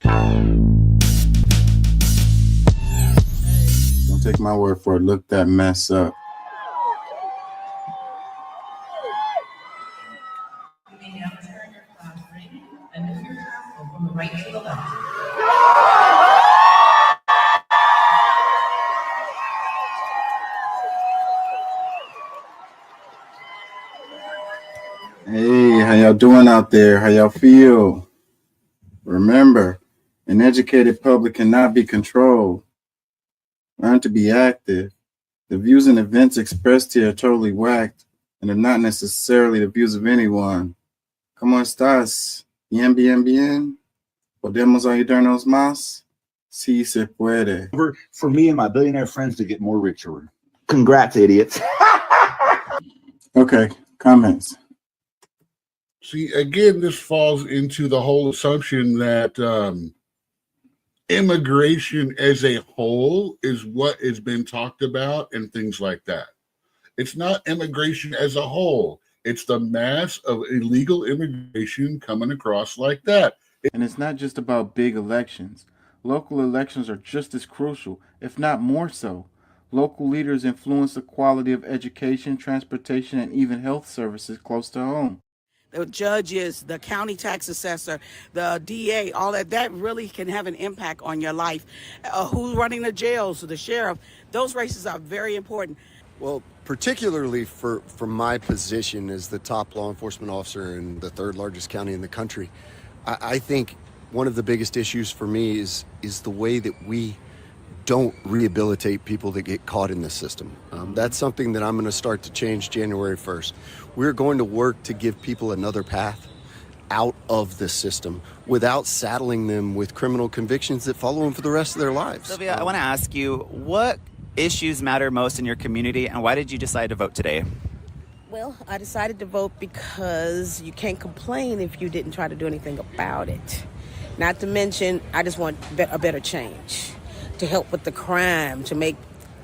Don't take my word for it. Look that mess up. You may now turn your class ring and move your tassel from the right to the left. Hey, how y'all doing out there? How y'all feel? Remember, an educated public cannot be controlled. Learn to be active. The views and events expressed here are totally whacked and are not necessarily the views of anyone. ¿Cómo estás? Bien, bien, bien. ¿Podemos ayudarnos más? Sí se puede. For me and my billionaire friends to get more richer. Congrats, idiots. Okay, comments. See, again, this falls into the whole assumption that immigration as a whole is what has been talked about and things like that. It's not immigration as a whole. It's the mass of illegal immigration coming across like that. And it's not just about big elections. Local elections are just as crucial, if not more so. Local leaders influence the quality of education, transportation, and even health services close to home. The judges, the county tax assessor, the DA, all that really can have an impact on your life. Who's running the jails, the sheriff, those races are very important. Well, particularly for my position as the top law enforcement officer in the third largest county in the country, I think one of the biggest issues for me is the way that we don't rehabilitate people that get caught in the system. That's something that I'm going to start to change January 1st. We're going to work to give people another path out of the system without saddling them with criminal convictions that follow them for the rest of their lives. Sylvia, I want to ask you, what issues matter most in your community, and why did you decide to vote today? Well, I decided to vote because you can't complain if you didn't try to do anything about it. Not to mention, I just want a better change to help with the crime, to make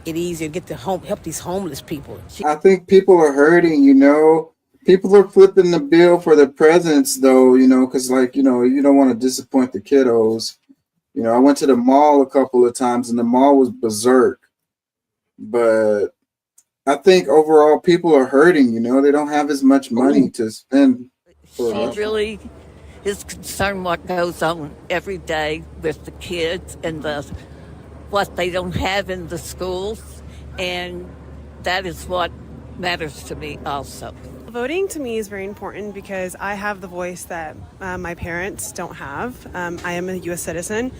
it easier to get to help these homeless people. I think people are hurting, People are flipping the bill for the presidents, though, because, you don't want to disappoint the kiddos. I went to the mall a couple of times, and the mall was berserk. But I think overall people are hurting, they don't have as much money to spend. She really is concerned what goes on every day with the kids and what they don't have in the schools, and that is what matters to me also. Voting to me is very important because I have the voice that my parents don't have. I am a U.S. citizen,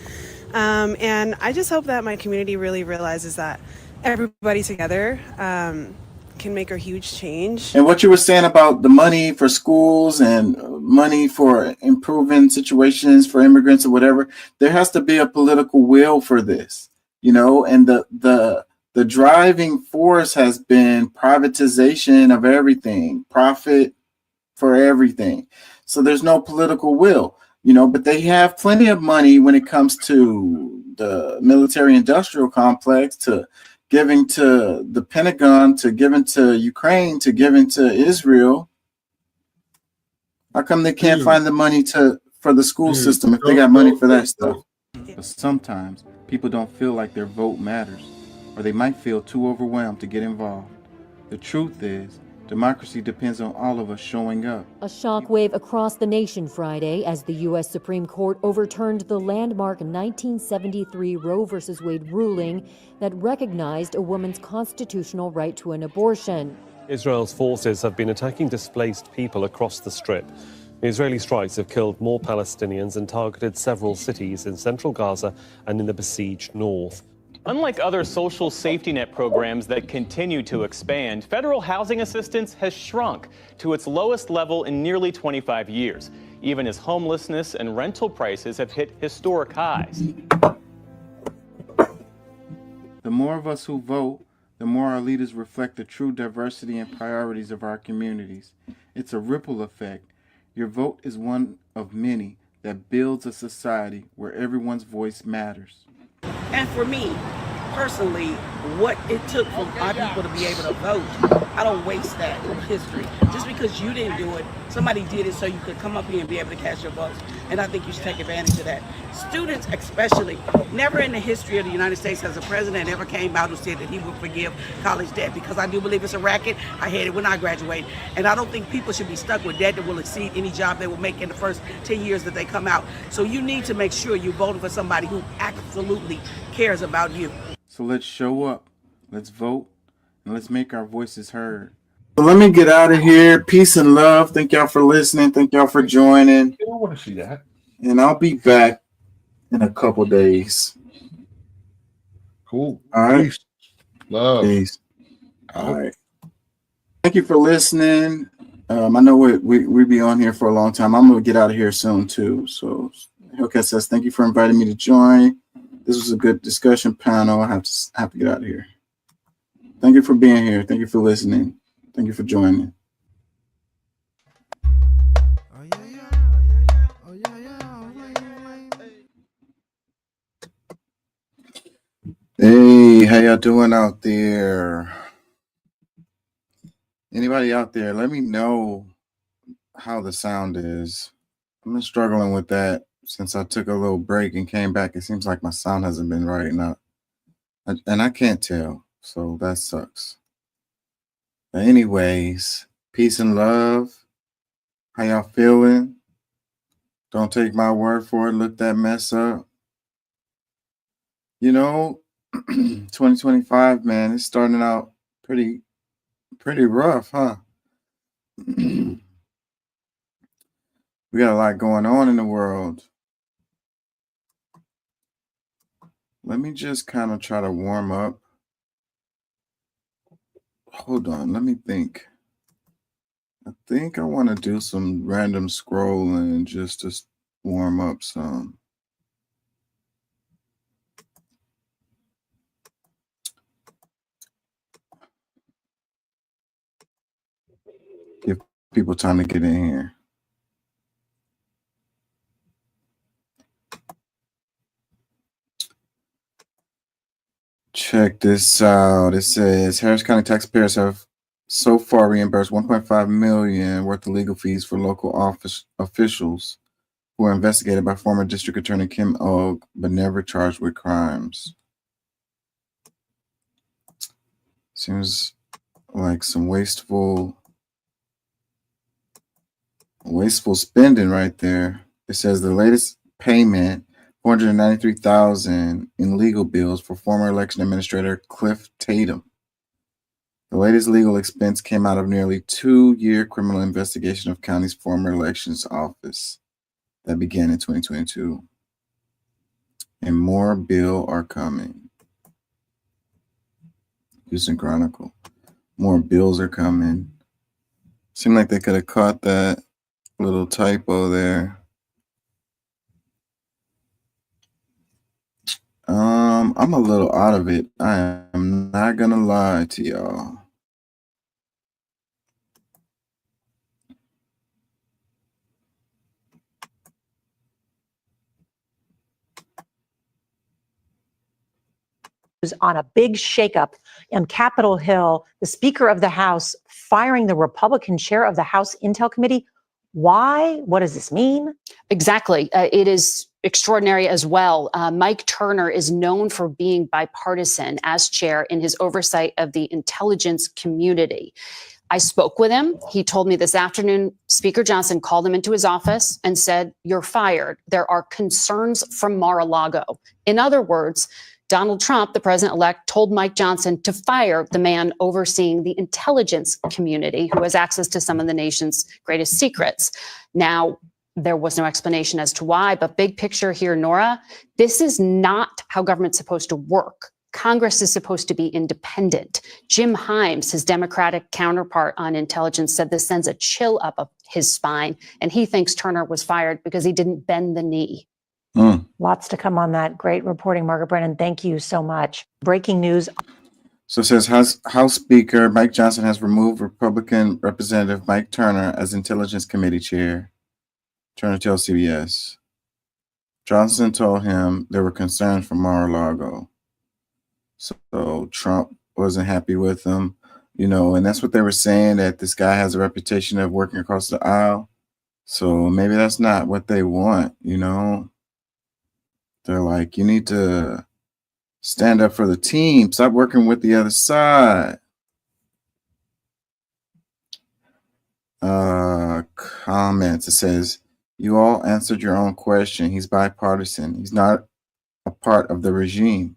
and I just hope that my community really realizes that everybody together can make a huge change. And what you were saying about the money for schools and money for improving situations for immigrants or whatever, there has to be a political will for this, and the driving force has been privatization of everything, profit for everything. So there's no political will, but they have plenty of money when it comes to the military industrial complex, to giving to the Pentagon, to giving to Ukraine, to giving to Israel. How come they can't find the money for the school system if they got money for that stuff? But sometimes people don't feel like their vote matters, or they might feel too overwhelmed to get involved. The truth is, democracy depends on all of us showing up. A shockwave across the nation Friday as the U.S. Supreme Court overturned the landmark 1973 Roe v. Wade ruling that recognized a woman's constitutional right to an abortion. Israel's forces have been attacking displaced people across the Strip. The Israeli strikes have killed more Palestinians and targeted several cities in central Gaza and in the besieged north. Unlike other social safety net programs that continue to expand, federal housing assistance has shrunk to its lowest level in nearly 25 years, even as homelessness and rental prices have hit historic highs. The more of us who vote, the more our leaders reflect the true diversity and priorities of our communities. It's a ripple effect. Your vote is one of many that builds a society where everyone's voice matters. And for me, personally, what it took for our people to be able to vote I don't waste that history. Just because you didn't do it, somebody did it so you could come up here and be able to cast your votes. And I think you should take advantage of that. Students especially, never in the history of the United States has a president ever came out who said that he would forgive college debt, because I do believe it's a racket. I had it when I graduated. And I don't think people should be stuck with debt that will exceed any job they will make in the first 10 years that they come out. So you need to make sure you vote for somebody who absolutely cares about you. So let's show up, let's vote, and let's make our voices heard. So let me get out of here. Peace and love. Thank y'all for listening. Thank y'all for joining. I don't want to see that. And I'll be back in a couple days. Cool. All right. Peace. Love. Peace. All right. Thank you for listening. I know we be on here for a long time. I'm going to get out of here soon too. So Hellcat says, thank you for inviting me to join. This was a good discussion panel. I have to get out of here. Thank you for being here. Thank you for listening. Thank you for joining. Hey, how y'all doing out there? Anybody out there, let me know how the sound is. I've been struggling with that since I took a little break and came back. It seems like my sound hasn't been right enough. And I can't tell, so that sucks. But anyways, peace and love. How y'all feeling? Don't take my word for it. Look that mess up. You know, 2025, man, it's starting out pretty rough, huh? We got a lot going on in the world. Let me just kind of try to warm up. Hold on, let me think. I think I want to do some random scrolling just to warm up some. Give people time to get in here. Check this out. It says Harris County taxpayers have so far reimbursed $1.5 million worth of legal fees for local office officials who were investigated by former District Attorney Kim Og, but never charged with crimes. Seems like some wasteful spending right there. It says the latest payment, $493,000 in legal bills for former election administrator Cliff Tatum. The latest legal expense came out of nearly 2-year criminal investigation of county's former elections office that began in 2022. And more bills are coming. Houston Chronicle. More bills are coming. Seemed like they could have caught that little typo there. I'm a little out of it. I am not gonna lie to y'all. On a big shakeup on Capitol Hill, the Speaker of the House firing the Republican chair of the House Intel Committee. Why? What does this mean? Exactly. It is extraordinary as well. Mike Turner is known for being bipartisan as chair in his oversight of the intelligence community. I spoke with him. He told me this afternoon, Speaker Johnson called him into his office and said, "You're fired. There are concerns from Mar-a-Lago." In other words, Donald Trump, the president-elect, told Mike Johnson to fire the man overseeing the intelligence community who has access to some of the nation's greatest secrets. Now, there was no explanation as to why, but big picture here, Nora, this is not how government's supposed to work. Congress is supposed to be independent. Jim Himes, his Democratic counterpart on intelligence, said this sends a chill up his spine, and he thinks Turner was fired because he didn't bend the knee. Lots to come on that. Great reporting, Margaret Brennan. Thank you so much. Breaking news. So it says House Speaker Mike Johnson has removed Republican Representative Mike Turner as Intelligence Committee Chair. Turner tells CBS. Johnson told him there were concerns from Mar-a-Lago. So Trump wasn't happy with him. you know, and that's what they were saying, that this guy has a reputation of working across the aisle. So maybe that's not what they want, you know. They're like, you need to stand up for the team. Stop working with the other side. Comments. It says, you all answered your own question. He's bipartisan. He's not a part of the regime.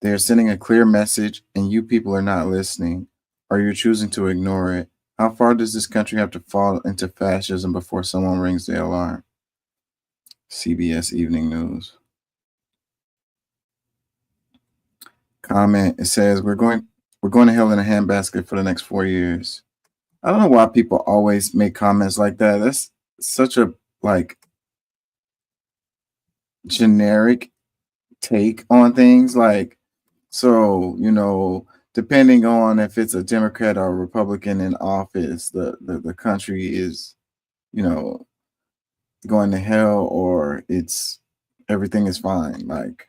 They are sending a clear message, and you people are not listening, or you're choosing to ignore it. How far does this country have to fall into fascism before someone rings the alarm? CBS Evening News. Comment. It says, we're going to hell in a handbasket for the next 4 years. I don't know why people always make comments like that. That's such a like generic take on things. Like, so, you know, depending on if it's a Democrat or a Republican in office, the country is, you know, going to hell, or it's everything is fine. Like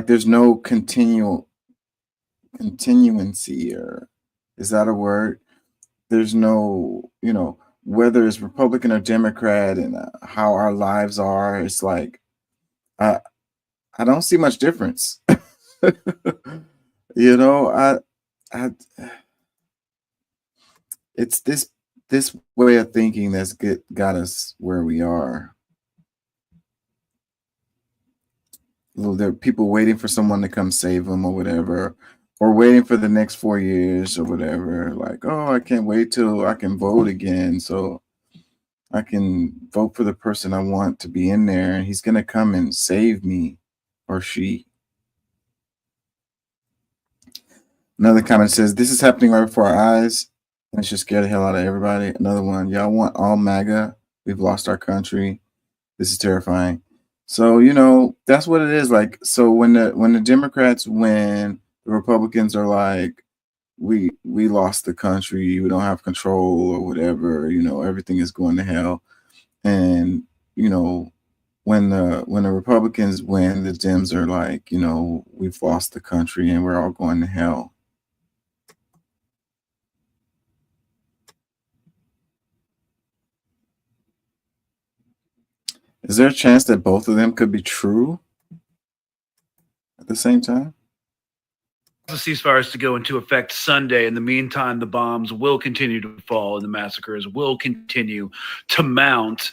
there's no continuancy, or is that a word? There's no, you know, whether it's Republican or Democrat, and how our lives are. It's like I don't see much difference. You know, it's this way of thinking that's got us where we are. There are people waiting for someone to come save them or whatever, or waiting for the next 4 years or whatever. Like, oh, I can't wait till I can vote again, so I can vote for the person I want to be in there, and he's going to come and save me, or she. Another comment says, this is happening right before our eyes, and it should scare the hell out of everybody. Another one, y'all want all MAGA? We've lost our country. This is terrifying. So, you know, that's what it is. Like, so when the Democrats win, the Republicans are like, we lost the country, we don't have control or whatever, you know, everything is going to hell. And, you know, when the Republicans win, the Dems are like, you know, we've lost the country and we're all going to hell. Is there a chance that both of them could be true at the same time? The ceasefire is to go into effect Sunday. In the meantime, the bombs will continue to fall and the massacres will continue to mount.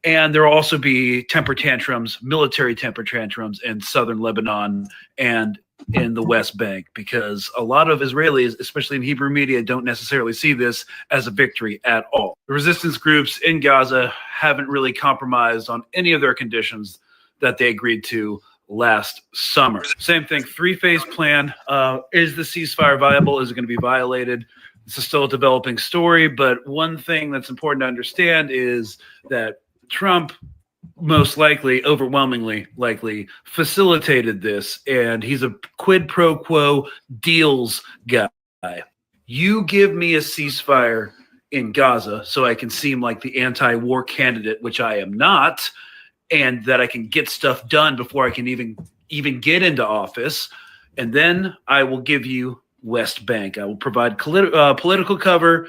And there will also be temper tantrums, military temper tantrums in southern Lebanon and in the West Bank, because a lot of Israelis, especially in Hebrew media, don't necessarily see this as a victory at all. The resistance groups in Gaza haven't really compromised on any of their conditions that they agreed to last summer. Same thing, three-phase plan. Is the ceasefire viable? Is it going to be violated? This is still a developing story, but one thing that's important to understand is that Trump most likely, overwhelmingly likely, facilitated this, and he's a quid pro quo deals guy. You give me a ceasefire in Gaza so I can seem like the anti-war candidate, which I am not, and that I can get stuff done before I can even get into office, and then I will give you West Bank. I will provide political cover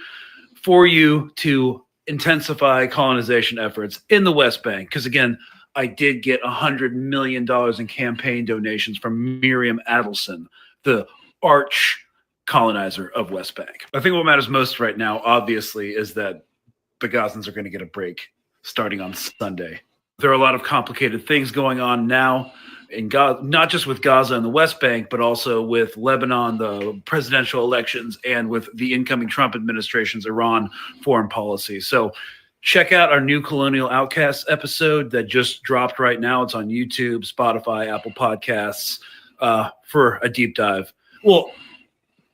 for you to intensify colonization efforts in the West Bank. Because again, I did get $100 million in campaign donations from Miriam Adelson, the arch colonizer of West Bank. I think what matters most right now, obviously, is that the Gazans are going to get a break starting on Sunday. There are a lot of complicated things going on now in Gaza, not just with Gaza and the West Bank, but also with Lebanon, the presidential elections, and with the incoming Trump administration's Iran foreign policy. So check out our new Colonial Outcasts episode that just dropped right now. It's on YouTube, Spotify, Apple Podcasts, for a deep dive. Well,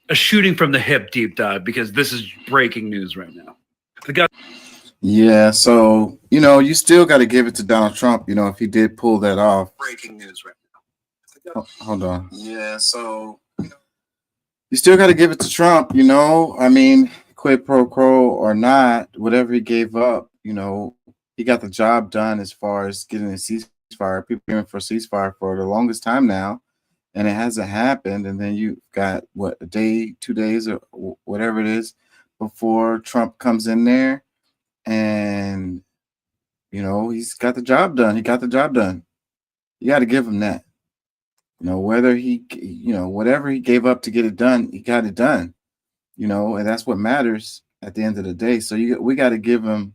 a shooting from the hip deep dive, because this is breaking news right now. Yeah, so, you know, you still got to give it to Donald Trump, you know, if he did pull that off. Breaking news right now. Oh, hold on. Yeah, so, you still got to give it to Trump, you know. I mean, quid pro quo or not, whatever he gave up, you know, he got the job done as far as getting a ceasefire. People are for a ceasefire for the longest time now. and it hasn't happened. And then you've got what, a day, 2 days, or whatever it is before Trump comes in there, and he's got the job done. He got the job done. You got to give him that. Whether whatever he gave up to get it done, he got it done. And that's what matters at the end of the day. So we got to give him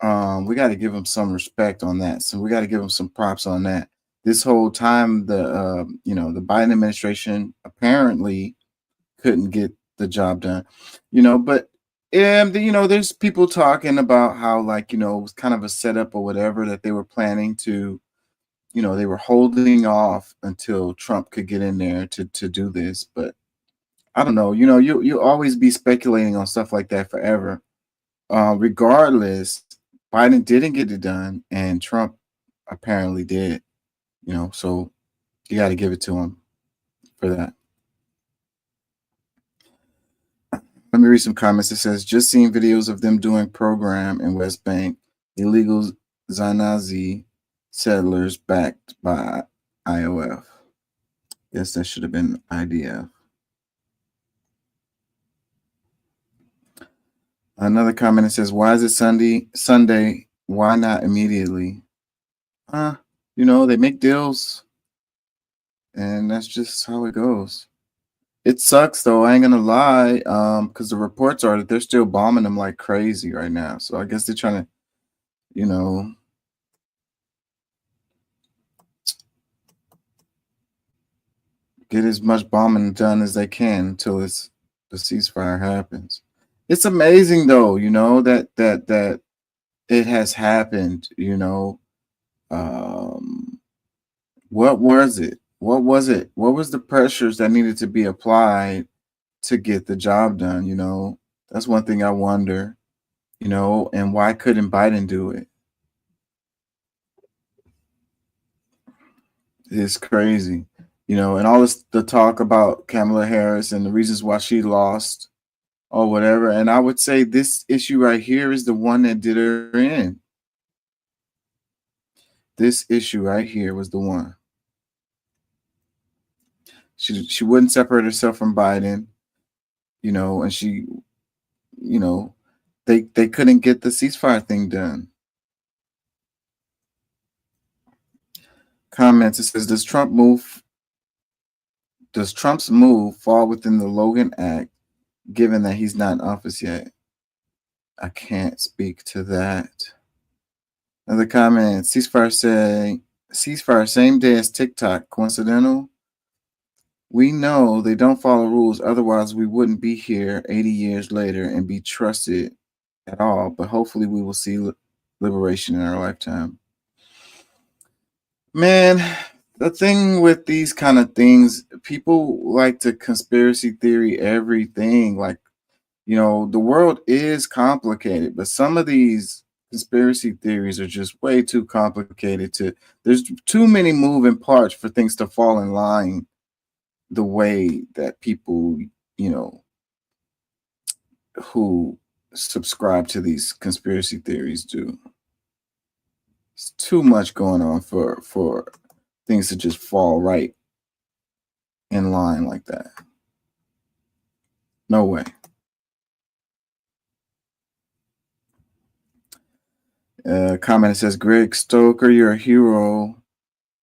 some respect on that. So we got to give him some props on that. This whole time, the Biden administration apparently couldn't get the job done, but there's people talking about how, like, it was kind of a setup or whatever, that they were planning to, they were holding off until Trump could get in there to do this. But I don't know, you always be speculating on stuff like that forever. Regardless, Biden didn't get it done, and Trump apparently did. So you got to give it to him for that. Let me read some comments. It says, just seeing videos of them doing program in West Bank, illegal Zanazi settlers backed by IOF. Guess that should have been IDF. Another comment, it says, why is it Sunday? Why not immediately? They make deals, and that's just how it goes. It sucks, though. I ain't gonna lie, because the reports are that they're still bombing them like crazy right now. So I guess they're trying to, get as much bombing done as they can until the ceasefire happens. It's amazing, though, that it has happened. What was it? What was it? What was the pressures that needed to be applied to get the job done? That's one thing I wonder, and why couldn't Biden do it? It's crazy, and all the talk about Kamala Harris and the reasons why she lost or whatever. And I would say this issue right here is the one that did her in. This issue right here was the one. She wouldn't separate herself from Biden, and she, they couldn't get the ceasefire thing done. Comments, it says, does Trump's move fall within the Logan Act, given that he's not in office yet? I can't speak to that. Another comment, ceasefire same day as TikTok, coincidental? We know they don't follow rules, otherwise we wouldn't be here 80 years later and be trusted at all, but hopefully we will see liberation in our lifetime. Man, the thing with these kind of things, people like to conspiracy theory everything. Like, the world is complicated, but some of these conspiracy theories are just way too complicated. There's too many moving parts for things to fall in line the way that people, who subscribe to these conspiracy theories do. It's too much going on for things to just fall right in line like that. No way. Comment, it says, Greg Stoker, you're a hero.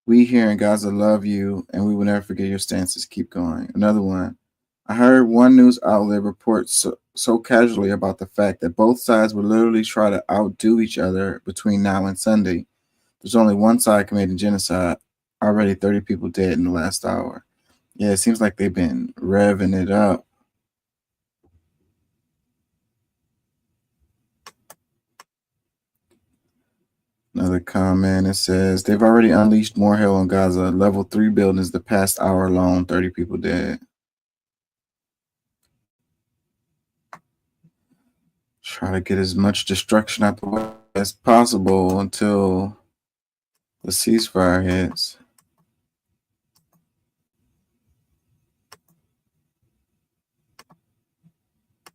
We here in Gaza love you, and we will never forget your stances. Keep going. Another one. I heard one news outlet report so casually about the fact that both sides would literally try to outdo each other between now and Sunday. There's only one side committing genocide. Already 30 people dead in the last hour. Yeah, it seems like they've been revving it up. Another comment, it says, they've already unleashed more hell on Gaza. Level 3 buildings the past hour alone, 30 people dead. Try to get as much destruction out the way as possible until the ceasefire hits.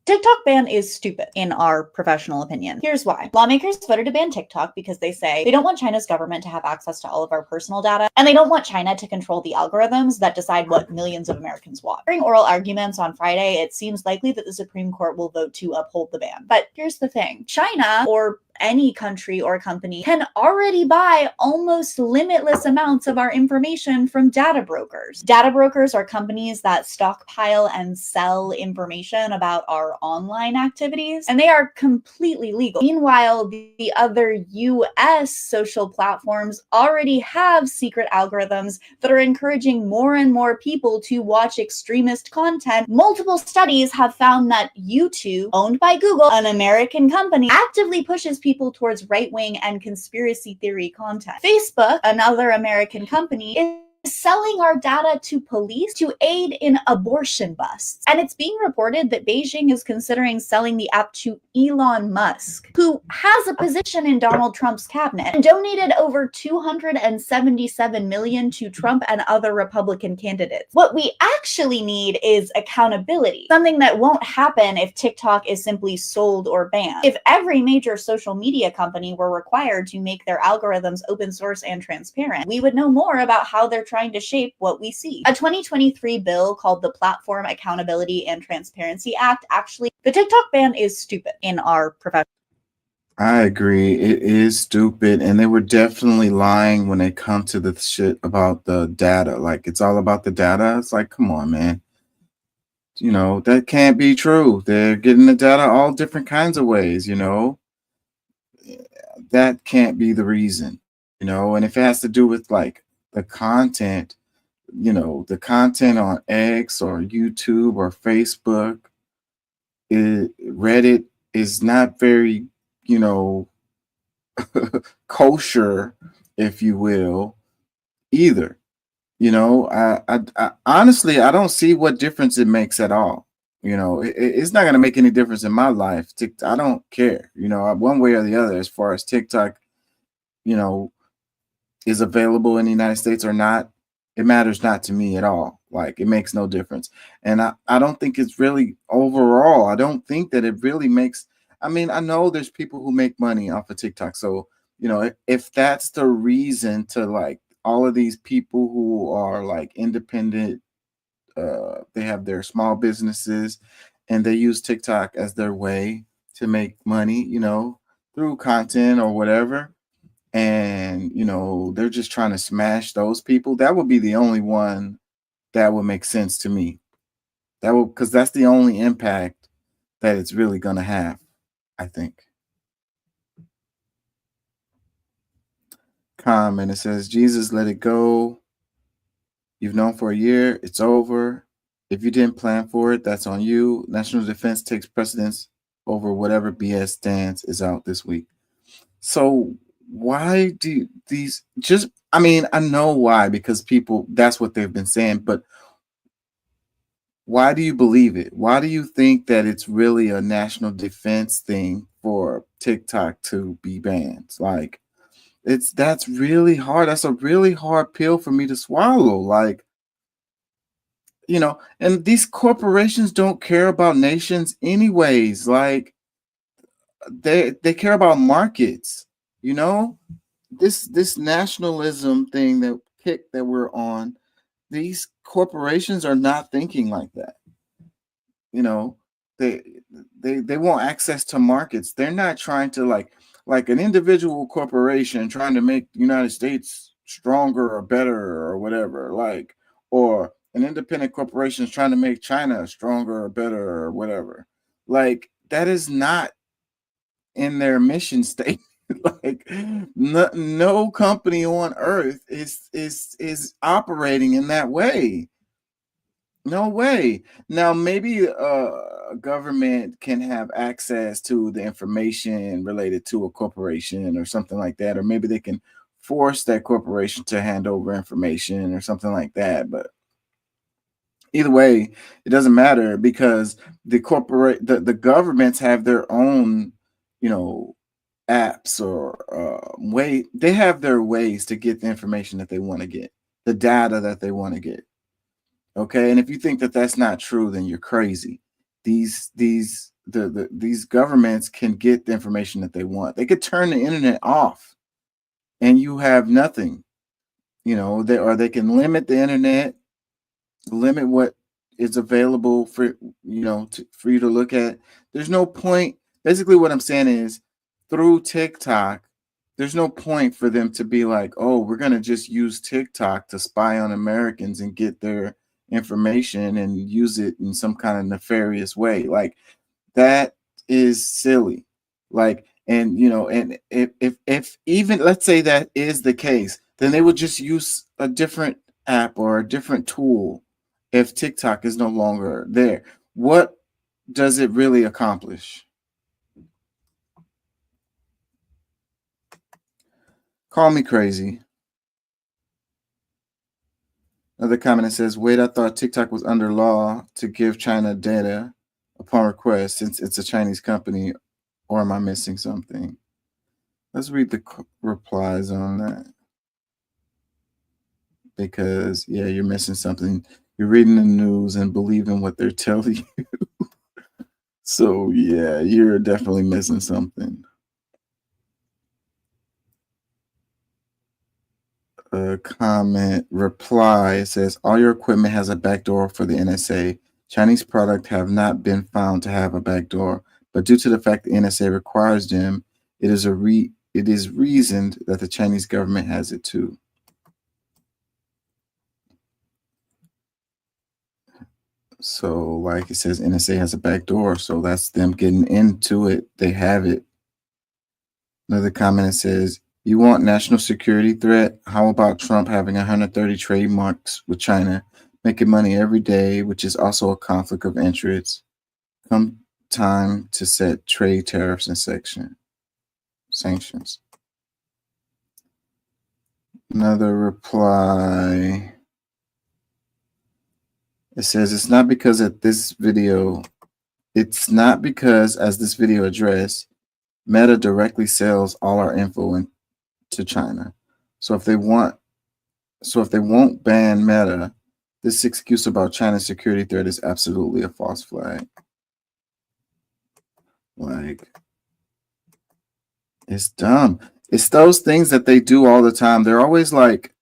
TikTok ban is stupid, in our professional opinion. Here's why. Lawmakers voted to ban TikTok because they say they don't want China's government to have access to all of our personal data, and they don't want China to control the algorithms that decide what millions of Americans watch. During oral arguments on Friday, it seems likely that the Supreme Court will vote to uphold the ban. But here's the thing. China, or any country or company, can already buy almost limitless amounts of our information from data brokers. Data brokers are companies that stockpile and sell information about our online activities, and they are completely legal. Meanwhile, the other US social platforms already have secret algorithms that are encouraging more and more people to watch extremist content. Multiple studies have found that YouTube, owned by Google, an American company, actively pushes people towards right-wing and conspiracy theory content. Facebook, another American company, is selling our data to police to aid in abortion busts. And it's being reported that Beijing is considering selling the app to Elon Musk, who has a position in Donald Trump's cabinet and donated over $277 million to Trump and other Republican candidates. What we actually need is accountability, something that won't happen if TikTok is simply sold or banned. If every major social media company were required to make their algorithms open source and transparent, we would know more about how they're trying to shape what we see. A 2023 bill called the Platform Accountability and Transparency Act the TikTok ban is stupid, in our profession. I agree. It is stupid. And they were definitely lying when they come to the shit about the data. Like, it's all about the data. It's like, come on, man. You know, that can't be true. They're getting the data all different kinds of ways, you know. That can't be the reason, you know. And if it has to do with like the content, you know, the content on X or YouTube or Facebook, Reddit is not very, you know, kosher, if you will, either. You know, I honestly, I don't see what difference it makes at all. You know, it's not going to make any difference in my life. I don't care, you know, one way or the other, as far as TikTok, you know, is available in the United States or not. It matters not to me at all. Like, it makes no difference. And I don't think it's really overall. I don't think that it really makes, I mean, I know there's people who make money off of TikTok. So, you know, if that's the reason to like all of these people who are like independent, they have their small businesses and they use TikTok as their way to make money, you know, through content or whatever. And, you know, they're just trying to smash those people. That would be the only one that would make sense to me. That would, because that's the only impact that it's really going to have, I think. Comment, it says, Jesus, let it go. You've known for a year. It's over. If you didn't plan for it, that's on you. National defense takes precedence over whatever BS stance is out this week. So why do these just, I mean, I know why, because people, that's what they've been saying, but why do you believe it? Why do you think that it's really a national defense thing for TikTok to be banned? Like, that's really hard. That's a really hard pill for me to swallow. Like, you know, and these corporations don't care about nations anyways. Like, they care about markets. You know, this nationalism thing that we're on, these corporations are not thinking like that. You know, they want access to markets. They're not trying to like an individual corporation trying to make the United States stronger or better or whatever, like, or an independent corporation is trying to make China stronger or better or whatever. Like, that is not in their mission statement. Like, no company on earth is operating in that way. No way. Now, maybe a government can have access to the information related to a corporation or something like that, or maybe they can force that corporation to hand over information or something like that. But either way, it doesn't matter, because the governments have their own, you know, apps or they have their ways to get the information that they want to get, the data that they want to get. Okay, and if you think that that's not true, then you're crazy. these governments can get the information that they want. They could turn the internet off and you have nothing, or they can limit the internet, limit what is available for for you to look at. There's no point. Basically what I'm saying is, through TikTok, there's no point for them to be like, oh, we're going to just use TikTok to spy on Americans and get their information and use it in some kind of nefarious way. Like, that is silly. Like, and and if even, let's say that is the case, then they would just use a different app or a different tool if TikTok is no longer there. What does it really accomplish? Call me crazy. Another comment that says, wait, I thought TikTok was under law to give China data upon request since it's a Chinese company, or am I missing something? Let's read the replies on that. Because, yeah, you're missing something. You're reading the news and believing what they're telling you. So, yeah, you're definitely missing something. A comment reply says, all your equipment has a backdoor for the NSA. Chinese products have not been found to have a backdoor, but due to the fact the NSA requires them, it is reasoned that the Chinese government has it too. So, like it says, NSA has a backdoor, so that's them getting into it. They have it. Another comment that says, you want national security threat? How about Trump having 130 trademarks with China, making money every day, which is also a conflict of interest? Come time to set trade tariffs and sanctions. Another reply. It says, it's not because as this video addressed, Meta directly sells all our info to China. So if they won't ban Meta, this excuse about China's security threat is absolutely a false flag. Like, it's dumb. It's those things that they do all the time. They're always like,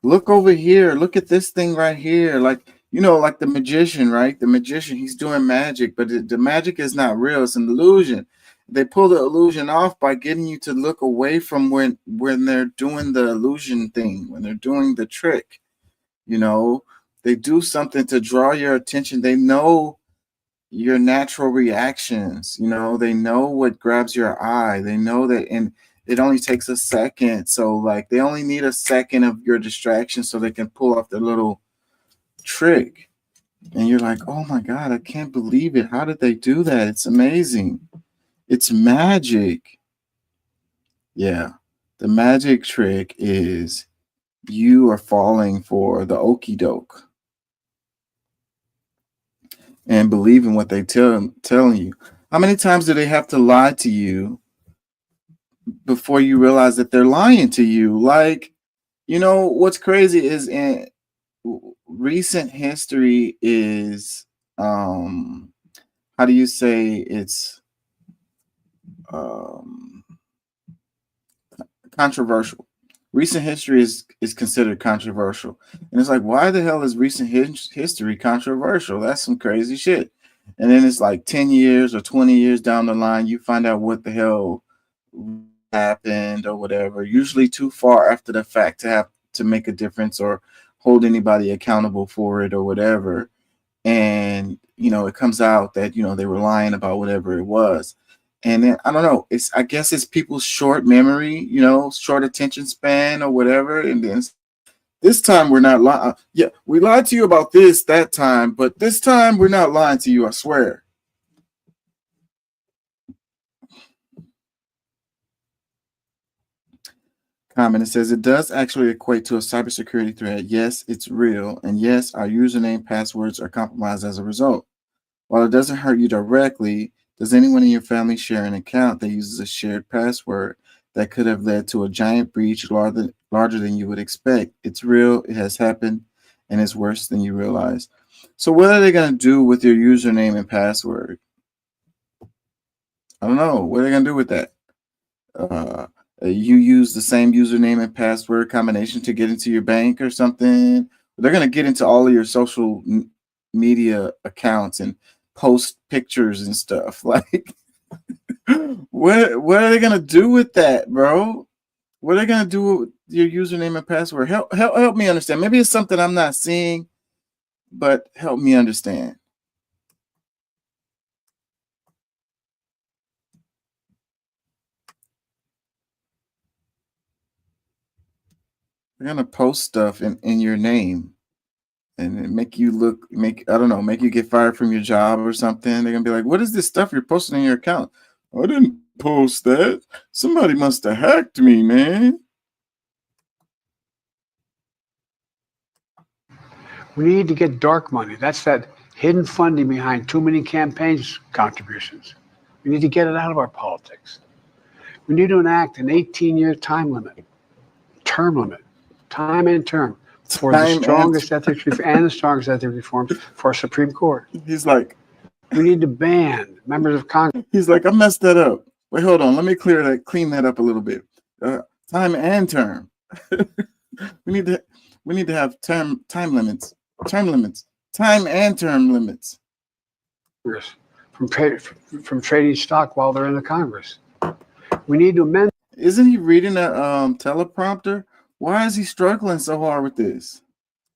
look over here, look at this thing right here. Like, like the magician, right? The magician, he's doing magic, but the magic is not real. It's an illusion. They pull the illusion off by getting you to look away from when they're doing the illusion thing, when they're doing the trick. They do something to draw your attention. They know your natural reactions. They know what grabs your eye. They know that, and it only takes a second. So, like, they only need a second of your distraction so they can pull off their little trick. And you're like, oh my God, I can't believe it. How did they do that? It's amazing. It's magic. Yeah. The magic trick is you are falling for the okie doke and believing what they telling you. How many times do they have to lie to you before you realize that they're lying to you? Like, what's crazy is in recent history is, how do you say it's, controversial. Recent history is considered controversial, and it's like, why the hell is recent history controversial? That's some crazy shit. And then it's like 10 years or 20 years down the line, you find out what the hell happened or whatever, usually too far after the fact to have to make a difference or hold anybody accountable for it or whatever. And it comes out that they were lying about whatever it was. And then I don't know, I guess it's people's short memory, short attention span or whatever. And then this time we're not lying. Yeah, we lied to you about this that time, but this time we're not lying to you, I swear. Comment, it says, it does actually equate to a cybersecurity threat. Yes, it's real. And yes, our username passwords are compromised as a result. While it doesn't hurt you directly, does anyone in your family share an account that uses a shared password that could have led to a giant breach larger than you would expect? It's real, it has happened, and it's worse than you realize. So what are they going to do with your username and password? I don't know. What are they going to do with that? You use the same username and password combination to get into your bank or something. They're going to get into all of your social media accounts and post pictures and stuff. Like, what are they going to do with that, bro? What are they going to do with your username and password? Help me understand. Maybe it's something I'm not seeing, but help me understand. They're gonna post stuff in your name and make you I don't know, make you get fired from your job or something. They're gonna be like, what is this stuff you're posting in your account? I didn't post that. Somebody must have hacked me, man. We need to get dark money. That's that hidden funding behind too many campaigns contributions. We need to get it out of our politics. We need to enact an 18-year term limit, time and term, for the strongest ethics and the strongest ethics reforms for our Supreme Court. He's like, we need to ban members of Congress. He's like, I messed that up. Wait, hold on. Let me clean that up a little bit. Time and term. we need to have time limits, time and term limits. From trading stock while they're in the Congress. We need to amend. Isn't he reading a teleprompter? Why is he struggling so hard with this?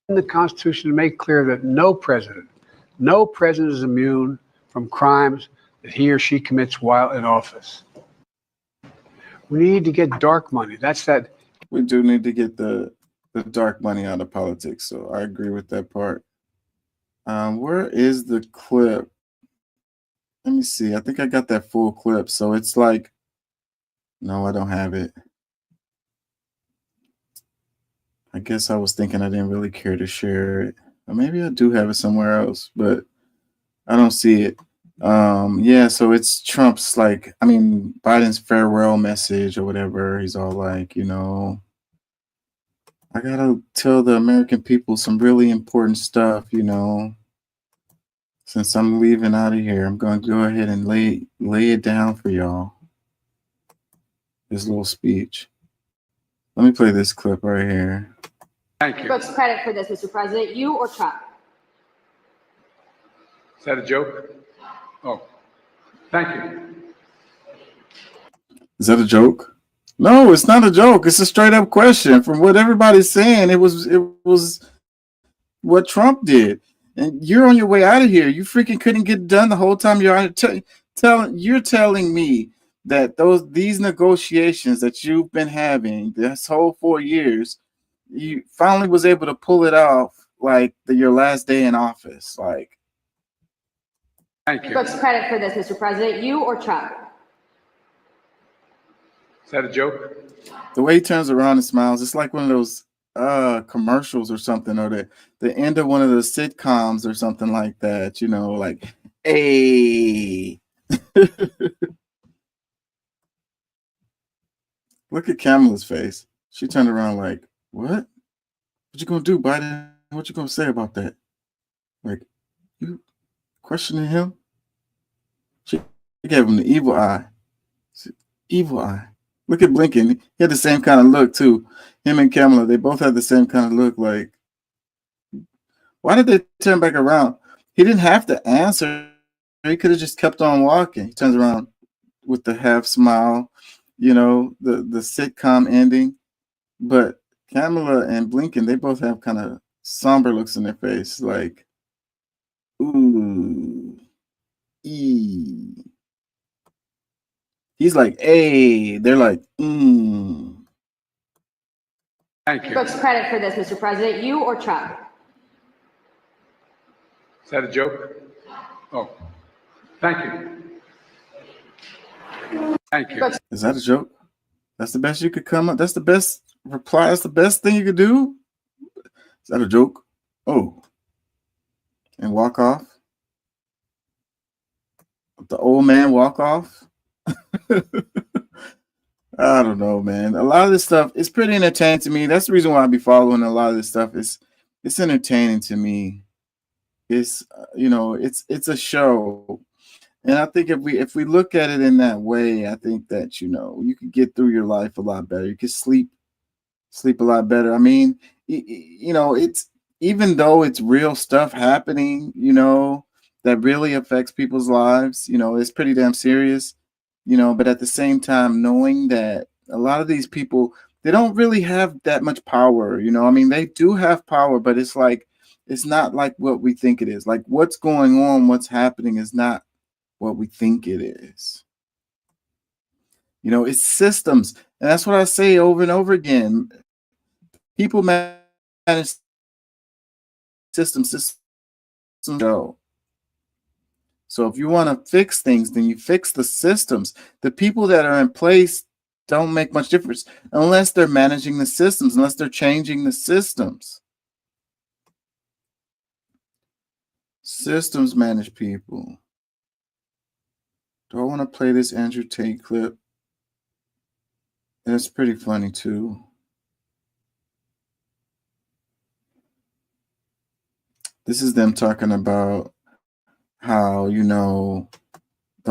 The Constitution to make clear that no president is immune from crimes that he or she commits while in office. We need to get dark money. We do need to get the dark money out of politics. So I agree with that part. Where is the clip? Let me see. I think I got that full clip. So it's like, no, I don't have it. I guess I was thinking I didn't really care to share it. Or maybe I do have it somewhere else, but I don't see it. Yeah, so it's Trump's Biden's farewell message or whatever. He's all like, I gotta tell the American people some really important stuff, Since I'm leaving out of here, I'm going to go ahead and lay it down for y'all. His little speech. Let me play this clip right here. Thank you. Folks, credit for this, Mr. President, you or Trump? Is that a joke? Oh, thank you. Is that a joke? No, it's not a joke. It's a straight up question. From what everybody's saying, it was what Trump did. And you're on your way out of here. You freaking couldn't get done the whole time you're out. You're telling me that these negotiations that you've been having this whole 4 years, you finally was able to pull it off your last day in office. Thank you. Folks, credit for this, Mr. President, you or Trump? Is that a joke? The way he turns around and smiles, it's like one of those commercials or something, or the end of one of the sitcoms or something like that, like, hey. Look at Kamala's face. She turned around like, what? What you gonna do, Biden? What you gonna say about that? Like, you questioning him? She gave him the evil eye. Evil eye. Look at Blinken. He had the same kind of look too. Him and Kamala, they both had the same kind of look. Like, why did they turn back around? He didn't have to answer. He could have just kept on walking. He turns around with the half smile, the sitcom ending. But Kamala and Blinken, they both have kind of somber looks in their face, like, ooh, ee. He's like, hey. They're like, Thank you. Folks, credit for this, Mr. President, you or Trump? Is that a joke? Oh, thank you. Thank you. Is that a joke? That's the best you could come up. That's the best reply. That's the best thing you could do. Is that a joke? Oh, and walk off. The old man walk off. I don't know, man. A lot of this stuff is pretty entertaining to me. That's the reason why I be following a lot of this stuff. It's entertaining to me. It's it's a show. And I think if we look at it in that way, I think that you could get through your life a lot better. You could sleep a lot better. I mean, it's even though it's real stuff happening, that really affects people's lives, it's pretty damn serious, but at the same time, knowing that a lot of these people, they don't really have that much power, I mean, they do have power, but it's not like what we think it is. Like what's going on, what's happening is not what we think it is. It's systems. And that's what I say over and over again. People manage systems go. So if you want to fix things, then you fix the systems. The people that are in place don't make much difference unless they're managing the systems, unless they're changing the systems. Systems manage people. Do I want to play this Andrew Tate clip? It's pretty funny too. This is them talking about how, the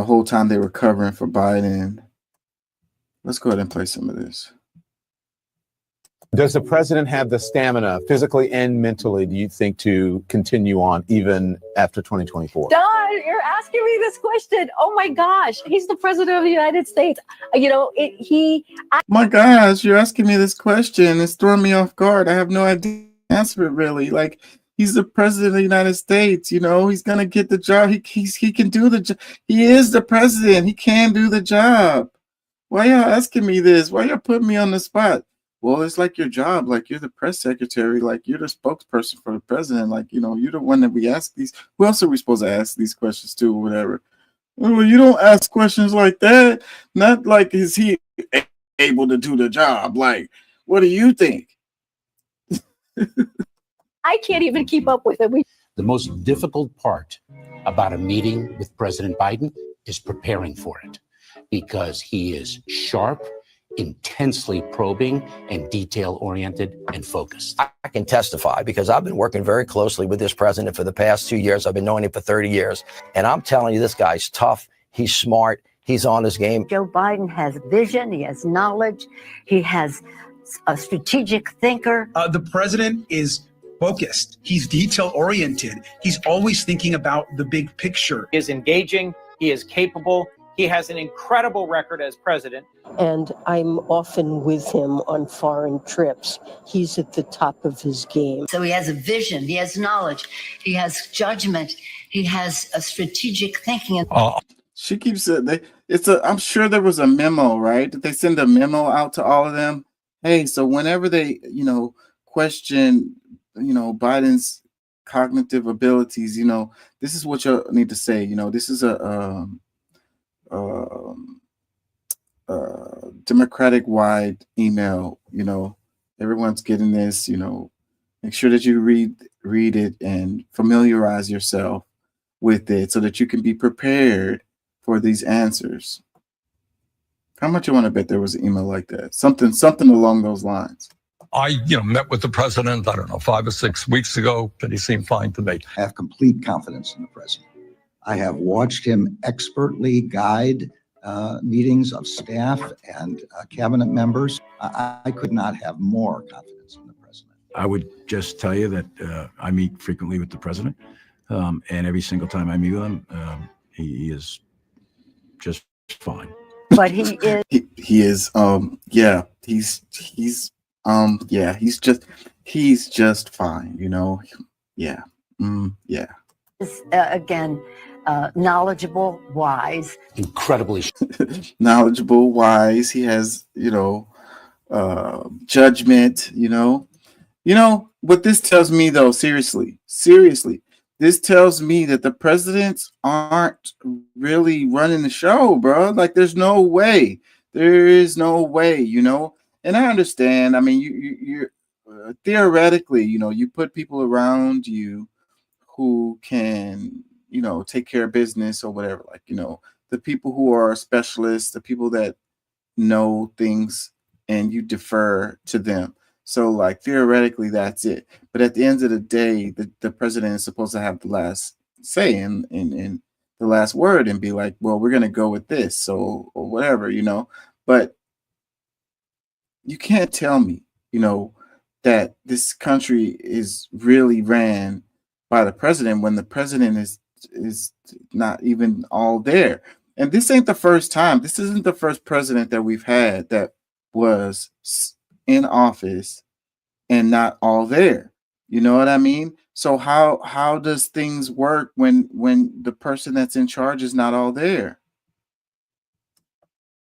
whole time they were covering for Biden. Let's go ahead and play some of this. Does the president have the stamina, physically and mentally, do you think, to continue on even after 2024? Don, you're asking me this question. Oh my gosh, he's the president of the United States. My gosh, you're asking me this question. It's throwing me off guard. I have no idea to answer it really. Like, he's the president of the United States. He's gonna get the job. He can do the job. He is the president. He can do the job. Why y'all asking me this? Why y'all putting me on the spot? Well, it's like your job. Like, you're the press secretary. Like, you're the spokesperson for the president. Like, you're the one that we ask these. Who else are we supposed to ask these questions to or whatever? Well, you don't ask questions like that. Not like, is he able to do the job? Like, what do you think? I can't even keep up with it. The most difficult part about a meeting with President Biden is preparing for it, because he is sharp, intensely probing, and detail-oriented and focused. I can testify because I've been working very closely with this president for the past 2 years. I've been knowing him for 30 years. And I'm telling you, this guy's tough. He's smart. He's on his game. Joe Biden has vision. He has knowledge. He has a strategic thinker. The president is focused. He's detail-oriented. He's always thinking about the big picture. He is engaging. He is capable. He has an incredible record as president. And I'm often with him on foreign trips. He's at the top of his game. So he has a vision. He has knowledge. He has judgment. He has a strategic thinking. She keeps it. I'm sure there was a memo, right? Did they send a memo out to all of them? Hey, so whenever they, question, Biden's cognitive abilities, this is what you need to say. This is a Democratic wide email. Everyone's getting this. Make sure that you read it and familiarize yourself with it so that you can be prepared for these answers. How much you want to bet there was an email like that? Something along those lines. I, met with the president, 5 or 6 weeks ago, and he seemed fine to me. I have complete confidence in the president. I have watched him expertly guide meetings of staff and cabinet members. I could not have more confidence in the president. I would just tell you that I meet frequently with the president, and every single time I meet with him, he is just fine. But he is. He is. He's just fine. Yeah. Yeah. Again, knowledgeable, wise, incredibly knowledgeable, wise. He has, judgment. What this tells me, though, seriously, this tells me that the presidents aren't really running the show, bro. Like, there's no way. There is no way, And I understand. I mean, you're theoretically, you put people around you who can, take care of business or whatever. Like, the people who are specialists, the people that know things, and you defer to them. So like theoretically that's it. But at the end of the day, the president is supposed to have the last say in the last word and be like, well, we're gonna go with this, so or whatever, you know. But you can't tell me, you know, that this country is really ran by the president when the president is not even all there. And this ain't the first time. This isn't the first president that we've had that was in office and not all there. You know what I mean? So how does things work when the person that's in charge is not all there?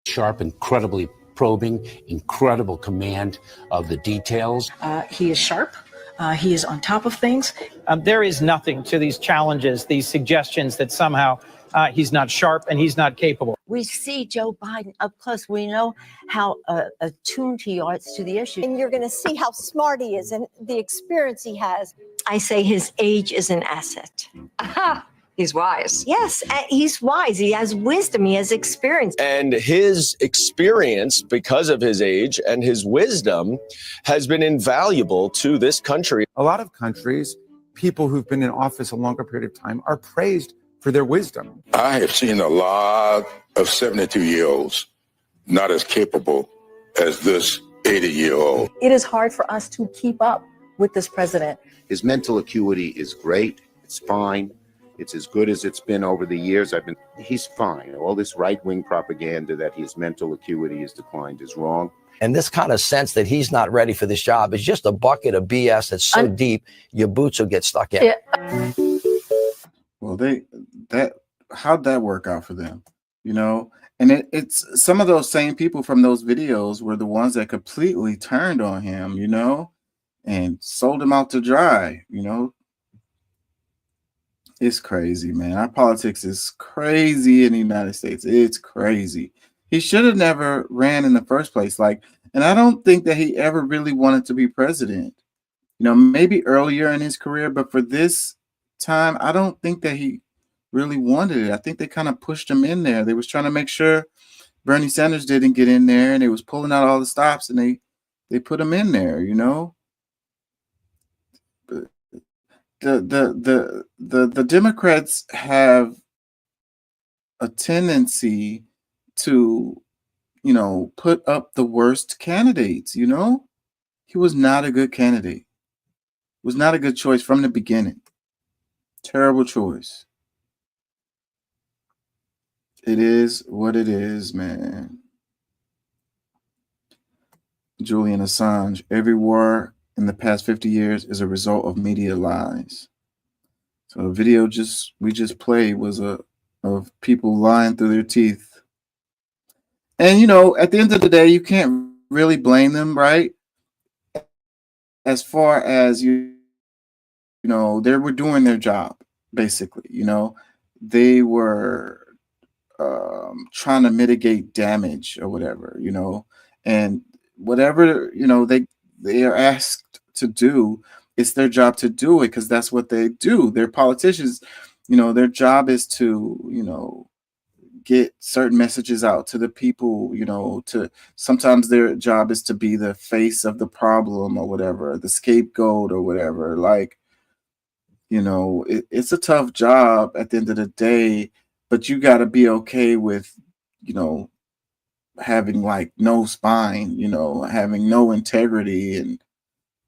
Sharp, incredibly probing, incredible command of the details. He is sharp. He is on top of things. There is nothing to these challenges, these suggestions that somehow he's not sharp and he's not capable. We see Joe Biden up close. We know how attuned he is to the issue. And you're going to see how smart he is and the experience he has. I say his age is an asset. Aha! He's wise. Yes, he's wise. He has wisdom. He has experience. And his experience, because of his age and his wisdom, has been invaluable to this country. A lot of countries, people who've been in office a longer period of time are praised for their wisdom. I have seen a lot of 72-year-olds not as capable as this 80-year-old. It is hard for us to keep up with this president. His mental acuity is great. It's fine. It's as good as it's been over the years. He's fine. All this right-wing propaganda that his mental acuity has declined is wrong. And this kind of sense that he's not ready for this job is just a bucket of BS that's so deep, your boots will get stuck in. Yeah. Well, how'd that work out for them? You know, and it's some of those same people from those videos were the ones that completely turned on him, you know, and sold him out to dry, you know. It's crazy, man. Our politics is crazy in the United States. It's crazy. He should have never ran in the first place. Like, and I don't think that he ever really wanted to be president. You know, maybe earlier in his career, but for this time, I don't think that he really wanted it. I think they kind of pushed him in there. They was trying to make sure Bernie Sanders didn't get in there, and they was pulling out all the stops, and they put him in there, you know. The Democrats have a tendency to, you know, put up the worst candidates, you know. He was not a good candidate. Was not a good choice from the beginning. Terrible choice. It is what it is, man. Julian Assange, every war in the past 50 years is a result of media lies. So the video we just played was of people lying through their teeth. And, you know, at the end of the day, you can't really blame them, right? As far as, you know, they were doing their job, basically, you know. They were trying to mitigate damage or whatever, you know. And whatever, you know, they are asked to do, it's their job to do it because that's what they do. They're politicians, you know, their job is to, you know, get certain messages out to the people, you know, sometimes their job is to be the face of the problem or whatever, the scapegoat or whatever. Like, you know, it's a tough job at the end of the day, but you got to be okay with, you know, having like no spine, you know, having no integrity and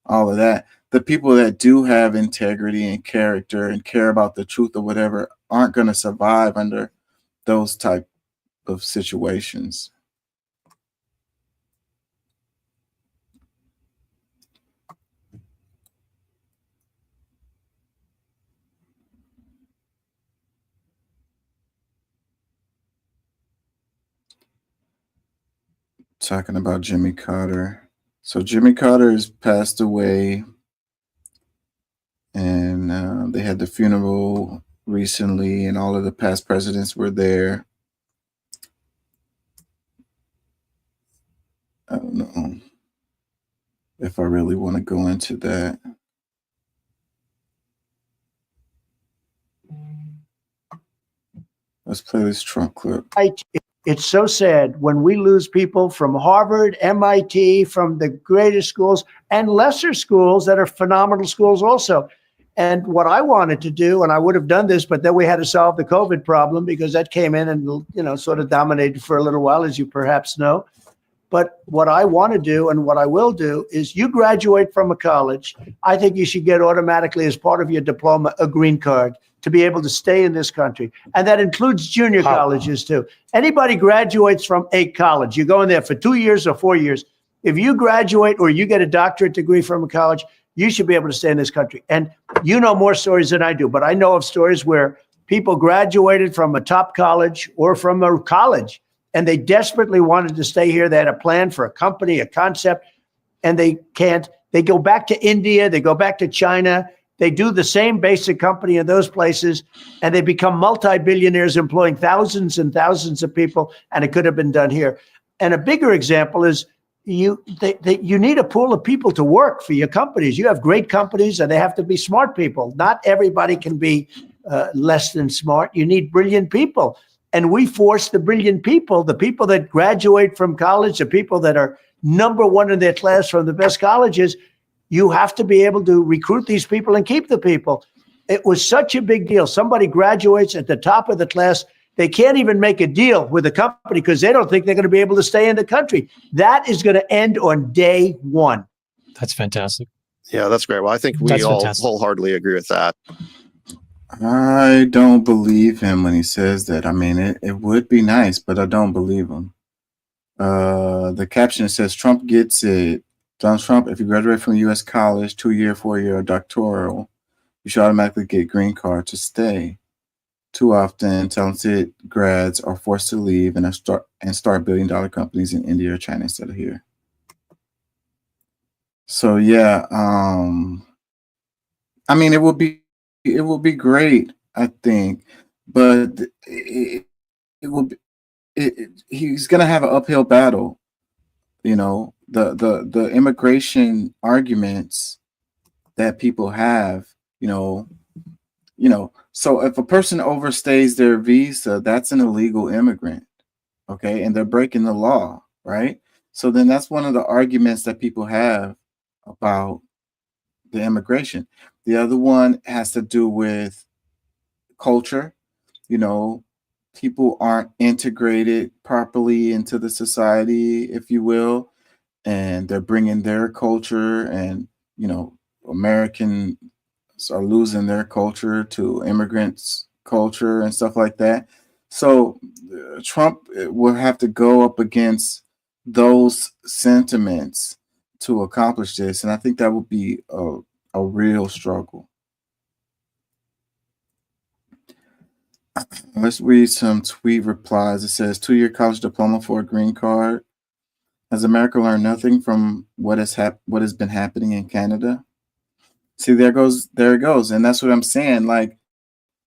all of that. The people that do have integrity and character and care about the truth or whatever aren't going to survive under those type of situations. Talking about Jimmy Carter. So Jimmy Carter has passed away, and they had the funeral recently, and all of the past presidents were there. I don't know if I really want to go into that. Let's play this Trump clip. It's so sad when we lose people from Harvard, MIT, from the greatest schools and lesser schools that are phenomenal schools also. And what I wanted to do, and I would have done this, but then we had to solve the COVID problem because that came in and, sort of dominated for a little while, as you perhaps know. But what I want to do and what I will do is you graduate from a college, I think you should get automatically as part of your diploma a green card to be able to stay in this country. And that includes junior colleges too. Anybody graduates from a college, you go in there for 2 years or 4 years. If you graduate or you get a doctorate degree from a college, you should be able to stay in this country. And you know more stories than I do, but I know of stories where people graduated from a top college or from a college and they desperately wanted to stay here. They had a plan for a company, a concept, and they can't. They go back to India, they go back to China. They do the same basic company in those places, and they become multi-billionaires employing thousands and thousands of people, and it could have been done here. And a bigger example is you need a pool of people to work for your companies. You have great companies, and they have to be smart people. Not everybody can be less than smart. You need brilliant people. And we force the brilliant people, the people that graduate from college, the people that are number one in their class from the best colleges. You have to be able to recruit these people and keep the people. It was such a big deal. Somebody graduates at the top of the class. They can't even make a deal with the company because they don't think they're going to be able to stay in the country. That is going to end on day one. That's fantastic. Yeah, that's great. Well, I think we all wholeheartely agree with that. I don't believe him when he says that. I mean, it would be nice, but I don't believe him. The caption says, Trump gets it. Donald Trump, if you graduate from a U.S. college, 2-year, 4-year, or doctoral, you should automatically get green card to stay. Too often, talented grads are forced to leave and start billion-dollar companies in India or China instead of here. So yeah, I mean, it will be great, I think, but he's gonna have an uphill battle. You know, the immigration arguments that people have, so if a person overstays their visa, that's an illegal immigrant, okay? And they're breaking the law, right? So then that's one of the arguments that people have about the immigration. The other one has to do with culture. People aren't integrated properly into the society, if you will, and they're bringing their culture, and Americans are losing their culture to immigrants' culture and stuff like that. So Trump will have to go up against those sentiments to accomplish this, and I think that would be a real struggle. Let's read some tweet replies. It says, 2-year college diploma for a green card. Has America learned nothing from what has been happening in Canada? See, there it goes. And that's what I'm saying. Like,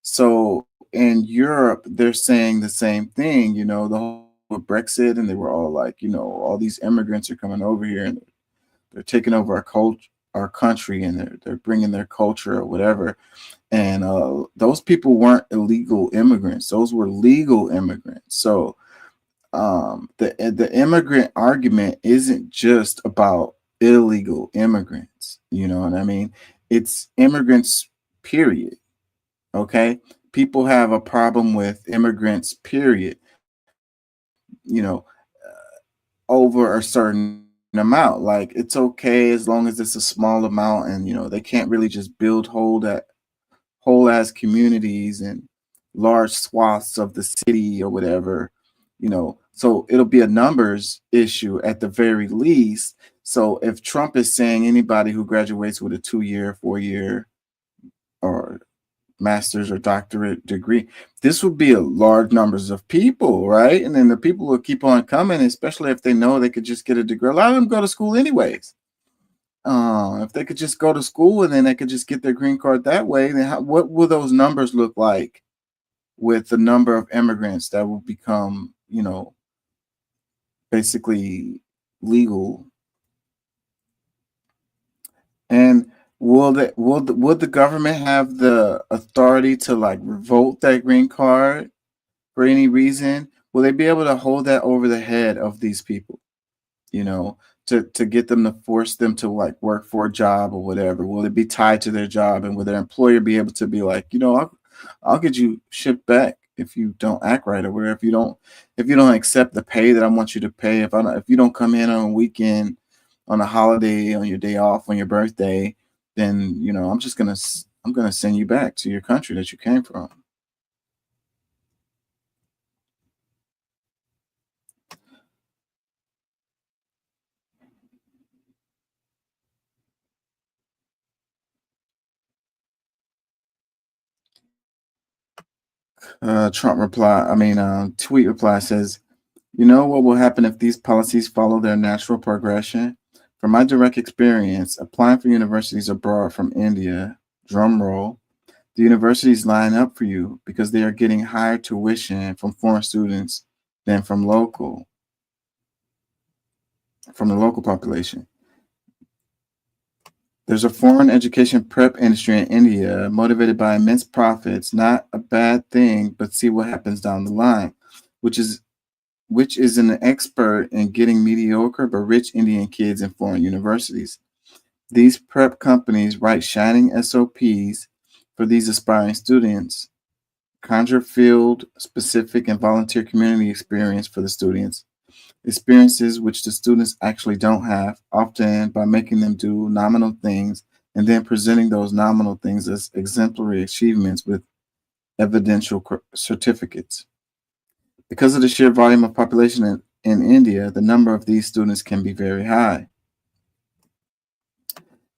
so in Europe, they're saying the same thing, the whole Brexit, and they were all like, all these immigrants are coming over here and they're taking over our country, and they're bringing their culture or whatever. And those people weren't illegal immigrants; those were legal immigrants. So the immigrant argument isn't just about illegal immigrants. You know what I mean? It's immigrants, period. Okay, people have a problem with immigrants, period. Over a certain amount. Like, it's okay as long as it's a small amount, and they can't really just build whole ass communities and large swaths of the city or whatever, so it'll be a numbers issue at the very least. So if Trump is saying anybody who graduates with a 2-year, 4-year or master's or doctorate degree, this would be a large numbers of people, right? And then the people will keep on coming, especially if they know they could just get a degree. A lot of them go to school anyways. If they could just go to school and then they could just get their green card that way, then what will those numbers look like with the number of immigrants that will become, basically legal? And would the government have the authority to revoke that green card for any reason? will they be able to hold that over the head of these people? You know, to get them to force them to like work for a job or whatever? Will it be tied to their job, and will their employer be able to be like, you know, I'll get you shipped back if you don't act right, or whatever, if you don't accept the pay that I want you to pay, if you don't come in on a weekend, on a holiday, on your day off, on your birthday, then you know I'm gonna send you back to your country that you came from. Tweet reply says, you know what will happen if these policies follow their natural progression? From my direct experience, applying for universities abroad from India, drum roll, the universities line up for you because they are getting higher tuition from foreign students than from the local population. There's a foreign education prep industry in India motivated by immense profits, not a bad thing, but see what happens down the line, which is an expert in getting mediocre but rich Indian kids in foreign universities. These prep companies write shining SOPs for these aspiring students, conjure field specific and volunteer community experience for the students, experiences which the students actually don't have, often by making them do nominal things and then presenting those nominal things as exemplary achievements with evidential certificates. Because of the sheer volume of population in India, the number of these students can be very high.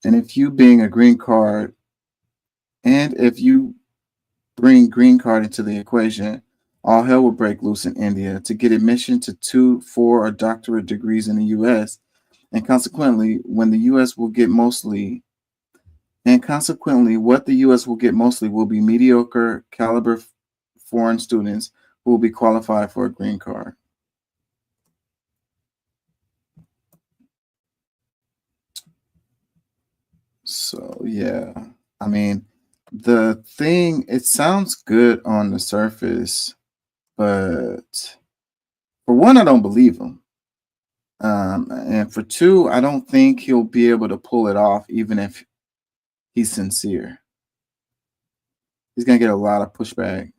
And if you bring green card into the equation, all hell will break loose in India to get admission to 2, 4, or doctorate degrees in the U.S. And consequently, what the U.S. will get mostly will be mediocre caliber foreign students who will be qualified for a green card. So yeah, I mean, it sounds good on the surface, but for one, I don't believe him. And for two, I don't think he'll be able to pull it off, even if he's sincere. He's going to get a lot of pushback.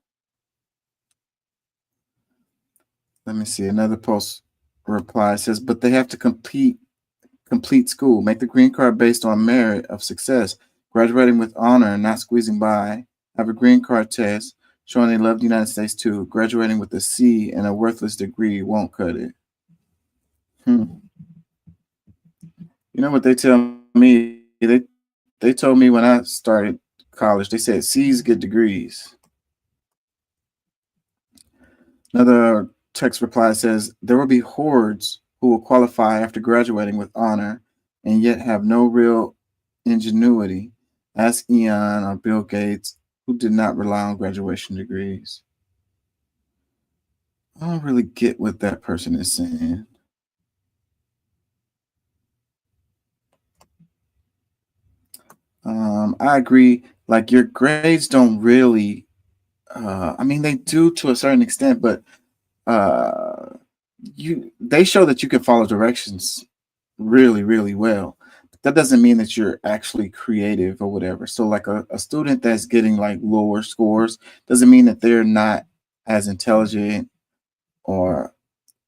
Let me see. Another post reply says, but they have to complete school, make the green card based on merit of success, graduating with honor and not squeezing by, have a green card test showing they love the United States too. Graduating with a C and a worthless degree won't cut it. You know what they tell me? They told me when I started college, they said C's get degrees. Another text reply says, there will be hordes who will qualify after graduating with honor and yet have no real ingenuity. Ask Elon or Bill Gates, who did not rely on graduation degrees. I don't really get what that person is saying. I agree. Like, your grades don't really, they do to a certain extent, but they show that you can follow directions really, really well. That doesn't mean that you're actually creative or whatever. So like a student that's getting like lower scores doesn't mean that they're not as intelligent or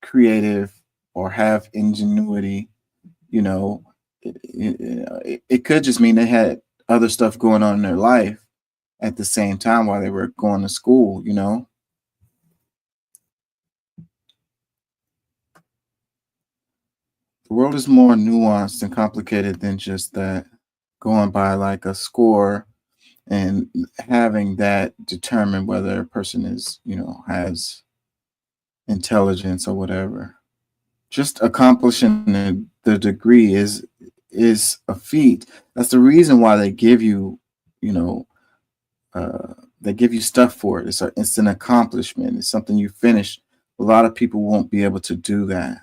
creative or have ingenuity. You know, it could just mean they had other stuff going on in their life at the same time while they were going to school, you know. The world is more nuanced and complicated than just that, going by like a score and having that determine whether a person is, you know, has intelligence or whatever. Just accomplishing the degree is a feat. That's the reason why they give you, you know, they give you stuff for it. It's an accomplishment. It's something you finish. A lot of people won't be able to do that.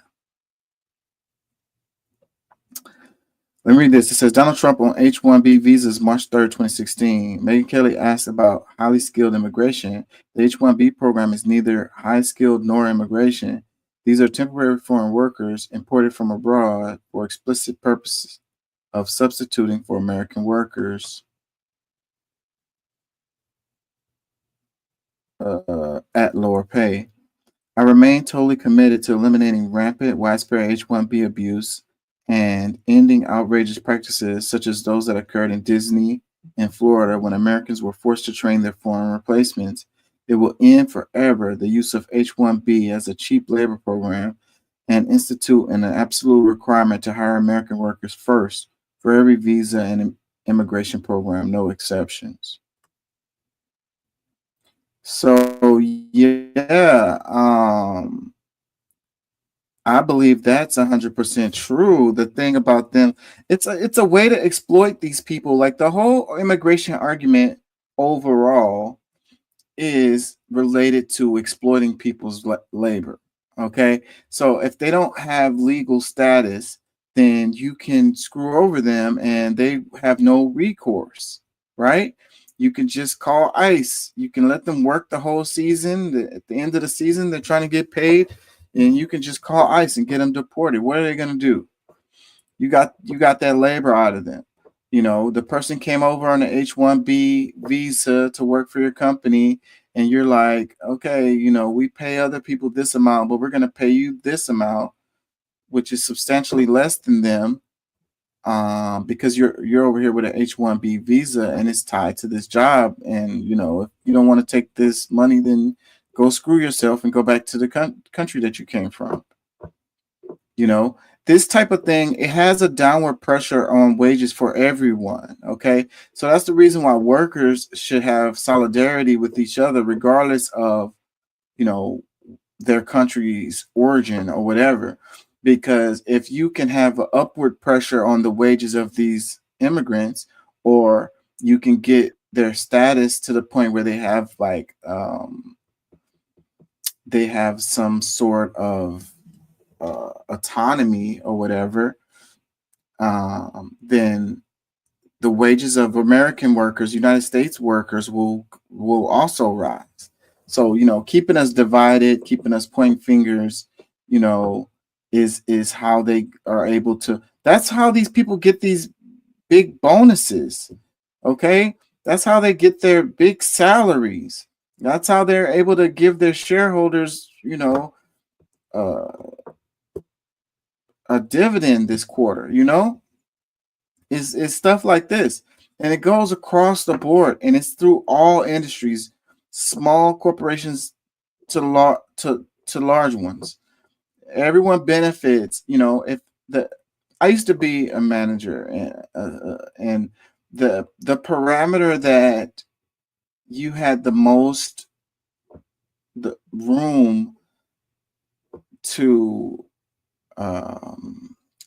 Let me read this. It says Donald Trump on H-1B visas March 3rd, 2016. Megyn Kelly asked about highly skilled immigration. The H-1B program is neither high skilled nor immigration. These are temporary foreign workers imported from abroad for explicit purposes of substituting for American workers at lower pay. I remain totally committed to eliminating rampant, widespread H-1B abuse and ending outrageous practices such as those that occurred in Disney and Florida when Americans were forced to train their foreign replacements. It will end forever the use of H-1B as a cheap labor program and institute an absolute requirement to hire American workers first for every visa and immigration program, no exceptions. So yeah, I believe that's 100% true. The thing about them, it's a way to exploit these people. Like the whole immigration argument overall is related to exploiting people's labor. Okay, so if they don't have legal status, then you can screw over them and they have no recourse, right? You can just call ICE. You can let them work the whole season. At the end of the season, they're trying to get paid, and you can just call ICE and get them deported. What are they going to do? You got that labor out of them. You know, the person came over on the H-1B visa to work for your company, and you're like, okay, you know, we pay other people this amount, but we're going to pay you this amount, which is substantially less than them. Because you're over here with an H-1B visa and it's tied to this job, and you know, if you don't want to take this money, then go screw yourself and go back to the country that you came from. You know, this type of thing, it has a downward pressure on wages for everyone. Okay, so that's the reason why workers should have solidarity with each other, regardless of, you know, their country's origin or whatever. Because if you can have an upward pressure on the wages of these immigrants, or you can get their status to the point where they have like they have some sort of autonomy or whatever, then the wages of American workers, United States workers will also rise. So, you know, keeping us divided, keeping us pointing fingers, you know, is how they are able to, that's how these people get these big bonuses. Okay, that's how they get their big salaries. That's how they're able to give their shareholders, you know, a dividend this quarter. You know, is stuff like this, and it goes across the board, and it's through all industries, small corporations to large ones. Everyone benefits. You know, if I used to be a manager, and the parameter that you had the most room to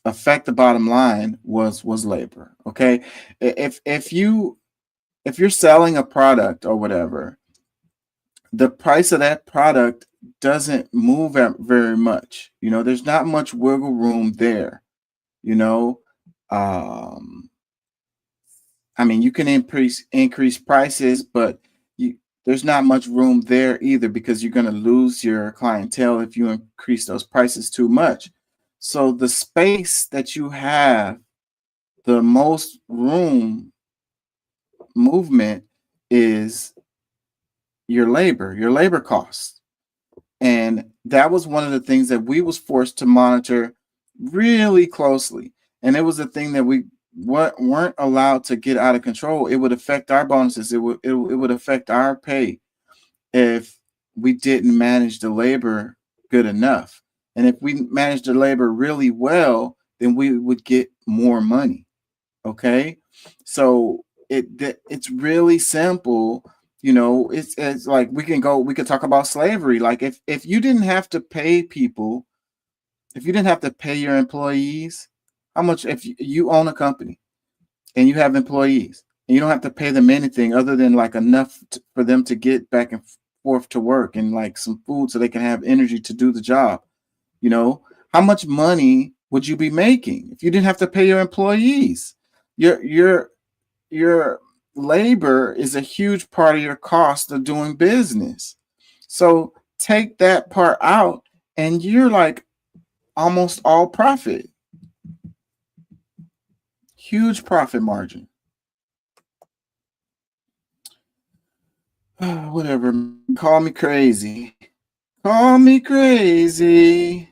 affect the bottom line was labor. Okay, if you're selling a product or whatever, the price of that product doesn't move very much. You know, there's not much wiggle room there. You know, I mean, you can increase prices, but there's not much room there either, because you're going to lose your clientele if you increase those prices too much. So the space that you have the most room movement is your labor costs. And that was one of the things that we was forced to monitor really closely. And it was a thing that we weren't allowed to get out of control. It would affect our bonuses. It would affect our pay if we didn't manage the labor good enough. And if we managed the labor really well, then we would get more money. Okay, so it's really simple. You know, it's like we could talk about slavery. Like if you didn't have to pay people, if you didn't have to pay your employees, how much, if you own a company and you have employees and you don't have to pay them anything other than like enough for them to get back and forth to work and like some food so they can have energy to do the job, you know, how much money would you be making if you didn't have to pay your employees? Your labor is a huge part of your cost of doing business. So take that part out and you're like almost all profit. Huge profit margin. Whatever. Call me crazy. Call me crazy.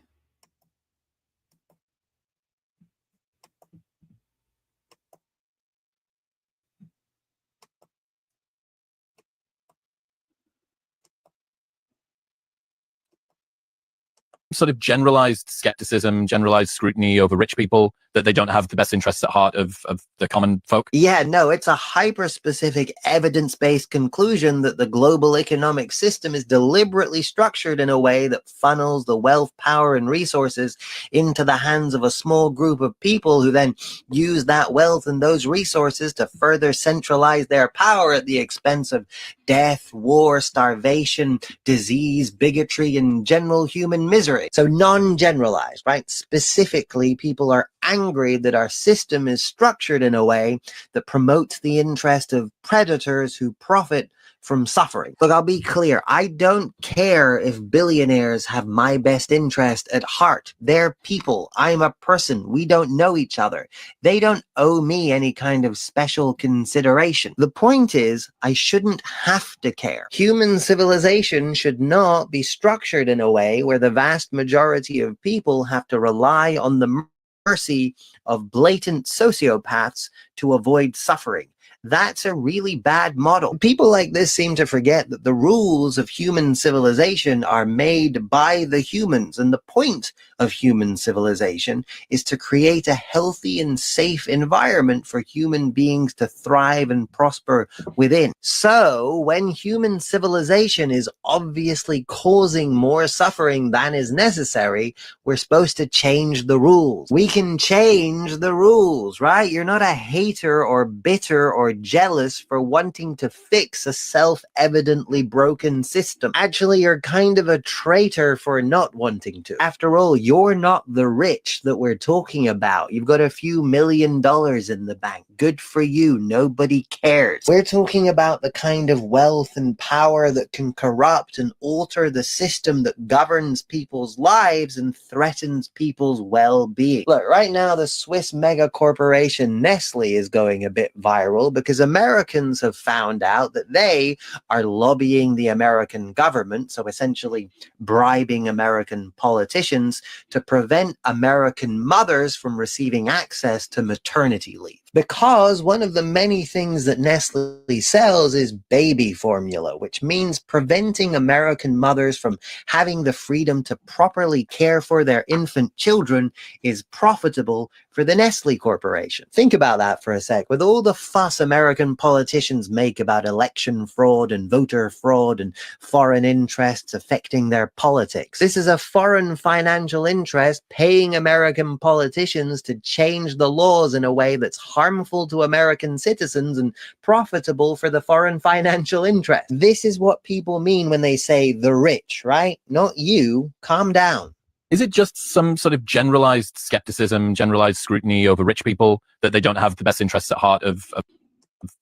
Sort of generalized skepticism, generalized scrutiny over rich people, that they don't have the best interests at heart of the common folk? Yeah, no, it's a hyper-specific, evidence-based conclusion that the global economic system is deliberately structured in a way that funnels the wealth, power, and resources into the hands of a small group of people who then use that wealth and those resources to further centralize their power at the expense of death, war, starvation, disease, bigotry, and general human misery. So non-generalized, right? Specifically, people are angry that our system is structured in a way that promotes the interest of predators who profit from suffering. Look, I'll be clear. I don't care if billionaires have my best interest at heart. They're people. I'm a person. We don't know each other. They don't owe me any kind of special consideration. The point is, I shouldn't have to care. Human civilization should not be structured in a way where the vast majority of people have to rely on the mercy of blatant sociopaths to avoid suffering. That's a really bad model. People like this seem to forget that the rules of human civilization are made by the humans, and the point of human civilization is to create a healthy and safe environment for human beings to thrive and prosper within. So, when human civilization is obviously causing more suffering than is necessary, we're supposed to change the rules. We can change the rules, right? You're not a hater or bitter or jealous for wanting to fix a self-evidently broken system. Actually, you're kind of a traitor for not wanting to. After all, you're not the rich that we're talking about. You've got a few $1 million in the bank. Good for you. Nobody cares. We're talking about the kind of wealth and power that can corrupt and alter the system that governs people's lives and threatens people's well-being. Look, right now the Swiss mega corporation Nestle is going a bit viral because Americans have found out that they are lobbying the American government, so essentially bribing American politicians to prevent American mothers from receiving access to maternity leave. Because one of the many things that Nestle sells is baby formula, which means preventing American mothers from having the freedom to properly care for their infant children is profitable for the Nestle Corporation. Think about that for a sec. With all the fuss American politicians make about election fraud and voter fraud and foreign interests affecting their politics, this is a foreign financial interest paying American politicians to change the laws in a way that's harmful to American citizens and profitable for the foreign financial interest. This is what people mean when they say the rich, right? Not you. Calm down. Is it just some sort of generalized skepticism, generalized scrutiny over rich people, that they don't have the best interests at heart of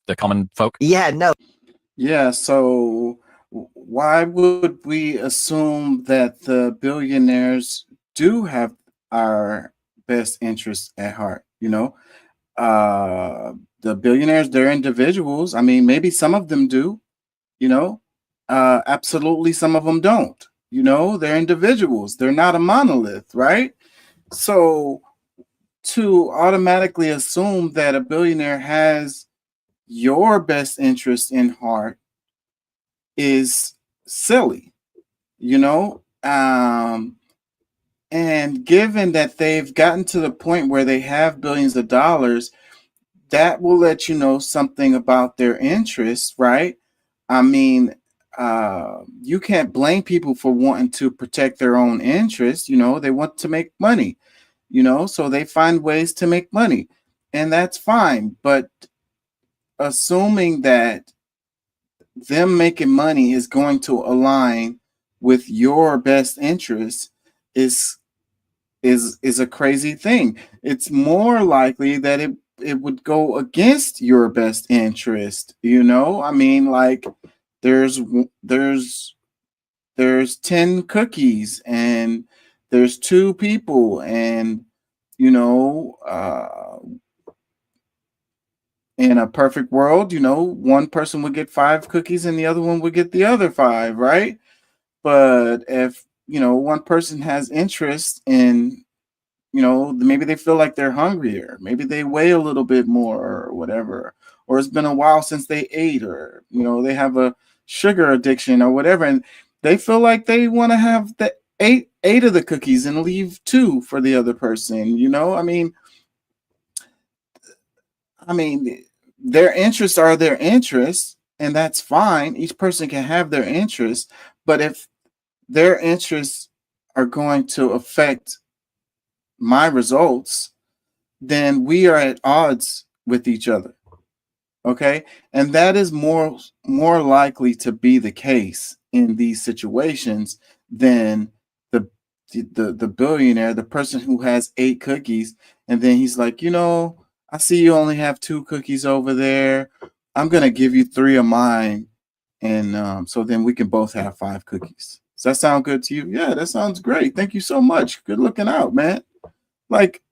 the common folk? Yeah, no. Yeah, so why would we assume that the billionaires do have our best interests at heart? You know, the billionaires, they're individuals. I mean, maybe some of them do, you know, absolutely some of them don't. You know, they're individuals. They're not a monolith, right? So to automatically assume that a billionaire has your best interest in heart is silly, you know? And given that they've gotten to the point where they have billions of dollars, that will let you know something about their interests, right? I mean, you can't blame people for wanting to protect their own interests. You know, they want to make money, you know, so they find ways to make money, and that's fine. But assuming that them making money is going to align with your best interests is is a crazy thing. It's more likely that it would go against your best interest. You know, I mean, like there's 10 cookies and there's 2 people, and you know, in a perfect world, you know, one person would get 5 cookies and the other one would get the other 5, right? But if, you know, one person has interest in, you know, maybe they feel like they're hungrier, maybe they weigh a little bit more or whatever, or it's been a while since they ate, or, you know, they have a sugar addiction or whatever, and they feel like they want to have the eight of the cookies and leave 2 for the other person, you know? I mean, their interests are their interests, and that's fine. Each person can have their interests, but if their interests are going to affect my results, then we are at odds with each other. Okay? And that is more likely to be the case in these situations than the billionaire, the person who has 8 cookies, and then he's like, you know, I see you only have 2 cookies over there. I'm gonna give you 3 of mine, and so then we can both have 5 cookies. Does that sound good to you? Yeah, that sounds great. Thank you so much. Good looking out, man. Like,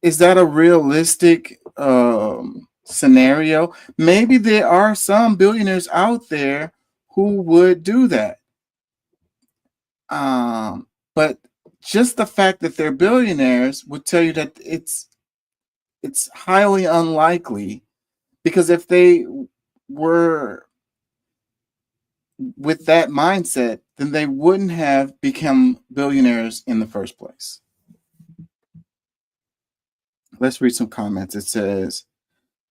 is that a realistic scenario? Maybe there are some billionaires out there who would do that. But just the fact that they're billionaires would tell you that it's highly unlikely, because if they were with that mindset, then they wouldn't have become billionaires in the first place. Let's read some comments. It says,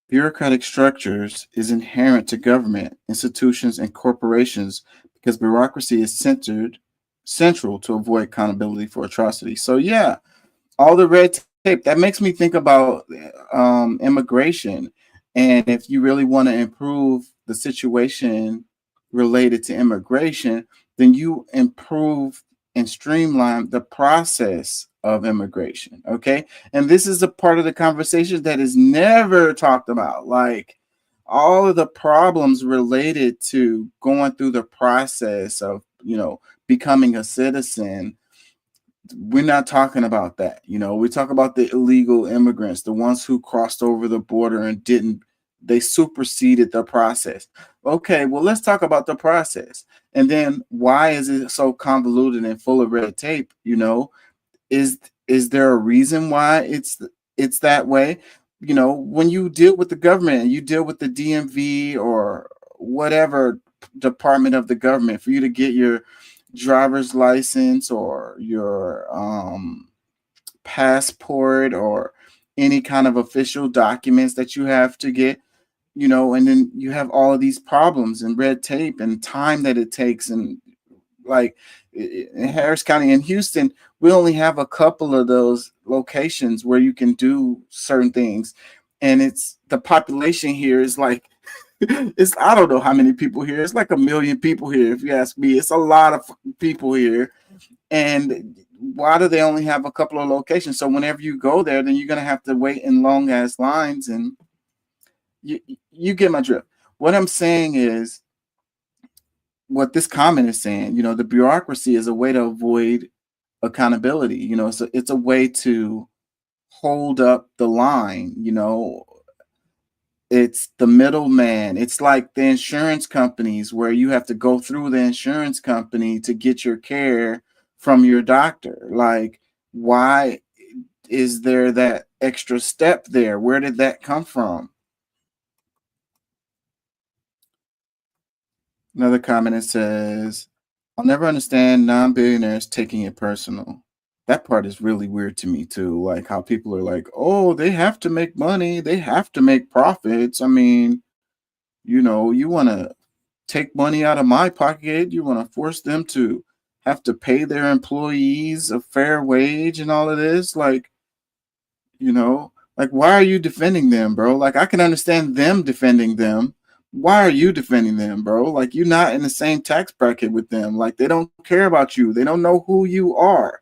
bureaucratic structures is inherent to government, institutions, and corporations because bureaucracy is central to avoid accountability for atrocity. So yeah, all the red tape, that makes me think about immigration. And if you really want to improve the situation related to immigration, then you improve and streamline the process of immigration. Okay. And this is a part of the conversation that is never talked about. Like all of the problems related to going through the process of, you know, becoming a citizen. We're not talking about that. You know, we talk about the illegal immigrants, the ones who crossed over the border and they superseded the process. Okay, well, let's talk about the process. And then why is it so convoluted and full of red tape? You know, is there a reason why it's that way? You know, when you deal with the government, you deal with the DMV or whatever department of the government for you to get your driver's license or your passport or any kind of official documents that you have to get, you know, and then you have all of these problems and red tape and time that it takes. And like in Harris County and Houston, we only have a couple of those locations where you can do certain things. And it's the population here is like, I don't know how many people here. It's like 1 million people here. If you ask me, it's a lot of people here. And why do they only have a couple of locations? So whenever you go there, then you're going to have to wait in long ass lines, and you get my drift. What I'm saying is, what this comment is saying, you know, the bureaucracy is a way to avoid accountability. You know, so it's a way to hold up the line, you know. It's the middleman. It's like the insurance companies where you have to go through the insurance company to get your care from your doctor. Like, why is there that extra step there? Where did that come from? Another comment, it says, I'll never understand non-billionaires taking it personal. That part is really weird to me too. Like how people are like, oh, they have to make money. They have to make profits. I mean, you know, you want to take money out of my pocket. You want to force them to have to pay their employees a fair wage and all of this. Like, you know, like, why are you defending them, bro? Like, I can understand them defending them. Why are you defending them, bro? Like, you're not in the same tax bracket with them. Like, they don't care about you. They don't know who you are.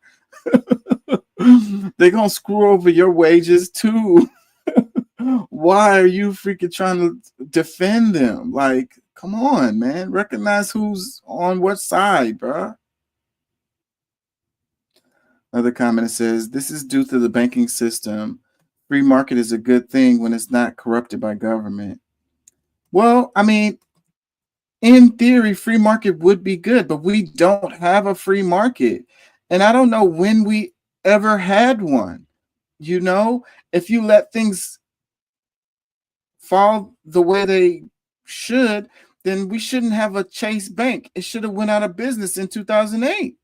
They're gonna screw over your wages too. Why are you freaking trying to defend them? Like, come on, man. Recognize who's on what side, bruh. Another comment that says, this is due to the banking system. Free market is a good thing when it's not corrupted by government. Well, I mean, in theory, free market would be good, but we don't have a free market. And I don't know when we ever had one. You know, if you let things fall the way they should, then we shouldn't have a Chase Bank. It should have went out of business in 2008.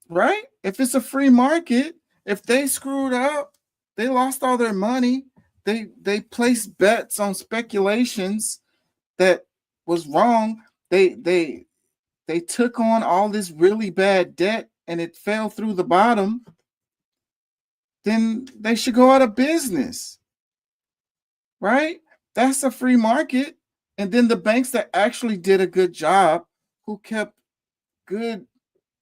Right? If it's a free market, if they screwed up, they lost all their money. They placed bets on speculations that was wrong. They took on all this really bad debt and it fell through the bottom. Then they should go out of business. Right? That's a free market. And then the banks that actually did a good job, who kept good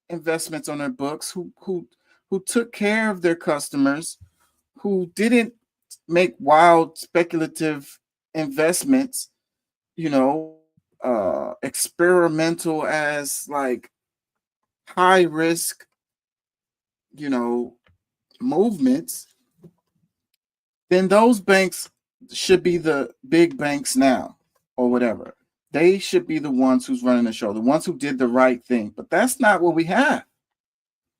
investments on their books, who took care of their customers, who didn't make wild speculative investments, you know, experimental as like high risk, you know, movements, then those banks should be the big banks now or whatever. They should be the ones who's running the show, the ones who did the right thing. But that's not what we have.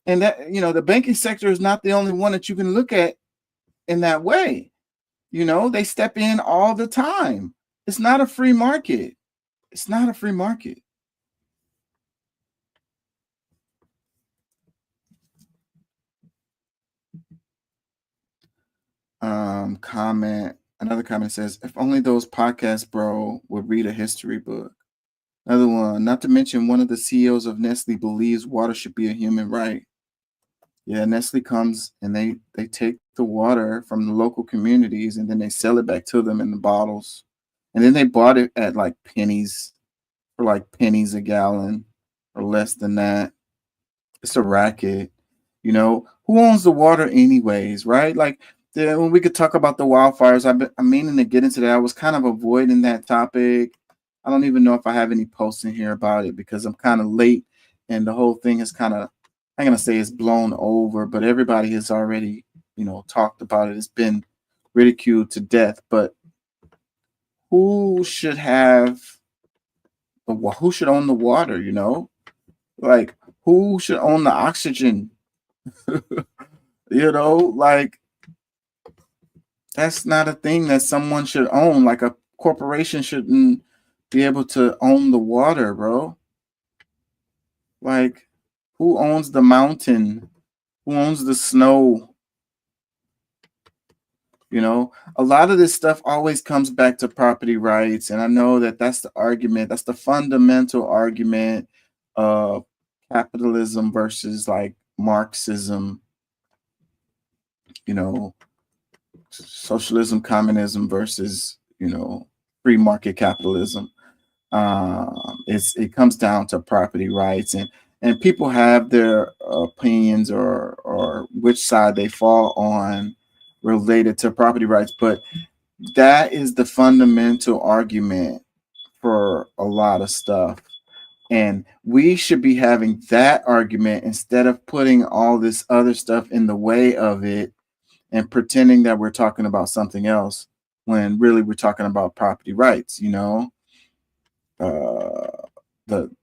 And that, you know, the banking sector is not the only one that you can look at in that way. You know, they step in all the time. It's not a free market. It's not a free market. Another comment says, if only those podcasts, bro, would read a history book. Another one, not to mention one of the CEOs of Nestle believes water should be a human right. Yeah, Nestle comes and they take the water from the local communities and then they sell it back to them in the bottles. And then they bought it at like pennies, for like pennies a gallon or less than that. It's a racket. You know, who owns the water anyways, right? Like, when we could talk about the wildfires, I'm meaning to get into that. I was kind of avoiding that topic. I don't even know if I have any posts in here about it because I'm kind of late and the whole thing is kind of, I'm going to say it's blown over, but everybody has already, you know, talked about it. It's been ridiculed to death, but who should own the water, you know? Like, who should own the oxygen? You know, like, that's not a thing that someone should own. Like a corporation shouldn't be able to own the water, bro. Like, who owns the mountain? Who owns the snow? You know, a lot of this stuff always comes back to property rights. And I know that that's the argument. That's the fundamental argument of capitalism versus like Marxism, you know, socialism, communism versus, you know, free market capitalism. It comes down to property rights, and people have their opinions or which side they fall on related to property rights, but that is the fundamental argument for a lot of stuff. And we should be having that argument instead of putting all this other stuff in the way of it and pretending that we're talking about something else when really we're talking about property rights. You know, the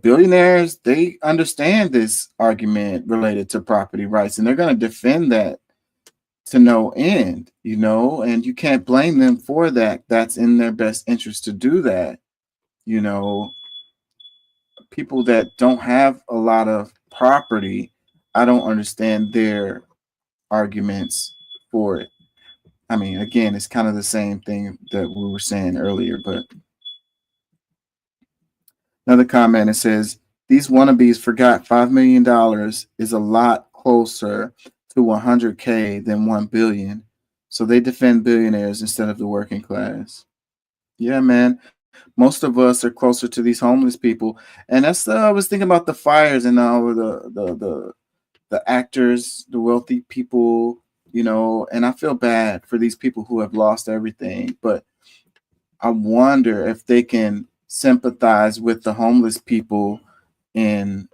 billionaires, they understand this argument related to property rights, and they're going to defend that to no end, you know, and you can't blame them for that. That's in their best interest to do that. You know, people that don't have a lot of property, I don't understand their arguments for it. I mean, again, it's kind of the same thing that we were saying earlier, but another comment, it says, these wannabes forgot $5 million is a lot closer to 100K than 1 billion. So they defend billionaires instead of the working class. Yeah, man. Most of us are closer to these homeless people, and that's I was thinking about the fires and all the actors, the wealthy people, you know, and I feel bad for these people who have lost everything, but I wonder if they can sympathize with the homeless people in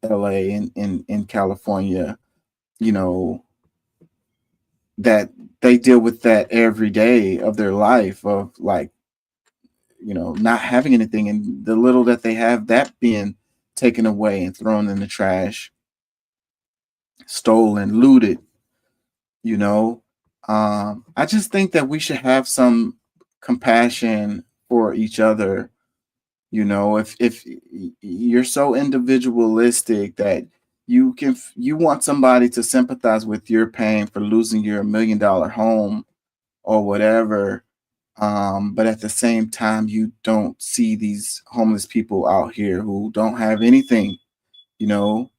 LA and in California, you know, that they deal with that every day of their life of like, you know, not having anything and the little that they have, that being taken away and thrown in the trash, stolen, looted, you know. I just think that we should have some compassion for each other. You know, if you're so individualistic that you want somebody to sympathize with your pain for losing your $1 million home or whatever, but at the same time you don't see these homeless people out here who don't have anything, you know,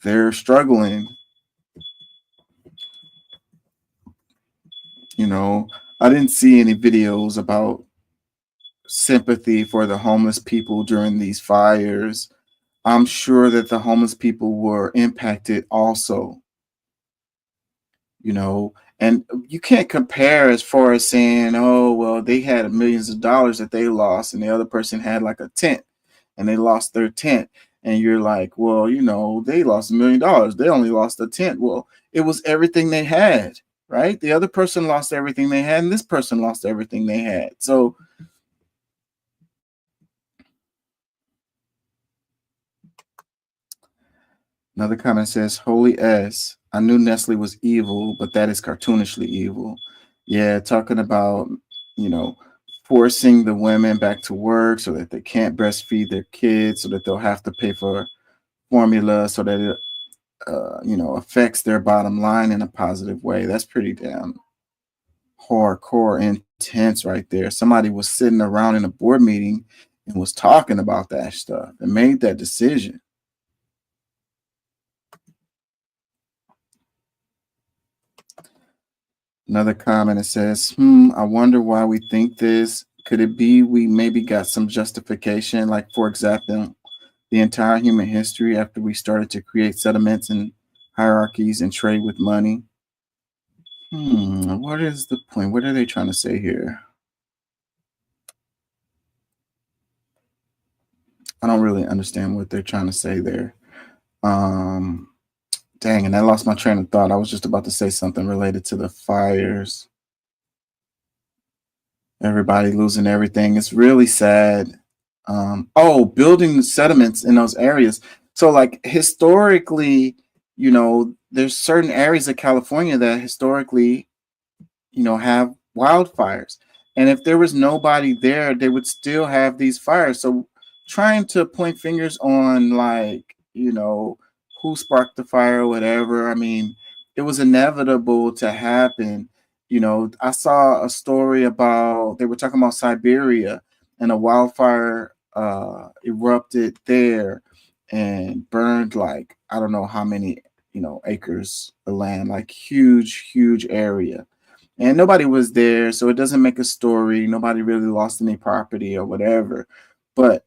they're struggling. You know, I didn't see any videos about sympathy for the homeless people during these fires. I'm sure that the homeless people were impacted also, you know, and you can't compare as far as saying, oh, well, they had millions of dollars that they lost and the other person had like a tent and they lost their tent. And you're like, well, you know, they lost $1 million. They only lost a tent. Well, it was everything they had, right? The other person lost everything they had and this person lost everything they had. So, another comment says, Holy S, I knew Nestle was evil, but that is cartoonishly evil. Yeah, talking about, you know, forcing the women back to work so that they can't breastfeed their kids, so that they'll have to pay for formula, so that it, you know, affects their bottom line in a positive way. That's pretty damn hardcore intense right there. Somebody was sitting around in a board meeting and was talking about that stuff and made that decision. Another comment, it says, I wonder why we think this. Could it be we maybe got some justification, like, for example, the entire human history after we started to create settlements and hierarchies and trade with money? What is the point? What are they trying to say here? I don't really understand what they're trying to say there. Dang, and I lost my train of thought. I was just about to say something related to the fires. Everybody losing everything. It's really sad. Building the settlements in those areas. So like historically, you know, there's certain areas of California that historically, you know, have wildfires. And if there was nobody there, they would still have these fires. So trying to point fingers on, like, you know, who sparked the fire or whatever, I mean, it was inevitable to happen. You know, I saw a story about, they were talking about Siberia and a wildfire erupted there and burned like, I don't know how many, you know, acres of land, like huge area. And nobody was there, so it doesn't make a story. Nobody really lost any property or whatever. But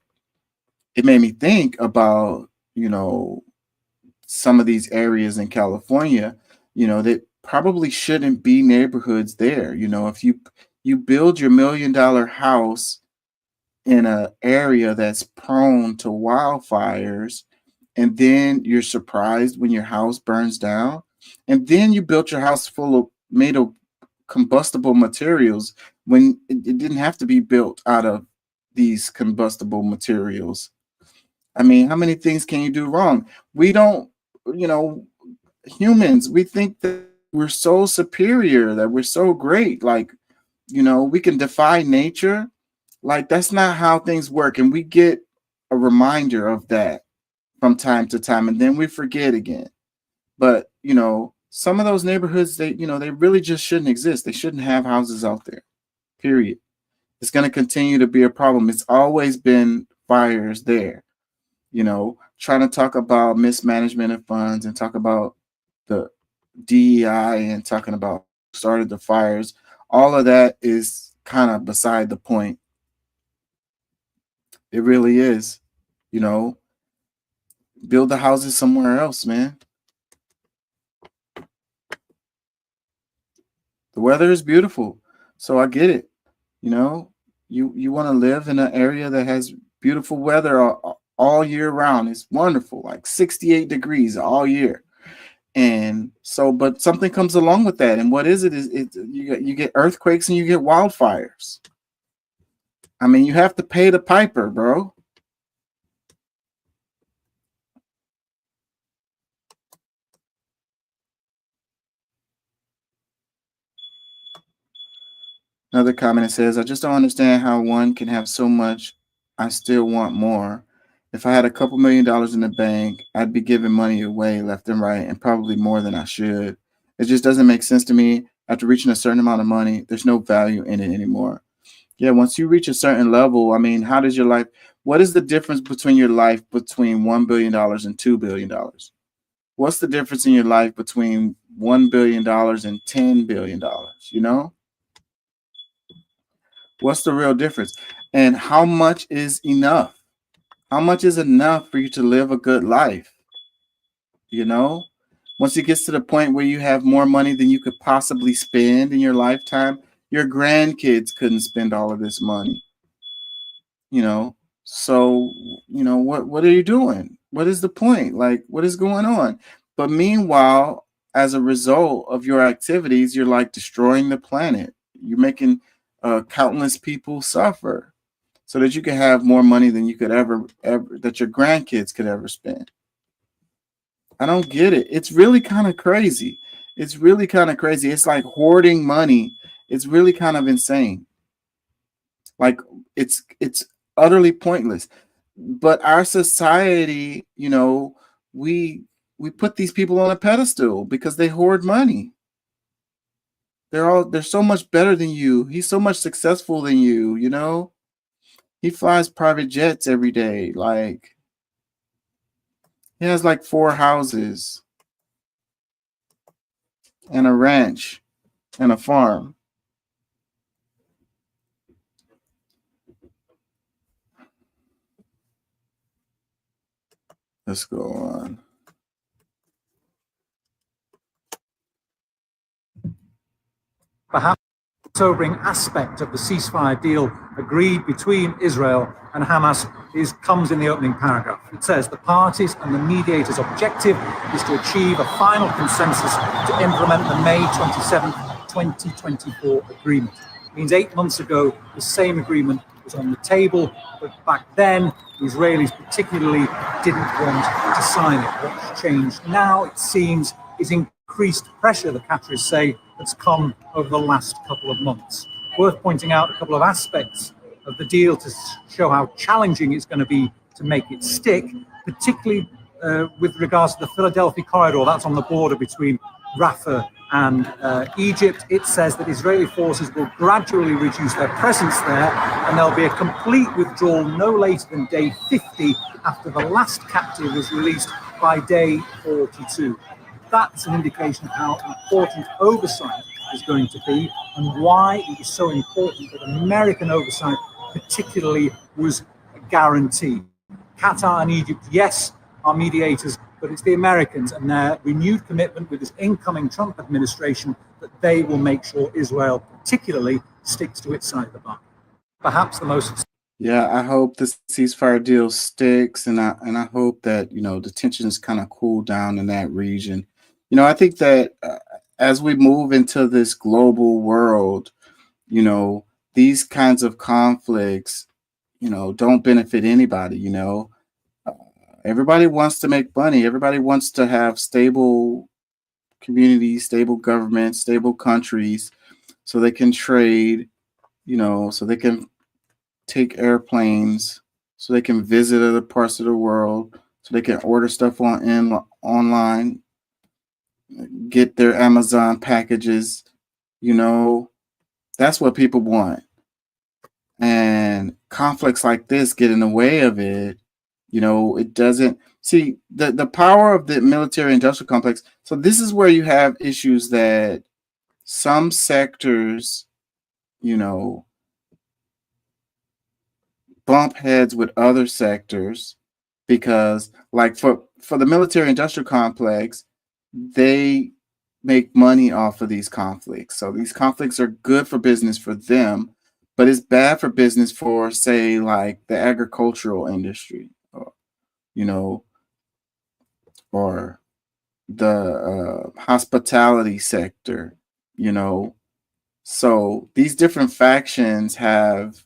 it made me think about, you know, some of these areas in California, you know, that probably shouldn't be neighborhoods there. You know, if you build your $1 million house in an area that's prone to wildfires, and then you're surprised when your house burns down, and then you built your house made of combustible materials when it didn't have to be built out of these combustible materials. I mean, how many things can you do wrong? We don't, you know, humans, we think that we're so superior, that we're so great, like, you know, we can defy nature. Like, that's not how things work. And we get a reminder of that from time to time, and then we forget again. But, you know, some of those neighborhoods, they, you know, they really just shouldn't exist. They shouldn't have houses out there, period. It's going to continue to be a problem. It's always been fires there. You know, trying to talk about mismanagement of funds and talk about the DEI and talking about who started the fires. All of that is kind of beside the point. It really is. You know, build the houses somewhere else, man. The weather is beautiful, so I get it. You know, you want to live in an area that has beautiful weather all year round. It's wonderful, like 68 degrees all year. And so, but something comes along with that. And what is it? Is it you get earthquakes and you get wildfires. I mean, you have to pay the piper, bro. Another comment that says, I just don't understand how one can have so much. I still want more. If I had a couple $1 million in the bank, I'd be giving money away left and right, and probably more than I should. It just doesn't make sense to me. After reaching a certain amount of money, there's no value in it anymore. Yeah, once you reach a certain level, I mean, how does your life, what is the difference between your life between $1 billion and $2 billion? What's the difference in your life between $1 billion and $10 billion? You know? What's the real difference? And how much is enough? How much is enough for you to live a good life? You know, once it gets to the point where you have more money than you could possibly spend in your lifetime, your grandkids couldn't spend all of this money. You know, so, you know, what are you doing? What is the point? Like, what is going on? But meanwhile, as a result of your activities, you're like destroying the planet. You're making countless people suffer, so that you can have more money than you could ever that your grandkids could ever spend. I don't get it. It's really kind of crazy. It's really kind of crazy. It's like hoarding money. It's really kind of insane. Like it's utterly pointless. But our society, you know, we put these people on a pedestal because they hoard money. They're so much better than you. He's so much successful than you, you know? He flies private jets every day. Like, he has like 4 houses and a ranch and a farm. Let's go on. Perhaps the sobering aspect of the ceasefire deal agreed between Israel and Hamas comes in the opening paragraph. It says the parties and the mediators' objective is to achieve a final consensus to implement the May 27, 2024 agreement. It means 8 months ago, the same agreement was on the table, but back then, the Israelis particularly didn't want to sign it. What's changed now, it seems, is increased pressure, the Qataris say, that's come over the last couple of months. Worth pointing out a couple of aspects of the deal to show how challenging it's going to be to make it stick, particularly with regards to the Philadelphia corridor. That's on the border between Rafah and Egypt. It says that Israeli forces will gradually reduce their presence there, and there'll be a complete withdrawal no later than day 50 after the last captive was released by day 42. That's an indication of how important oversight is going to be and why it is so important that American oversight particularly was guaranteed. Qatar and Egypt, yes, are mediators, but it's the Americans and their renewed commitment with this incoming Trump administration that they will make sure Israel particularly sticks to its side of the bargain. Perhaps the most... Yeah, I hope this ceasefire deal sticks, and I hope that, you know, the tensions kind of cool down in that region. You know, I think that as we move into this global world, you know, these kinds of conflicts, you know, don't benefit anybody, you know. Everybody wants to make money. Everybody wants to have stable communities, stable governments, stable countries, so they can trade, you know, so they can take airplanes, so they can visit other parts of the world, so they can order stuff online, get their Amazon packages, you know. That's what people want. And conflicts like this get in the way of it. You know, it doesn't see the power of the military industrial complex. So this is where you have issues that some sectors, you know, bump heads with other sectors because, like, for the military industrial complex, they make money off of these conflicts. So these conflicts are good for business for them, but it's bad for business for, say, like the agricultural industry, or, you know, or the hospitality sector, you know. So these different factions have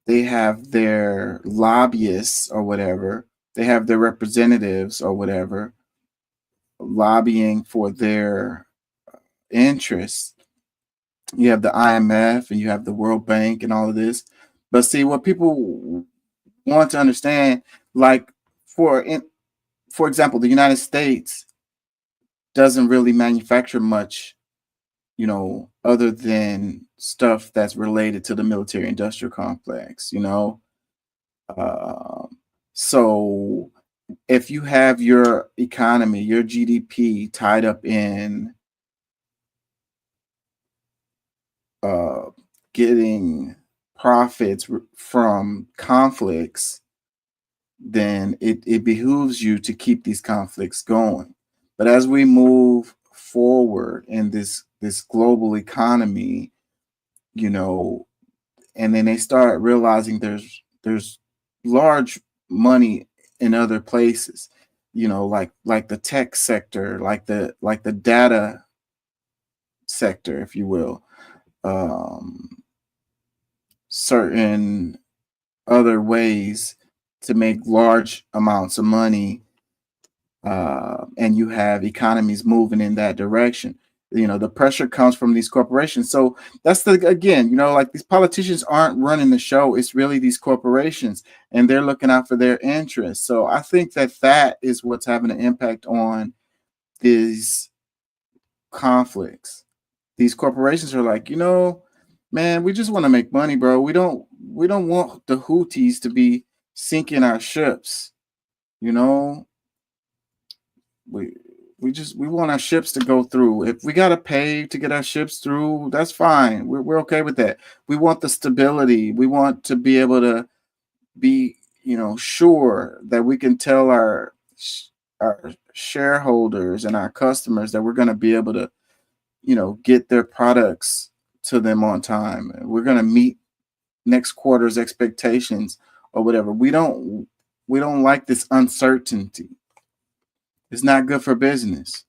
they have their lobbyists or whatever, they have their representatives or whatever lobbying for their interests. You have the IMF and you have the World Bank and all of this. But see, what people want to understand, like for example, the United States doesn't really manufacture much, you know, other than stuff that's related to the military industrial complex, you know. So if you have your economy, your GDP tied up in getting profits from conflicts, then it behooves you to keep these conflicts going. But as we move forward in this global economy, you know, and then they start realizing there's large money in other places, you know, like the tech sector, like the data sector, if you will, certain other ways to make large amounts of money, and you have economies moving in that direction. You know, the pressure comes from these corporations. So that's again, you know, like these politicians aren't running the show. It's really these corporations, and they're looking out for their interests. So I think that is what's having an impact on these conflicts. These corporations are like, you know, man, we just want to make money, bro. We don't want the Houthis to be sinking our ships. You know, we want our ships to go through. If we got to pay to get our ships through, that's fine. We're okay with that. We want the stability. We want to be able to be, you know, sure that we can tell our shareholders and our customers that we're going to be able to, you know, get their products to them on time. We're going to meet next quarter's expectations or whatever. We don't like this uncertainty. It's not good for business.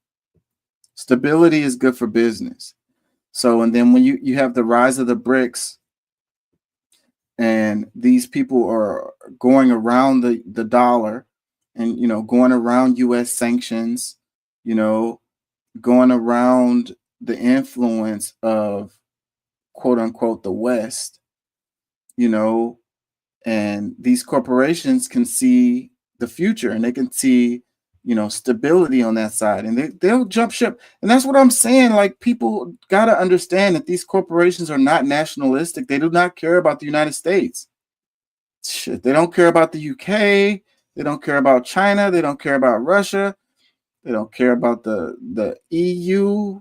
Stability is good for business. So, and then when you have the rise of the BRICS, and these people are going around the dollar, and, you know, going around U.S. sanctions, you know, going around the influence of, quote unquote, the West, you know, and these corporations can see the future, and they can see, you know, stability on that side, and they'll jump ship. And that's what I'm saying. Like, people got to understand that these corporations are not nationalistic. They do not care about the United States. Shit, they don't care about the UK. They don't care about China. They don't care about Russia. They don't care about the EU.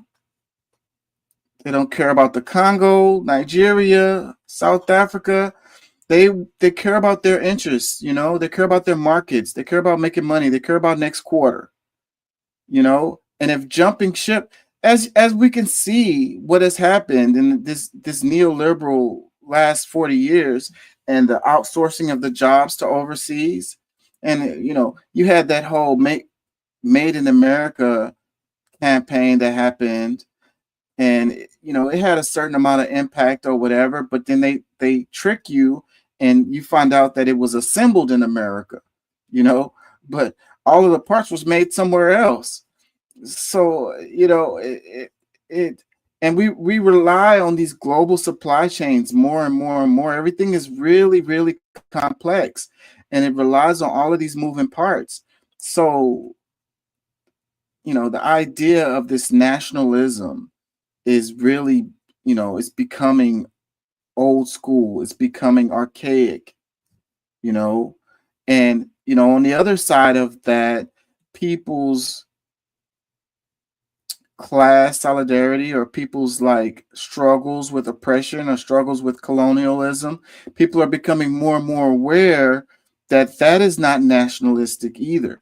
They don't care about the Congo, Nigeria, South Africa. They care about their interests, you know. They care about their markets. They care about making money. They care about next quarter, you know. And if jumping ship, as we can see what has happened in this neoliberal last 40 years, and the outsourcing of the jobs to overseas, and, you know, you had that whole Made in America campaign that happened, and, you know, it had a certain amount of impact or whatever, but then they trick you, and you find out that it was assembled in America, you know, but all of the parts was made somewhere else. So, you know, and we rely on these global supply chains more and more and more. Everything is really, really complex, and it relies on all of these moving parts. So, you know, the idea of this nationalism is really, you know, it's becoming old school. It's becoming archaic, you know. And, you know, on the other side of that, people's class solidarity or people's like struggles with oppression or struggles with colonialism, people are becoming more and more aware that that is not nationalistic either.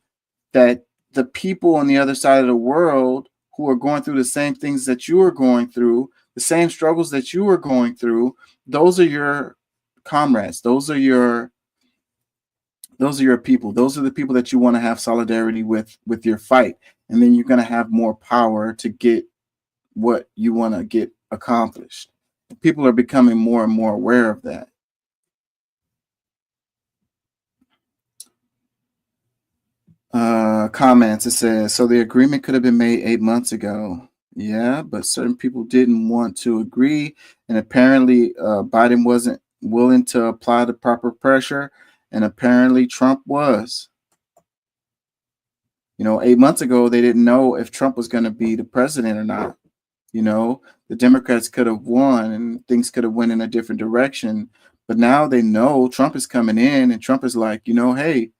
That the people on the other side of the world who are going through the same things that you are going through, the same struggles that you are going through, those are your comrades. Those are your people. Those are the people that you want to have solidarity with your fight. And then you're going to have more power to get what you want to get accomplished. People are becoming more and more aware of that. Comments, it says, so the agreement could have been made 8 months ago. Yeah, but certain people didn't want to agree. And apparently Biden wasn't willing to apply the proper pressure. And apparently Trump was. 8 months ago, they didn't know if Trump was going to be the president or not. The Democrats could have won and things could have went in a different direction. But now they know Trump is coming in, and Trump is like, hey,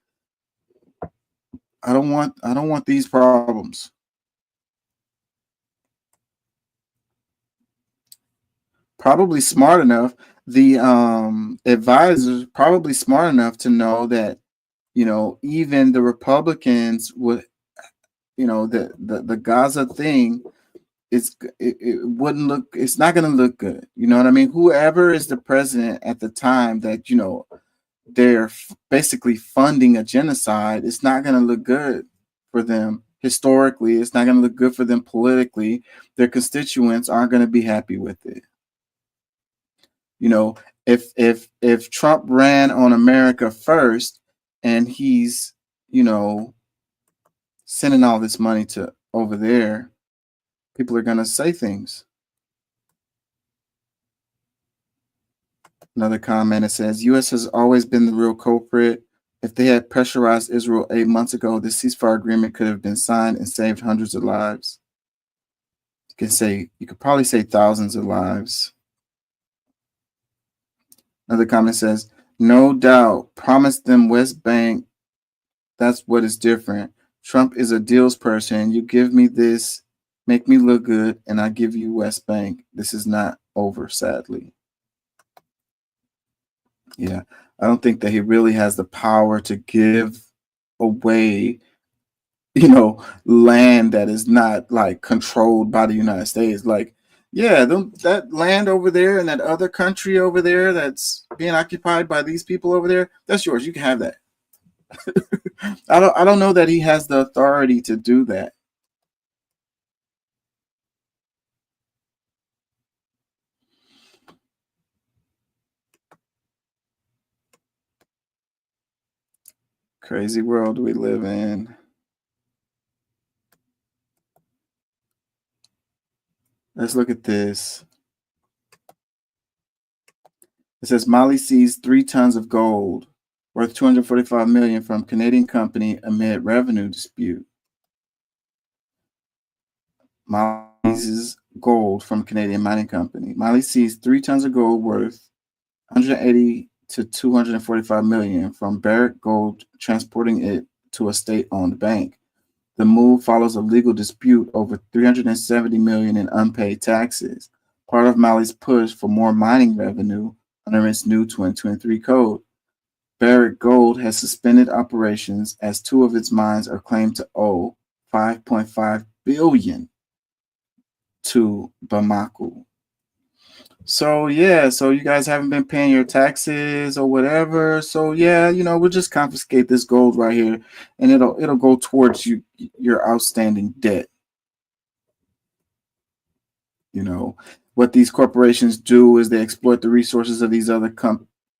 I don't want these problems. Probably smart enough. The advisors probably smart enough to know that, even the Republicans would, the Gaza thing, it wouldn't look, it's not going to look good. You know what I mean? Whoever is the president at the time that, they're basically funding a genocide, it's not going to look good for them historically. It's not going to look good for them politically. Their constituents aren't going to be happy with it. If Trump ran on America first and he's, sending all this money to over there, people are going to say things. Another comment, it says, U.S. has always been the real culprit. If they had pressurized Israel 8 months ago, this ceasefire agreement could have been signed and saved hundreds of lives. You could probably say thousands of lives. Another comment says, no doubt, promised them West Bank. That's what is different. Trump is a deals person. You give me this, make me look good, and I give you West Bank. This is not over, sadly. Yeah, I don't think that he really has the power to give away, land that is not like controlled by the United States. Like, yeah, that land over there and that other country over there that's being occupied by these people over there, that's yours. You can have that. I don't know that he has the authority to do that. Crazy world we live in. Let's look at this. It says Mali seized 3 tons of gold worth $245 million from Canadian company amid revenue dispute. Mali seizes gold from Canadian mining company. Mali seized 3 tons of gold worth 180 to 245 million from Barrick Gold, transporting it to a state-owned bank. The move follows a legal dispute over 370 million in unpaid taxes, part of Mali's push for more mining revenue under its new 2023 code. Barrick Gold has suspended operations as 2 of its mines are claimed to owe 5.5 billion to Bamako. So yeah, so you guys haven't been paying your taxes or whatever. So yeah, we'll just confiscate this gold right here, and it'll go towards your outstanding debt. What these corporations do is they exploit the resources of these other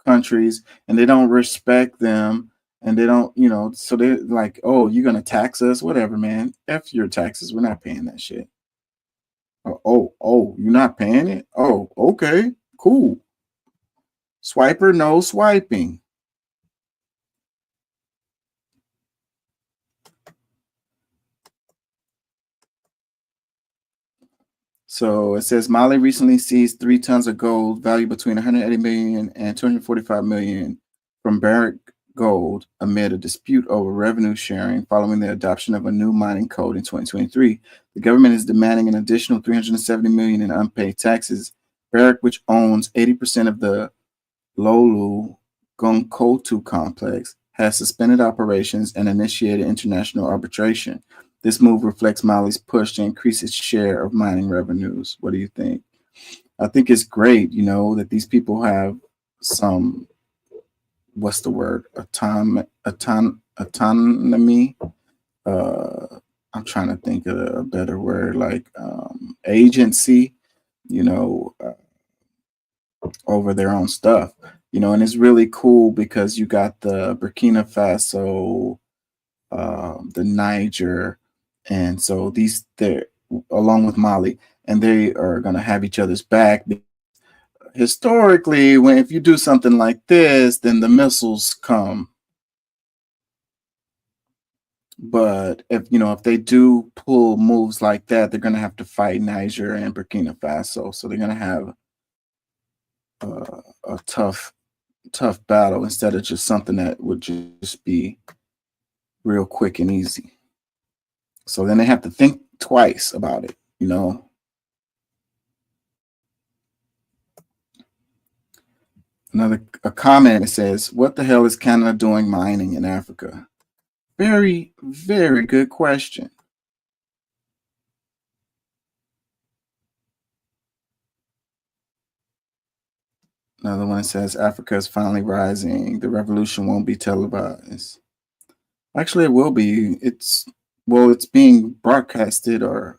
countries, and they don't respect them, and they don't, so they're like, oh, you're gonna tax us, whatever, man. F your taxes, we're not paying that shit. Oh, you're not paying it? Oh, okay, cool. Swiper, no swiping. So it says Mali recently seized 3 tons of gold valued between 180 million and 245 million from Barrick gold amid a dispute over revenue sharing following the adoption of a new mining code in 2023. The government is demanding an additional $370 million in unpaid taxes. Barrick, which owns 80% of the Lolu Gonkotu complex, has suspended operations and initiated international arbitration. This move reflects Mali's push to increase its share of mining revenues. What do you think? I think it's great, you know, that these people have some, what's the word? Autonomy. I'm trying to think of a better word, like agency, you know, over their own stuff, you know, and it's really cool because you got the Burkina Faso, the Niger, and so they're along with Mali, and they are going to have each other's back. Historically, if you do something like this, then the missiles come. But if they do pull moves like that, they're going to have to fight Niger and Burkina Faso. So they're going to have a tough battle instead of just something that would just be real quick and easy. So then they have to think twice about it, you know. A comment, it says, what the hell is Canada doing mining in Africa? Very, very good question. Another one says, Africa is finally rising. The revolution won't be televised. Actually, it will be. It's being broadcasted or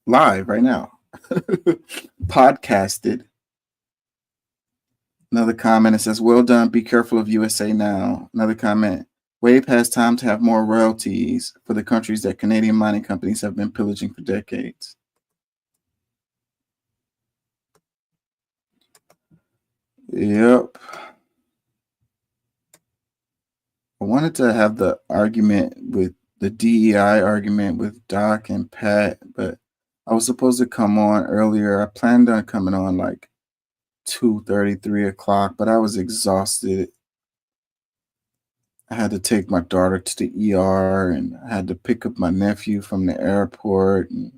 live right now. Podcasted. Another comment, it says, well done, be careful of USA now. Another comment, Wave has time to have more royalties for the countries that Canadian mining companies have been pillaging for decades. Yep. I wanted to have the argument with the DEI argument with Doc and Pat, but I was supposed to come on earlier. I planned on coming on like 2:30, 3 o'clock, but I was exhausted. I had to take my daughter to the ER, and I had to pick up my nephew from the airport, and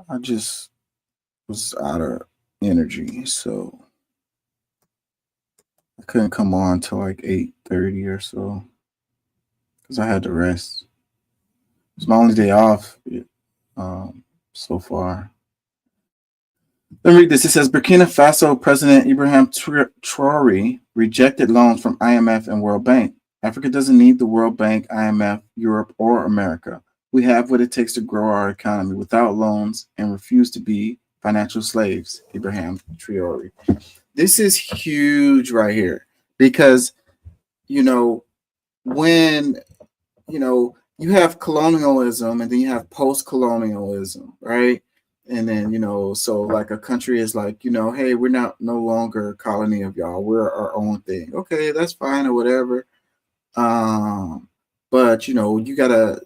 I just was out of energy, so I couldn't come on till like 8:30 or so because I had to rest. It's my only day off so far. Let me read this. It says Burkina Faso President Ibrahim Traoré rejected loans from IMF and World Bank. Africa doesn't need the World Bank, IMF, Europe, or America. We have what it takes to grow our economy without loans and refuse to be financial slaves, Ibrahim Traoré. This is huge right here because, when, you have colonialism and then you have post-colonialism, right? And then, so like a country is like, hey, we're no longer a colony of y'all. We're our own thing. Okay, that's fine or whatever. But, you got to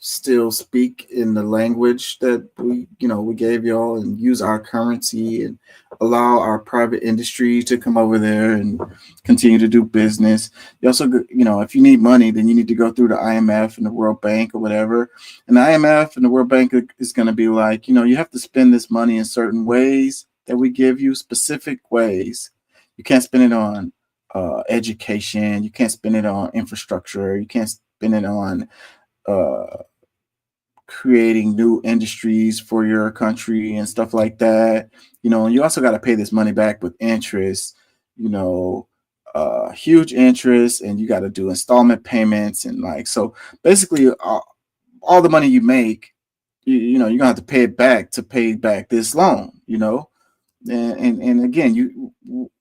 still speak in the language that we gave y'all and use our currency and allow our private industry to come over there and continue to do business. You also, if you need money, then you need to go through the IMF and the World Bank or whatever. And the IMF and the World Bank is going to be like, you have to spend this money in certain ways that we give you, specific ways. You can't spend it on education. You can't spend it on infrastructure. You can't spend it on creating new industries for your country and stuff like that. And you also got to pay this money back with interest, huge interest, and you got to do installment payments. And so basically all the money you make, you're going to have to pay it back to pay back this loan, and again,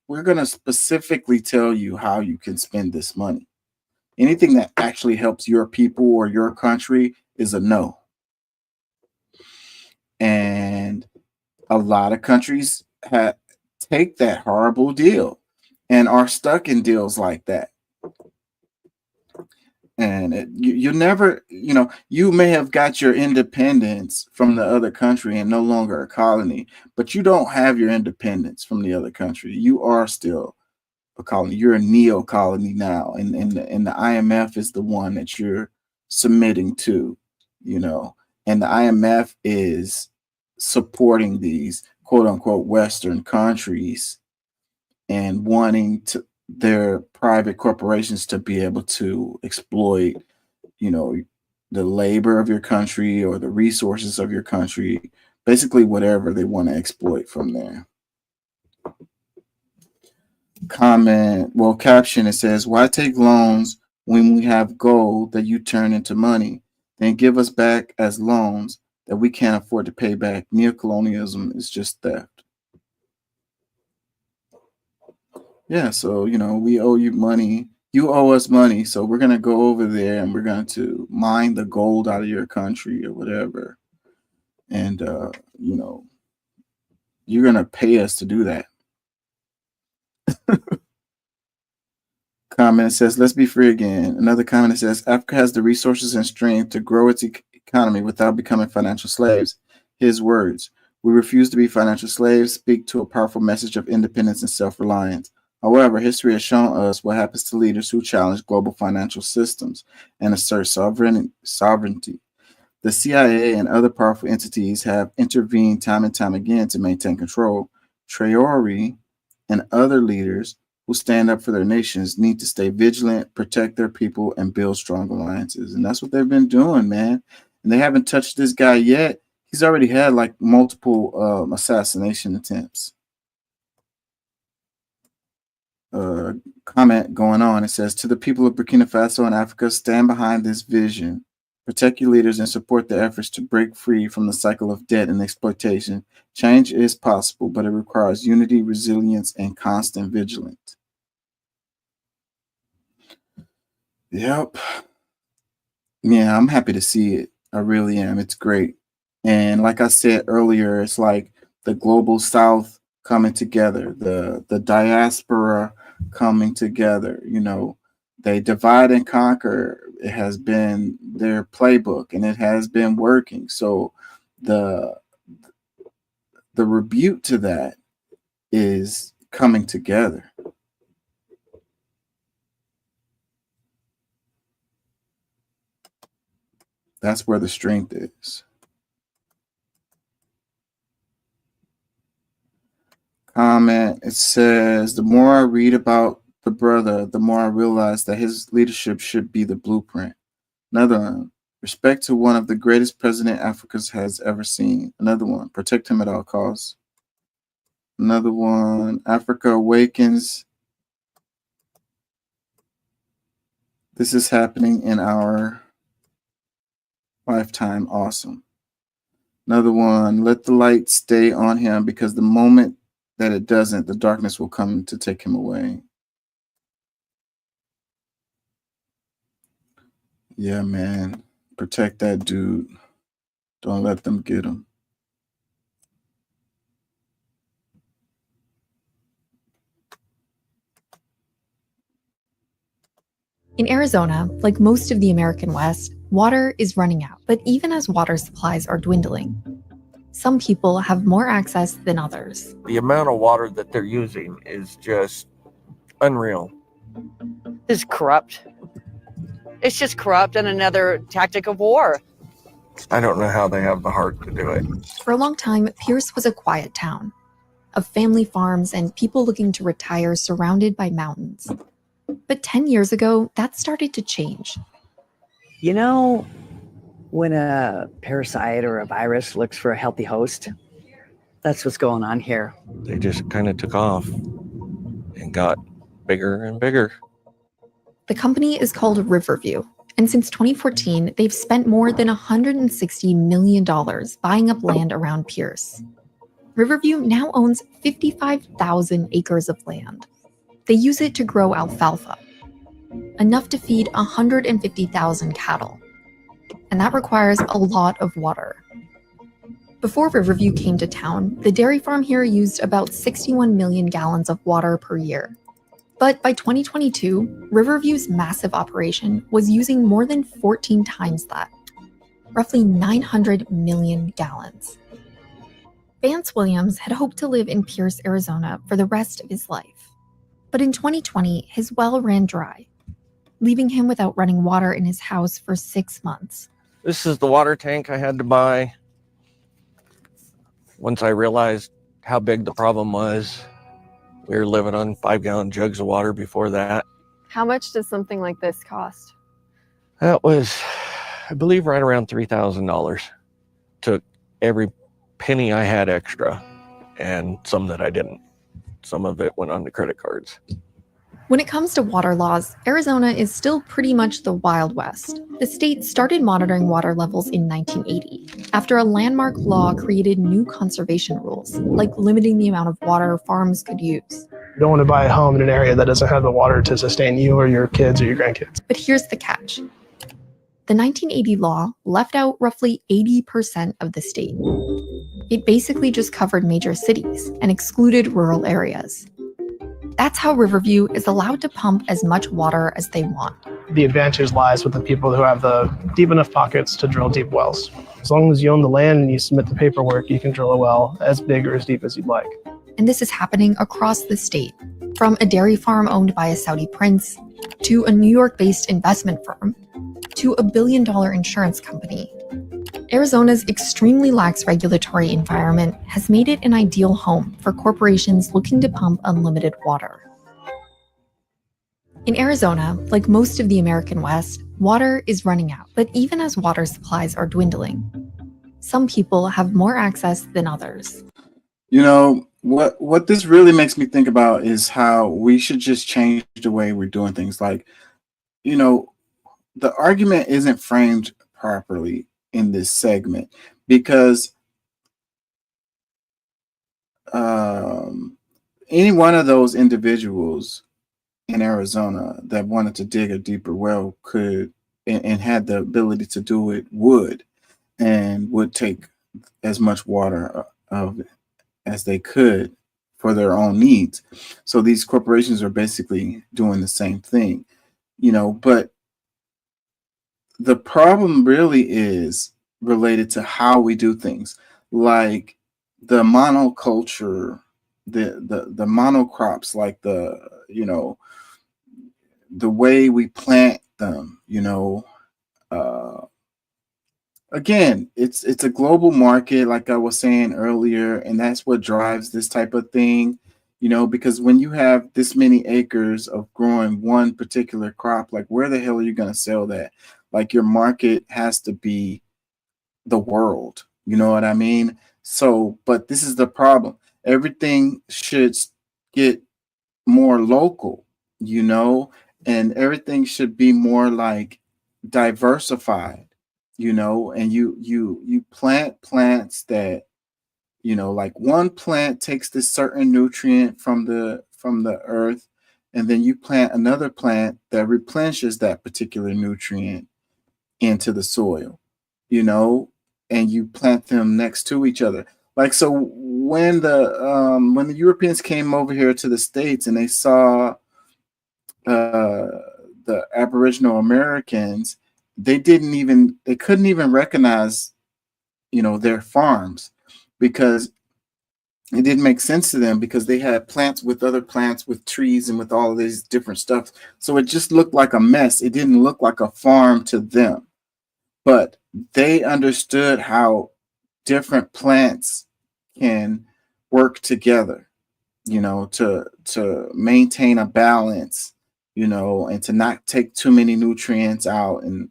we're going to specifically tell you how you can spend this money. Anything that actually helps your people or your country is a no. And a lot of countries take that horrible deal and are stuck in deals like that. And you never, you may have got your independence from the other country and no longer a colony, but you don't have your independence from the other country. You are still a colony. You're a neo colony now, and the IMF is the one that you're submitting to, you know, and the IMF is supporting these quote unquote Western countries and wanting to their private corporations to be able to exploit, you know, the labor of your country or the resources of your country, basically whatever they want to exploit from there. Comment, well, caption, it says, why take loans when we have gold that you turn into money, then give us back as loans that we can't afford to pay back? Neocolonialism is just theft. Yeah, so, you know, we owe you money. You owe us money, so we're going to go over there and we're going to mine the gold out of your country or whatever. And, you know, you're going to pay us to do that. Comment says, let's be free again. Another comment that says, Africa has the resources and strength to grow its economy without becoming financial slaves. His words, we refuse to be financial slaves, speak to a powerful message of independence and self-reliance. However, history has shown us what happens to leaders who challenge global financial systems and assert sovereignty. The CIA and other powerful entities have intervened time and time again to maintain control. Traore and other leaders who stand up for their nations need to stay vigilant, protect their people, and build strong alliances. And that's what they've been doing, man. And they haven't touched this guy yet. He's already had like multiple assassination attempts. Comment going on. It says, to the people of Burkina Faso and Africa, stand behind this vision. Protect your leaders and support their efforts to break free from the cycle of debt and exploitation. Change is possible, but it requires unity, resilience, and constant vigilance. Yep. Yeah, I'm happy to see it. I really am. It's great. And like I said earlier, it's like the global South coming together, the diaspora coming together. You know, they divide and conquer. It has been their playbook and it has been working. So the rebuke to that is coming together. That's where the strength is. Comment, it says, the more I read about the brother, the more I realize that his leadership should be the blueprint. Another one, respect to one of the greatest president Africa has ever seen. Another one, protect him at all costs. Another one, Africa awakens. This is happening in our lifetime. Awesome. Another one, let the light stay on him, because the moment that it doesn't, the darkness will come to take him away. Yeah, man. Protect that dude. Don't let them get him. In Arizona, like most of the American West, water is running out. But even as water supplies are dwindling, some people have more access than others. The amount of water that they're using is just unreal. It's corrupt. It's just corrupt and another tactic of war. I don't know how they have the heart to do it. For a long time, Pierce was a quiet town of family farms and people looking to retire surrounded by mountains. But 10 years ago, that started to change. You know, when a parasite or a virus looks for a healthy host, that's what's going on here. They just kind of took off and got bigger and bigger. The company is called Riverview, and since 2014, they've spent more than $160 million buying up land around Pierce. Riverview now owns 55,000 acres of land. They use it to grow alfalfa, enough to feed 150,000 cattle. And that requires a lot of water. Before Riverview came to town, the dairy farm here used about 61 million gallons of water per year. But by 2022, Riverview's massive operation was using more than 14 times that, roughly 900 million gallons. Vance Williams had hoped to live in Pierce, Arizona for the rest of his life. But in 2020, his well ran dry, leaving him without running water in his house for 6 months. This is the water tank I had to buy. Once I realized how big the problem was, we were living on 5-gallon jugs of water before that. How much does something like this cost? That was, I believe, right around $3,000. Took every penny I had extra and some that I didn't. Some of it went on the credit cards. When it comes to water laws, Arizona is still pretty much the Wild West. The state started monitoring water levels in 1980, after a landmark law created new conservation rules, like limiting the amount of water farms could use. You don't want to buy a home in an area that doesn't have the water to sustain you or your kids or your grandkids. But here's the catch. The 1980 law left out roughly 80% of the state. It basically just covered major cities and excluded rural areas. That's how Riverview is allowed to pump as much water as they want. The advantage lies with the people who have the deep enough pockets to drill deep wells. As long as you own the land and you submit the paperwork, you can drill a well as big or as deep as you'd like. And this is happening across the state, from a dairy farm owned by a Saudi prince, to a New York-based investment firm, to a billion-dollar insurance company. Arizona's extremely lax regulatory environment has made it an ideal home for corporations looking to pump unlimited water. In Arizona, like most of the American West, water is running out. But even as water supplies are dwindling, some people have more access than others. You know, what this really makes me think about is how we should just change the way we're doing things. Like, you know, the argument isn't framed properly in this segment because any one of those individuals in Arizona that wanted to dig a deeper well could and had the ability to do it would take as much water of as they could for their own needs. So these corporations are basically doing the same thing, you know, but the problem really is related to how we do things, like the monoculture, the monocrops, like the way we plant them, again, it's a global market, like I was saying earlier, and that's what drives this type of thing, because when you have this many acres of growing one particular crop, like where the hell are you going to sell that? Like your market has to be the world, you know what I mean? So, but this is the problem. Everything should get more local, and everything should be more like diversified, and you plant plants that, like one plant takes this certain nutrient from the earth, and then you plant another plant that replenishes that particular nutrient into the soil, and you plant them next to each other. Like, so when the Europeans came over here to the States and they saw the Aboriginal Americans, they couldn't even recognize, their farms, because it didn't make sense to them, because they had plants with other plants, with trees and with all of these different stuff. So it just looked like a mess. It didn't look like a farm to them. But they understood how different plants can work together, to maintain a balance, and to not take too many nutrients out, and,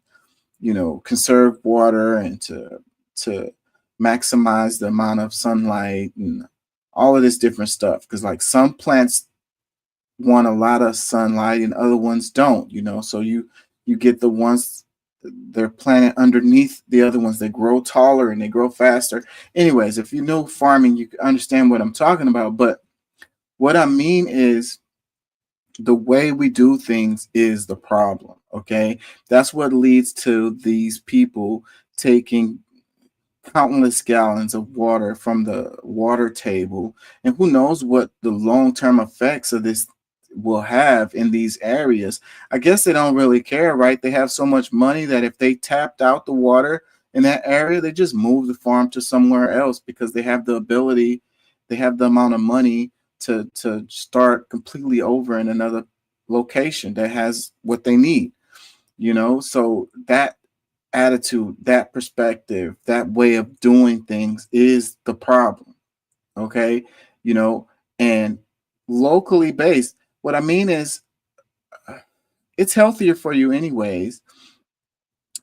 conserve water, and to maximize the amount of sunlight and all of this different stuff. Because like some plants want a lot of sunlight and other ones don't, so you get the ones they're planted underneath the other ones. They grow taller and they grow faster. Anyways, if you know farming, you understand what I'm talking about. But what I mean is the way we do things is the problem. Okay. That's what leads to these people taking countless gallons of water from the water table. And who knows what the long-term effects of this will have in these areas. I guess they don't really care, right? They have so much money that if they tapped out the water in that area, they just move the farm to somewhere else, because they have the ability, they have the amount of money to start completely over in another location that has what they need, you know? So that attitude, that perspective, that way of doing things is the problem. Okay. You know, and locally based, what I mean is it's healthier for you anyways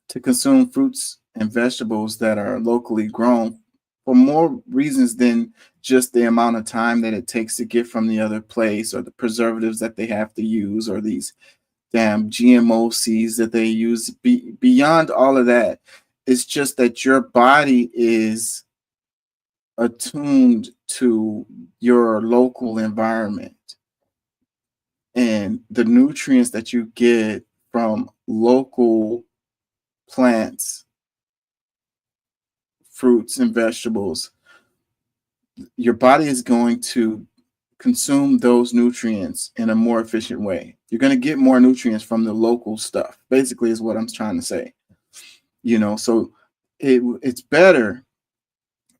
to consume fruits and vegetables that are locally grown for more reasons than just the amount of time that it takes to get from the other place, or the preservatives that they have to use, or these damn GMO seeds that they use. Beyond all of that, it's just that your body is attuned to your local environment, and the nutrients that you get from local plants, fruits, and vegetables, your body is going to consume those nutrients in a more efficient way. You're going to get more nutrients from the local stuff, basically, is what I'm trying to say. You know, so it's better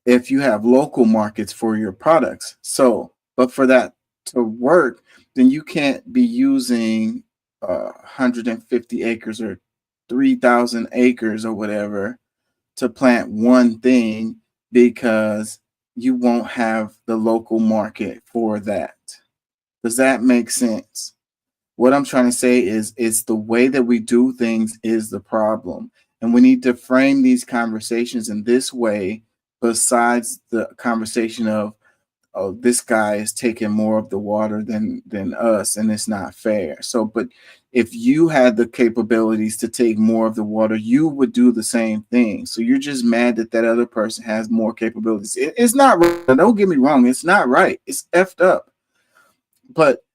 if you have local markets for your products. So, but for that to work, then you can't be using 150 acres or 3,000 acres or whatever to plant one thing, because you won't have the local market for that. Does that make sense? What I'm trying to say is it's the way that we do things is the problem. And we need to frame these conversations in this way, besides the conversation of, oh, this guy is taking more of the water than us, and it's not fair. So, but if you had the capabilities to take more of the water, you would do the same thing. So you're just mad that that other person has more capabilities. It's not right. Don't get me wrong. It's not right. It's effed up. But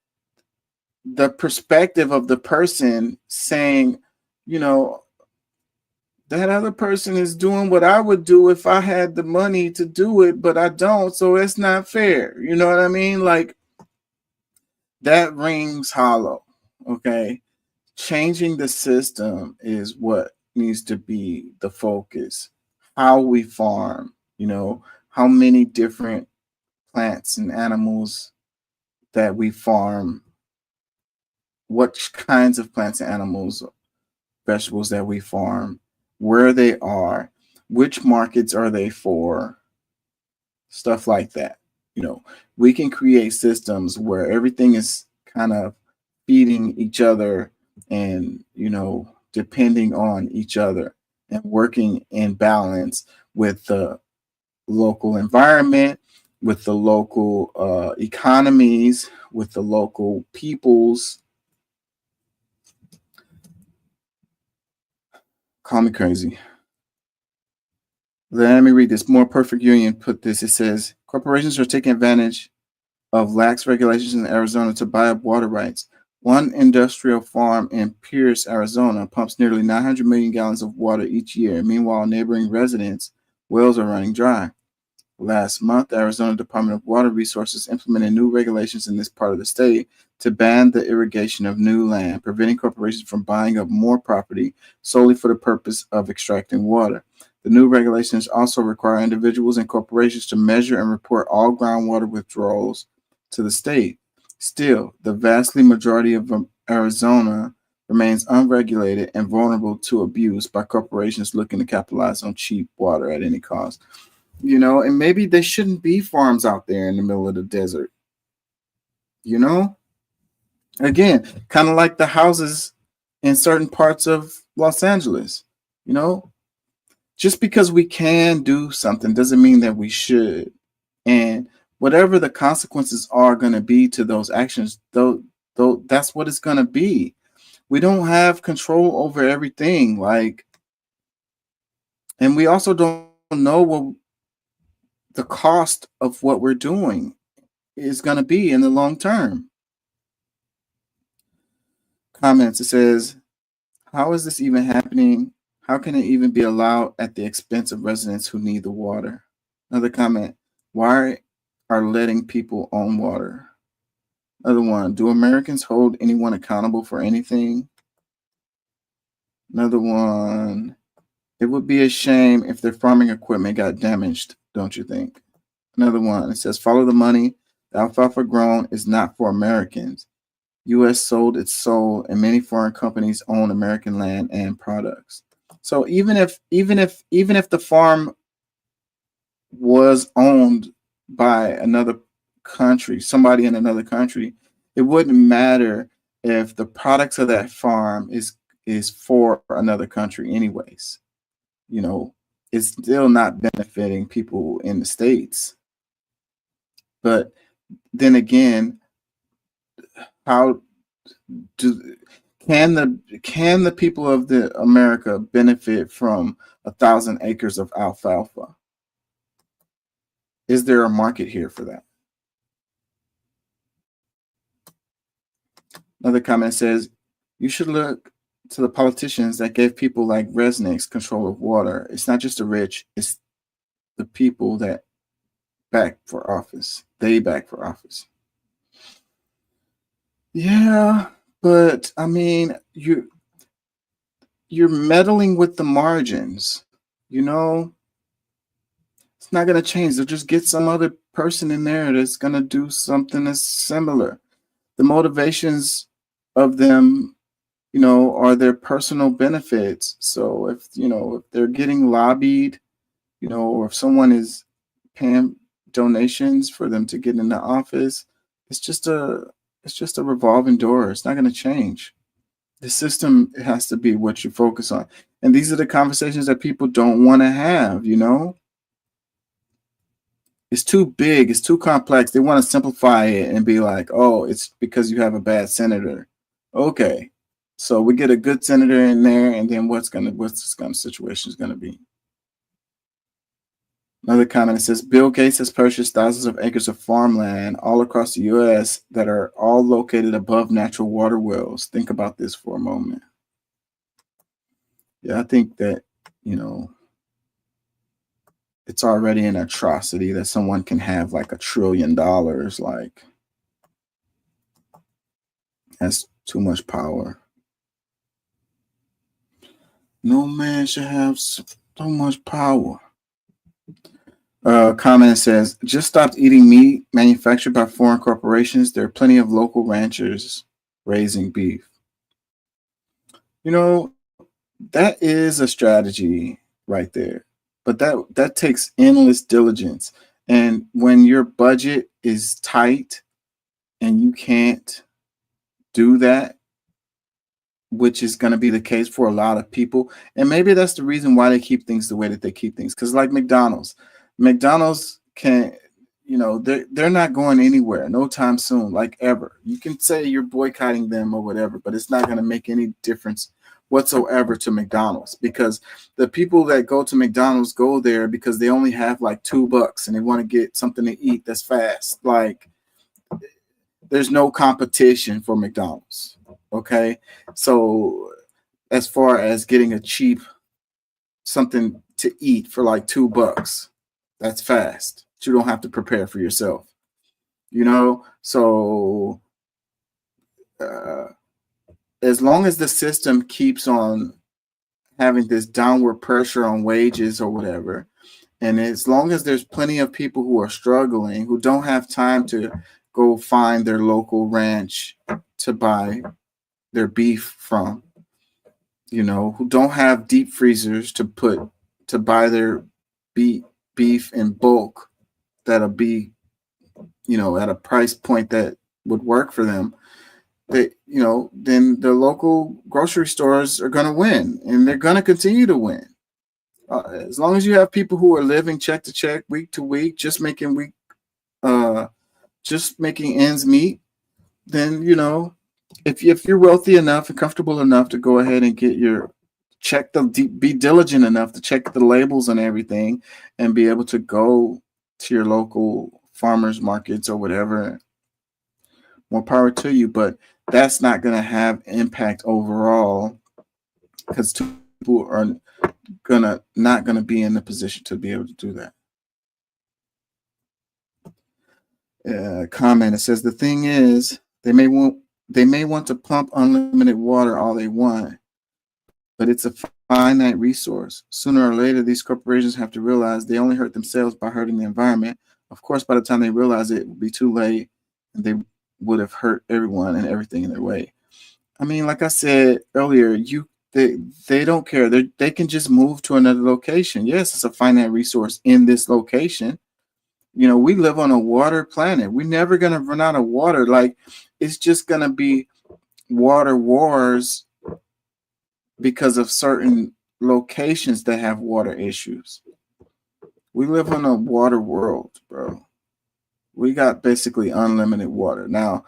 the perspective of the person saying, you know, that other person is doing what I would do if I had the money to do it, but I don't, so it's not fair. You know what I mean? Like, that rings hollow. Okay. Changing the system is what needs to be the focus. How we farm, you know, how many different plants and animals that we farm, what kinds of plants and animals, vegetables that we farm, where they are, which markets are they for, stuff like that. You know, we can create systems where everything is kind of feeding each other and, you know, depending on each other and working in balance with the local environment, with the local economies, with the local peoples. Call me crazy. Let me read this. More Perfect Union put this. It says, corporations are taking advantage of lax regulations in Arizona to buy up water rights. One industrial farm in Pierce, Arizona, pumps nearly 900 million gallons of water each year. Meanwhile, neighboring residents' wells are running dry. Last month, the Arizona Department of Water Resources implemented new regulations in this part of the state to ban the irrigation of new land, preventing corporations from buying up more property solely for the purpose of extracting water. The new regulations also require individuals and corporations to measure and report all groundwater withdrawals to the state. Still, the vastly majority of Arizona remains unregulated and vulnerable to abuse by corporations looking to capitalize on cheap water at any cost. You know, and maybe there shouldn't be farms out there in the middle of the desert. You know? Again, kind of like the houses in certain parts of Los Angeles. You know? Just because we can do something doesn't mean that we should. And whatever the consequences are going to be to those actions, though that's what it's going to be. We don't have control over everything. Like, and we also don't know what the cost of what we're doing is going to be in the long term. Comments, it says, how is this even happening? How can it even be allowed at the expense of residents who need the water? Another comment, why are letting people own water? Another one, do Americans hold anyone accountable for anything? Another one, it would be a shame if their farming equipment got damaged, don't you think? Another one, it says, follow the money, The alfalfa grown is not for Americans. U.S. sold its soul, and many foreign companies own American land and products. So even if the farm was owned by another country, somebody in another country, it wouldn't matter if the products of that farm is for another country anyways. You know, it's still not benefiting people in the States. But then again, how can the people of the America benefit from 1,000 acres of alfalfa? Is there a market here for that? Another comment says, you should look to the politicians that gave people like Resnick's control of water. It's not just the rich, it's the people that back for office. They back for office. Yeah, but I mean, you're meddling with the margins, you know? It's not going to change. They'll just get some other person in there that's going to do something that's similar. The motivations of them, you know, are their personal benefits. So if, you know, if they're getting lobbied, you know, or if someone is paying donations for them to get into office, it's just a revolving door. It's not going to change. The system has to be what you focus on. And these are the conversations that people don't want to have, you know? It's too big. It's too complex. They want to simplify it and be like, oh, it's because you have a bad senator. Okay. So we get a good senator in there, and then what's this kind of situation is going to be? Another comment, it says, Bill Gates has purchased thousands of acres of farmland all across the U.S. that are all located above natural water wells. Think about this for a moment. Yeah, I think that, you know, it's already an atrocity that someone can have like $1 trillion. Like, that's too much power. No man should have so much power. Comment says, just stopped eating meat manufactured by foreign corporations. There are plenty of local ranchers raising beef. You know, that is a strategy right there. But that takes endless diligence. And when your budget is tight and you can't do that, which is going to be the case for a lot of people, and maybe that's the reason why they keep things the way that they keep things. Because like McDonald's can, you know, they're not going anywhere no time soon, like ever. You can say you're boycotting them or whatever, but it's not going to make any difference whatsoever to McDonald's, because the people that go to McDonald's go there because they only have like $2 and they want to get something to eat that's fast. Like, there's no competition for McDonald's. Okay. So as far as getting a cheap something to eat for like $2, that's fast. You don't have to prepare for yourself, you know? So, as long as the system keeps on having this downward pressure on wages or whatever, and as long as there's plenty of people who are struggling, who don't have time to go find their local ranch to buy their beef from, you know, who don't have deep freezers to buy their beef in bulk that'll be, you know, at a price point that would work for them, that, you know, then the local grocery stores are going to win, and they're going to continue to win. As long as you have people who are living check to check, week to week, just making ends meet, then, you know, if you're wealthy enough and comfortable enough to go ahead and get be diligent enough to check the labels and everything, and be able to go to your local farmers markets or whatever, more power to you. But that's not going to have impact overall, because people are not going to be in the position to be able to do that. Comment, it says, the thing is, they may want to pump unlimited water all they want, but it's a finite resource. Sooner or later, these corporations have to realize they only hurt themselves by hurting the environment. Of course, by the time they realize it would be too late, and they would have hurt everyone and everything in their way. I mean, like I said earlier, they don't care. They can just move to another location. Yes, it's a finite resource in this location. You know, we live on a water planet. We're never going to run out of water. Like, it's just going to be water wars because of certain locations that have water issues. We live on a water world, bro. We got basically unlimited water. Now,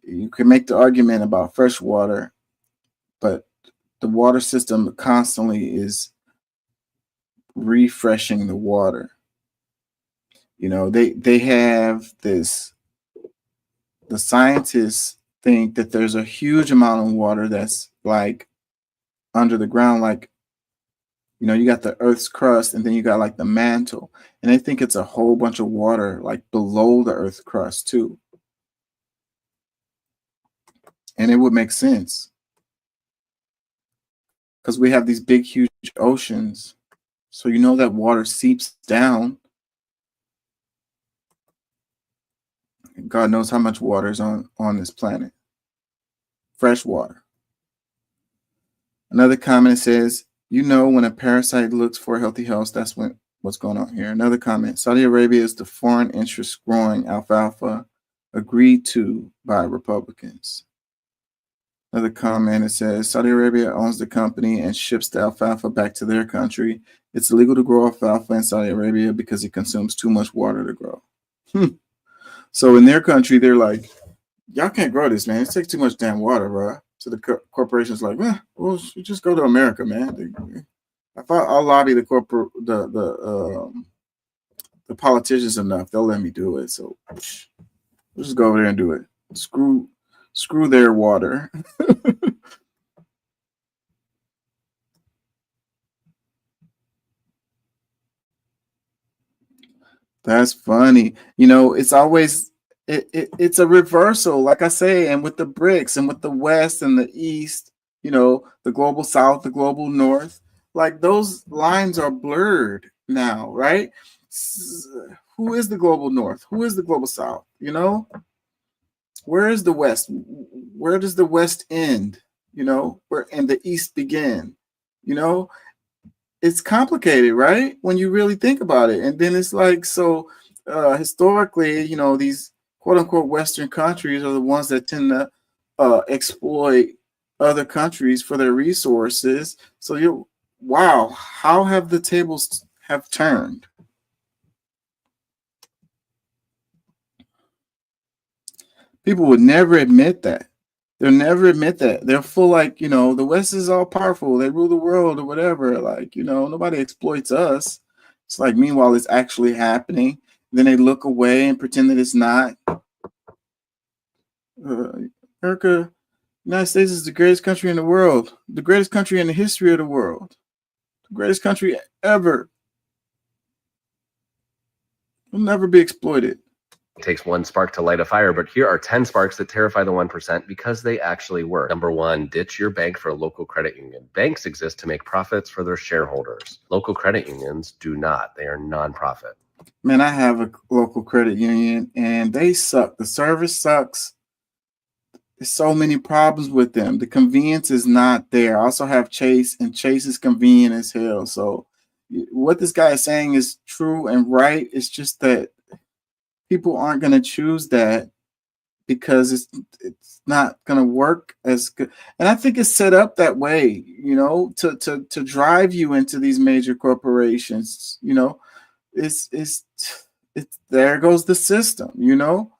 you can make the argument about fresh water, but the water system constantly is refreshing the water. You know, they have this, the scientists think that there's a huge amount of water that's like under the ground, like, you know, you got the Earth's crust and then you got like the mantle, and they think it's a whole bunch of water like below the Earth's crust too. And it would make sense because we have these big, huge oceans. So you know that water seeps down. God knows how much water is on this planet. Fresh water. Another comment says, you know, when a parasite looks for a healthy host, that's what's going on here. Another comment, Saudi Arabia is the foreign interest growing alfalfa agreed to by Republicans. Another comment, it says, Saudi Arabia owns the company and ships the alfalfa back to their country. It's illegal to grow alfalfa in Saudi Arabia because it consumes too much water to grow. So in their country, they're like, y'all can't grow this, man. It takes too much damn water, bro. So the corporation's like, well, you just go to America, man. I thought I'll lobby the politicians enough. They'll let me do it. So we'll just go over there and do it. Screw their water. That's funny. You know, it's always it's a reversal, like I say, and with the BRICS and with the West and the East, you know, the global South, the global North, like those lines are blurred now, right? Who is the global North? Who is the global South? You know, where is the West? Where does the West end? You know, where and the East begin? You know, it's complicated, right? When you really think about it. And then it's like, so historically, you know, these quote unquote Western countries are the ones that tend to exploit other countries for their resources. So wow, how have the tables have turned? People would never admit that. They'll never admit that. They're full like, you know, the West is all powerful. They rule the world or whatever. Like, you know, nobody exploits us. It's like, meanwhile, it's actually happening. Then they look away and pretend that it's not. America, United States is the greatest country in the world. The greatest country in the history of the world. The greatest country ever. Will never be exploited. It takes one spark to light a fire, but here are 10 sparks that terrify the 1% because they actually work. Number one, ditch your bank for a local credit union. Banks exist to make profits for their shareholders. Local credit unions do not. They are nonprofit. Man, I have a local credit union and they suck. The service sucks. There's so many problems with them. The convenience is not there. I also have Chase, and Chase is convenient as hell. So what this guy is saying is true and right. It's just that people aren't going to choose that because it's not going to work as good. And I think it's set up that way, you know, to drive you into these major corporations. You know, it's there goes the system, you know,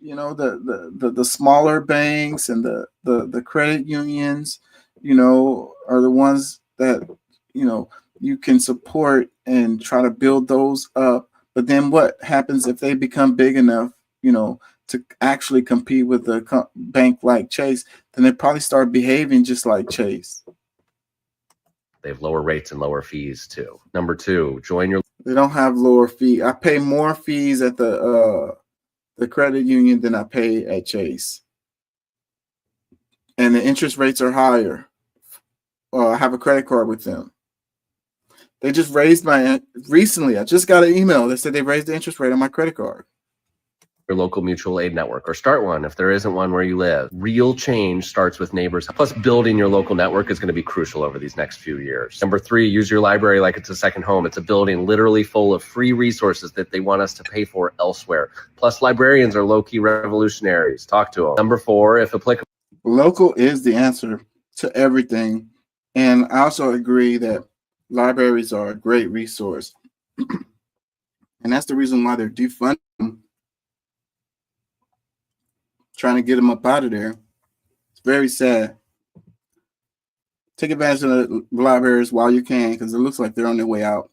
the smaller banks and the credit unions, you know, are the ones that, you know, you can support and try to build those up. But then what happens if they become big enough, you know, to actually compete with a bank like Chase? Then they probably start behaving just like Chase. They have lower rates and lower fees too. Number two, join your. They don't have lower fee. I pay more fees at the credit union than I pay at Chase, and the interest rates are higher. I have a credit card with them. They just raised recently. I just got an email that said they raised the interest rate on my credit card. Your local mutual aid network, or start one if there isn't one where you live. Real change starts with neighbors. Plus, building your local network is going to be crucial over these next few years. Number 3, use your library like it's a second home. It's a building literally full of free resources that they want us to pay for elsewhere. Plus, librarians are low-key revolutionaries. Talk to them. Number 4, if applicable. Local is the answer to everything. And I also agree that libraries are a great resource. And that's the reason why they're defunding them, trying to get them up out of there. It's very sad. Take advantage of the libraries while you can, because it looks like they're on their way out.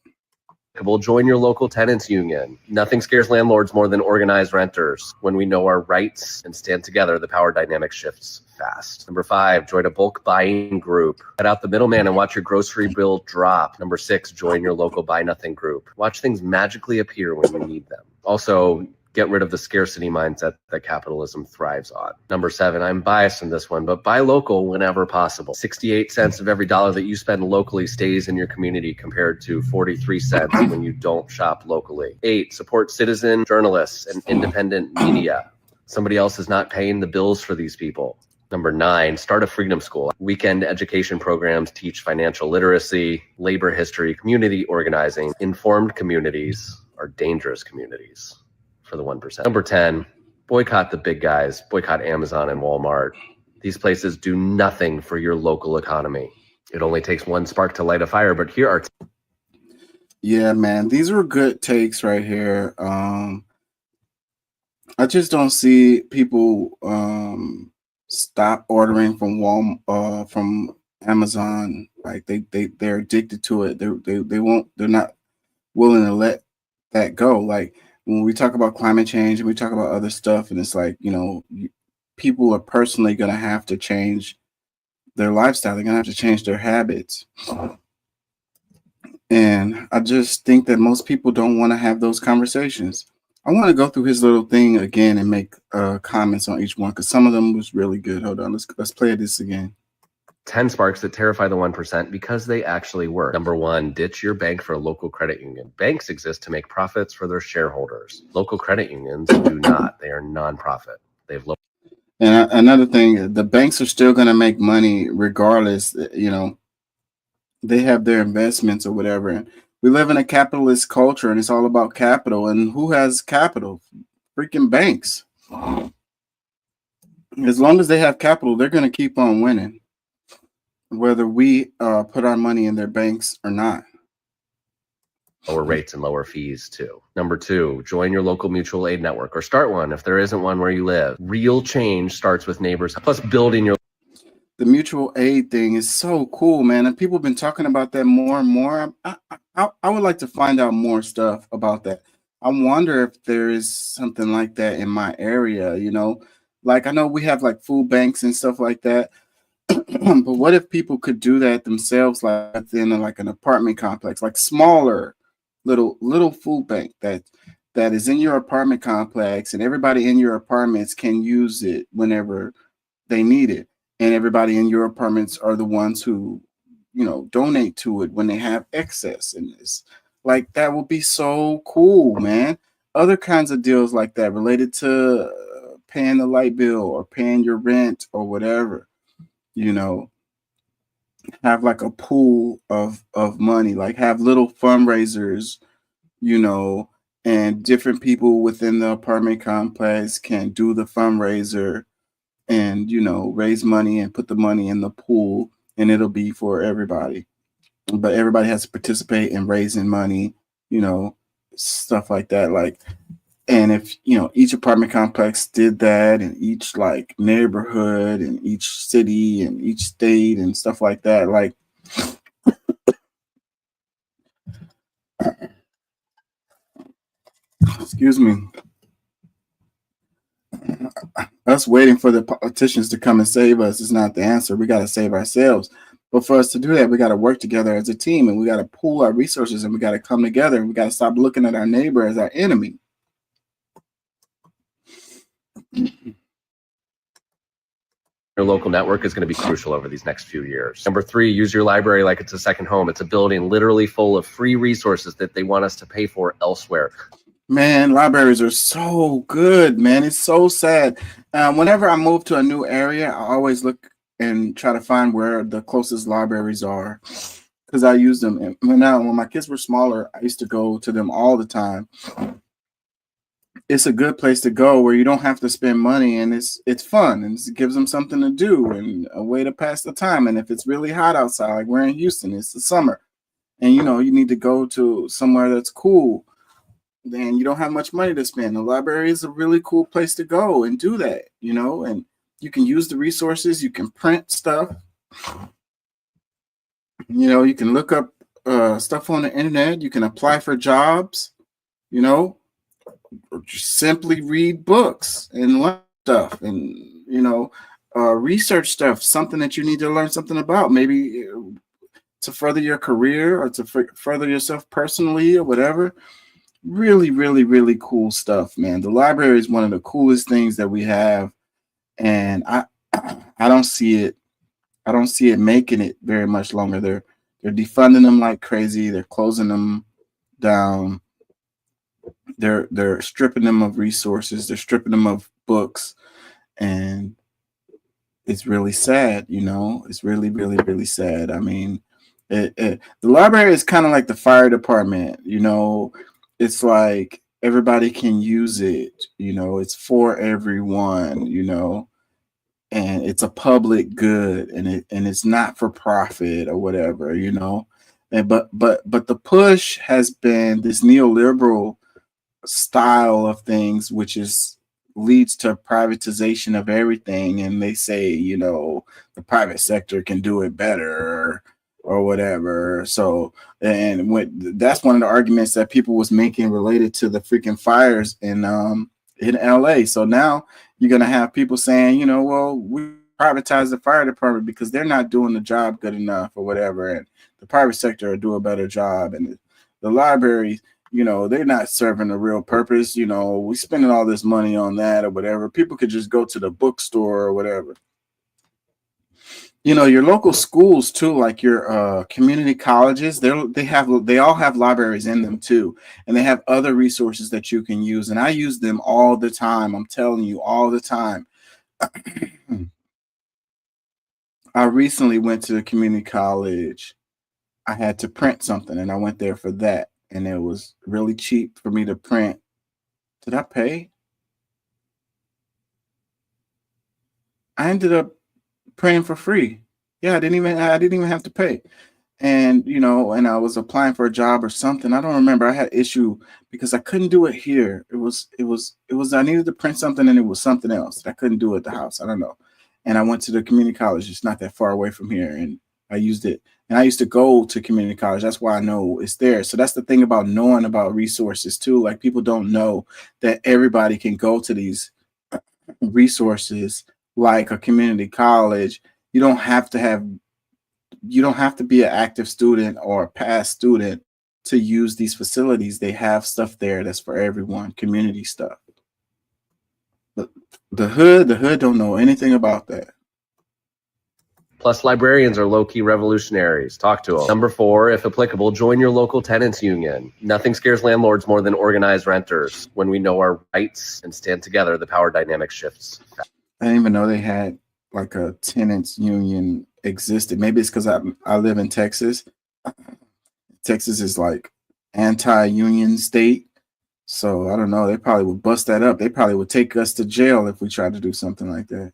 Join your local tenants union. Nothing scares landlords more than organized renters. When we know our rights and stand together, the power dynamic shifts fast. Number 5, join a bulk buying group. Cut out the middleman and watch your grocery bill drop. Number 6, join your local buy nothing group. Watch things magically appear when you need them. Also, get rid of the scarcity mindset that capitalism thrives on. Number 7, I'm biased in this one, but buy local whenever possible. 68 cents of every dollar that you spend locally stays in your community compared to 43 cents when you don't shop locally. 8, support citizen journalists and independent media. Somebody else is not paying the bills for these people. Number 9, start a freedom school. Weekend education programs teach financial literacy, labor history, community organizing. Informed communities are dangerous communities. For the 1%. Number 10, boycott the big guys, boycott Amazon and Walmart. These places do nothing for your local economy. It only takes one spark to light a fire, but here are... Yeah, man, these were good takes right here. I just don't see people stop ordering from from Amazon. Like they're addicted to it. They're not willing to let that go. Like, when we talk about climate change and we talk about other stuff, and it's like, people are personally going to have to change their lifestyle. They're going to have to change their habits. And I just think that most people don't want to have those conversations. I want to go through his little thing again and make comments on each one, because some of them was really good. Hold on. Let's play this again. 10 sparks that terrify the 1% because they actually work. Number 1, ditch your bank for a local credit union. Banks exist to make profits for their shareholders. Local credit unions do not. They are nonprofit. They've low. And another thing, the banks are still going to make money regardless. They have their investments or whatever. And we live in a capitalist culture, and it's all about capital. And who has capital? Freaking banks. As long as they have capital, they're going to keep on winning, whether we put our money in their banks or not. Lower rates and lower fees too. Number 2, join your local mutual aid network, or start one if there isn't one where you live. Real change starts with neighbors. Plus, building your... The mutual aid thing is so cool, man. And people have been talking about that more and more. I would like to find out more stuff about that. I wonder if there is something like that in my area, Like, I know we have like food banks and stuff like that. But what if people could do that themselves, like within like an apartment complex, like smaller little food bank that is in your apartment complex, and everybody in your apartments can use it whenever they need it, and everybody in your apartments are the ones who donate to it when they have excess. And it's like, that would be so cool, man. Other kinds of deals like that related to paying the light bill or paying your rent or whatever. Have like a pool of money, like have little fundraisers, and different people within the apartment complex can do the fundraiser and, raise money and put the money in the pool, and it'll be for everybody. But everybody has to participate in raising money, stuff like that. Like, and if, each apartment complex did that, and each like neighborhood and each city and each state and stuff like that, like, excuse me, us waiting for the politicians to come and save us is not the answer. We got to save ourselves. But for us to do that, we got to work together as a team, and we got to pool our resources, and we got to come together, and we got to stop looking at our neighbor as our enemy. Your local network is going to be crucial over these next few years. Number 3, use your library like it's a second home. It's a building literally full of free resources that they want us to pay for elsewhere. Man, libraries are so good, man. It's so sad. Whenever I move to a new area, I always look and try to find where the closest libraries are because I use them. And when my kids were smaller, I used to go to them all the time. It's a good place to go where you don't have to spend money, and it's fun, and it gives them something to do and a way to pass the time. And if it's really hot outside, like we're in Houston, it's the summer, and you need to go to somewhere that's cool, then you don't have much money to spend. The library is a really cool place to go and do that, and you can use the resources. You can print stuff. You can look up stuff on the internet. You can apply for jobs, or just simply read books and learn stuff and, research stuff, something that you need to learn something about, maybe to further your career or to further yourself personally or whatever. Really, really, really cool stuff, man. The library is one of the coolest things that we have. And I don't see it. I don't see it making it very much longer. They're defunding them like crazy. They're closing them down. They're stripping them of resources. They're stripping them of books, and it's really sad. It's really, really, really sad. I mean, the library is kind of like the fire department. It's like everybody can use it. It's for everyone. And it's a public good, and it's not for profit or whatever. And but the push has been this neoliberal style of things, which leads to privatization of everything. And they say, the private sector can do it better or whatever. So, that's one of the arguments that people was making related to the freaking fires in LA. So now you're going to have people saying, well, we privatize the fire department because they're not doing the job good enough or whatever. And the private sector will do a better job. And the library, they're not serving a real purpose. We spending all this money on that or whatever. People could just go to the bookstore or whatever. Your local schools too, like your community colleges, they all have libraries in them too. And they have other resources that you can use. And I use them all the time. I'm telling you, all the time. I recently went to the community college. I had to print something, and I went there for that. And it was really cheap for me to print. Did I pay? I ended up printing for free. Yeah, I didn't even have to pay. And and I was applying for a job or something. I don't remember. I had issue because I couldn't do it here. It was I needed to print something, and it was something else. I couldn't do it at the house. I don't know. And I went to the community college. It's not that far away from here, and I used it. And I used to go to community college. That's why I know it's there. So that's the thing about knowing about resources too. Like, people don't know that everybody can go to these resources like a community college. You don't have to be an active student or a past student to use these facilities. They have stuff there that's for everyone, community stuff. But the hood don't know anything about that. Plus, librarians are low-key revolutionaries. Talk to them. Number 4, if applicable, join your local tenants union. Nothing scares landlords more than organized renters. When we know our rights and stand together, the power dynamic shifts. I didn't even know they had like a tenants union existed. Maybe it's because I live in Texas. Texas is like anti-union state. So I don't know. They probably would bust that up. They probably would take us to jail if we tried to do something like that.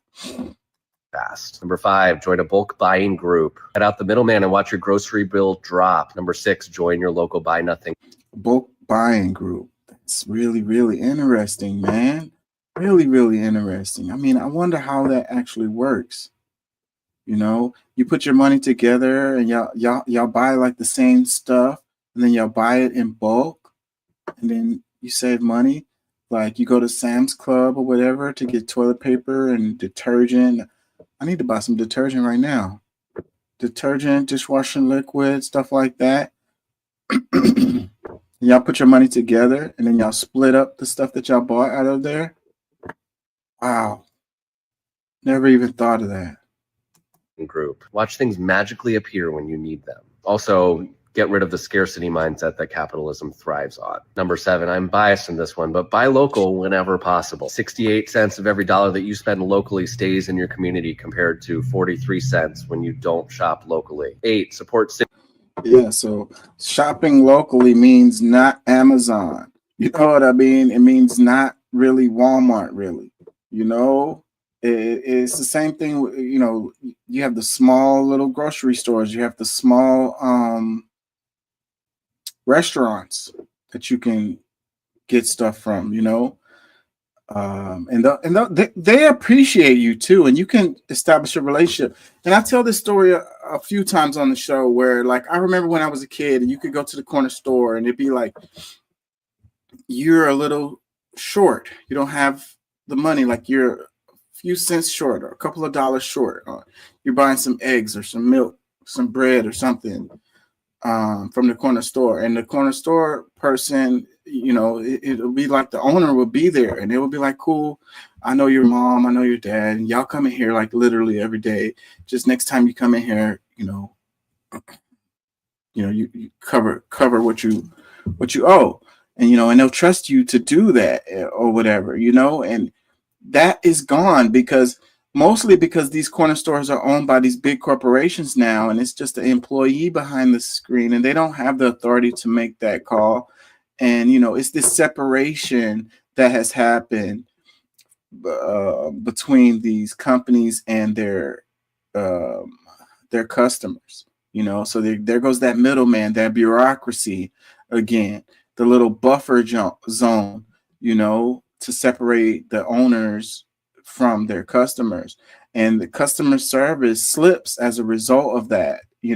Fast. Number 5, join a bulk buying group. Cut out the middleman and watch your grocery bill drop. Number 6, join your local buy nothing. Bulk buying group. That's really, really interesting, man. Really, really interesting. I mean, I wonder how that actually works. You put your money together and y'all buy like the same stuff, and then y'all buy it in bulk, and then you save money. Like, you go to Sam's Club or whatever to get toilet paper and detergent. I need to buy some detergent right now. Detergent, dishwashing liquid, stuff like that. Y'all put your money together, and then y'all split up the stuff that y'all bought out of there. Wow. Never even thought of that. Group. Watch things magically appear when you need them. Also, get rid of the scarcity mindset that capitalism thrives on. Number 7, I'm biased in this one, but buy local whenever possible. 68 cents of every dollar that you spend locally stays in your community compared to 43 cents when you don't shop locally. 8, support. Yeah, so shopping locally means not Amazon. You know what I mean? It means not really Walmart, really. You know, it's the same thing. You know, you have the small little grocery stores. You have the small restaurants that you can get stuff from. You know, they appreciate you too, and you can establish a relationship. And I tell this story a few times on the show where, like, I remember when I was a kid, and you could go to the corner store, and it'd be like, you're a little short. You don't have the money, like you're a few cents short or a couple of dollars short. You're buying some eggs or some milk, some bread or something from the corner store, and the corner store person, you know, it'll be like the owner will be there, and it will be like, cool, I know your mom, I know your dad, and y'all come in here like literally every day. Just next time you come in here, you cover what you owe, and and they'll trust you to do that or whatever, and that is gone mostly because these corner stores are owned by these big corporations now, and it's just an employee behind the screen, and they don't have the authority to make that call. And it's this separation that has happened between these companies and their customers. So there goes that middleman, that bureaucracy again, the little buffer zone, to separate the owners from their customers, and the customer service slips as a result of that. They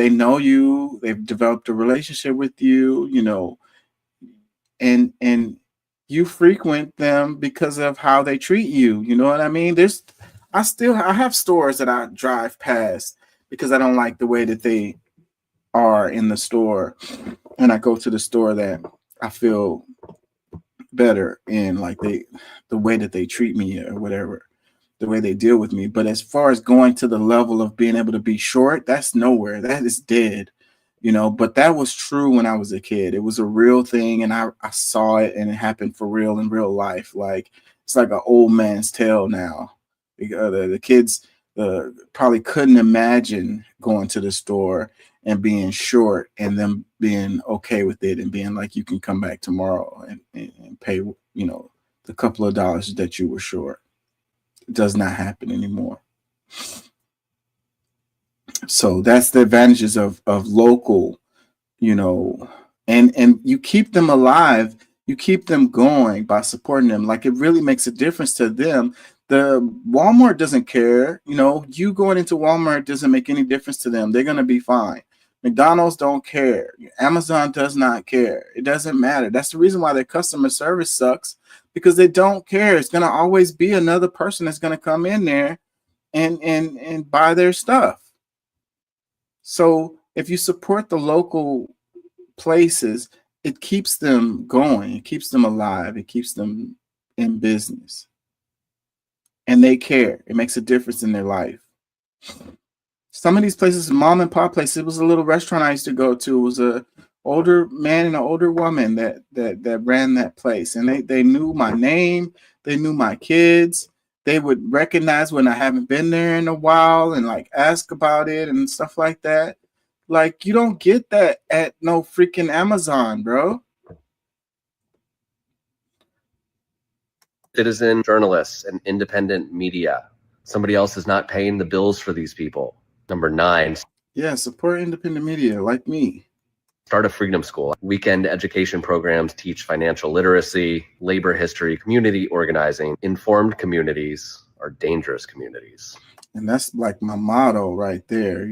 know you, they've developed a relationship with you, and you frequent them because of how they treat you. You know what I mean? I have stores that I drive past because I don't like the way that they are in the store, and I go to the store that I feel better in, like the way that they treat me or whatever, the way they deal with me. But as far as going to the level of being able to be short, that's nowhere. That is dead, but that was true when I was a kid. It was a real thing, and I saw it, and it happened for real in real life. Like, it's like an old man's tale now. The kids probably couldn't imagine going to the store and being short and them being okay with it and being like, you can come back tomorrow and pay, the couple of dollars that you were short. It does not happen anymore. So that's the advantages of local, and you keep them alive. You keep them going by supporting them. Like, it really makes a difference to them. The Walmart doesn't care. You going into Walmart doesn't make any difference to them. They're going to be fine. McDonald's don't care. Amazon does not care. It doesn't matter. That's the reason why their customer service sucks, because they don't care. It's going to always be another person that's going to come in there and buy their stuff. So if you support the local places, it keeps them going. It keeps them alive. It keeps them in business. And they care. It makes a difference in their life. Some of these places, mom and pop places, it was a little restaurant I used to go to. It was a older man and an older woman that ran that place. And they knew my name. They knew my kids. They would recognize when I haven't been there in a while and like ask about it and stuff like that. Like, you don't get that at no freaking Amazon, bro. Citizen journalists and independent media. Somebody else is not paying the bills for these people. Number 9. Yeah, support independent media like me. Start a freedom school. Weekend education programs teach financial literacy, labor history, community organizing. Informed communities are dangerous communities. And that's like my motto right there,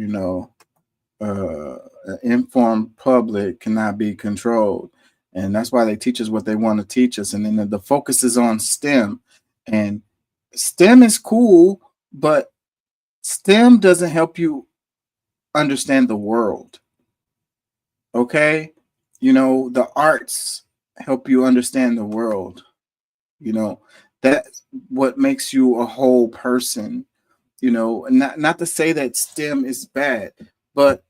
an informed public cannot be controlled. And that's why they teach us what they want to teach us. And then the focus is on STEM. And STEM is cool, but STEM doesn't help you understand the world. Okay? The arts help you understand the world. That's what makes you a whole person, you know. And not to say that STEM is bad, but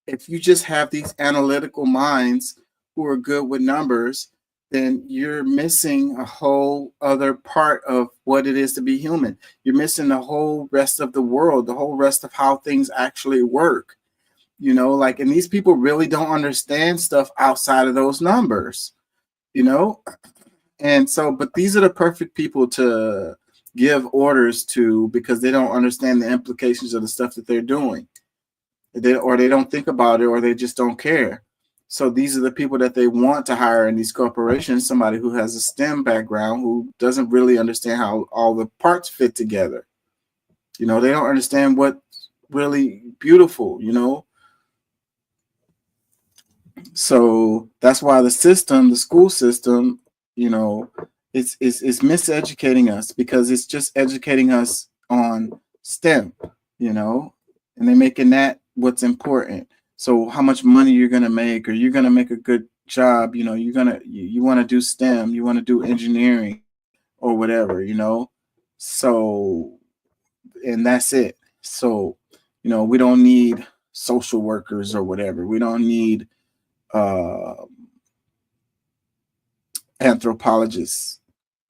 if you just have these analytical minds who are good with numbers, then you're missing a whole other part of what it is to be human. You're missing the whole rest of the world, the whole rest of how things actually work. You know, like, and these people really don't understand stuff outside of those numbers, you know? And so, but these are the perfect people to give orders to because they don't understand the implications of the stuff that they're doing. They don't think about it, or they just don't care. So these are the people that they want to hire in these corporations, somebody who has a STEM background, who doesn't really understand how all the parts fit together. You know, they don't understand what's really beautiful, you know? So that's why the system, the school system, you know, it's miseducating us, because it's just educating us on STEM, you know, and they're making that what's important. So how much money you're going to make, or you're going to make a good job, you know, you want to do STEM, you want to do engineering or whatever, you know. So, and that's it. So, you know, we don't need social workers or whatever. We don't need anthropologists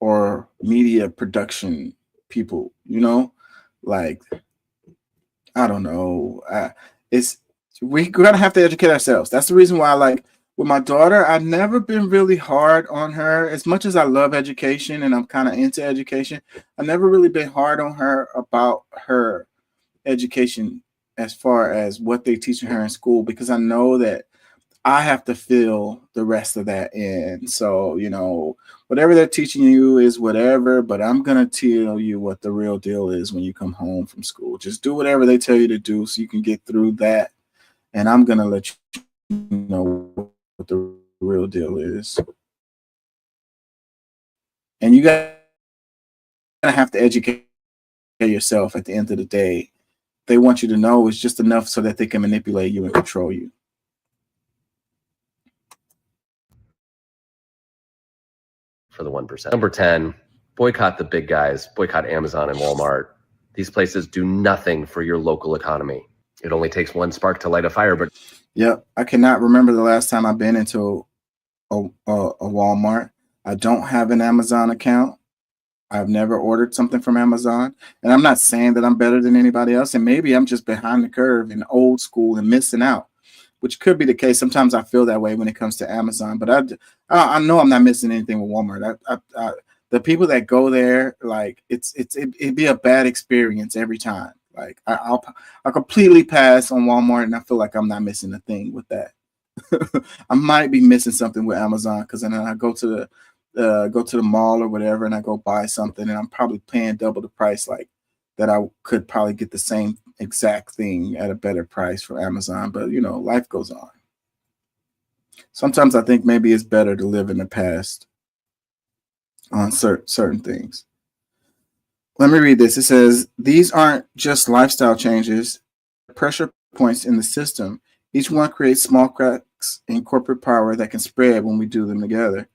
or media production people, you know, like, I don't know. We're gonna have to educate ourselves. That's the reason why, like, with my daughter, I've never been really hard on her. As much as I love education and I'm kind of into education, I've never really been hard on her about her education as far as what they're teaching her in school, because I know that I have to fill the rest of that in. So, you know, whatever they're teaching you is whatever, but I'm going to tell you what the real deal is when you come home from school. Just do whatever they tell you to do so you can get through that. And I'm going to let you know what the real deal is. And you got to have to educate yourself at the end of the day. They want you to know it's just enough so that they can manipulate you and control you. For the 1%. Number 10, boycott the big guys, boycott Amazon and Walmart. These places do nothing for your local economy. It only takes one spark to light a fire, but Yep. I cannot remember the last time I've been into a Walmart. I don't have an Amazon account. I've never ordered something from Amazon. And I'm not saying that I'm better than anybody else. And maybe I'm just behind the curve and old school and missing out, which could be the case. Sometimes I feel that way when it comes to Amazon, but I know I'm not missing anything with Walmart. The people that go there, like, it'd be a bad experience every time. Like, I'll completely pass on Walmart, and I feel like I'm not missing a thing with that. I might be missing something with Amazon, because then I go to the mall or whatever, and I go buy something, and I'm probably paying double the price, like, that I could probably get the same exact thing at a better price for Amazon. But, you know, life goes on. Sometimes I think maybe it's better to live in the past on certain things. Let me read this. It says, these aren't just lifestyle changes, pressure points in the system. Each one creates small cracks in corporate power that can spread when we do them together.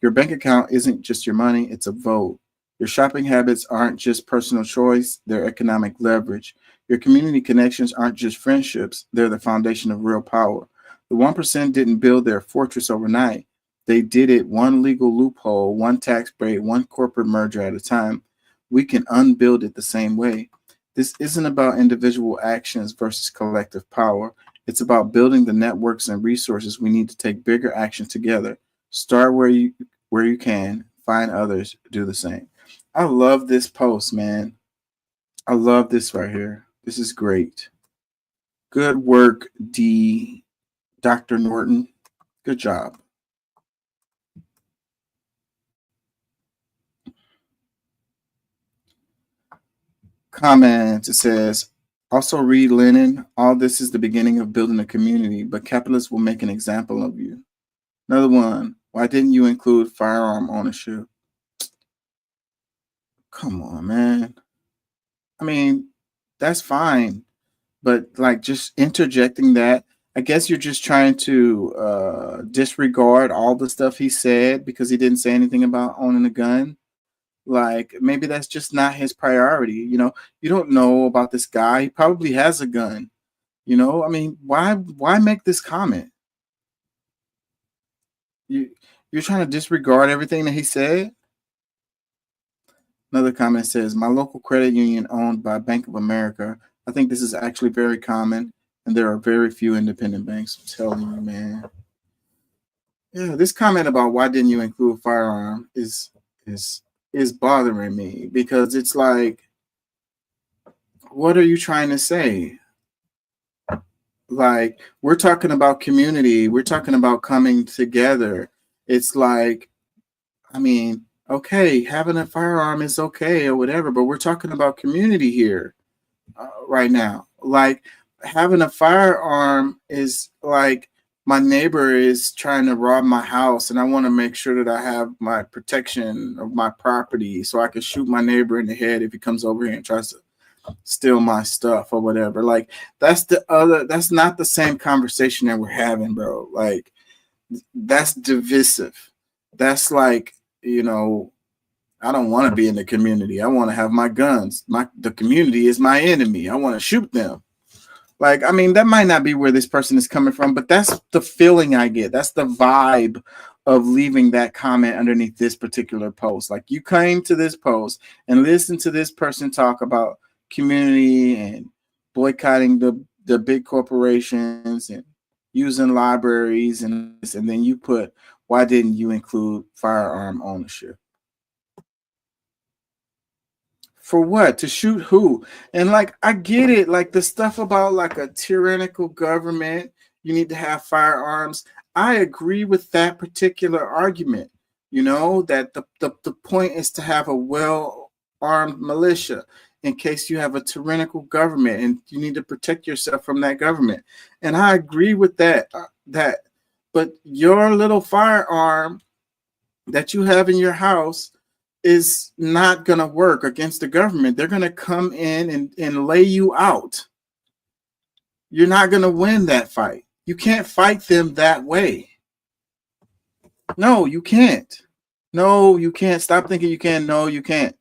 Your bank account isn't just your money, it's a vote. Your shopping habits aren't just personal choice, they're economic leverage. Your community connections aren't just friendships, they're the foundation of real power. The 1% didn't build their fortress overnight. They did it one legal loophole, one tax break, one corporate merger at a time. We can unbuild it the same way. This isn't about individual actions versus collective power. It's about building the networks and resources we need to take bigger action together. Start where you can, find others, do the same. I love this post, man. I love this right here. This is great. Good work, Dr. Norton. Good job. Comment, it says, also read Lenin. All this is the beginning of building a community, but capitalists will make an example of you. Another one, why didn't you include firearm ownership? Come on, man. I mean, that's fine, but like just interjecting that, I guess you're just trying to disregard all the stuff he said because he didn't say anything about owning a gun. Like maybe that's just not his priority. You know, you don't know about this guy. He probably has a gun. You know, I mean, why make this comment? You're trying to disregard everything that he said? Another comment says, my local credit union owned by Bank of America. I think this is actually very common, and there are very few independent banks. I'm telling you, man. Yeah, this comment about why didn't you include firearm is bothering me, because it's like, what are you trying to say? Like, we're talking about community. We're talking about coming together. It's like, I mean, okay, having a firearm is okay or whatever, but we're talking about community here right now. Like, having a firearm is like my neighbor is trying to rob my house, and I want to make sure that I have my protection of my property so I can shoot my neighbor in the head if he comes over here and tries to steal my stuff or whatever. Like, that's not the same conversation that we're having, bro. Like, that's divisive. That's like, you know, I don't want to be in the community. I want to have my guns. The community is my enemy. I want to shoot them. Like, I mean, that might not be where this person is coming from, but that's the feeling I get. That's the vibe of leaving that comment underneath this particular post. Like, you came to this post and listened to this person talk about community and boycotting the big corporations and using libraries, and then you put, why didn't you include firearm ownership? For what? To shoot who? And like, I get it. Like the stuff about like a tyrannical government, you need to have firearms. I agree with that particular argument. You know, that the point is to have a well-armed militia in case you have a tyrannical government and you need to protect yourself from that government. And I agree with that. But your little firearm that you have in your house is not going to work against the government. They're going to come in and lay you out. You're not going to win that fight. You can't fight them that way. No, you can't. No, you can't. Stop thinking you can. No, you can't.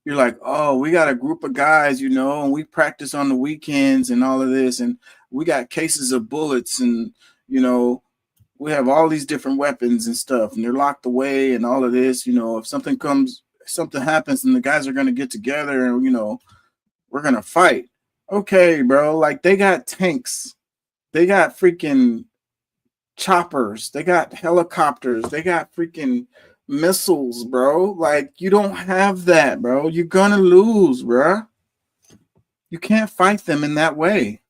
You're like, oh, we got a group of guys, you know, and we practice on the weekends and all of this, and we got cases of bullets, and, you know, we have all these different weapons and stuff, and they're locked away and all of this. You know, if something happens, and the guys are going to get together and, you know, we're going to fight. Okay, bro. Like, they got tanks. They got freaking choppers. They got helicopters. They got freaking missiles, bro. Like, you don't have that, bro. You're going to lose, bro. You can't fight them in that way.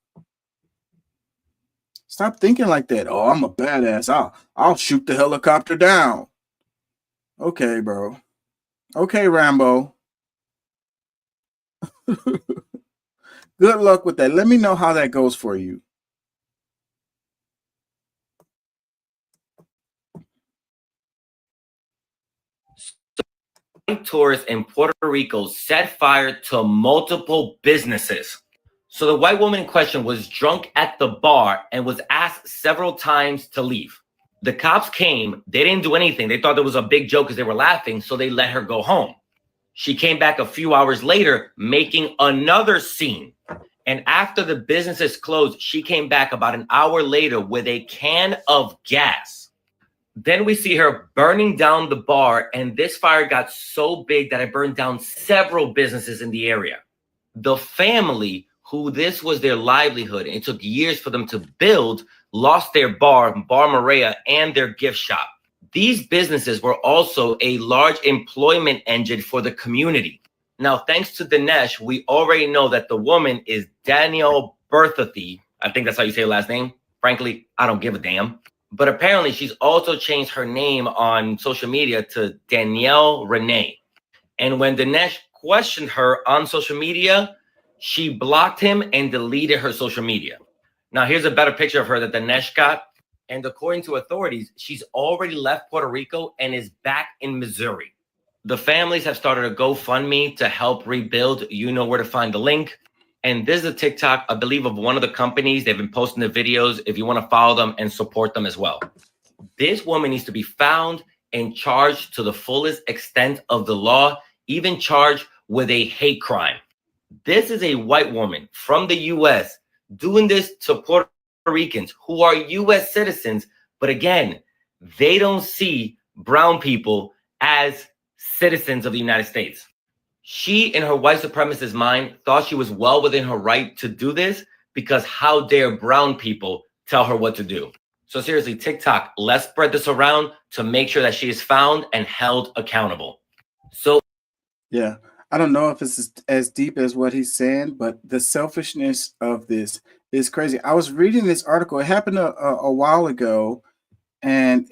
Stop thinking like that. Oh, I'm a badass. I'll shoot the helicopter down. Okay, bro. Okay, Rambo. Good luck with that. Let me know how that goes for you. Tourists in Puerto Rico set fire to multiple businesses. So the white woman in question was drunk at the bar and was asked several times to leave. The cops came. They didn't do anything. They thought there was a big joke because they were laughing, so they let her go home. She came back a few hours later, making another scene. And after the businesses closed, she came back about an hour later with a can of gas. Then we see her burning down the bar, and this fire got so big that it burned down several businesses in the area. The family, who this was their livelihood, and it took years for them to build, lost their bar, Bar Maria, and their gift shop. These businesses were also a large employment engine for the community. Now, thanks to Dinesh, we already know that the woman is Danielle Berthothy. I think that's how you say her last name. Frankly, I don't give a damn. But apparently, she's also changed her name on social media to Danielle Renee. And when Dinesh questioned her on social media, she blocked him and deleted her social media. Now, here's a better picture of her that Dinesh got. And according to authorities, she's already left Puerto Rico and is back in Missouri. The families have started a GoFundMe to help rebuild. You know where to find the link. And this is a TikTok, I believe, of one of the companies. They've been posting the videos if you want to follow them and support them as well. This woman needs to be found and charged to the fullest extent of the law. even charged with a hate crime. This is a white woman from the US doing this to Puerto Ricans who are US citizens, but again, they don't see brown people as citizens of the United States. She, in her white supremacist mind, thought she was well within her right to do this because how dare brown people tell her what to do. So seriously, TikTok, let's spread this around to make sure that she is found and held accountable. So Yeah, I don't know if it's as deep as what he's saying, but the selfishness of this is crazy. I was reading this article. It happened a while ago, and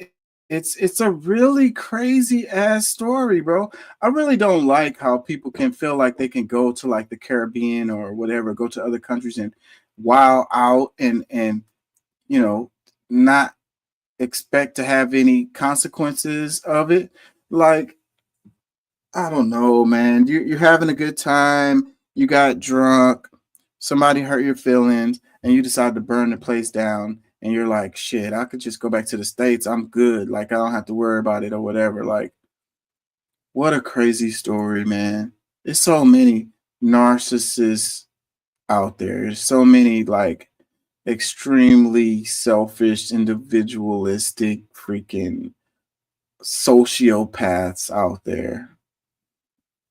it's a really crazy ass story, bro. I really don't like how people can feel like they can go to like the Caribbean or whatever, go to other countries and wild out and you know not expect to have any consequences of it. Like, I don't know, man. You're having a good time. You got drunk. Somebody hurt your feelings, and you decide to burn the place down. And you're like, shit, I could just go back to the States. I'm good. Like, I don't have to worry about it or whatever. Like, what a crazy story, man. There's so many narcissists out there. There's so many, like, extremely selfish, individualistic, freaking sociopaths out there.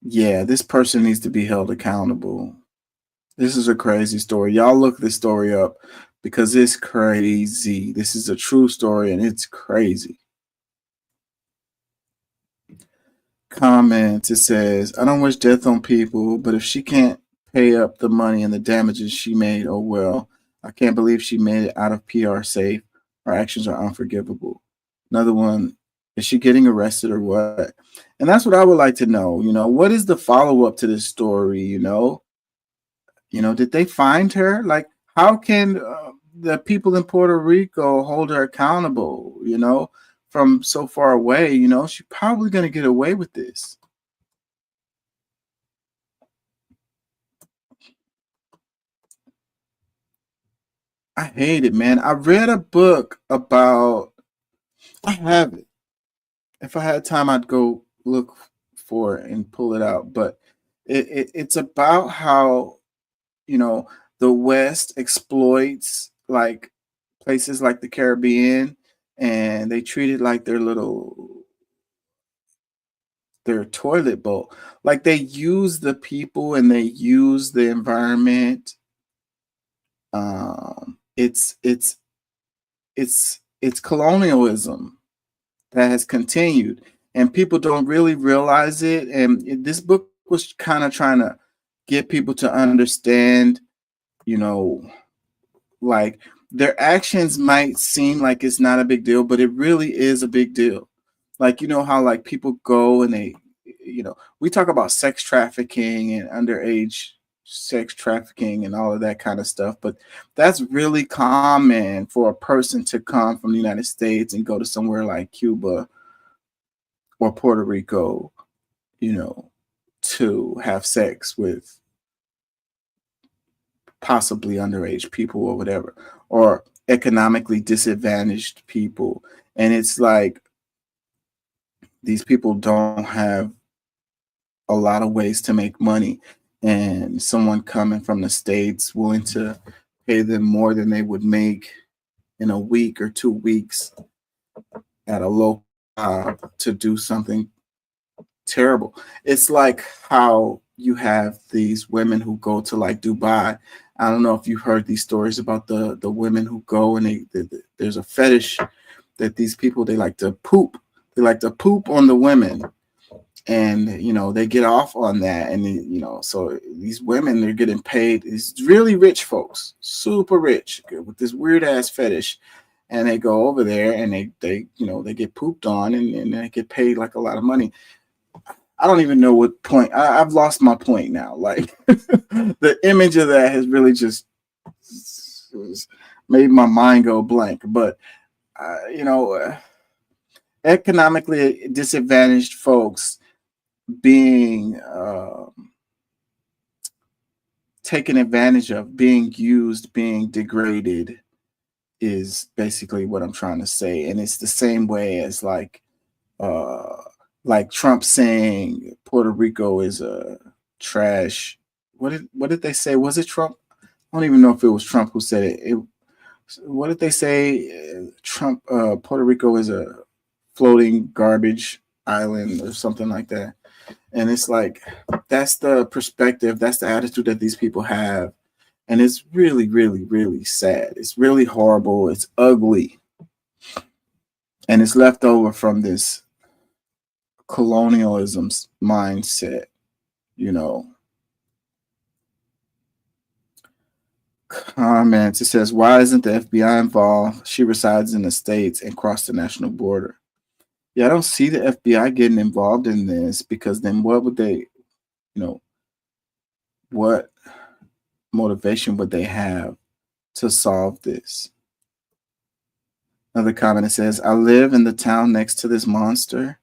Yeah, this person needs to be held accountable. This is a crazy story. Y'all look this story up because it's crazy. This is a true story and it's crazy. Comments, it says, I don't wish death on people, but if she can't pay up the money and the damages she made, oh well. I can't believe she made it out of PR safe. Her actions are unforgivable. Another one, is she getting arrested or what? And that's what I would like to know. You know, what is the follow-up to this story? You know, did they find her? Like, how can the people in Puerto Rico hold her accountable, you know, from so far away? You know, she's probably going to get away with this. I hate it, man. I read a book about, I have it. If I had time, I'd go look for it and pull it out. But it's about how, you know, the West exploits like places like the Caribbean, and they treat it like their toilet bowl. Like, they use the people and they use the environment. It's colonialism that has continued, and people don't really realize it. And this book was kind of trying to get people to understand, you know, like, their actions might seem like it's not a big deal, but it really is a big deal. Like, you know how like people go and they, you know, we talk about sex trafficking and underage sex trafficking and all of that kind of stuff, but that's really common for a person to come from the United States and go to somewhere like Cuba or Puerto Rico, you know, to have sex with possibly underage people or whatever, or economically disadvantaged people. And it's like, these people don't have a lot of ways to make money, and someone coming from the States willing to pay them more than they would make in a week or 2 weeks at a local job to do something terrible. It's like how you have these women who go to like Dubai. I don't know if you've heard these stories about the women who go and there's a fetish that these people, they like to poop. They like to poop on the women. And, you know, they get off on that. And, you know, so these women, they're getting paid. These really rich folks, super rich, with this weird ass fetish. And they go over there and they you know, they get pooped on and they get paid like a lot of money. I don't even know what point. I've lost my point now. Like, the image of that has really just made my mind go blank. But, you know, economically disadvantaged folks being taken advantage of, being used, being degraded is basically what I'm trying to say. And it's the same way as like like Trump saying Puerto Rico is a trash. What did they say? Was it Trump? I don't even know if it was Trump who said it. What did they say? Trump, Puerto Rico is a floating garbage island or something like that. And it's like, that's the perspective, that's the attitude that these people have. And it's really, really, really sad. It's really horrible. It's ugly. And it's left over from this colonialism mindset, you know. Comments. It says, why isn't the FBI involved? She resides in the States and crossed the national border. Yeah, I don't see the FBI getting involved in this, because then what would they, what motivation would they have to solve this? Another comment, it says, I live in the town next to this monster.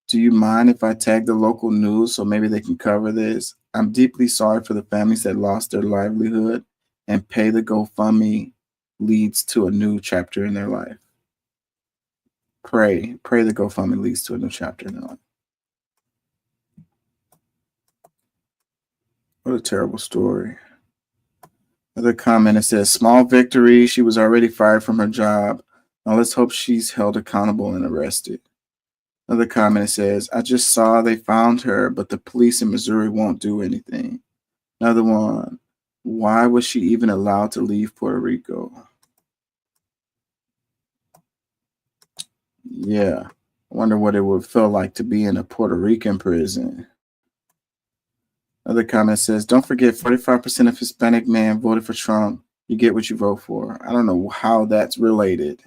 Do you mind if I tag the local news so maybe they can cover this? I'm deeply sorry for the families that lost their livelihood, and pay the GoFundMe leads to a new chapter in their life. Pray the GoFundMe leads to a new chapter in their life. What a terrible story. Another comment, it says, small victory. She was already fired from her job. Now let's hope she's held accountable and arrested. Another comment, it says, I just saw they found her, but the police in Missouri won't do anything. Another one, why was she even allowed to leave Puerto Rico? Yeah, I wonder what it would feel like to be in a Puerto Rican prison. Another comment says, don't forget 45% of Hispanic men voted for Trump. You get what you vote for. I don't know how that's related.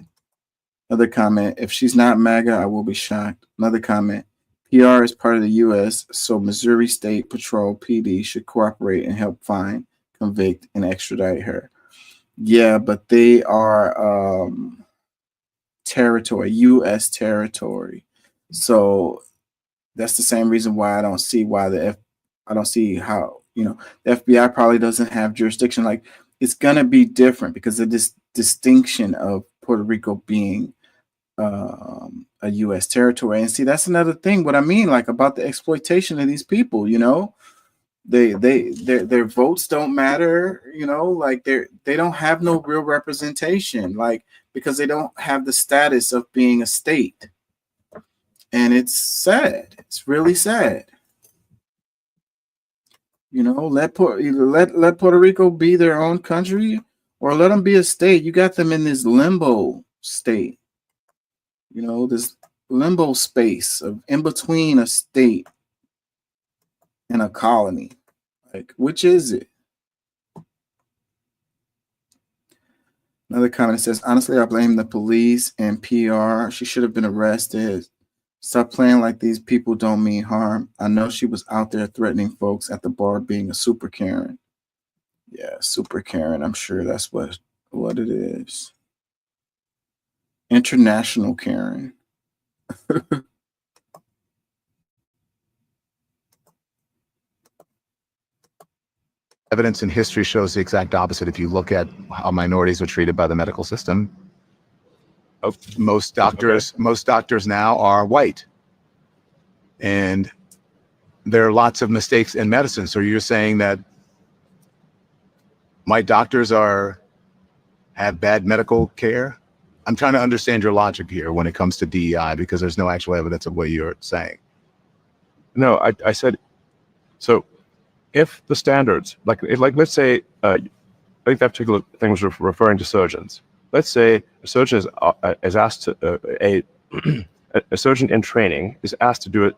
Another comment, if she's not MAGA, I will be shocked. Another comment, PR is part of the U.S., so Missouri State Patrol, PD, should cooperate and help find, convict, and extradite her. Yeah, but they are territory, U.S. territory. So that's the same reason why I don't see why I don't see how, the FBI probably doesn't have jurisdiction. Like, it's going to be different because of this distinction of Puerto Rico being a U.S. territory. And see, that's another thing, what I mean, like, about the exploitation of these people, their votes don't matter, like they don't have no real representation, like, because they don't have the status of being a state. And it's sad. It's really sad. Let Puerto Rico be their own country, or let them be a state. You got them in this limbo state, this limbo space of in between a state and a colony. Like, which is it? Another comment says, honestly, I blame the police and PR. She should have been arrested. Stop playing like these people don't mean harm. I know she was out there threatening folks at the bar, being a super Karen. Yeah, super Karen. I'm sure that's what it is. International Karen. Evidence in history shows the exact opposite. If you look at how minorities are treated by the medical system, most doctors now are white, and there are lots of mistakes in medicine. So you're saying that my doctors have bad medical care? I'm trying to understand your logic here when it comes to DEI, because there's no actual evidence of what you're saying. No, I said, so if the standards, like let's say, I think that particular thing was referring to surgeons. Let's say a surgeon is asked to, a surgeon in training is asked to do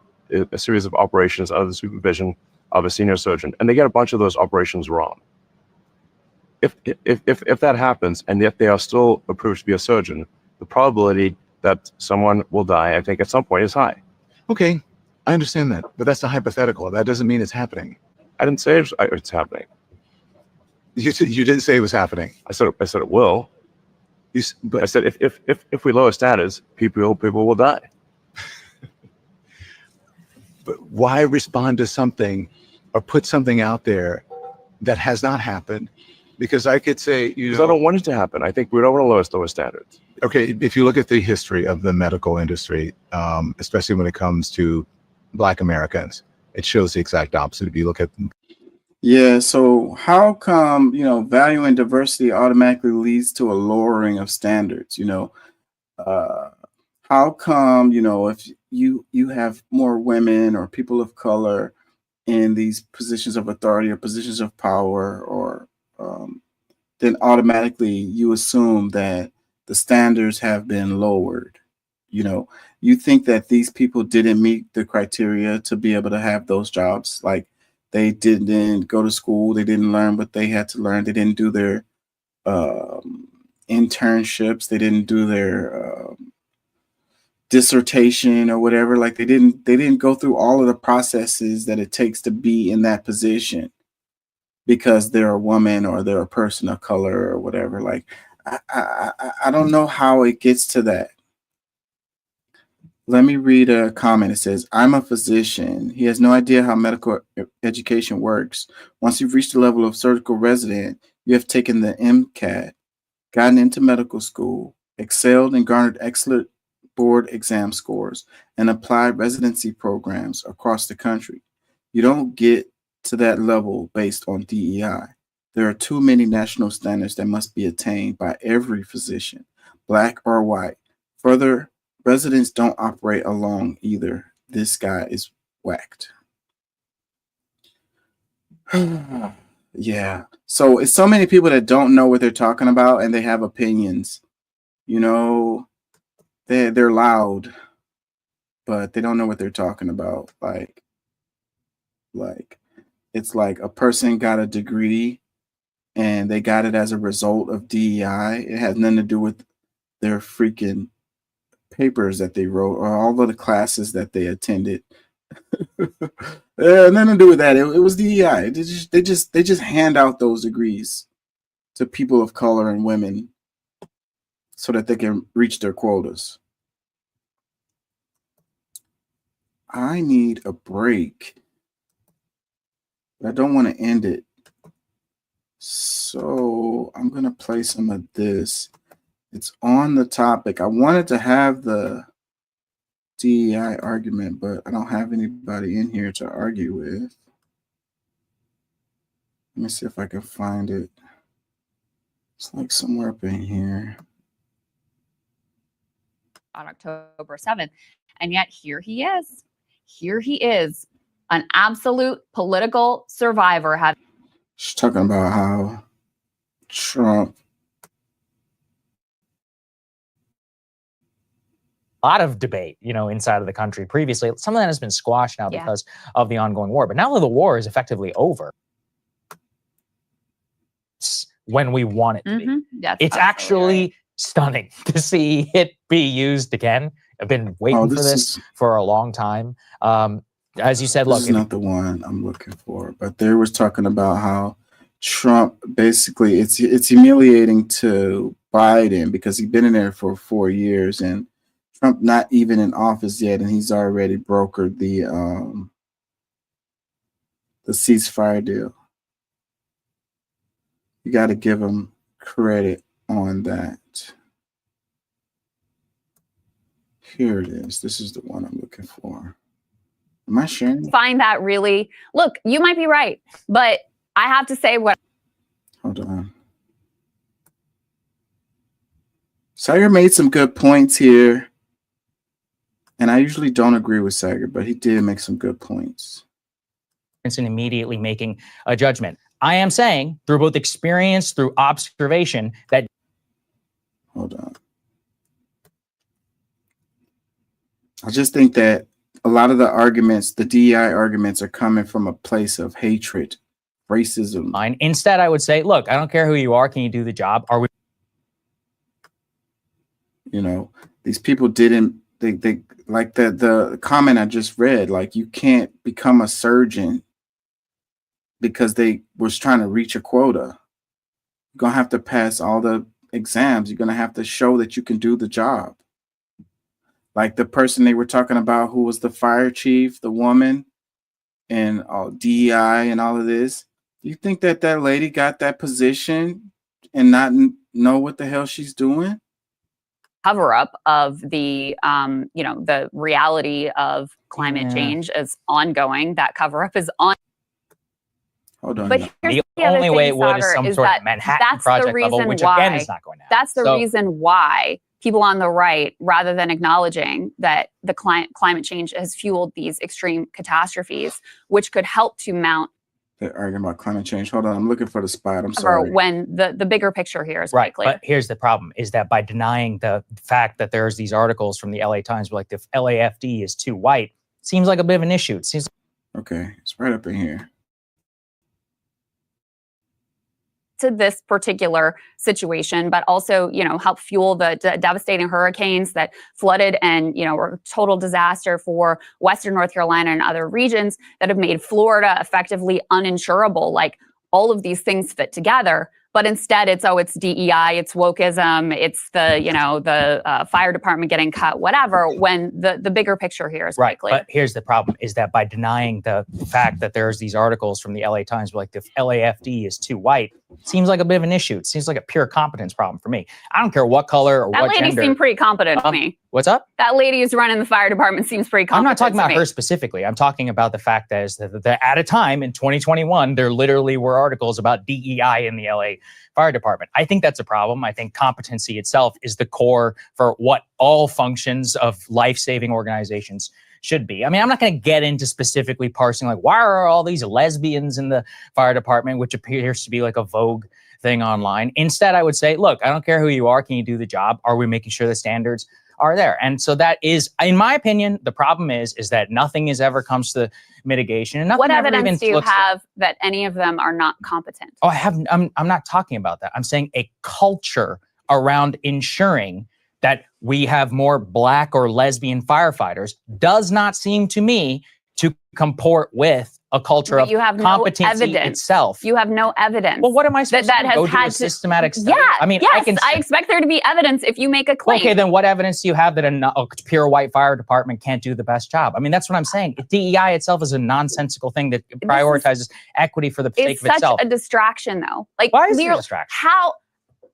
a series of operations under the supervision of a senior surgeon, and they get a bunch of those operations wrong. If that happens, and if they are still approved to be a surgeon, the probability that someone will die, I think, at some point is high. Okay, I understand that, but that's a hypothetical. That doesn't mean it's happening. I didn't say it's happening. You didn't say it was happening. I said it will. I said if we lower status, people will die. But why respond to something or put something out there that has not happened, Because I could say, you Because I know, don't want it to happen. I think we don't want to lower those standards. okay, if you look at the history of the medical industry, especially when it comes to Black Americans, it shows the exact opposite. If you look at Yeah, so how come, valuing diversity automatically leads to a lowering of standards? How come, if you have more women or people of color in these positions of authority or positions of power, or then automatically you assume that the standards have been lowered? You think that these people didn't meet the criteria to be able to have those jobs. Like, they didn't go to school, they didn't learn what they had to learn, they didn't do their internships, they didn't do their dissertation or whatever. Like, they didn't go through all of the processes that it takes to be in that position because they're a woman or they're a person of color or whatever. Like, I don't know how it gets to that. Let me read a comment. It says, I'm a physician. He has no idea how medical education works. Once you've reached the level of surgical resident, you have taken the MCAT, gotten into medical school, excelled and garnered excellent board exam scores, and applied residency programs across the country. You don't get to that level based on DEI. There are too many national standards that must be attained by every physician, Black or white. Further, residents don't operate alone either. This guy is whacked. Yeah. So it's so many people that don't know what they're talking about, and they have opinions. They're loud, but they don't know what they're talking about. Like it's like a person got a degree and they got it as a result of DEI. It has nothing to do with their freaking papers that they wrote or all of the classes that they attended. Nothing to do with that. It was DEI. They just hand out those degrees to people of color and women so that they can reach their quotas. I need a break. I don't want to end it. So I'm going to play some of this. It's on the topic. I wanted to have the DEI argument, but I don't have anybody in here to argue with. Let me see if I can find it. It's like somewhere up in here. On October 7th. And yet here he is. Here he is, an absolute political survivor. She's talking about how Trump. A lot of debate, inside of the country previously. Some of that has been squashed now because of the ongoing war. But now that the war is effectively over, it's when we want it to be. It's actually stunning to see it be used again. I've been waiting for this for a long time. As you said, this is not the one I'm looking for, but they was talking about how Trump basically it's humiliating to Biden because he's been in there for 4 years and Trump not even in office yet, and he's already brokered the ceasefire deal. You got to give him credit on that. Here it is. This is the one I'm looking for. Am I sharing? Find that really, look, you might be right, but I have to say what. Hold on. Sager made some good points here. And I usually don't agree with Sager, but he did make some good points. And immediately making a judgment. I am saying through both experience, through observation that. Hold on. I just think that a lot of the arguments, the DEI arguments, are coming from a place of hatred, racism. Instead, I would say, look, I don't care who you are. Can you do the job? Are we? These people didn't. They like the comment I just read. Like, you can't become a surgeon because they was trying to reach a quota. You're gonna have to pass all the exams. You're gonna have to show that you can do the job. Like the person they were talking about who was the fire chief, the woman, and DEI and all of this. You think that that lady got that position and not know what the hell she's doing? Cover up of the, the reality of climate change is ongoing. That cover up is on. Hold on. But now. here's The other only thing, way it would is Saagar, some sort of that Manhattan that's Project the reason level, which why, again is not going to happen. That's the So- reason why people on the right, rather than acknowledging that the climate change has fueled these extreme catastrophes, which could help to mount They're arguing about climate change. Hold on, I'm looking for the spot. I'm cover sorry. when the bigger picture here is Right, quite clear. but here's the problem: is that by denying the fact that there's these articles from the LA Times, like the LAFD is too white, seems like a bit of an issue. It seems Okay, it's right up in here. To this particular situation, but also, help fuel the devastating hurricanes that flooded and, were a total disaster for Western North Carolina and other regions that have made Florida effectively uninsurable. Like, all of these things fit together, but instead it's DEI, it's wokeism, it's the fire department getting cut, whatever, when the bigger picture here is right. quite clear. But here's the problem: is that by denying the fact that there's these articles from the LA Times, like the LAFD is too white, seems like a bit of an issue. It seems like a pure competence problem for me. I don't care what color or That what lady gender. seemed pretty competent to me. What's up? That lady who's running the fire department seems pretty competent. I'm not talking to about me. her specifically. I'm talking about the fact that, that at a time in 2021, there literally were articles about DEI in the LA Fire Department. I think that's a problem. I think competency itself is the core for what all functions of life-saving organizations should be. I mean, I'm not going to get into specifically parsing, like, why are all these lesbians in the fire department, which appears to be like a vogue thing online. Instead, I would say, look, I don't care who you are. Can you do the job? Are we making sure the standards are there? And so that is, in my opinion, the problem is that nothing is ever comes to mitigation. And nothing What ever evidence even do you looks- have that any of them are not competent? Oh, I'm not talking about that. I'm saying a culture around ensuring that we have more Black or lesbian firefighters does not seem to me to comport with a culture But of you have no competency evidence. itself. You have no evidence. Well, what am I supposed that to has go do had a systematic study? Yeah, I mean, yes, I expect there to be evidence if you make a claim. Okay, then what evidence do you have that a pure white fire department can't do the best job? I mean, that's what I'm saying. DEI itself is a nonsensical thing that prioritizes equity for the sake It's of itself. such a distraction, though. Like, Why is it a clearly- distraction? How?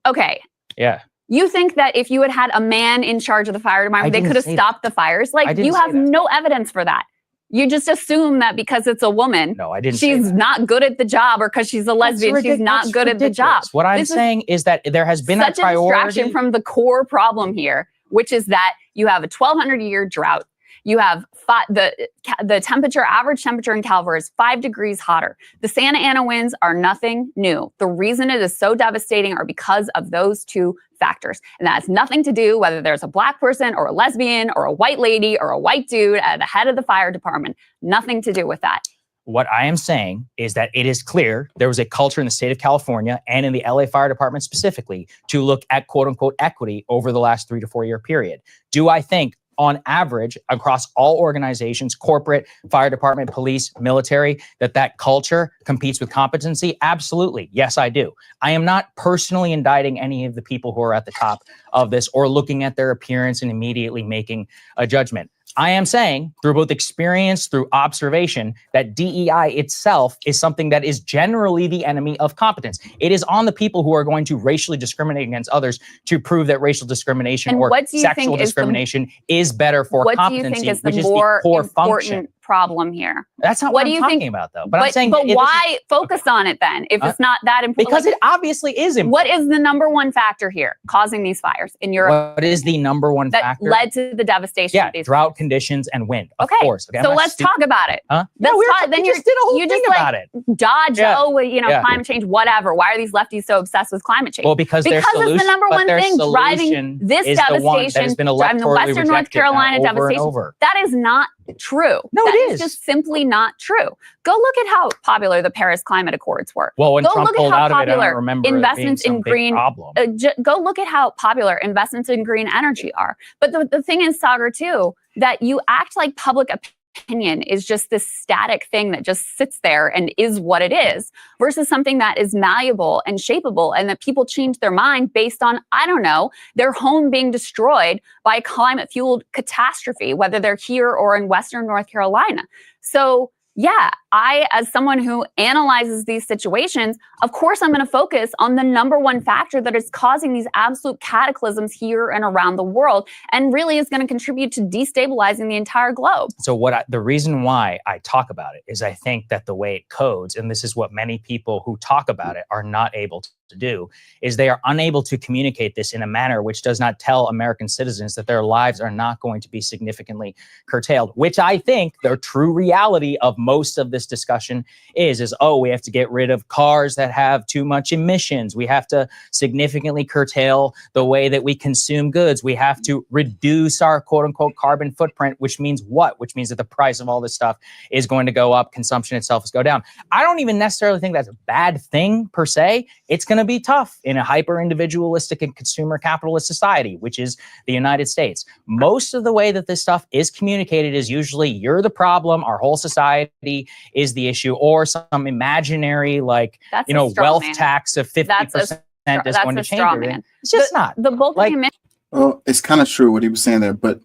Okay. Yeah. You think that if you had had a man in charge of the fire department, they didn't could have say stopped the fires? I Like, didn't you say have that. no evidence for that. You just assume that because it's a woman, No, I didn't say she's not good at the job, or because she's a lesbian, she's not good at the job. What I'm This is saying is that there has been such a priority. distraction from the core problem here, which is that you have a 1,200-year drought. You have the temperature, average temperature in Calvert is 5 degrees hotter. The Santa Ana winds are nothing new. The reason it is so devastating are because of those two factors. And that has nothing to do whether there's a Black person or a lesbian or a white lady or a white dude at the head of the fire department. Nothing to do with that. What I am saying is that it is clear there was a culture in the state of California and in the LA Fire Department specifically to look at quote unquote equity over the last 3 to 4 year period. Do I think on average across all organizations, corporate, fire department, police, military, that culture competes with competency? Absolutely. Yes, I do. I am not personally indicting any of the people who are at the top of this or looking at their appearance and immediately making a judgment. I am saying through both experience, through observation, that DEI itself is something that is generally the enemy of competence. It is on the people who are going to racially discriminate against others to prove that racial discrimination And or what do you sexual think is the- discrimination is better for What do you competency, think is the which is more the core important function. problem here? That's not What what do I'm you talking think- about, though. But I'm saying but that it why focus on it then if it's not that important? Because it obviously is important. What is the number one factor here causing these fires in Europe What is the number one that factor? led to the devastation Yeah, of these? drought conditions and wind. Of Okay, course. Okay, I'm so not let's stupid. talk about it. Huh? Let's No, we talk. Then just did a whole you thing just about it. dodge. Yeah. Oh, well, Yeah. climate change, whatever. Why are these lefties so obsessed with climate change? Well, because their it's the solution- number but one their thing driving solution this is the one that has devastation, been driving the electorally Western North rejected now Carolina over and devastation. over. That is not true. No, That it is is. just simply not true. Go look at how popular the Paris Climate Accords were. Well, when Go Trump look at pulled how out of it, I don't popular remember it being investments some in big green. problem. Go look at how popular investments in green energy are. But the thing is, Saagar, too, that you act like public opinion is just this static thing that just sits there and is what it is, versus something that is malleable and shapeable, and that people change their mind based on, I don't know, their home being destroyed by a climate fueled catastrophe, whether they're here or in Western North Carolina. So Yeah, I, as someone who analyzes these situations, of course, I'm going to focus on the number one factor that is causing these absolute cataclysms here and around the world, and really is going to contribute to destabilizing the entire globe. So the reason why I talk about it is I think that the way it codes, and this is what many people who talk about it are not able to do, is they are unable to communicate this in a manner which does not tell American citizens that their lives are not going to be significantly curtailed, which I think the true reality of most of this discussion is, oh, we have to get rid of cars that have too much emissions. We have to significantly curtail the way that we consume goods. We have to reduce our quote unquote carbon footprint, which means what? Which means that the price of all this stuff is going to go up. Consumption itself is go down. I don't even necessarily think that's a bad thing per se. It's going to be tough in a hyper individualistic and consumer capitalist society, which is the United States. Most of the way that this stuff is communicated is usually you're the problem, our whole society is the issue, or some imaginary wealth tax of 50% is going to change everything. It's just not. The bulk of the Well, it's kind of true what he was saying there, but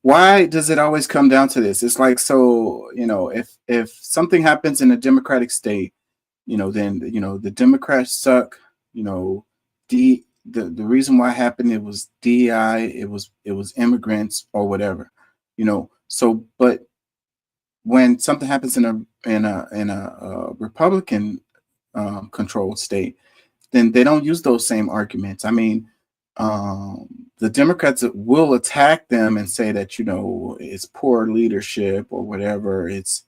why does it always come down to this? It's like, so, if something happens in a democratic state, then, the Democrats suck, the reason why it happened, it was DEI, it was immigrants or whatever, so, but when something happens in a Republican controlled state, then they don't use those same arguments. I mean, the Democrats will attack them and say that, it's poor leadership or whatever, it's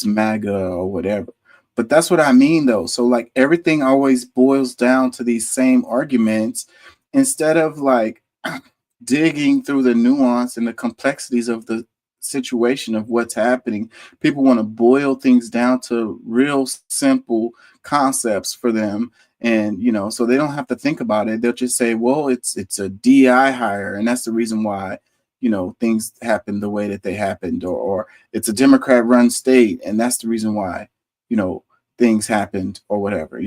MAGA or whatever. But that's what I mean, though. So like everything always boils down to these same arguments instead of like digging through the nuance and the complexities of the situation of what's happening. People want to boil things down to real simple concepts for them. And, so they don't have to think about it. They'll just say, well, it's a DI hire. And that's the reason why, things happened the way that they happened, or it's a Democrat run state. And that's the reason why, things happened or whatever,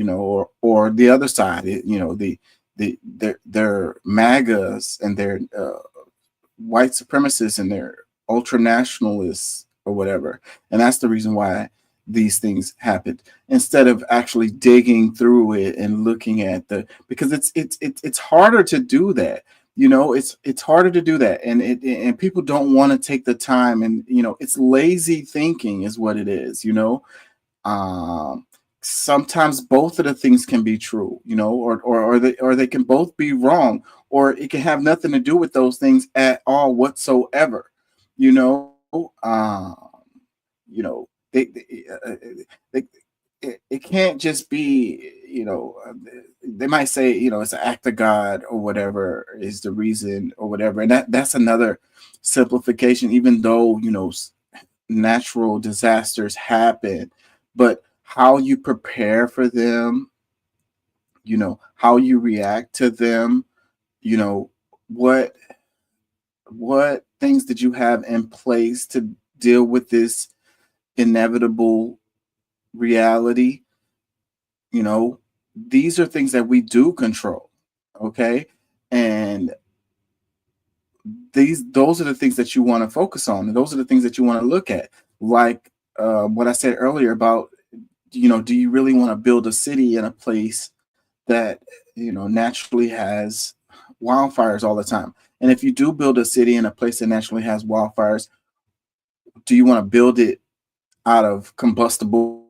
or the other side, their MAGAs and their white supremacists and their ultra nationalists or whatever. And that's the reason why these things happened, instead of actually digging through it and looking at because it's harder to do that. It's harder to do that. And people don't want to take the time, and, it's lazy thinking is what it is, sometimes both of the things can be true, or they can both be wrong, or it can have nothing to do with those things at all whatsoever. It can't just be, they might say, it's an act of God or whatever is the reason or whatever. And that's another simplification, even though, natural disasters happen, but how you prepare for them, how you react to them, what things did you have in place to deal with this inevitable reality? These are things that we do control. Okay. And those are the things that you want to focus on. And those are the things that you want to look at. Like what I said earlier about, do you really want to build a city in a place that, naturally has wildfires all the time? And if you do build a city in a place that naturally has wildfires, do you want to build it out of combustible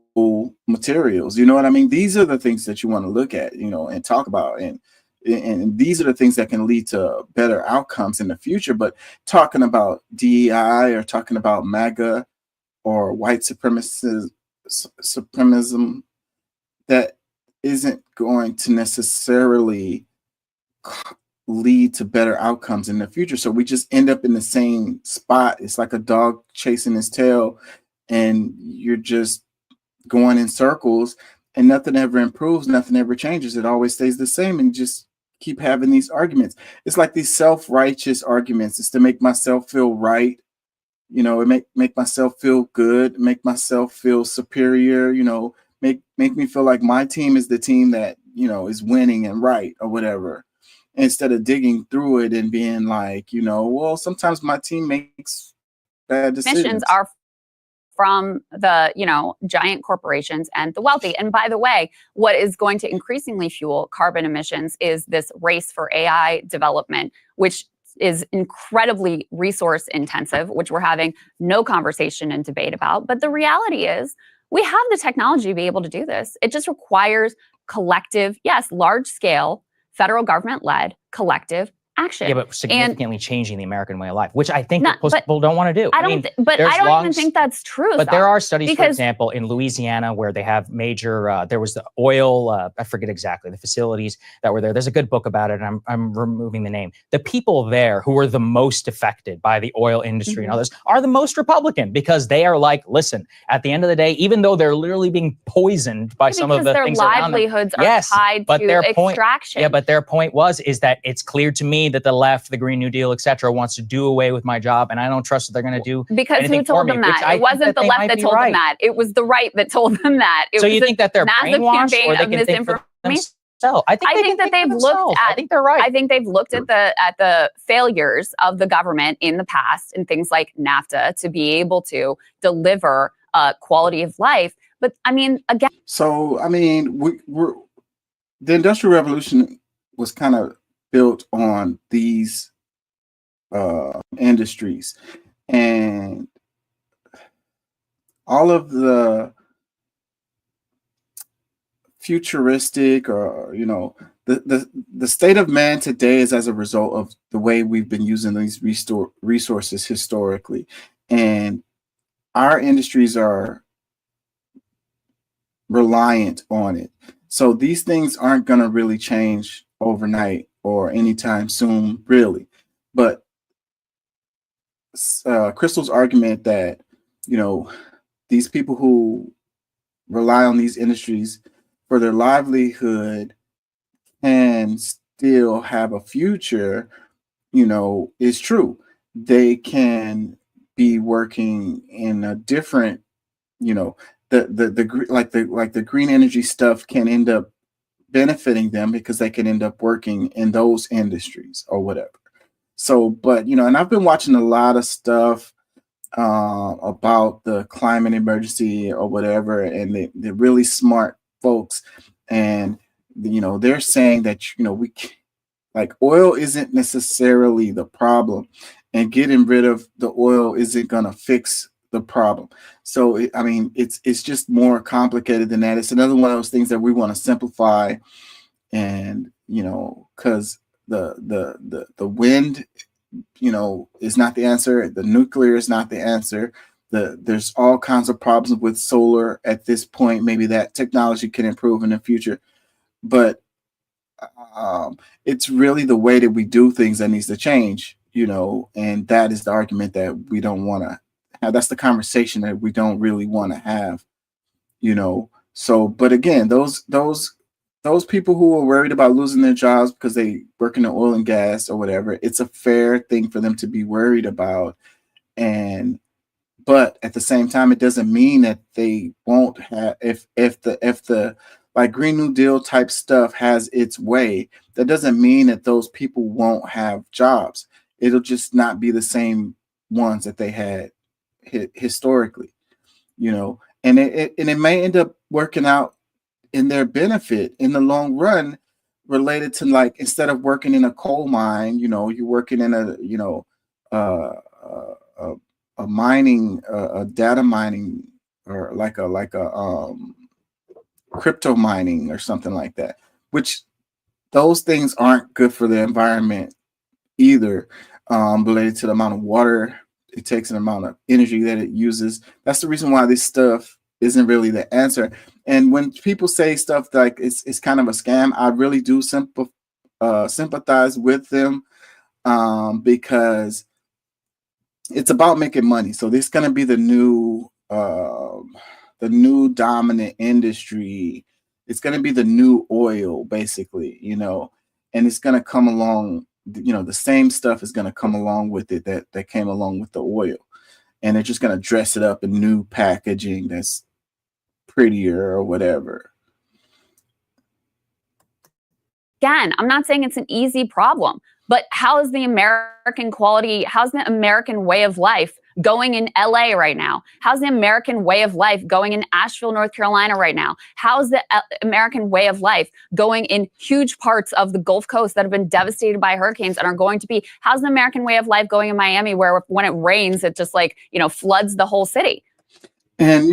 materials? You know what I mean? These are the things that you want to look at, and talk about. And these are the things that can lead to better outcomes in the future. But talking about DEI or talking about MAGA or white supremacism, that isn't going to necessarily lead to better outcomes in the future. So we just end up in the same spot. It's like a dog chasing his tail, and you're just going in circles, and nothing ever improves, nothing ever changes. It always stays the same, and just keep having these arguments. It's like these self-righteous arguments. It's to make myself feel right. It make myself feel good, make myself feel superior, make me feel like my team is the team that, is winning and right or whatever. Instead of digging through it and being like, well, sometimes my team makes bad decisions. Missions are from the, giant corporations and the wealthy. And by the way, what is going to increasingly fuel carbon emissions is this race for AI development, which is incredibly resource intensive, which we're having no conversation and debate about. But the reality is we have the technology to be able to do this. It just requires collective, yes, large scale, federal government led collective action. Yeah, but significantly changing the American way of life, which I think Not- most but people don't want to do. I don't, there's I don't long even think that's true. But there though, are studies, for because example, in Louisiana where they have major, there was the oil, I forget exactly, the facilities that were there. There's a good book about it, and I'm removing the name. The people there who were the most affected by the oil industry and others are the most Republican, because they are like, listen, at the end of the day, even though they're literally being poisoned by some of the their things around them. livelihoods are Yes, tied but to their point, extraction. yeah, but their point is that it's clear to me that the left, the Green New Deal, et cetera, wants to do away with my job, and I don't trust that they're going to do Because anything who told for me, them which that? I It think wasn't the they left might that be told right. them that. It was the right that told them that. It So was you a think that they're massive brainwashed, campaign or they of can think for misinformation? themselves? I think can that think they've for looked themselves. at. I think they're right. I think they've looked at the failures of the government in the past and things like NAFTA to be able to deliver quality of life. But I mean, again, So I mean, we're the Industrial Revolution was kind of built on these industries, and all of the futuristic, or the state of man today is as a result of the way we've been using these resources historically, and our industries are reliant on it. So these things aren't going to really change overnight or anytime soon, really. But Crystal's argument that, these people who rely on these industries for their livelihood can still have a future, is true. They can be working in a different, the green energy stuff can end up benefiting them because they can end up working in those industries or whatever. So, but and I've been watching a lot of stuff about the climate emergency or whatever, and they're really smart folks, and they're saying that we oil isn't necessarily the problem, and getting rid of the oil isn't gonna fix the problem. So it's just more complicated than that. It's another one of those things that we want to simplify, and because the wind is not the answer, the nuclear is not the answer, there's all kinds of problems with solar at this point. Maybe that technology can improve in the future, but it's really the way that we do things that needs to change, and that is the argument that we don't want to have. That's the conversation that we don't really want to have, so, but again, those people who are worried about losing their jobs because they work in the oil and gas or whatever, it's a fair thing for them to be worried about. But at the same time, it doesn't mean that they won't have, if the Green New Deal type stuff has its way, that doesn't mean that those people won't have jobs. It'll just not be the same ones that they had historically, and it may end up working out in their benefit in the long run, related to instead of working in a coal mine, you're working in a mining, a data mining, or like a crypto mining or something like that, which those things aren't good for the environment either, related to the amount of water it takes and the amount of energy that it uses. That's the reason why this stuff isn't really the answer. And when people say stuff like it's kind of a scam, I really do sympathize with them, because it's about making money. So this is going to be the new dominant industry. It's going to be the new oil, basically, and it's going to come along. The same stuff is going to come along with it that came along with the oil, and they're just going to dress it up in new packaging that's prettier or whatever. Again, I'm not saying it's an easy problem. But how's the American way of life going in LA right now? How's the American way of life going in Asheville, North Carolina right now? How's the American way of life going in huge parts of the Gulf Coast that have been devastated by hurricanes and are going to be? How's the American way of life going in Miami, where when it rains, it just floods the whole city? And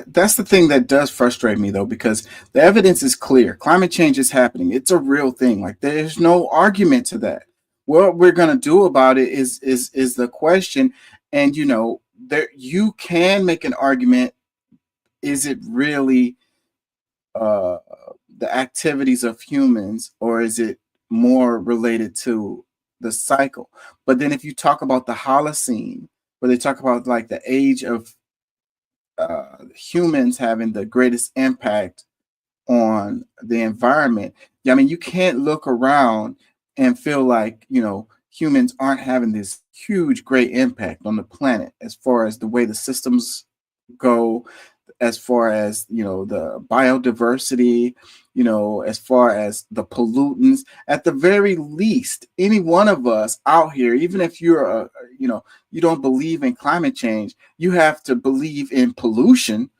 that's the thing that does frustrate me, though, because the evidence is clear. Climate change is happening. It's a real thing. Like, there's no argument to that. What we're gonna do about it is the question. And there you can make an argument. Is it really the activities of humans, or is it more related to the cycle? But then if you talk about the Holocene, where they talk about like the age of humans having the greatest impact on the environment, I mean, you can't look around and feel like humans aren't having this huge, great impact on the planet as far as the way the systems go, as far as the biodiversity, as far as the pollutants. At the very least, any one of us out here, even if you're you don't believe in climate change, you have to believe in pollution,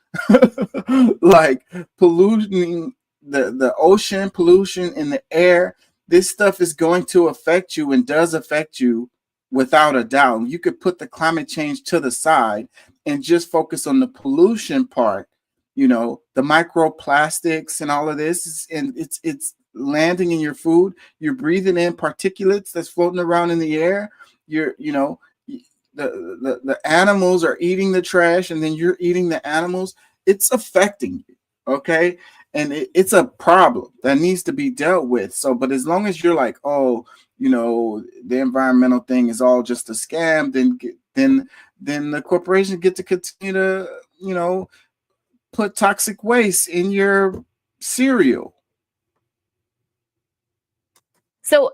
like polluting the ocean, pollution in the air. This stuff is going to affect you and does affect you without a doubt. You could put the climate change to the side and just focus on the pollution part, the microplastics and all of this, and it's landing in your food. You're breathing in particulates that's floating around in the air. The animals are eating the trash, and then you're eating the animals. It's affecting you, okay? And it's a problem that needs to be dealt with. So, but as long as you're like, oh, the environmental thing is all just a scam, then the corporations get to continue to, put toxic waste in your cereal. So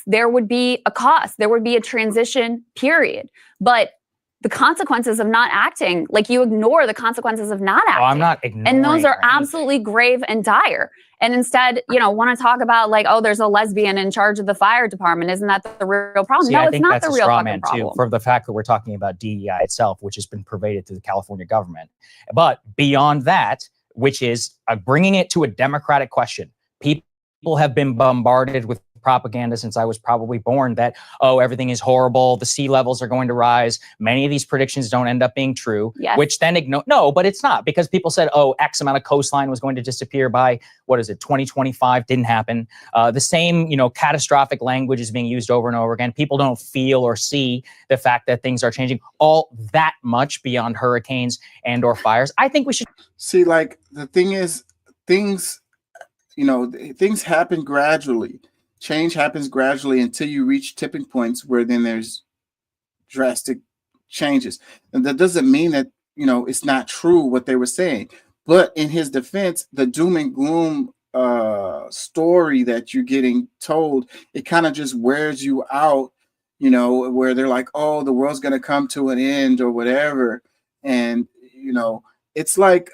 there would be a cost. There would be a transition period, but the consequences of not acting, like you ignore the consequences of not acting. Oh, I'm not ignoring. And those are absolutely grave and dire. And instead, want to talk about like, oh, there's a lesbian in charge of the fire department. Isn't that the real problem? See, no, I it's think not that's the a real straw fucking man problem. too, for the fact that we're talking about DEI itself, which has been pervaded through the California government. But beyond that, which is bringing it to a democratic question, people have been bombarded with propaganda since I was probably born that, oh, everything is horrible, the sea levels are going to rise. Many of these predictions don't end up being true, which then no, but it's not, because people said, oh, X amount of coastline was going to disappear by, 2025, didn't happen. The same, catastrophic language is being used over and over again. People don't feel or see the fact that things are changing all that much beyond hurricanes and or fires. I think we should see, like, the thing is, things happen gradually. Change happens gradually until you reach tipping points where then there's drastic changes. And that doesn't mean that, it's not true what they were saying. But in his defense, the doom and gloom story that you're getting told, it kind of just wears you out, where they're like, oh, the world's going to come to an end or whatever. And, it's like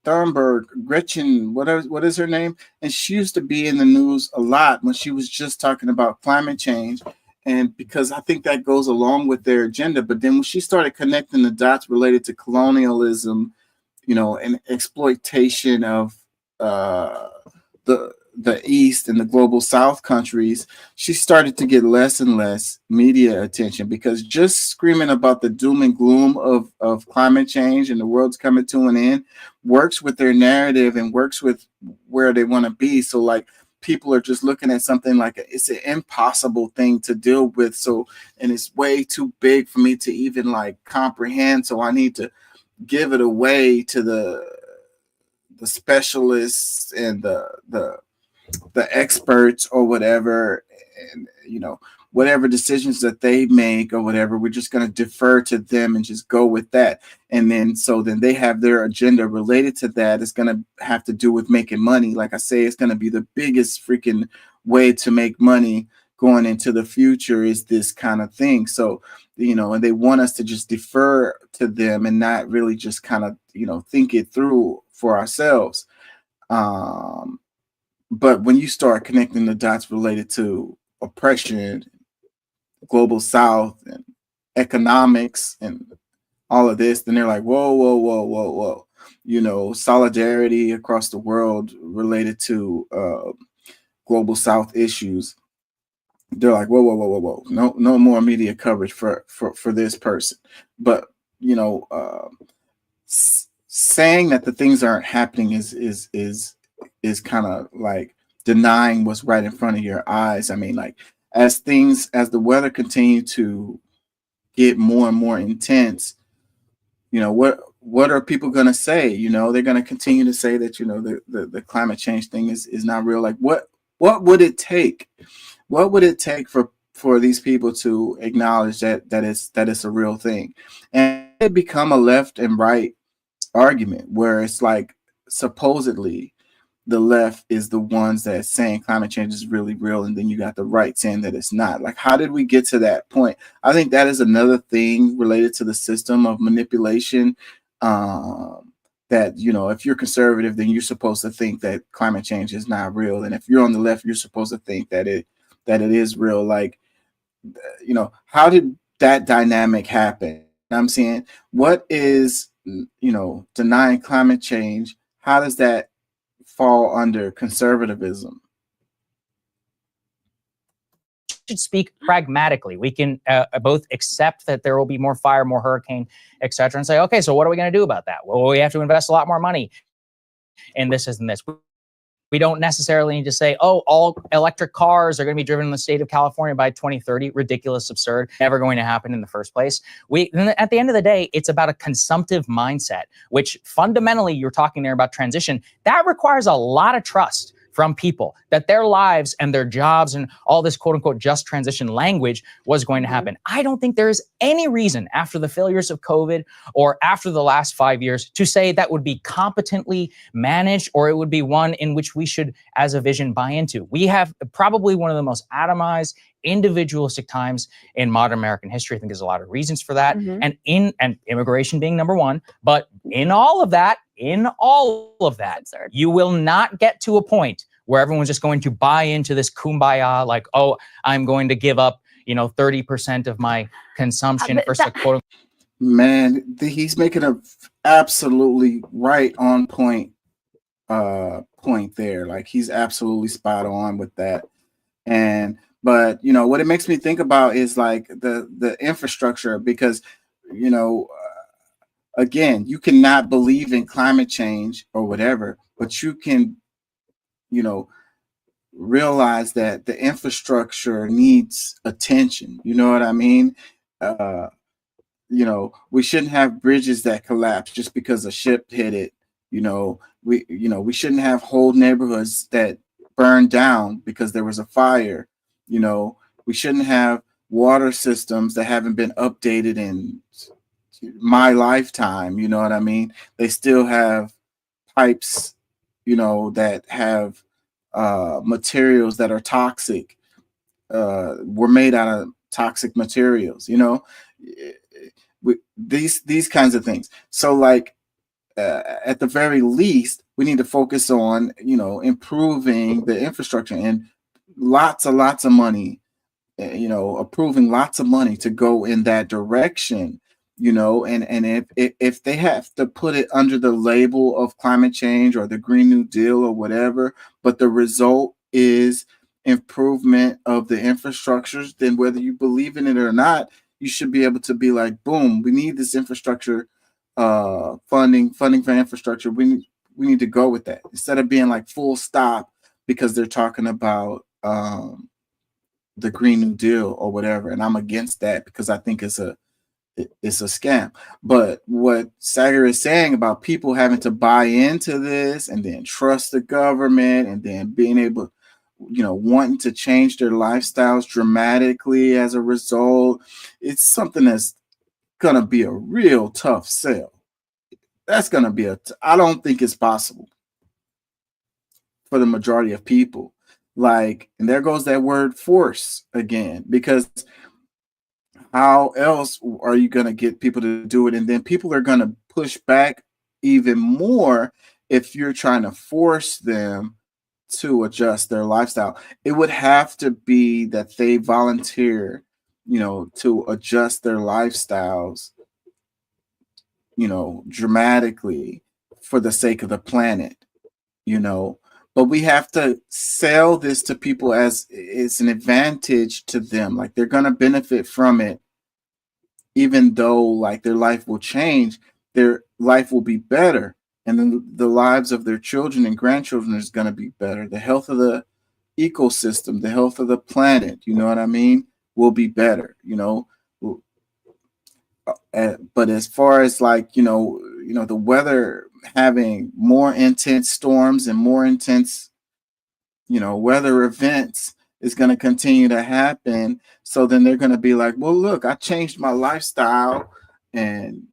Thunberg, Gretchen, what is her name? And she used to be in the news a lot when she was just talking about climate change. And because I think that goes along with their agenda. But then when she started connecting the dots related to colonialism, and exploitation of the East and the global South countries, she started to get less and less media attention, because just screaming about the doom and gloom of climate change and the world's coming to an end works with their narrative and works with where they want to be. So like, people are just looking at something like it's an impossible thing to deal with. So, and it's way too big for me to even like comprehend. So I need to give it away to the specialists and the experts or whatever, and whatever decisions that they make or whatever, we're just going to defer to them and just go with that. And then they have their agenda related to that. It's going to have to do with making money. Like I say, it's going to be the biggest freaking way to make money going into the future, is this kind of thing. So, and they want us to just defer to them and not really just kind of, think it through for ourselves. but when you start connecting the dots related to oppression, global South, and economics, and all of this, then they're like, whoa, whoa, whoa, whoa, whoa. You know, solidarity across the world related to global South issues. They're like, whoa, whoa, whoa, whoa, whoa. No more media coverage for this person. But, you know, saying that the things aren't happening is kind of like denying what's right in front of your eyes. I mean, like, as the weather continue to get more and more intense, you know, what are people going to say? You know, they're going to continue to say that, you know, the climate change thing is not real. Like, what would it take? What would it take for these people to acknowledge that it's a real thing? And it become a left and right argument where it's like supposedly the left is the ones that's saying climate change is really real, and then you got the right saying that it's not. Like, how did we get to that point? I think that is another thing related to the system of manipulation, that, you know, if you're conservative, then you're supposed to think that climate change is not real, and if you're on the left, you're supposed to think that it is real. Like, you know, how did that dynamic happen? I'm saying, what is, you know, denying climate change? How does that fall under conservatism? Should speak pragmatically. We can both accept that there will be more fire, more hurricane, etc., and say, okay, so what are we going to do about that? Well, we have to invest a lot more money in this and this. We don't necessarily need to say, oh, all electric cars are going to be driven in the state of California by 2030. Ridiculous, absurd, never going to happen in the first place. At the end of the day, it's about a consumptive mindset, which fundamentally, you're talking there about transition. That requires a lot of trust from people that their lives and their jobs and all this quote unquote just transition language was going to happen. I don't think there is any reason after the failures of COVID or after the last 5 years to say that would be competently managed, or it would be one in which we should, as a vision, buy into. We have probably one of the most atomized, individualistic times in modern American history. I think there's a lot of reasons for that. And immigration being number one, but in all of that, you will not get to a point where everyone's just going to buy into this kumbaya, like, oh, I'm going to give up, you know, 30% of my consumption for some quote. Man, he's making a absolutely right on point there. Like, he's absolutely spot on with that. But, you know, what it makes me think about is like the infrastructure, because, you know, again, you cannot believe in climate change or whatever, but you can, you know, realize that the infrastructure needs attention. You know what I mean? You know, we shouldn't have bridges that collapse just because a ship hit it. You know, we shouldn't have whole neighborhoods that burn down because there was a fire. You know, we shouldn't have water systems that haven't been updated in my lifetime. You know what I mean? They still have pipes, you know, that have materials that are toxic, were made out of toxic materials, you know, these kinds of things. So like, at the very least, we need to focus on, you know, improving the infrastructure, and lots of money, you know, approving lots of money to go in that direction, you know, and if they have to put it under the label of climate change or the Green New Deal or whatever, but the result is improvement of the infrastructures, then whether you believe in it or not, you should be able to be like, boom, we need this infrastructure, funding for infrastructure. We need to go with that, instead of being like full stop because they're talking about the Green New Deal or whatever. And I'm against that because I think it's a scam. But what Saagar is saying about people having to buy into this and then trust the government and then being able, you know, wanting to change their lifestyles dramatically as a result, it's something that's going to be a real tough sell. That's going to be I don't think it's possible for the majority of people. Like, and there goes that word force again, because how else are you going to get people to do it? And then people are going to push back even more if you're trying to force them to adjust their lifestyle. It would have to be that they volunteer, to adjust their lifestyles, dramatically for the sake of the planet, but we have to sell this to people as it's an advantage to them. Like they're going to benefit from it, even though like their life will change, their life will be better. And then the lives of their children and grandchildren is going to be better. The health of the ecosystem, the health of the planet, you know what I mean, will be better, but as far as like, the weather having more intense storms and more intense, weather events is going to continue to happen. So then they're going to be like, well, look, I changed my lifestyle and,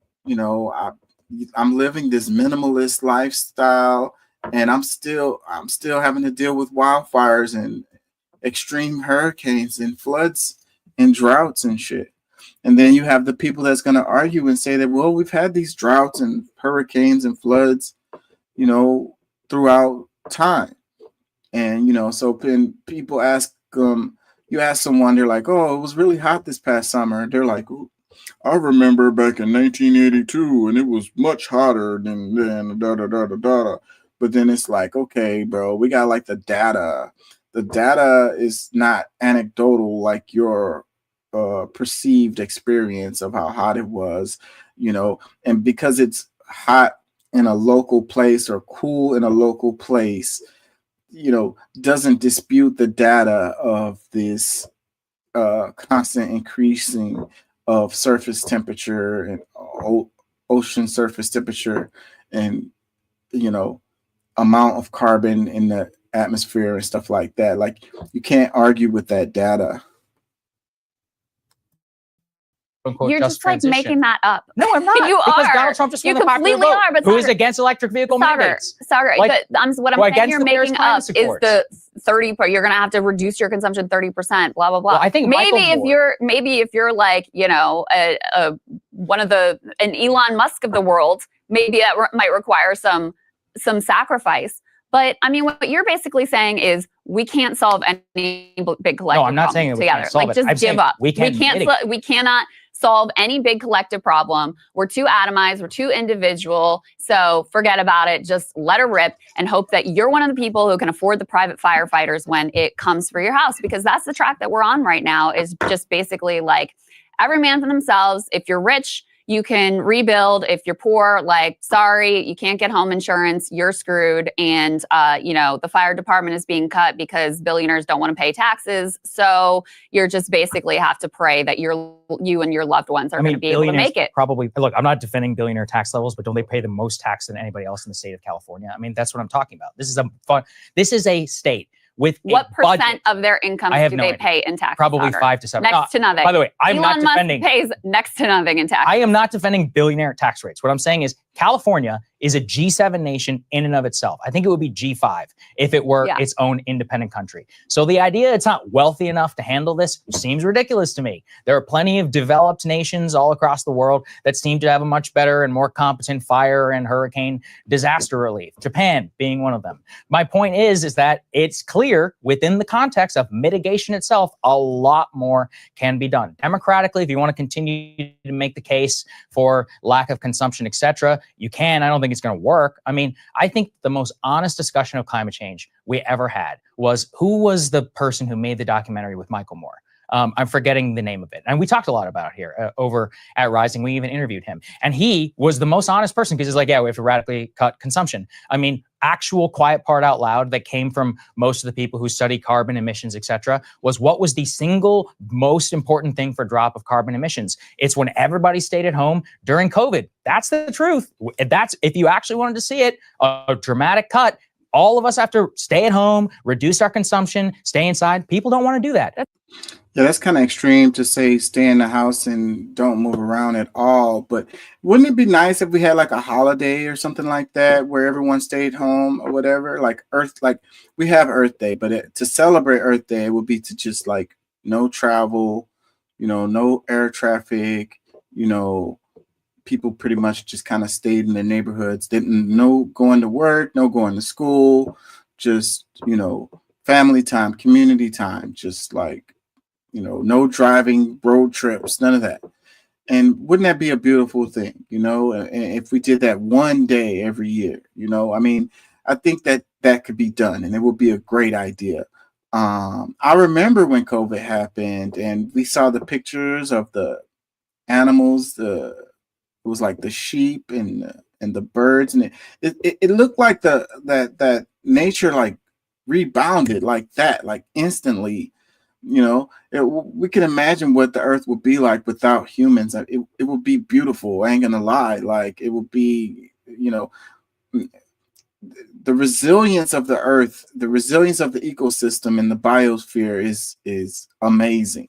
I'm living this minimalist lifestyle and I'm still having to deal with wildfires and extreme hurricanes and floods and droughts and shit. And then you have the people that's going to argue and say that, well, we've had these droughts and hurricanes and floods, throughout time. And, so when people ask, you ask someone, they're like, oh, it was really hot this past summer. They're like, ooh, I remember back in 1982 and it was much hotter than da. But then it's like, okay, bro, we got like the data. The data is not anecdotal like your perceived experience of how hot it was, and because it's hot in a local place or cool in a local place, doesn't dispute the data of this constant increasing of surface temperature and ocean surface temperature and, amount of carbon in the atmosphere and stuff like that. Like you can't argue with that data. You're just like making that up. No, I'm not. You because are. Donald Trump just You won the popular completely vote. are. But Who is against electric vehicle mandates? Sagar, Like, what I'm we're saying against you're the Paris making Climate up is Accords. the 30. You're going to have to reduce your consumption 30%. Blah blah blah. Well, I think maybe Michael if you're like one of an Elon Musk of the world, maybe that might require some sacrifice. But I mean, what you're basically saying is we can't solve any big collective. No, I'm not saying that we together. can't solve like it. just I'm give saying up. we can't We cannot solve any big collective problem. We're too atomized. We're too individual. So forget about it. Just let her rip and hope that you're one of the people who can afford the private firefighters when it comes for your house, because that's the track that we're on right now. Is just basically like every man for themselves. If you're rich, you can rebuild. If you're poor, like, sorry, you can't get home insurance, you're screwed. And, the fire department is being cut because billionaires don't want to pay taxes. So you're just basically have to pray that you and your loved ones are going to be able to make it. Probably, look, I'm not defending billionaire tax levels, but don't they pay the most tax than anybody else in the state of California? I mean, that's what I'm talking about. This is a state with what a budget. percent of their incomes do they pay in taxes? Probably 5 to 7. Next to nothing. By the way, I'm Elon not Musk defending. pays next to nothing in taxes. I am not defending billionaire tax rates. What I'm saying is California is a G7 nation in and of itself. I think it would be G5 if it were its own independent country. So the idea it's not wealthy enough to handle this seems ridiculous to me. There are plenty of developed nations all across the world that seem to have a much better and more competent fire and hurricane disaster relief. Japan being one of them. My point is that it's clear within the context of mitigation itself, a lot more can be done. Democratically, if you want to continue to make the case for lack of consumption, etc., you can. I don't think it's going to work. I mean, I think the most honest discussion of climate change we ever had was who was the person who made the documentary with Michael Moore? I'm forgetting the name of it. And we talked a lot about it here over at Rising. We even interviewed him. And he was the most honest person because he's like, yeah, we have to radically cut consumption. I mean, actual quiet part out loud that came from most of the people who study carbon emissions, et cetera, was what was the single most important thing for drop of carbon emissions? It's when everybody stayed at home during COVID. That's the truth. That's, if you actually wanted to see it, a dramatic cut. All of us have to stay at home, reduce our consumption, stay inside. People don't want to do that. Yeah, that's kind of extreme to say stay in the house and don't move around at all. But wouldn't it be nice if we had like a holiday or something like that where everyone stayed home or whatever? Like we have Earth Day, but to celebrate Earth Day, it would be to just like no travel, no air traffic, people pretty much just kind of stayed in their neighborhoods, didn't going to work, no going to school, just, family time, community time, just like, no driving, road trips, none of that. And wouldn't that be a beautiful thing, and if we did that one day every year, I mean, I think that could be done, and it would be a great idea. I remember when COVID happened and we saw the pictures of the animals, it was like the sheep and the birds, and it looked like that nature like rebounded like that, like instantly. We can imagine what the earth would be like without humans. It would be beautiful. I ain't gonna lie. Like it would be, the resilience of the earth, the resilience of the ecosystem and the biosphere is amazing.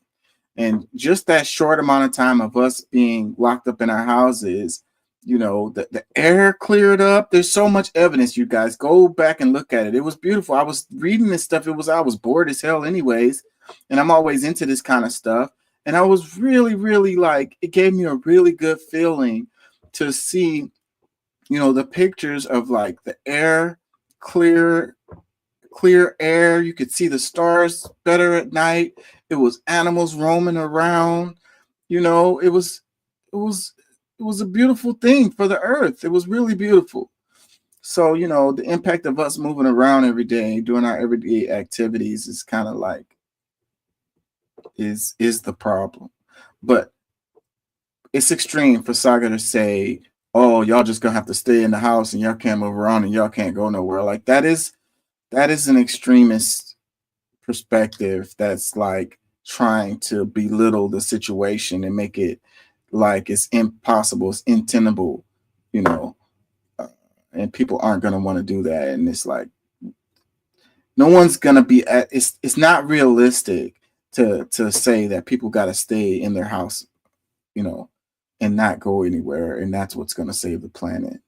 And just that short amount of time of us being locked up in our houses, the air cleared up. There's so much evidence. You guys go back and look at it. It was beautiful. I was reading this stuff. I was bored as hell anyways. And I'm always into this kind of stuff. And I was really, really like, it gave me a really good feeling to see, the pictures of like the air, clear air. You could see the stars better at night. It was animals roaming around. It was a beautiful thing for the earth. It was really beautiful. So, the impact of us moving around every day, doing our everyday activities is kind of like, is the problem. But it's extreme for Saga to say, oh, y'all just gonna have to stay in the house and y'all can't move around and y'all can't go nowhere. Like that is an extremist perspective that's like trying to belittle the situation and make it like it's impossible, it's untenable, and people aren't gonna want to do that. And it's like no one's gonna be it's not realistic to say that people got to stay in their house, and not go anywhere, and that's what's going to save the planet.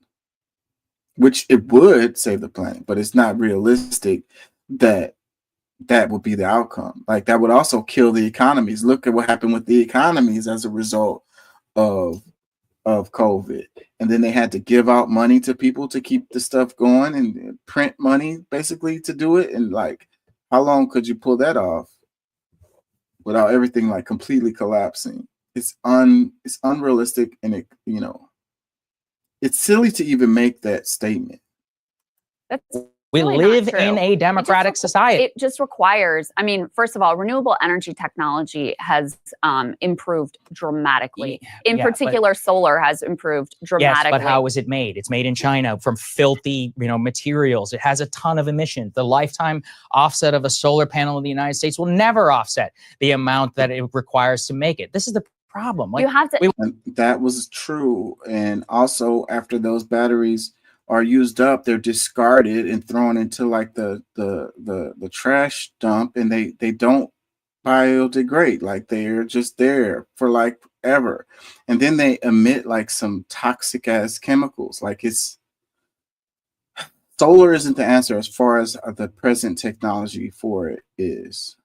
Which it would save the planet, but it's not realistic that would be the outcome. Like that would also kill the economies. Look at what happened with the economies as a result of COVID. And then they had to give out money to people to keep the stuff going and print money basically to do it. And like, how long could you pull that off without everything like completely collapsing? It's unrealistic, and it's silly to even make that statement. That's We really live not true. in a democratic society. It just requires, first of all, renewable energy technology has improved dramatically. In Yeah, but- particular, solar has improved dramatically. Yes, but how is it made? It's made in China from filthy, materials. It has a ton of emissions. The lifetime offset of a solar panel in the United States will never offset the amount that it requires to make it. This is the problem. You have to. And that was true. And also, after those batteries are used up, they're discarded and thrown into like the trash dump, and they don't biodegrade. Like they're just there for like ever, and then they emit like some toxic ass chemicals. Like solar isn't the answer as far as the present technology for it is.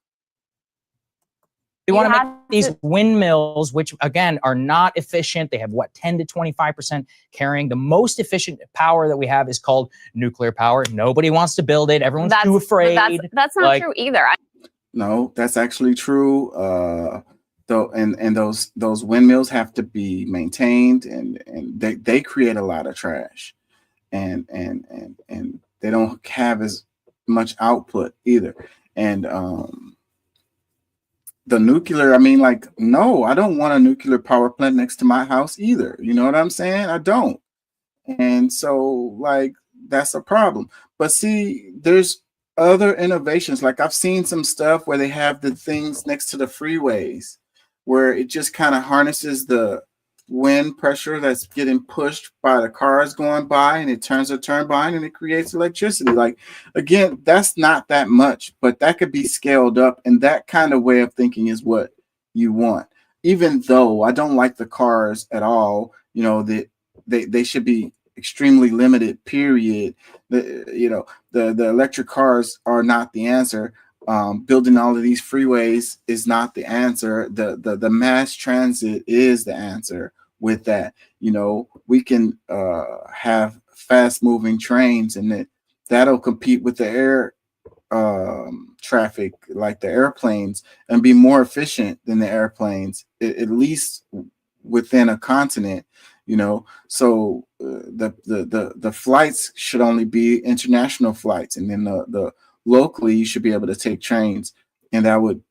We want to make these windmills, which again are not efficient. They have 10 to 25% carrying. The most efficient power that we have is called nuclear power. Nobody wants to build it. Everyone's too afraid. That's not true either. No, that's actually true. Though, and those windmills have to be maintained, and they create a lot of trash, and they don't have as much output either. And the nuclear, no, I don't want a nuclear power plant next to my house either. You know what I'm saying? I don't. And so like, that's a problem. But see, there's other innovations. Like I've seen some stuff where they have the things next to the freeways where it just kind of harnesses the wind pressure that's getting pushed by the cars going by, and it turns a turbine and it creates electricity. Like, again, that's not that much, but that could be scaled up, and that kind of way of thinking is what you want. Even though I don't like the cars at all, they should be extremely limited, period. The electric cars are not the answer. Building all of these freeways is not the answer. The mass transit is the answer. With that, we can have fast moving trains, and that'll compete with the air traffic, like the airplanes, and be more efficient than the airplanes, at least within a continent. So the flights should only be international flights, and then the locally you should be able to take trains, and that would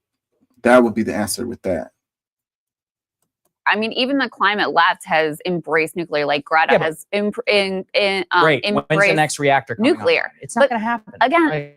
be the answer with that. I mean, even the climate left has embraced nuclear. Like Greta has Great. embraced When's the next reactor coming nuclear. on? It's not going to happen. Again,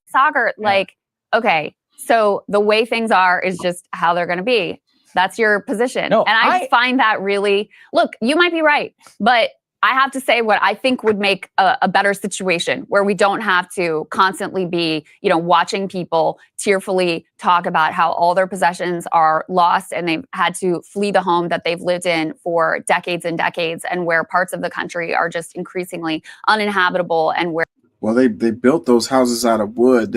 Sagar, like, okay, so the way things are is just how they're going to be. That's your position. No, and I find that really, look, you might be right, but I have to say what I think would make a better situation where we don't have to constantly be, watching people tearfully talk about how all their possessions are lost and they've had to flee the home that they've lived in for decades and decades, and where parts of the country are just increasingly uninhabitable, and where. Well, they built those houses out of wood.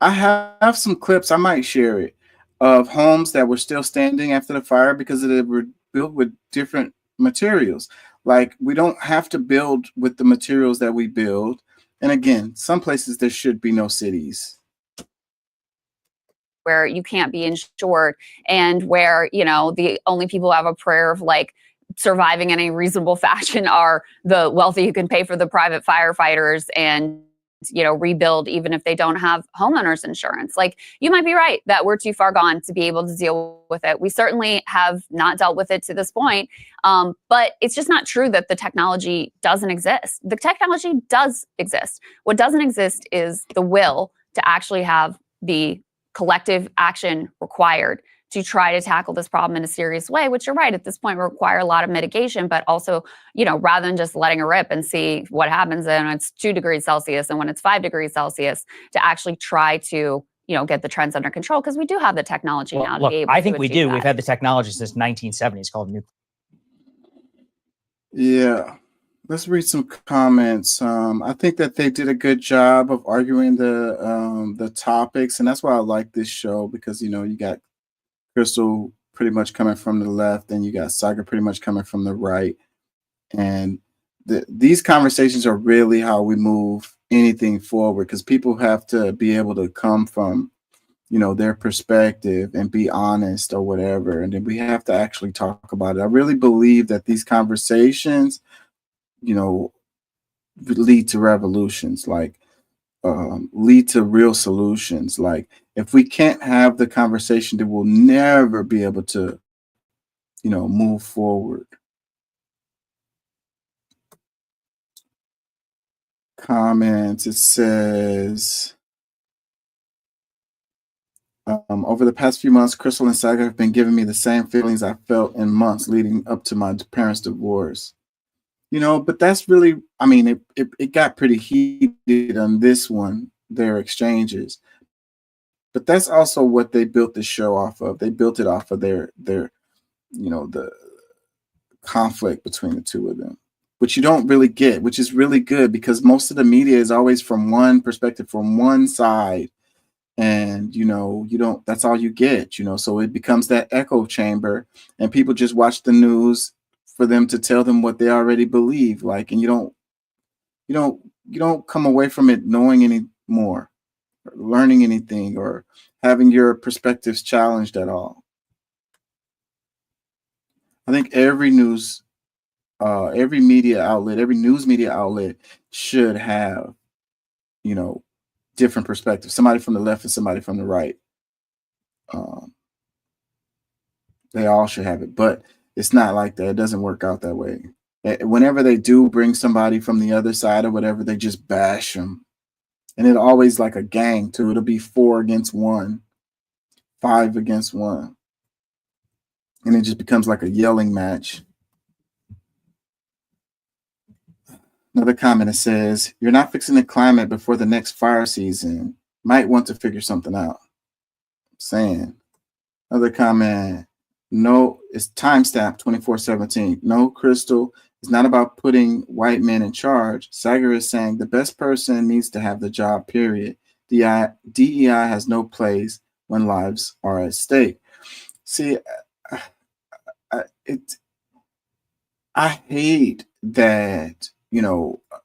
I have some clips, I might share it, of homes that were still standing after the fire because they were built with different materials. Like, we don't have to build with the materials that we build. And again, some places there should be no cities. Where you can't be insured, and where, the only people who have a prayer of like surviving in a reasonable fashion are the wealthy who can pay for the private firefighters and, rebuild even if they don't have homeowners insurance. Like, you might be right that we're too far gone to be able to deal with it. We certainly have not dealt with it to this point. But it's just not true that the technology doesn't exist. The technology does exist. What doesn't exist is the will to actually have the collective action required to try to tackle this problem in a serious way, which, you're right, at this point will require a lot of mitigation, but also, rather than just letting it rip and see what happens when it's 2 degrees Celsius and when it's 5 degrees Celsius, to actually try to, get the trends under control, because we do have the technology now to be able to I think we achieve do. that. We've had the technology since 1970s called nuclear. Yeah. Let's read some comments. I think that they did a good job of arguing the topics, and that's why I like this show, because, you got Crystal pretty much coming from the left, and you got Sagar pretty much coming from the right. And these conversations are really how we move anything forward, because people have to be able to come from, their perspective and be honest or whatever. And then we have to actually talk about it. I really believe that these conversations, lead to revolutions, like lead to real solutions. Like, if we can't have the conversation, then we'll never be able to, move forward. Comments, it says, over the past few months, Crystal and Sagar have been giving me the same feelings I felt in months leading up to my parents' divorce. But that's really, it got pretty heated on this one, their exchanges. But that's also what they built the show off of. They built it off of their the conflict between the two of them, which you don't really get, which is really good, because most of the media is always from one perspective, from one side. And, you don't, that's all you get, so it becomes that echo chamber, and people just watch the news for them to tell them what they already believe. Like, and you don't come away from it knowing any more, or learning anything, or having your perspectives challenged at all. I think every news media outlet should have, different perspectives, somebody from the left and somebody from the right. They all should have it, but it's not like that. It doesn't work out that way. Whenever they do bring somebody from the other side or whatever, they just bash them. And it's always like a gang too. It'll be 4 against 1, 5 against 1. And it just becomes like a yelling match. Another comment, it says, you're not fixing the climate before the next fire season. Might want to figure something out. I'm saying. Another comment, no, it's timestamp 24/17. No, Crystal, it's not about putting white men in charge. Sagar is saying the best person needs to have the job, period. DEI has no place when lives are at stake. See, I hate that,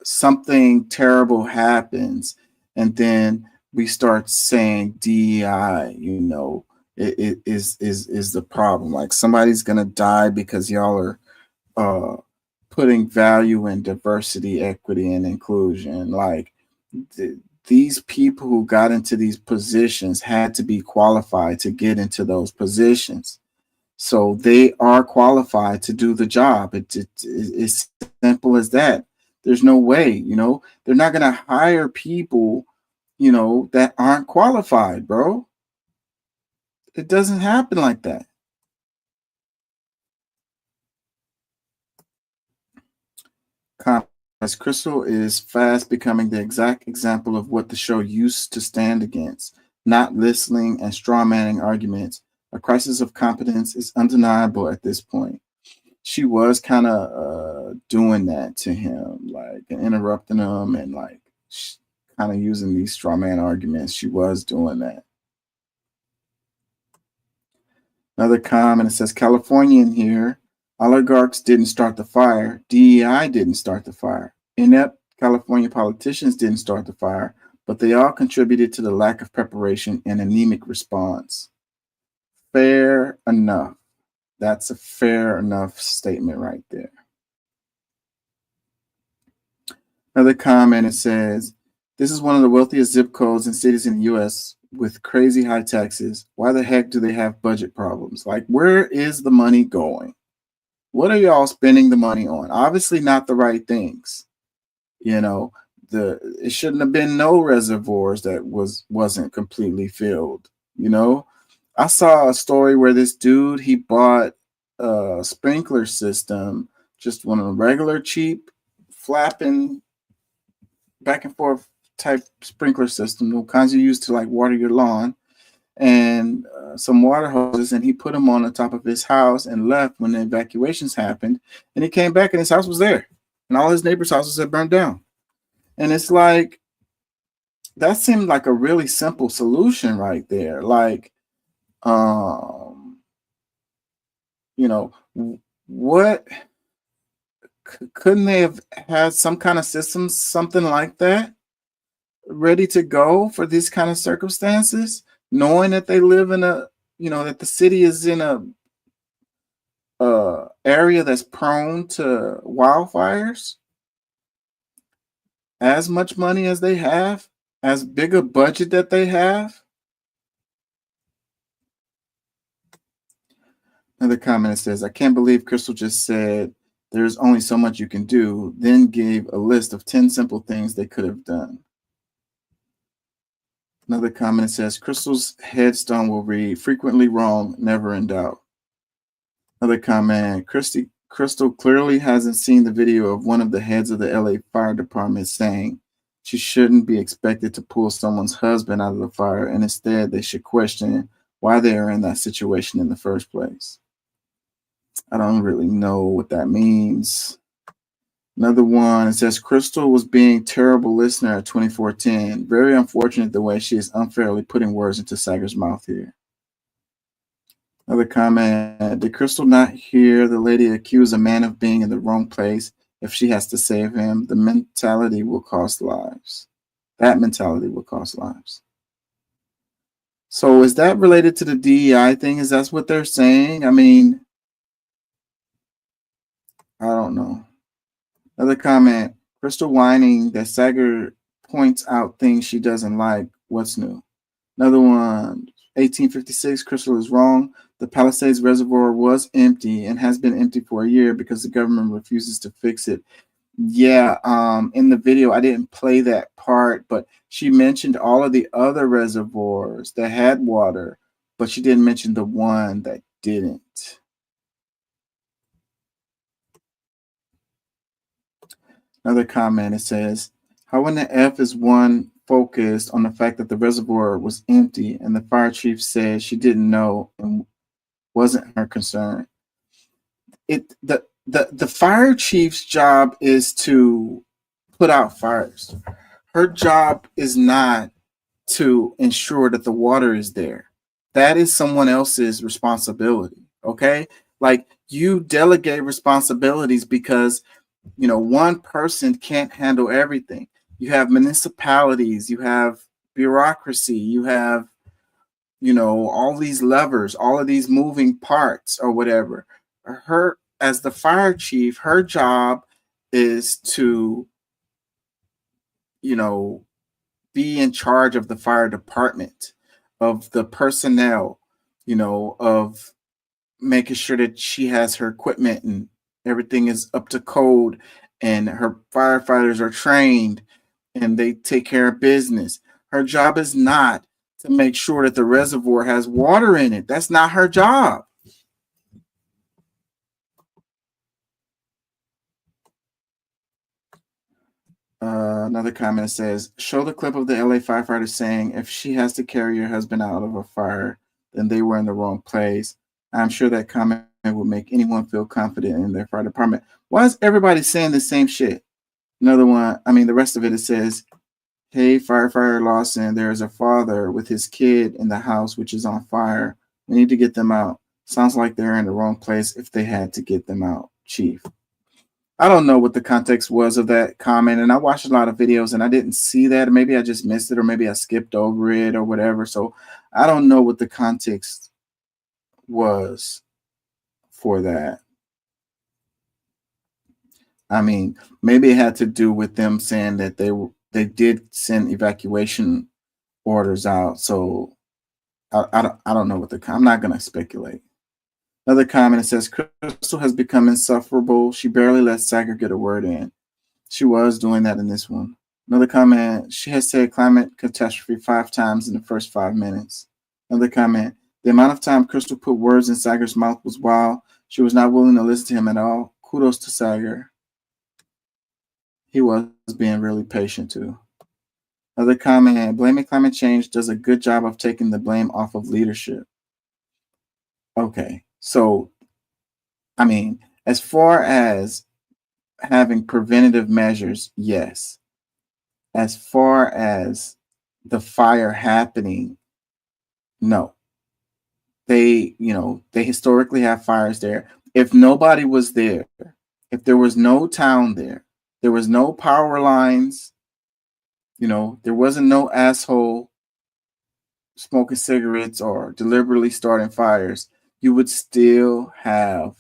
something terrible happens, and then we start saying DEI, you know, it is the problem. Like somebody's gonna die because y'all are putting value in diversity, equity, and inclusion. Like these people who got into these positions had to be qualified to get into those positions. So they are qualified to do the job. It's simple as that. There's no way, you know, they're not going to hire people, you know, that aren't qualified, bro. It doesn't happen like that. As Crystal is fast becoming the exact example of what the show used to stand against, not listening and strawmanning arguments. A crisis of competence is undeniable at this point. She was kind of doing that to him, like interrupting him and like kind of using these strawman arguments. She was doing that. Another comment, it says, Californian here. Oligarchs didn't start the fire. DEI didn't start the fire. Inept California politicians didn't start the fire, but they all contributed to the lack of preparation and anemic response. Fair enough. That's a fair enough statement right there. Another comment, it says, this is one of the wealthiest zip codes and cities in the U.S. with crazy high taxes. Why the heck do they have budget problems? Like, where is the money going? What are y'all spending the money on? Obviously not the right things. You know, it shouldn't have been no reservoirs that wasn't completely filled. You know, I saw a story where this dude, he bought a sprinkler system, just one of the regular cheap flapping back and forth type sprinkler system, the kinds you use to like water your lawn, and some water hoses, and he put them on the top of his house and left when the evacuations happened. And he came back and his house was there, and all his neighbors' houses had burned down. And it's like, that seemed like a really simple solution right there. Like, you know, what couldn't they have had some kind of system, something like that, ready to go for these kind of circumstances, knowing that they live in a, you know, that the city is in a area that's prone to wildfires? As much money as they have, as big a budget that they have. Another comment says, I can't believe Crystal just said there's only so much you can do, then gave a list of 10 simple things they could have done. Another comment says, Crystal's headstone will read, frequently wrong, never in doubt. Another comment, Crystal clearly hasn't seen the video of one of the heads of the LA Fire Department saying she shouldn't be expected to pull someone's husband out of the fire, and instead they should question why they are in that situation in the first place. I don't really know what that means. Another one, it says, Crystal was being terrible listener at 2410. Very unfortunate the way she is unfairly putting words into Sager's mouth here. Another comment, did Crystal not hear the lady accuse a man of being in the wrong place? If she has to save him, the mentality will cost lives. That mentality will cost lives. So is that related to the DEI thing? Is that what they're saying? I mean, I don't know. Another comment, Crystal whining that Sager points out things she doesn't like. What's new? Another one, 1856, Crystal is wrong. The Palisades Reservoir was empty and has been empty for a year because the government refuses to fix it. Yeah, in the video, I didn't play that part, but she mentioned all of the other reservoirs that had water, but she didn't mention the one that didn't. Another comment, it says, how in the F is one focused on the fact that the reservoir was empty and the fire chief said she didn't know and wasn't her concern? The fire chief's job is to put out fires. Her job is not to ensure that the water is there. That is someone else's responsibility, okay? Like, you delegate responsibilities because You know, one person can't handle everything. You have municipalities, you have bureaucracy, you have, you know, all these levers, all of these moving parts or whatever. Her, as the fire chief, her job is to, you know, be in charge of the fire department, of the personnel, you know, of making sure that she has her equipment and everything is up to code and her firefighters are trained and they take care of business. Her job is not to make sure that the reservoir has water in it. That's not her job. Another comment says, show the clip of the LA firefighter saying, if she has to carry your husband out of a fire, then they were in the wrong place. I'm sure that comment would make anyone feel confident in their fire department. Why is everybody saying the same shit? Another one, I mean, the rest of it says, hey, firefighter Lawson, there's a father with his kid in the house, which is on fire. We need to get them out. Sounds like they're in the wrong place if they had to get them out, chief. I don't know what the context was of that comment, and I watched a lot of videos and I didn't see that. Maybe I just missed it, or maybe I skipped over it or whatever. So I don't know what the context was for that. I mean, maybe it had to do with them saying that they did send evacuation orders out. So I don't know what I'm not going to speculate. Another comment, it says, Crystal has become insufferable. She barely lets Saagar get a word in. She was doing that in this one. Another comment, she has said climate catastrophe 5 times in the first 5 minutes. Another comment, the amount of time Crystal put words in Saagar's mouth was wild. She was not willing to listen to him at all. Kudos to Saagar. He was being really patient too. Another comment, blaming climate change does a good job of taking the blame off of leadership. Okay. So, I mean, as far as having preventative measures, yes. As far as the fire happening, no. They historically have fires there. If nobody was there, if there was no town there, there was no power lines, there wasn't no asshole smoking cigarettes or deliberately starting fires, you would still have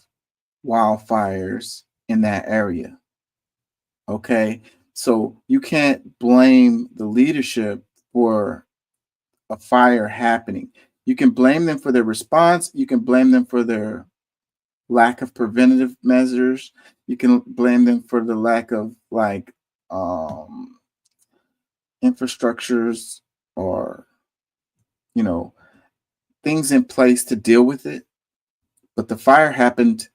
wildfires in that area. Okay, so you can't blame the leadership for a fire happening. You can blame them for their response. You can blame them for their lack of preventative measures. You can blame them for the lack of infrastructures or things in place to deal with it. But the fire happened.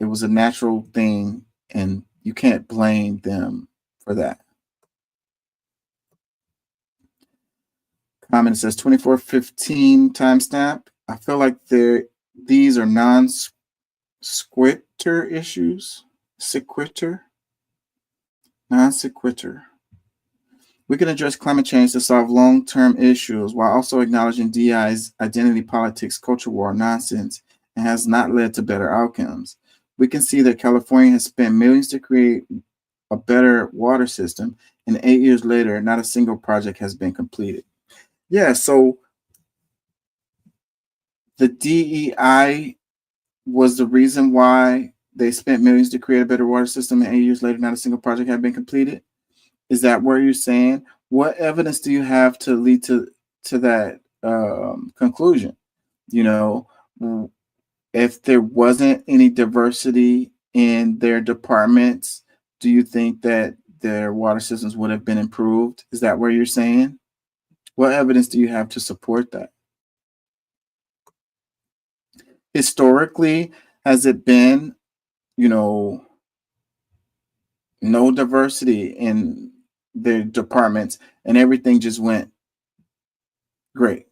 It was a natural thing, and you can't blame them for that. Comment says 2415 timestamp. I feel like these are non-sequitur issues. Non-sequitur. We can address climate change to solve long-term issues while also acknowledging DEI's identity politics, culture war nonsense, and has not led to better outcomes. We can see that California has spent millions to create a better water system, and 8 years later, not a single project has been completed. Yeah, so the DEI was the reason why they spent millions to create a better water system, and 8 years later, not a single project had been completed. Is that what you're saying? What evidence do you have to lead to that conclusion? If there wasn't any diversity in their departments, do you think that their water systems would have been improved? Is that what you're saying? What evidence do you have to support that? Historically, has it been, no diversity in their departments and everything just went great?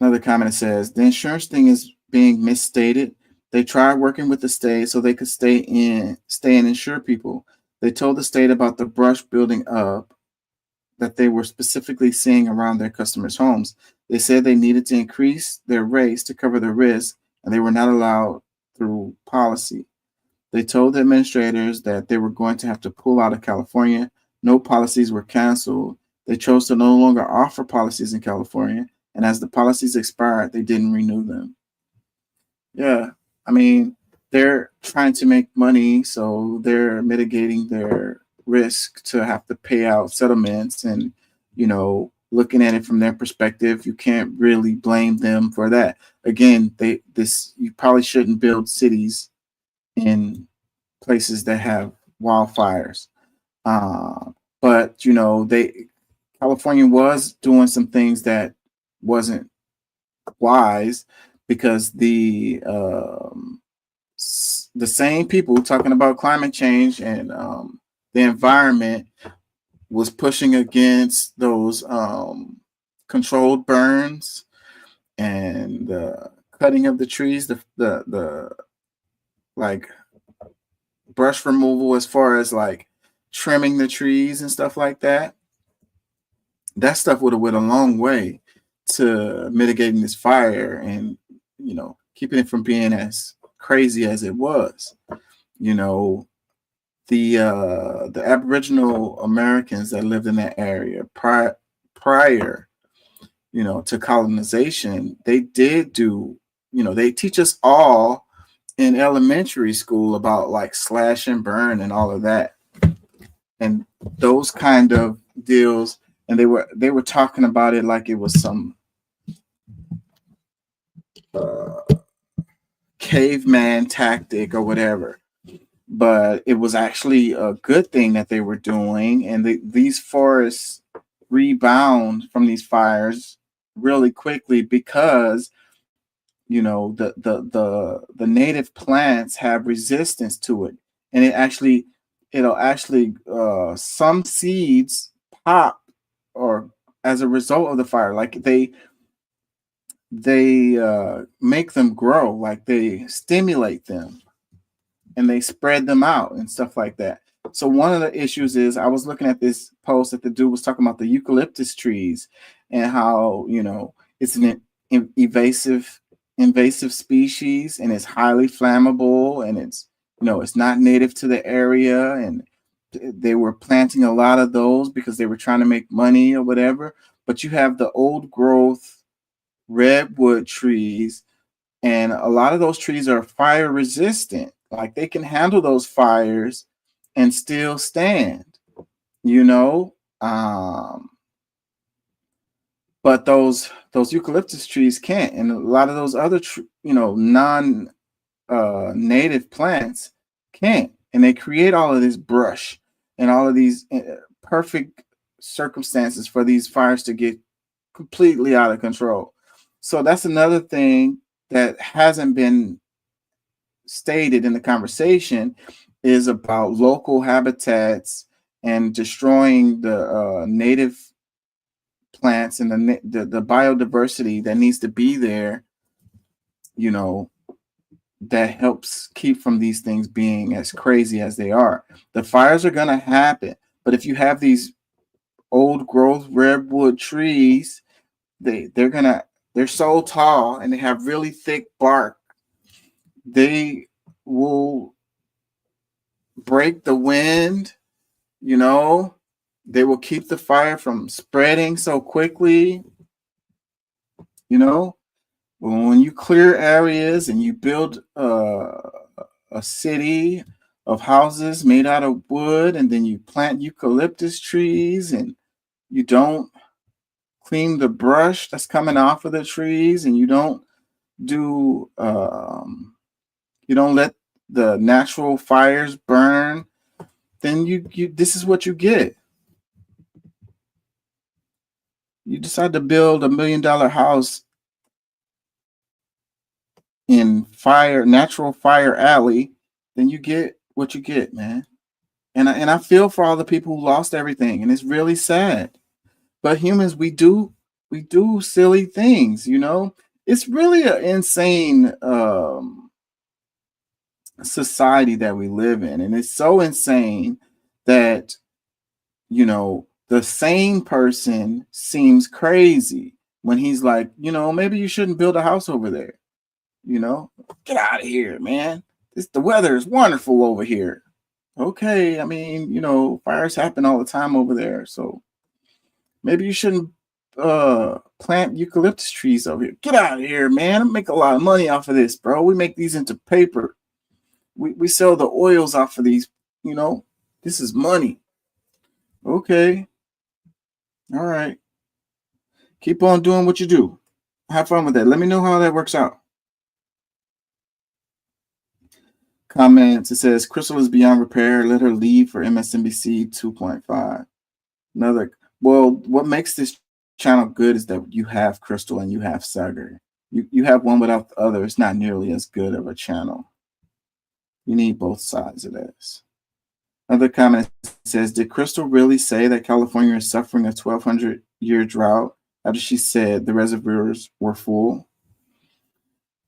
Another comment says, the insurance thing is being misstated. They tried working with the state so they could stay and insure people. They told the state about the brush building up that they were specifically seeing around their customers' homes. They said they needed to increase their rates to cover the risk, and they were not allowed through policy. They told the administrators that they were going to have to pull out of California. No policies were canceled. They chose to no longer offer policies in California. And as the policies expired, they didn't renew them. Yeah, I mean, they're trying to make money, so they're mitigating their risk to have to pay out settlements. And, you know, looking at it from their perspective, you can't really blame them for that. Again, you probably shouldn't build cities in places that have wildfires. But, you know, California was doing some things that wasn't wise, because the same people talking about climate change and the environment was pushing against those controlled burns and the cutting of the trees, the like brush removal, as far as like trimming the trees and stuff like that. That stuff would have went a long way to mitigating this fire and, you know, keeping it from being as crazy as it was. You know, the Aboriginal Americans that lived in that area prior, you know, to colonization, they did do, you know, they teach us all in elementary school about like slash and burn and all of that, and those kind of deals. And they were talking about it like it was some caveman tactic or whatever, but it was actually a good thing that they were doing. And these forests rebound from these fires really quickly because, you know, the native plants have resistance to it, and it'll actually some seeds pop or as a result of the fire, like they make them grow, like they stimulate them and they spread them out and stuff like that. So one of the issues is, I was looking at this post that the dude was talking about the eucalyptus trees and how, you know, it's an invasive species and it's highly flammable, and it's, you know, it's not native to the area, and they were planting a lot of those because they were trying to make money or whatever. But you have the old growth redwood trees, and a lot of those trees are fire resistant. Like they can handle those fires and still stand, you know. But those eucalyptus trees can't, and a lot of those other you know, non native plants can't, and they create all of this brush and all of these perfect circumstances for these fires to get completely out of control. So that's another thing that hasn't been stated in the conversation, is about local habitats and destroying the native plants and the biodiversity that needs to be there, you know, that helps keep from these things being as crazy as they are. The fires are going to happen, but if you have these old growth redwood trees, they're so tall and they have really thick bark, they will break the wind, you know, they will keep the fire from spreading so quickly, you know. When you clear areas and you build a city of houses made out of wood, and then you plant eucalyptus trees, and you don't clean the brush that's coming off of the trees, and you don't do you don't let the natural fires burn, then you this is what you get. You decide to build $1 million house in natural fire alley, then you get what you get, man. And I feel for all the people who lost everything, and it's really sad. But humans, we do silly things, you know. It's really an insane society that we live in, and it's so insane that, you know, the sane person seems crazy when he's like, you know, maybe you shouldn't build a house over there. You know, get out of here, man. the weather is wonderful over here. Okay, I mean, fires happen all the time over there, so maybe you shouldn't plant eucalyptus trees over here. Get out of here, man. I make a lot of money off of this, bro. We make these into paper. We sell the oils off of these, This is money. Okay. All right. Keep on doing what you do. Have fun with that. Let me know how that works out. Comments. It says, Crystal is beyond repair. Let her leave for MSNBC 2.5. Well, what makes this channel good is that you have Crystal and you have Saagar. You have one without the other. It's not nearly as good of a channel. You need both sides of this. Another comment says, did Crystal really say that California is suffering a 1,200-year drought after she said the reservoirs were full?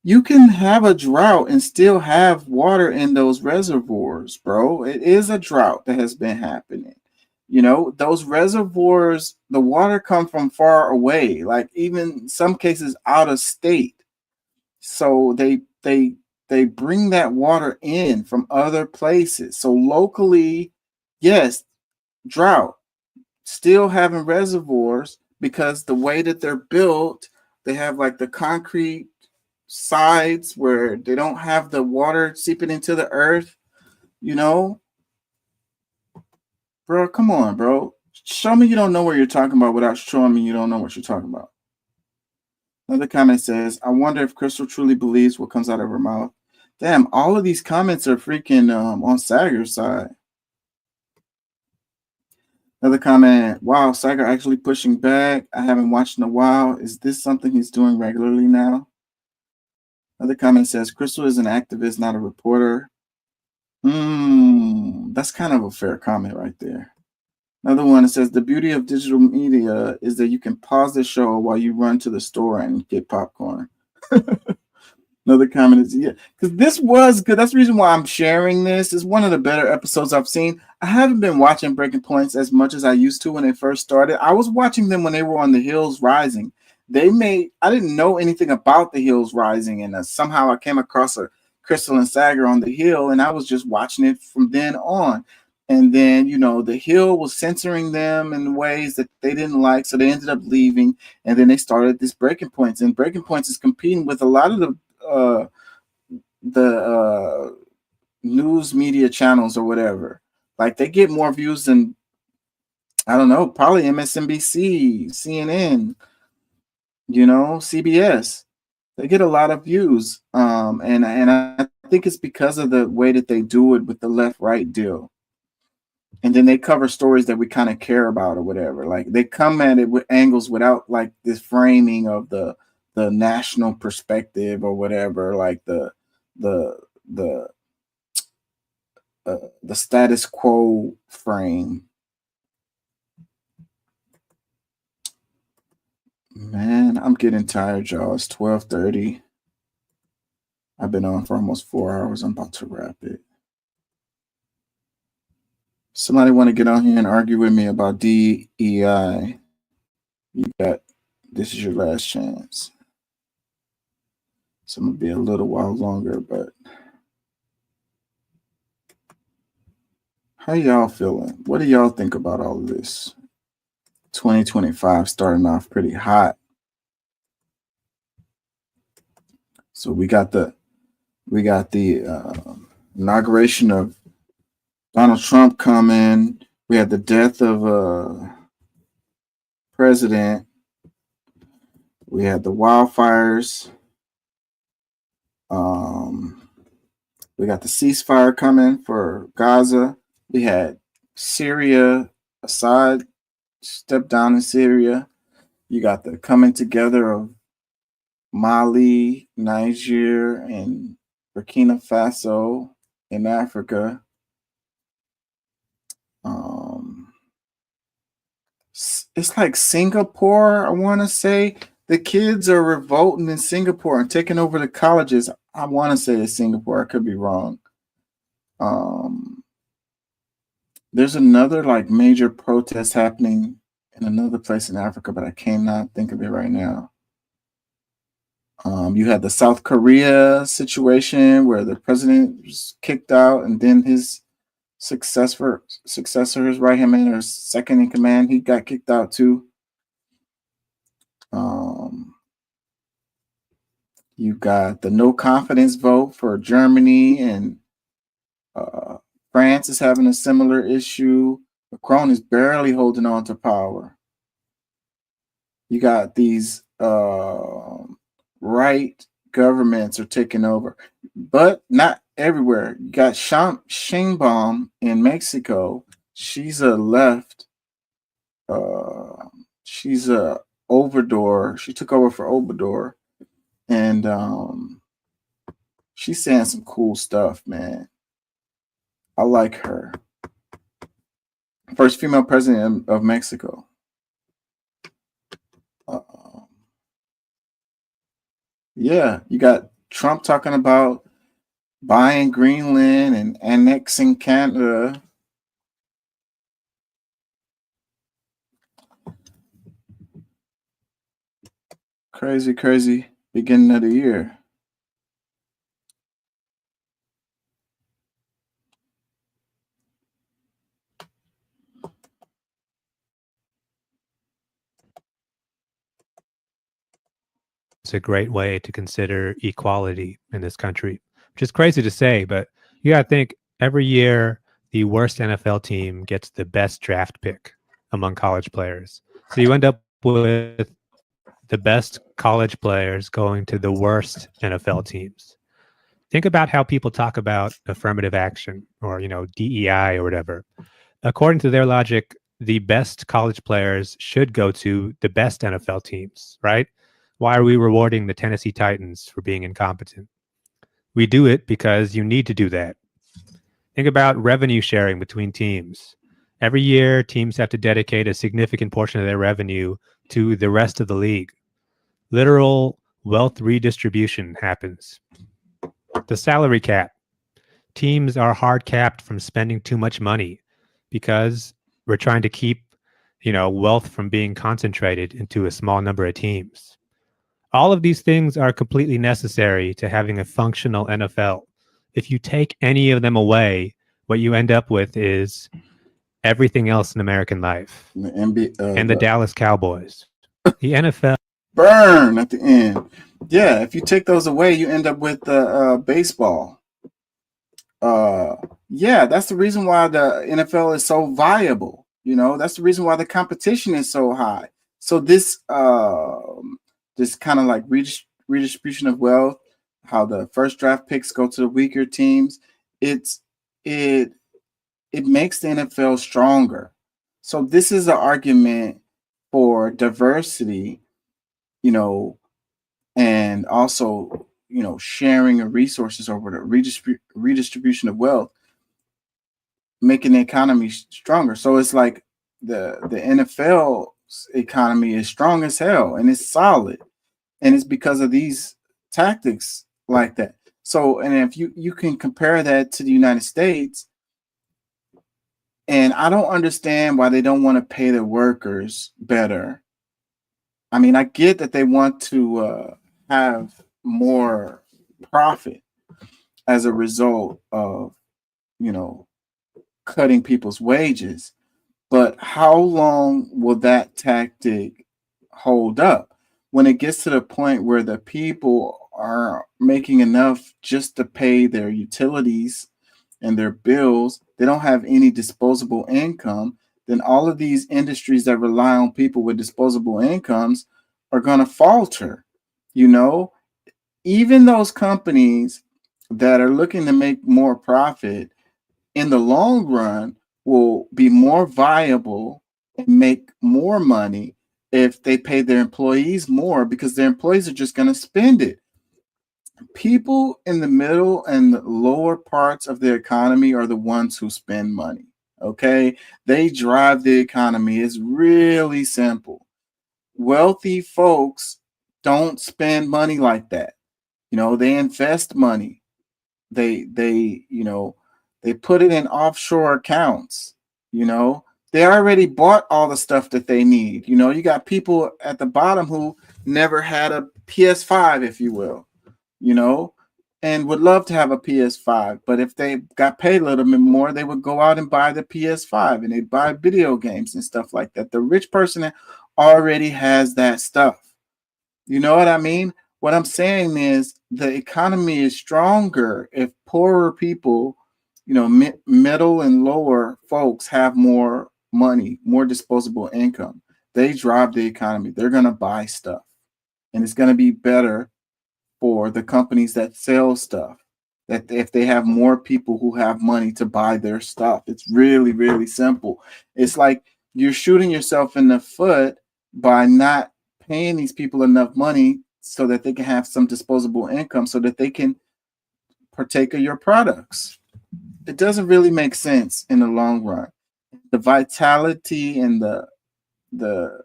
You can have a drought and still have water in those reservoirs, bro. It is a drought that has been happening. Those reservoirs, the water come from far away, like even some cases out of state. So they bring that water in from other places. So locally, yes, drought, still having reservoirs because the way that they're built, they have like the concrete sides where they don't have the water seeping into the earth, Bro, come on, bro. Show me you don't know what you're talking about without showing me you don't know what you're talking about. Another comment says, I wonder if Crystal truly believes what comes out of her mouth. Damn, all of these comments are freaking on Saagar's side. Another comment, wow, Saagar actually pushing back. I haven't watched in a while. Is this something he's doing regularly now? Another comment says, Crystal is an activist, not a reporter. That's kind of a fair comment right there. Another one, it says, the beauty of digital media is that you can pause the show while you run to the store and get popcorn. Another comment is, yeah, because this was good. That's the reason why I'm sharing this. It's one of the better episodes I've seen. I haven't been watching Breaking Points as much as I used to when they first started. I was watching them when they were on The Hills Rising. I didn't know anything about The Hills Rising, and somehow I came across Crystal and Saagar on The Hill, and I was just watching it from then on. And then, The Hill was censoring them in ways that they didn't like, so they ended up leaving. And then they started this Breaking Points, and Breaking Points is competing with a lot of the news media channels or whatever. Like they get more views than, I don't know, probably MSNBC, CNN, CBS. They get a lot of views, and I think it's because of the way that they do it with the left-right deal. And then they cover stories that we kind of care about or whatever. Like they come at it with angles without like this framing of the national perspective or whatever, like the status quo frame. Man, I'm getting tired, y'all. It's 12:30. I've been on for almost 4 hours. I'm about to wrap it. Somebody want to get on here and argue with me about DEI? This is your last chance. So I'm gonna be a little while longer, but how y'all feeling? What do y'all think about all of this? 2025 starting off pretty hot. So we got the inauguration of Donald Trump coming. We had the death of a president. We had the wildfires. We got the ceasefire coming for Gaza. We had Syria, Assad stepped down in Syria. You got the coming together of Mali, Niger, and Burkina Faso in Africa. It's like Singapore, I want to say. The kids are revolting in Singapore and taking over the colleges. I want to say it's Singapore. I could be wrong. There's another like major protest happening in another place in Africa, but I cannot think of it right now. You had the South Korea situation where the president was kicked out, and then his successor, his right hand man or second in command, he got kicked out too. You got the no confidence vote for Germany, and France is having a similar issue. Macron is barely holding on to power. You got these right governments are taking over, but not everywhere. You got Sheinbaum in Mexico. She's a left. She's a Obrador. She took over for Obrador, and she's saying some cool stuff, man. I like her. First female president of Mexico. Yeah, you got Trump talking about buying Greenland and annexing Canada. Crazy, crazy beginning of the year. It's a great way to consider equality in this country, which is crazy to say, but you got to think every year the worst NFL team gets the best draft pick among college players. So you end up with the best college players going to the worst NFL teams. Think about how people talk about affirmative action or, DEI or whatever. According to their logic, the best college players should go to the best NFL teams, right? Why are we rewarding the Tennessee Titans for being incompetent? We do it because you need to do that. Think about revenue sharing between teams. Every year, teams have to dedicate a significant portion of their revenue to the rest of the league. Literal wealth redistribution happens. The salary cap. Teams are hard capped from spending too much money because we're trying to keep, wealth from being concentrated into a small number of teams. All of these things are completely necessary to having a functional NFL. If you take any of them away, what you end up with is everything else in American life. The NBA, and the Dallas Cowboys. The NFL. Burn at the end. Yeah, if you take those away, you end up with baseball. Yeah, that's the reason why the NFL is so viable. That's the reason why the competition is so high. So this kind of like redistribution of wealth, how the first draft picks go to the weaker teams, it makes the NFL stronger. So this is an argument for diversity, and also, sharing of resources over the redistribution of wealth, making the economy stronger. So it's like the NFL economy is strong as hell and it's solid. And it's because of these tactics like that. So, and if you can compare that to the United States, and I don't understand why they don't want to pay their workers better. I mean, I get that they want to have more profit as a result of, cutting people's wages. But how long will that tactic hold up? When it gets to the point where the people are making enough just to pay their utilities and their bills, they don't have any disposable income, then all of these industries that rely on people with disposable incomes are going to falter. Even those companies that are looking to make more profit in the long run will be more viable and make more money if they pay their employees more, because their employees are just going to spend it. People in the middle and the lower parts of the economy are the ones who spend money. Okay. They drive the economy. It's really simple. Wealthy folks don't spend money like that. They invest money. They put it in offshore accounts. They already bought all the stuff that they need. You got people at the bottom who never had PS5, if you will, you know, and would love to have a PS5. But if they got paid a little bit more, they would go out and buy the PS5 and they buy video games and stuff like that. The rich person already has that stuff. You know what I mean? What I'm saying is the economy is stronger if poorer people, you know, middle and lower folks have more money, more disposable income. They drive the economy. They're going to buy stuff. And it's going to be better for the companies that sell stuff. That if they have more people who have money to buy their stuff, it's really, really simple. It's like you're shooting yourself in the foot by not paying these people enough money so that they can have some disposable income so that they can partake of your products. It doesn't really make sense in the long run. The vitality and the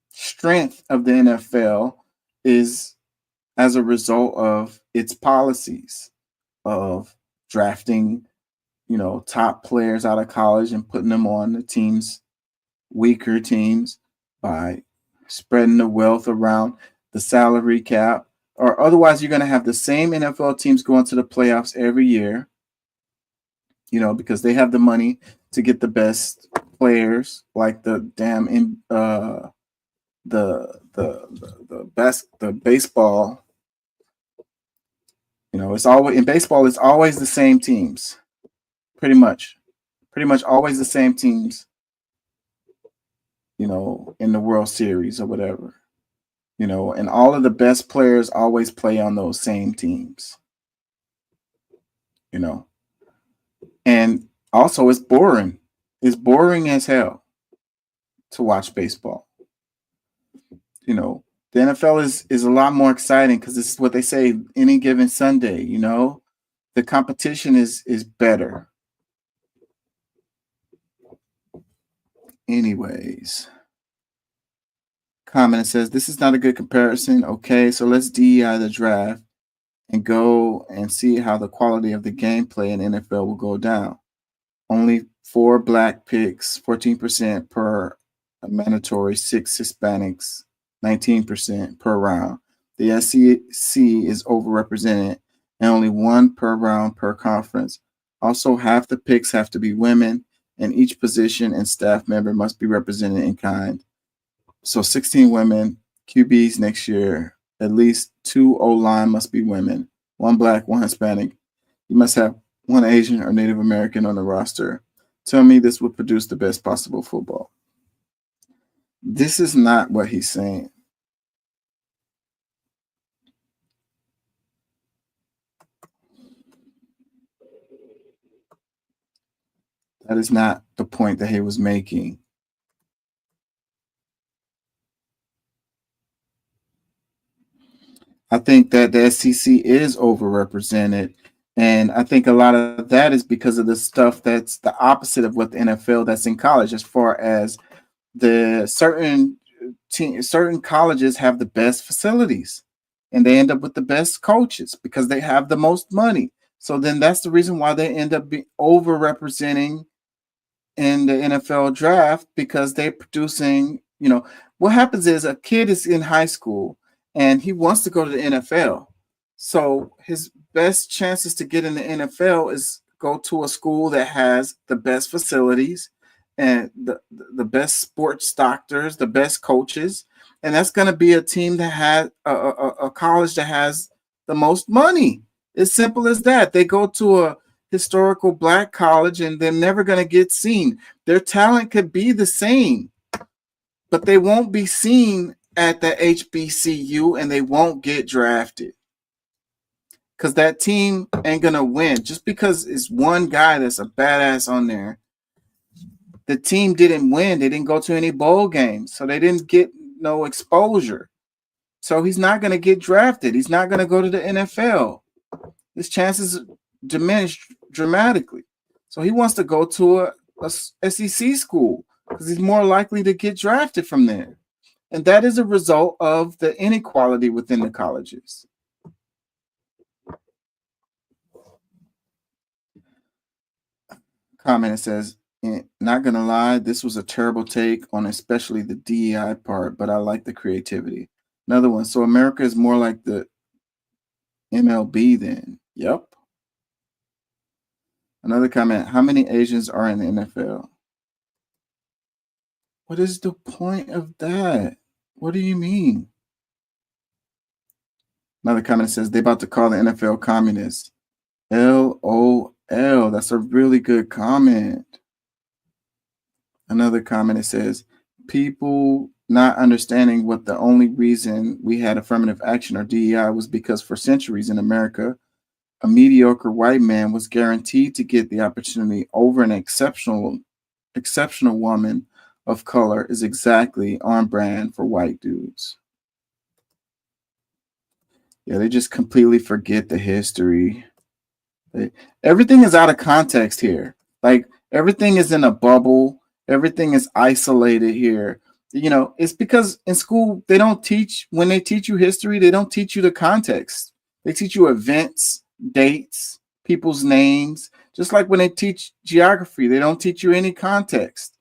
strength of the NFL is as a result of its policies of drafting, you know, top players out of college and putting them on the teams, weaker teams, by spreading the wealth around the salary cap, or otherwise you're going to have the same NFL teams going to the playoffs every year, you know, because they have the money to get the best players, like the damn the baseball. You know, it's always in baseball. It's always the same teams, pretty much always the same teams. You know, in the World Series or whatever. You know, and all of the best players always play on those same teams. You know, and also it's boring. It's boring as hell to watch baseball. You know, the NFL is a lot more exciting because this is what they say any given Sunday. You know, the competition is better. Anyways, comment says this is not a good comparison. Okay, so let's DEI the draft and go and see how the quality of the gameplay in NFL will go down. Only 4 black picks, 14% per mandatory, 6 Hispanics, 19% per round. The SEC is overrepresented and only 1 per round per conference. Also, half the picks have to be women, and each position and staff member must be represented in kind. So 16 women, QBs next year. At least 2 O-line must be women, 1 black, 1 Hispanic. You must have 1 Asian or Native American on the roster. Tell me this would produce the best possible football. This is not what he's saying. That is not the point that he was making. I think that the SEC is overrepresented. And I think a lot of that is because of the stuff that's the opposite of what the NFL that's in college, as far as the certain colleges have the best facilities and they end up with the best coaches because they have the most money. So then that's the reason why they end up being overrepresenting in the NFL draft, because they're producing, you know, what happens is a kid is in high school and he wants to go to the NFL. So his best chances to get in the NFL is go to a school that has the best facilities and the best sports doctors, the best coaches. And that's going to be a team that has a college that has the most money. It's simple as that. They go to a historical black college and they're never going to get seen. Their talent could be the same, but they won't be seen at the HBCU and they won't get drafted because that team ain't going to win. Just because it's one guy that's a badass on there, the team didn't win. They didn't go to any bowl games, so they didn't get no exposure. So he's not going to get drafted. He's not going to go to the NFL. His chances diminished dramatically. So he wants to go to a SEC school because he's more likely to get drafted from there. And that is a result of the inequality within the colleges. Comment says, not going to lie, this was a terrible take on especially the DEI part, but I like the creativity. Another one. So America is more like the MLB then. Yep. Another comment. How many Asians are in the NFL? What is the point of that? What do you mean? Another comment says they about to call the NFL communist. LOL. That's a really good comment. Another comment, it says people not understanding what the only reason we had affirmative action or DEI was because for centuries in America, a mediocre white man was guaranteed to get the opportunity over an exceptional woman of color is exactly on brand for white dudes. Yeah, they just completely forget the history. Everything is out of context here. Like everything is in a bubble. Everything is isolated here. You know, it's because in school, they don't teach, when they teach you history, they don't teach you the context. They teach you events, dates, people's names. Just like when they teach geography, they don't teach you any context.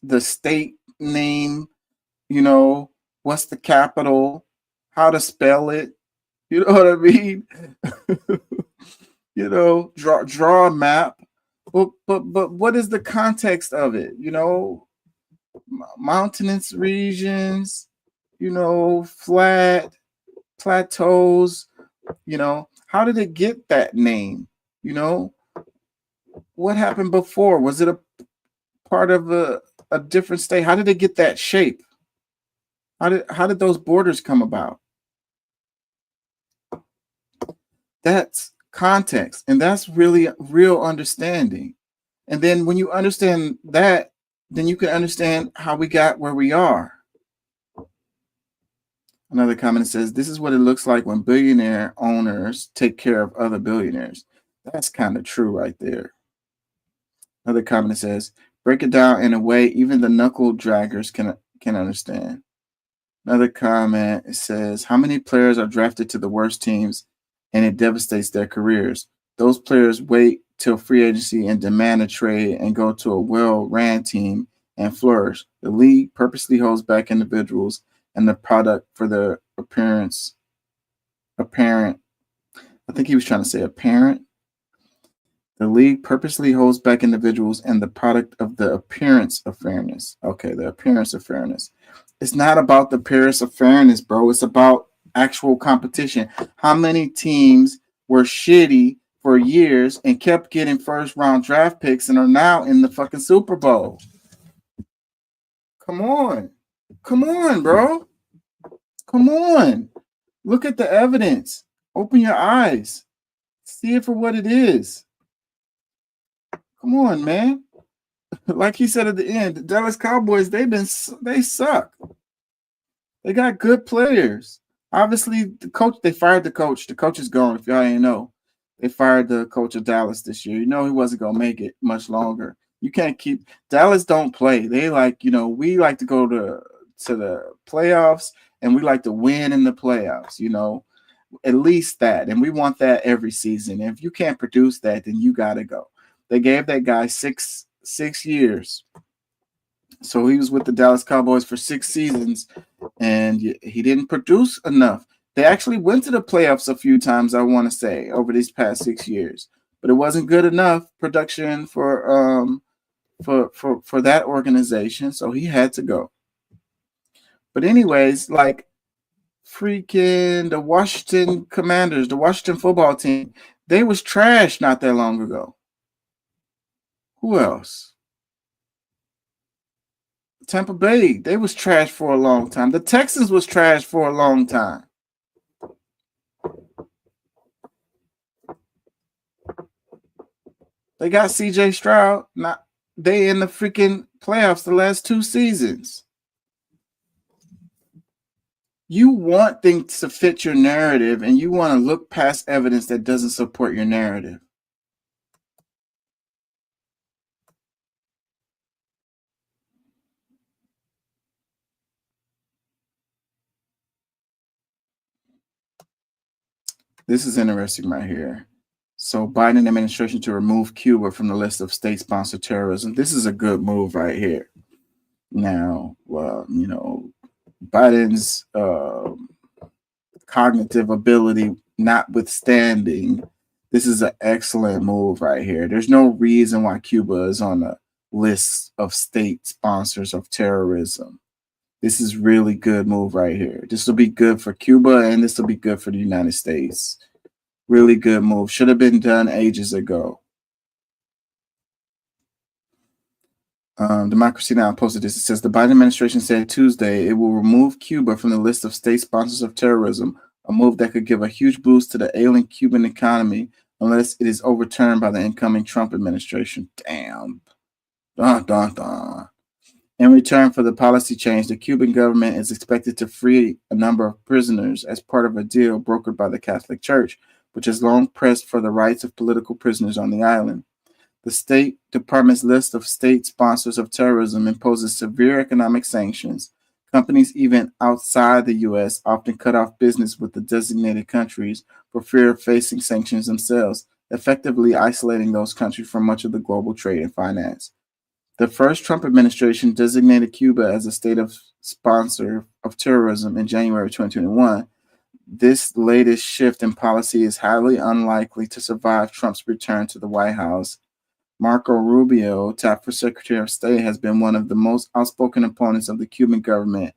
The state name, you know, what's the capital, how to spell it. You know what I mean? You know, draw a map. But what is the context of it? You know, mountainous regions, you know, flat plateaus, you know, how did it get that name? You know, what happened before? Was it a part of a different state? How did it get that shape? How did those borders come about? That's context, and that's really real understanding. And then when you understand that, then you can understand how we got where we are. Another comment says, this is what it looks like when billionaire owners take care of other billionaires. That's kind of true right there. Another comment says, break it down in a way even the knuckle draggers can understand. Another comment says, how many players are drafted to the worst teams and it devastates their careers? Those players wait till free agency and demand a trade and go to a well-ran team and flourish. The league purposely holds back individuals and the product for their appearance. Apparent. I think he was trying to say apparent. The league purposely holds back individuals and the product of the appearance of fairness. Okay, the appearance of fairness. It's not about the appearance of fairness, bro. It's about actual competition. How many teams were shitty for years and kept getting first round draft picks and are now in the fucking Super Bowl? Come on. Come on, bro. Come on. Look at the evidence. Open your eyes. See it for what it is. Come on, man. Like he said at the end, the Dallas Cowboys, they suck. They got good players. Obviously, the coach, they fired the coach. The coach is gone, if y'all ain't know. They fired the coach of Dallas this year. You know he wasn't going to make it much longer. You can't keep – Dallas don't play. They like, you know, we like to go to the playoffs, and we like to win in the playoffs, you know, at least that. And we want that every season. And if you can't produce that, then you got to go. They gave that guy six years. So he was with the Dallas Cowboys for 6 seasons, and he didn't produce enough. They actually went to the playoffs a few times, I want to say, over these past 6 years. But it wasn't good enough production for that organization, so he had to go. But anyways, like freaking the Washington Commanders, the Washington football team, they was trash not that long ago. Who else? Tampa Bay, they was trash for a long time. The Texans was trash for a long time. They got CJ Stroud. They in the freaking playoffs the last 2 seasons. You want things to fit your narrative, and you want to look past evidence that doesn't support your narrative. This is interesting right here. So Biden administration to remove Cuba from the list of state-sponsored terrorism. This is a good move right here. Now, well, you know, Biden's cognitive ability notwithstanding, this is an excellent move right here. There's no reason why Cuba is on a list of state sponsors of terrorism. This is really good move right here. This will be good for Cuba, and this will be good for the United States. Really good move. Should have been done ages ago. Democracy Now! Posted this. It says the Biden administration said Tuesday it will remove Cuba from the list of state sponsors of terrorism, a move that could give a huge boost to the ailing Cuban economy unless it is overturned by the incoming Trump administration. Damn. Dun, dun, dun. In return for the policy change, the Cuban government is expected to free a number of prisoners as part of a deal brokered by the Catholic Church, which has long pressed for the rights of political prisoners on the island. The State Department's list of state sponsors of terrorism imposes severe economic sanctions. Companies even outside the U.S. often cut off business with the designated countries for fear of facing sanctions themselves, effectively isolating those countries from much of the global trade and finance. The first Trump administration designated Cuba as a state of sponsor of terrorism in January 2021. This latest shift in policy is highly unlikely to survive Trump's return to the White House. Marco Rubio, tapped for Secretary of State, has been one of the most outspoken opponents of the Cuban government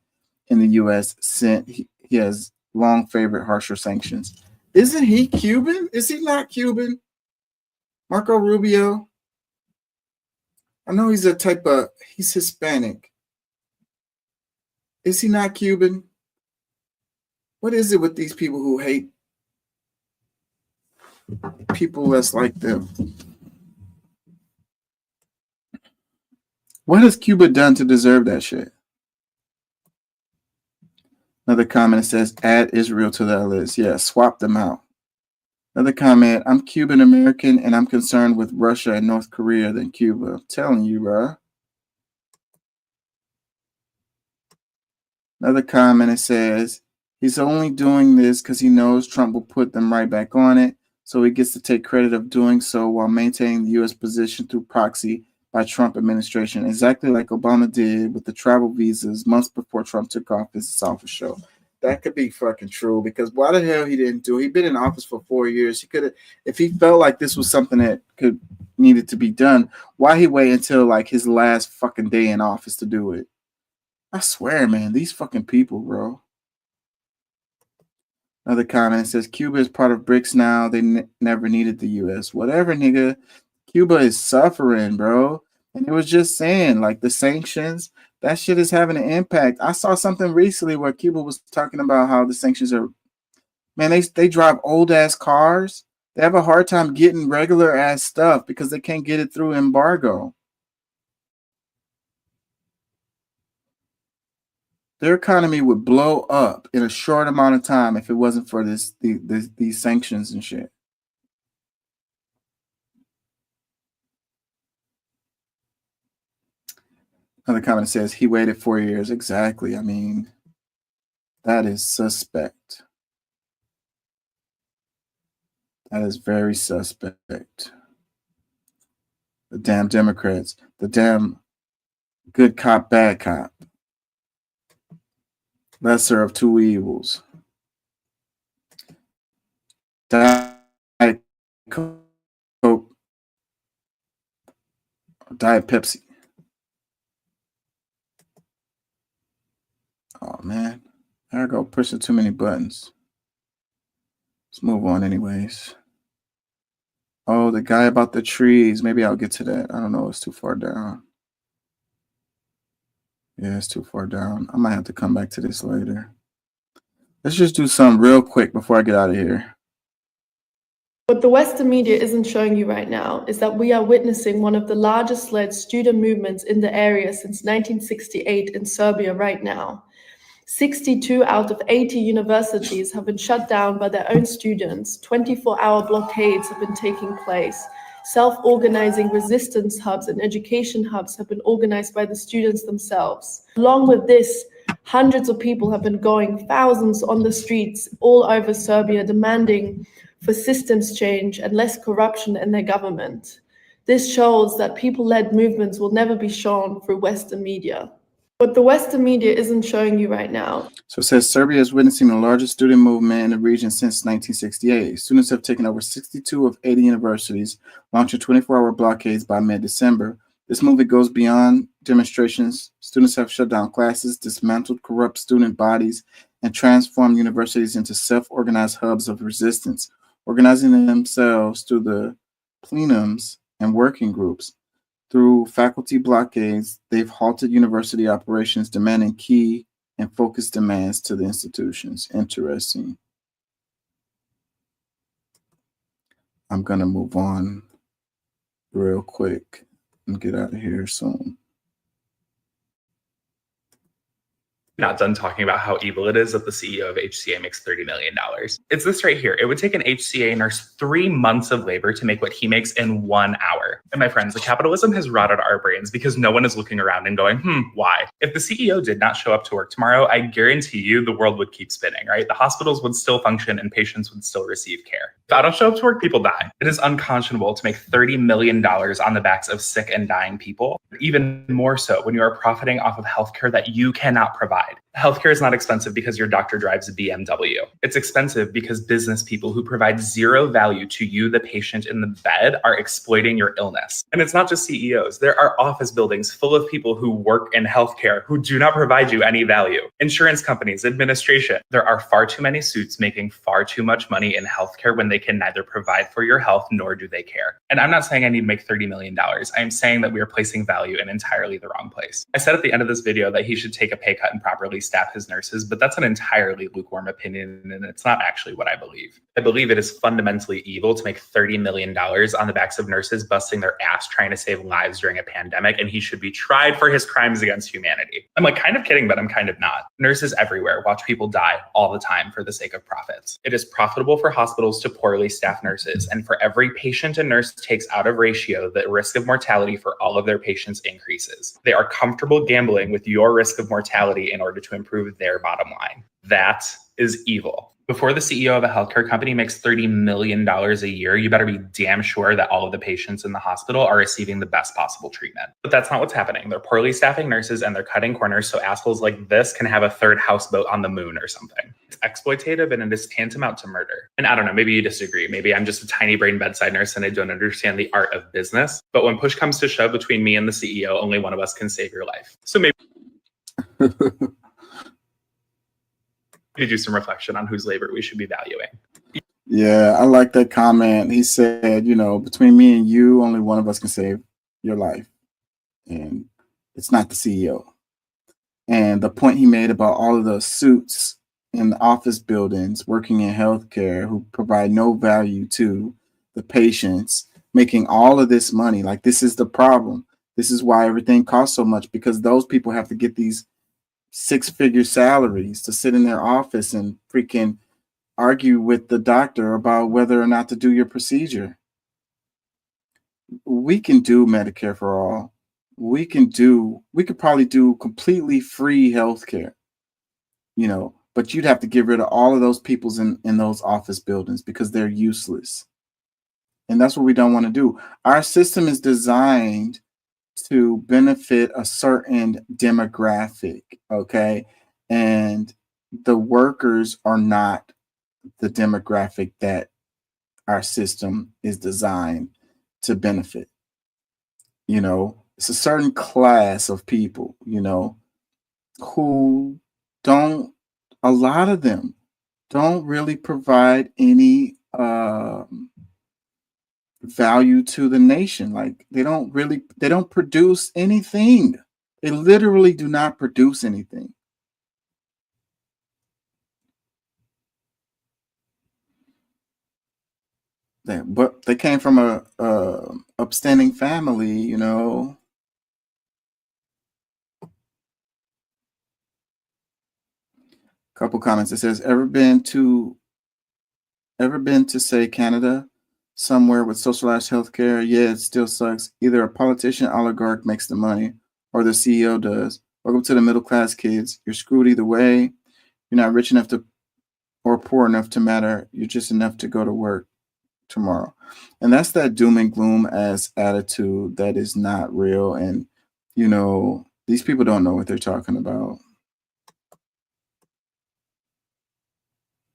in the U.S. since he has long favored harsher sanctions. Isn't he Cuban? Is he not Cuban? Marco Rubio? I know he's he's Hispanic. Is he not Cuban? What is it with these people who hate people that's like them? What has Cuba done to deserve that shit? Another comment says, add Israel to that list. Yeah, swap them out. Another comment, I'm Cuban American and I'm concerned with Russia and North Korea than Cuba. I'm telling you, bro. Another comment, it says, he's only doing this because he knows Trump will put them right back on it, so he gets to take credit of doing so while maintaining the U.S. position through proxy by Trump administration, exactly like Obama did with the travel visas months before Trump took office. It's off the show. That could be fucking true, because why the hell he didn't do it? He'd been in office for 4 years. He could have, if he felt like this was something that needed to be done, why he wait until like his last fucking day in office to do it? I swear, man, these fucking people, bro. Another comment says, Cuba is part of BRICS now. They never needed the U.S. Whatever, nigga. Cuba is suffering, bro. And it was just saying, like, the sanctions, that shit is having an impact. I saw something recently where Cuba was talking about how the sanctions are, man, they drive old-ass cars. They have a hard time getting regular-ass stuff because they can't get it through embargo. Their economy would blow up in a short amount of time if it wasn't for these sanctions and shit. Another comment says he waited 4 years. Exactly. I mean, that is suspect. That is very suspect. The damn Democrats, the damn good cop, bad cop. Lesser of two evils. Diet Coke, Diet Pepsi. Oh man, I go pushing too many buttons. Let's move on anyways. Oh, the guy about the trees. Maybe I'll get to that. I don't know. It's too far down. Yeah, it's too far down. I might have to come back to this later. Let's just do something real quick before I get out of here. What the Western media isn't showing you right now is that we are witnessing one of the largest led student movements in the area since 1968 in Serbia right now. 62 out of 80 universities have been shut down by their own students. 24-hour blockades have been taking place. Self-organizing resistance hubs and education hubs have been organized by the students themselves. Along with this, hundreds of people have been going, thousands on the streets all over Serbia, demanding for systems change and less corruption in their government. This shows that people-led movements will never be shown through Western media. What the Western media isn't showing you right now. So it says Serbia is witnessing the largest student movement in the region since 1968. Students have taken over 62 of 80 universities, launching 24-hour blockades by mid-December. This movement goes beyond demonstrations. Students have shut down classes, dismantled corrupt student bodies, and transformed universities into self-organized hubs of resistance, organizing themselves through the plenums and working groups. Through faculty blockades, they've halted university operations, demanding key and focused demands to the institutions. Interesting. I'm going to move on real quick and get out of here soon. Not done talking about how evil it is that the CEO of HCA makes $30 million. It's this right here. It would take an HCA nurse 3 months of labor to make what he makes in 1 hour. And my friends, the capitalism has rotted our brains because no one is looking around and going, why? If the CEO did not show up to work tomorrow, I guarantee you the world would keep spinning, right? The hospitals would still function and patients would still receive care. If I don't show up to work, people die. It is unconscionable to make $30 million on the backs of sick and dying people. Even more so when you are profiting off of healthcare that you cannot provide. Healthcare is not expensive because your doctor drives a BMW. It's expensive because business people who provide zero value to you, the patient in the bed, are exploiting your illness. And it's not just CEOs. There are office buildings full of people who work in healthcare who do not provide you any value. Insurance companies, administration. There are far too many suits making far too much money in healthcare when they can neither provide for your health nor do they care. And I'm not saying I need to make $30 million. I am saying that we are placing value in entirely the wrong place. I said at the end of this video that he should take a pay cut and properly staff his nurses, but that's an entirely lukewarm opinion, and it's not actually what I believe. I believe it is fundamentally evil to make $30 million on the backs of nurses busting their ass trying to save lives during a pandemic, and he should be tried for his crimes against humanity. I'm kind of kidding, but I'm kind of not. Nurses everywhere watch people die all the time for the sake of profits. It is profitable for hospitals to poorly staff nurses, and for every patient a nurse takes out of ratio, the risk of mortality for all of their patients increases. They are comfortable gambling with your risk of mortality in order to improve their bottom line. That is evil. Before the CEO of a healthcare company makes $30 million a year, you better be damn sure that all of the patients in the hospital are receiving the best possible treatment. But that's not what's happening. They're poorly staffing nurses and they're cutting corners so assholes like this can have a third houseboat on the moon or something. It's exploitative and it is tantamount to murder. And I don't know, maybe you disagree. Maybe I'm just a tiny brain bedside nurse and I don't understand the art of business. But when push comes to shove between me and the CEO, only one of us can save your life. So maybe to do some reflection on whose labor we should be valuing. Yeah, I like that comment. He said, between me and you, only one of us can save your life. And it's not the CEO. And the point he made about all of the suits in the office buildings working in healthcare who provide no value to the patients, making all of this money. Like, this is the problem. This is why everything costs so much, because those people have to get these 6-figure salaries to sit in their office and freaking argue with the doctor about whether or not to do your procedure. We can do Medicare for all. We could probably do completely free healthcare, but you'd have to get rid of all of those people in those office buildings because they're useless. And that's what we don't want to do. Our system is designed to benefit a certain demographic, okay? And the workers are not the demographic that our system is designed to benefit. It's a certain class of people, who a lot of them don't really provide any value to the nation. Like, they don't produce anything. They literally do not produce anything. But they came from a upstanding family, Couple comments. It says, ever been to say Canada? Somewhere with socialized healthcare? Yeah, it still sucks. Either a politician oligarch makes the money or the CEO does. Welcome to the middle class, kids. You're screwed either way. You're not rich enough or poor enough to matter. You're just enough to go to work tomorrow. And that's that doom and gloom as attitude that is not real. And, These people don't know what they're talking about.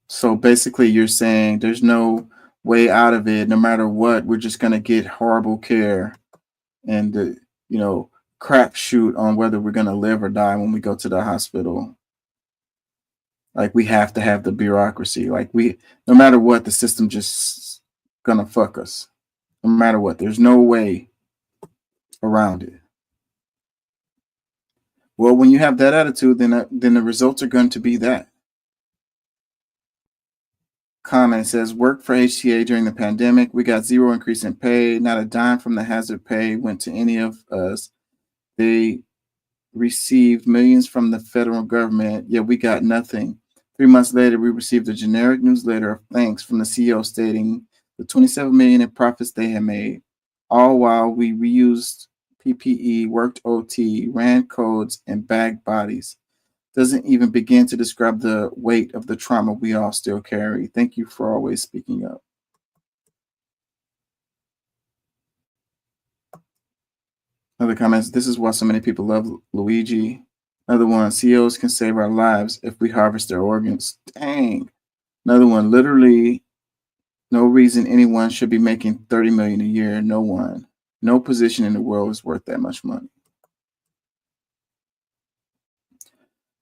So basically, you're saying there's no way out of it. No matter what, we're just gonna get horrible care, and crapshoot on whether we're gonna live or die when we go to the hospital. Like, we have to have the bureaucracy. Like, no matter what, the system just gonna fuck us. No matter what, there's no way around it. Well, when you have that attitude, then the results are going to be that. Comment says, work for HCA during the pandemic. We got zero increase in pay. Not a dime from the hazard pay went to any of us. They received millions from the federal government, yet we got nothing. 3 months later, we received a generic newsletter of thanks from the CEO stating the $27 million in profits they had made, all while we reused PPE, worked OT, ran codes, and bagged bodies. Doesn't even begin to describe the weight of the trauma we all still carry. Thank you for always speaking up. Other comments, this is why so many people love Luigi. Another one, CEOs can save our lives if we harvest their organs. Dang. Another one, literally no reason anyone should be making $30 million a year. No one. No position in the world is worth that much money.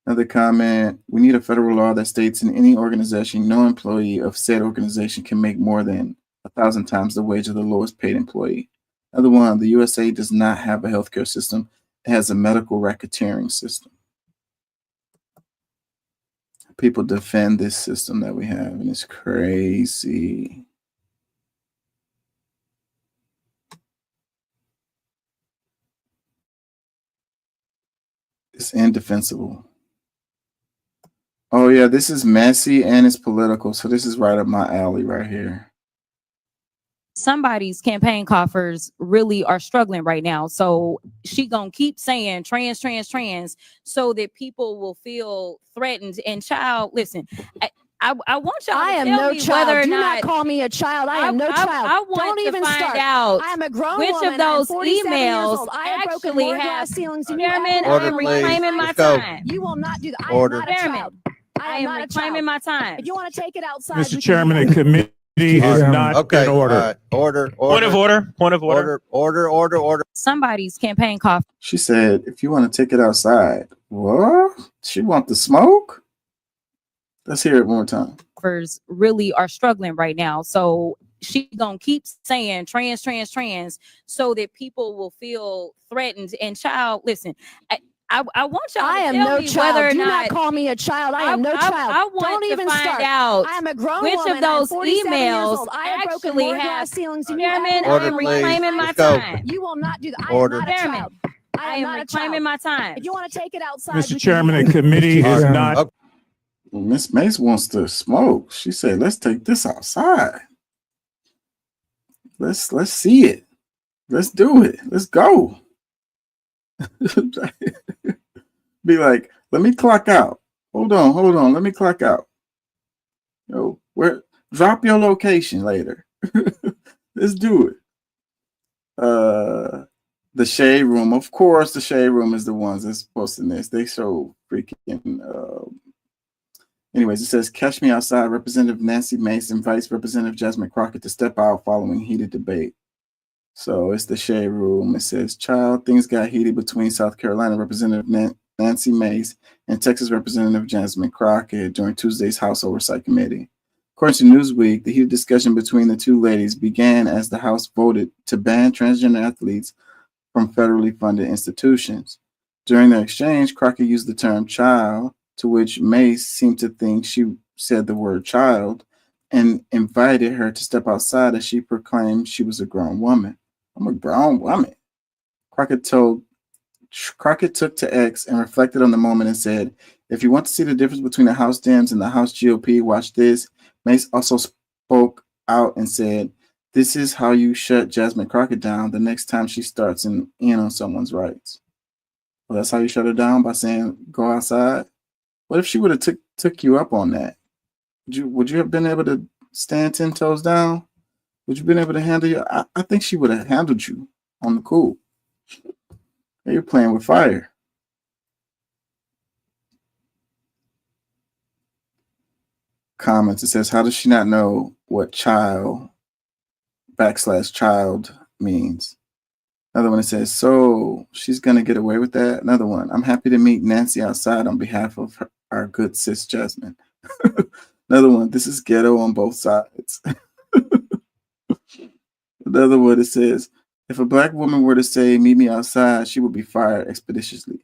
Another comment, we need a federal law that states in any organization, no employee of said organization can make more than 1,000 times the wage of the lowest paid employee. Another one, the USA does not have a healthcare system. It has a medical racketeering system. People defend this system that we have, and it's crazy. It's indefensible. Oh yeah, this is messy and it's political, so this is right up my alley right here. Somebody's campaign coffers really are struggling right now. So she gonna keep saying trans, so that people will feel threatened. And child, listen, I want y'all I to am tell no me child. whether or Do not call me a child. I am no child. I want Don't to even find start. out I am a grown which woman. of those I am 47 years emails old. I have broken actually more have. glass ceilings than Chairman, you. I am reclaiming my time. You will not do that. I Order. am not a child. I am reclaiming my time. If you want to take it outside, Mr. Chairman, the committee is not in order. Point of order. Point of order. Order. Somebody's campaign coffers She said, if you want to take it outside. What? She want the smoke? Let's hear it one more time. really are struggling right now. So she gonna keep saying trans, so that people will feel threatened. And child, listen, I want y'all I to am tell no me child. whether or Do not not call me a child. I am no child. I want Don't to even find start. out I am a grown which woman. of those I am 47 years emails old. I have broken actually more have. glass ceilings than Chairman, you. I am reclaiming my time. You will not do that. I Order. am not a Chairman, child. I am not a reclaiming child. my time. If you want to take it outside, Mr. Chairman, the committee is not. Miss Mace wants to smoke. She said, let's take this outside. Let's see it. Let's do it. Let's go. Be like, let me clock out. Hold on. Let me clock out. Drop your location later. Let's do it. The Shade Room. Of course, the Shade Room is the ones that's posting this. They so freaking anyways, it says, catch me outside. Representative Nancy Mace and Vice Representative Jasmine Crockett to step out following heated debate. So it's the Shade Room. It says, child, things got heated between South Carolina Representative Nancy Mace and Texas Representative Jasmine Crockett during Tuesday's House Oversight Committee. According to Newsweek, the heated discussion between the two ladies began as the House voted to ban transgender athletes from federally funded institutions. During their exchange, Crockett used the term child, to which Mace seemed to think she said the word child, and invited her to step outside as she proclaimed she was a grown woman. I'm a grown woman. Crockett took to X and reflected on the moment and said, if you want to see the difference between the House Dems and the House GOP, watch this. Mace also spoke out and said, this is how you shut Jasmine Crockett down the next time she starts in on someone's rights. Well, that's how you shut her down, by saying, go outside? What if she would have took you up on that? Would you have been able to stand 10 toes down? Would you have been able to handle you? I think she would have handled you on the cool. You're playing with fire. comments. It says, how does she not know what child /child means? Another one, it says, so she's going to get away with that. Another one, I'm happy to meet Nancy outside on behalf of our good sis Jasmine. Another one, this is ghetto on both sides. Another one, it says, if a black woman were to say, meet me outside, she would be fired expeditiously.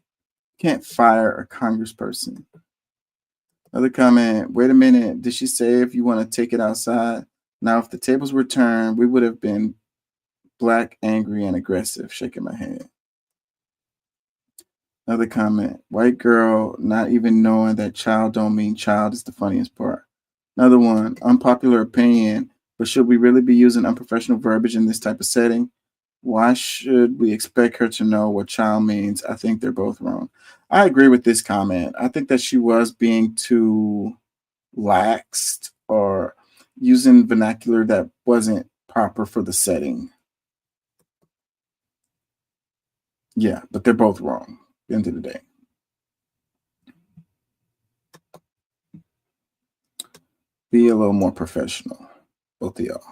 Can't fire a congressperson. Another comment, wait a minute, did she say if you want to take it outside? Now, if the tables were turned, we would have been black, angry, and aggressive, shaking my head. Another comment, white girl not even knowing that child don't mean child is the funniest part. Another one, unpopular opinion, but should we really be using unprofessional verbiage in this type of setting? Why should we expect her to know what child means? I think they're both wrong. I agree with this comment. I think that she was being too laxed or using vernacular that wasn't proper for the setting. Yeah, but they're both wrong at the end of the day. Be a little more professional, both of y'all.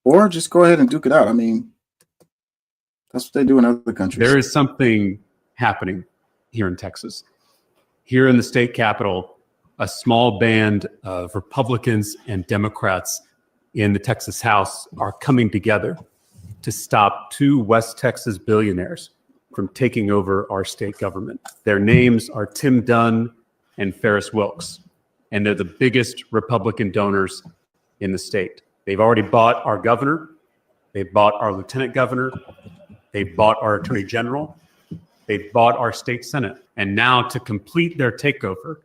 Or just go ahead and duke it out. I mean, that's what they do in other countries. There is something happening here in Texas. Here in the state capitol, a small band of Republicans and Democrats in the Texas House are coming together to stop two West Texas billionaires from taking over our state government. Their names are Tim Dunn and Ferris Wilks, and they're the biggest Republican donors in the state. They've already bought our governor. They've bought our lieutenant governor. They've bought our attorney general. They've bought our state senate. And now to complete their takeover,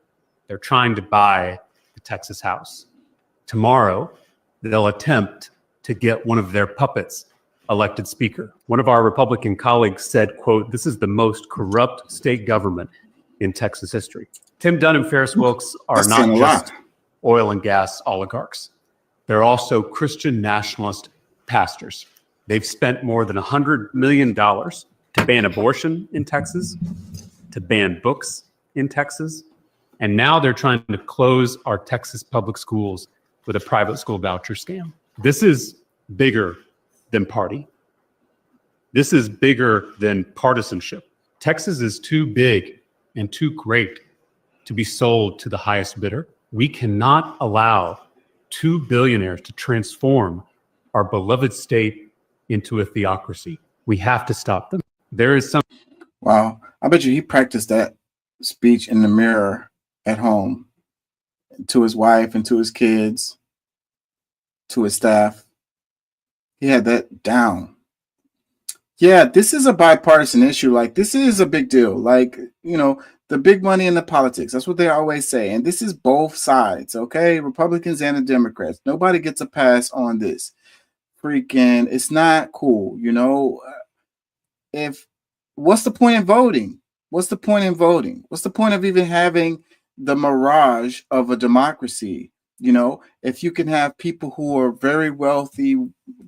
they're trying to buy the Texas House. Tomorrow, they'll attempt to get one of their puppets elected speaker. One of our Republican colleagues said, quote, this is the most corrupt state government in Texas history. Tim Dunn and Ferris Wilks are not just oil and gas oligarchs. They're also Christian nationalist pastors. They've spent more than $100 million to ban abortion in Texas, to ban books in Texas, and now they're trying to close our Texas public schools with a private school voucher scam. This is bigger than party. This is bigger than partisanship. Texas is too big and too great to be sold to the highest bidder. We cannot allow two billionaires to transform our beloved state into a theocracy. We have to stop them. There is some. Wow. I bet you he practiced that speech in the mirror at home to his wife and to his kids, to his staff. He had that down. Yeah, this is a bipartisan issue. Like, this is a big deal. Like, you know, the big money in the politics. That's what they always say. And this is both sides, okay? Republicans and the Democrats. Nobody gets a pass on this. Freaking, it's not cool, you know? What's the point in voting? What's the point in voting? What's the point of even having the mirage of a democracy? You know, if you can have people who are very wealthy,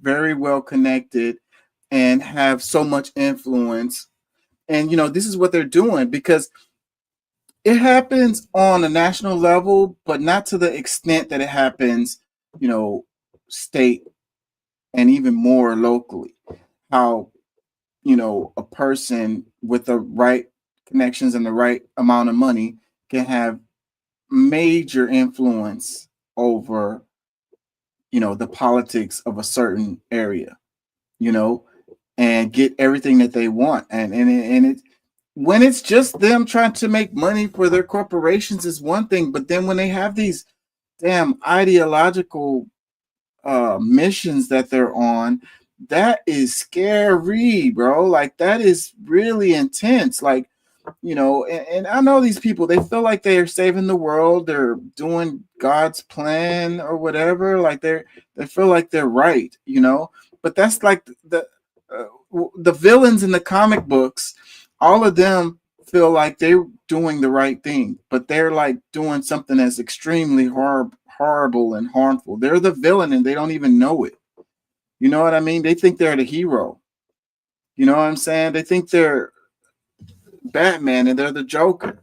very well connected, and have so much influence. And, you know, this is what they're doing because it happens on a national level, but not to the extent that it happens, you know, state and even more locally. How, you know, a person with the right connections and the right amount of money can have major influence over, you know, the politics of a certain area, you know, and get everything that they want. And it when it's just them trying to make money for their corporations is one thing, but then when they have these damn ideological missions that they're on, that is scary, bro. Like, that is really intense. Like, you know, and I know these people, they feel like they are saving the world, they're doing God's plan or whatever, like they feel like they're right, you know. But that's like the villains in the comic books, all of them feel like they're doing the right thing, but they're like doing something that's extremely horrible and harmful. They're the villain and they don't even know it. You know what I mean? They think they're the hero. You know what I'm saying? They think they're Batman and they're the Joker.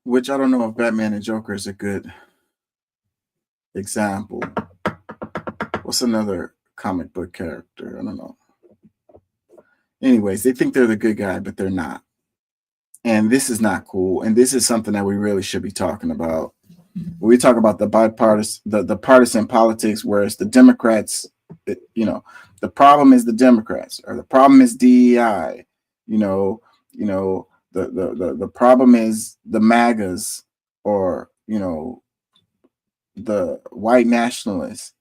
which I don't know if Batman and Joker is a good example. What's another comic book character? I don't know. Anyways, they think they're the good guy, but they're not. And this is not cool. And this is something that we really should be talking about. When we talk about the bipartisan, the partisan politics, where it's the Democrats, the problem is the Democrats, or the problem is DEI, the problem is the MAGAs, or, the white nationalists,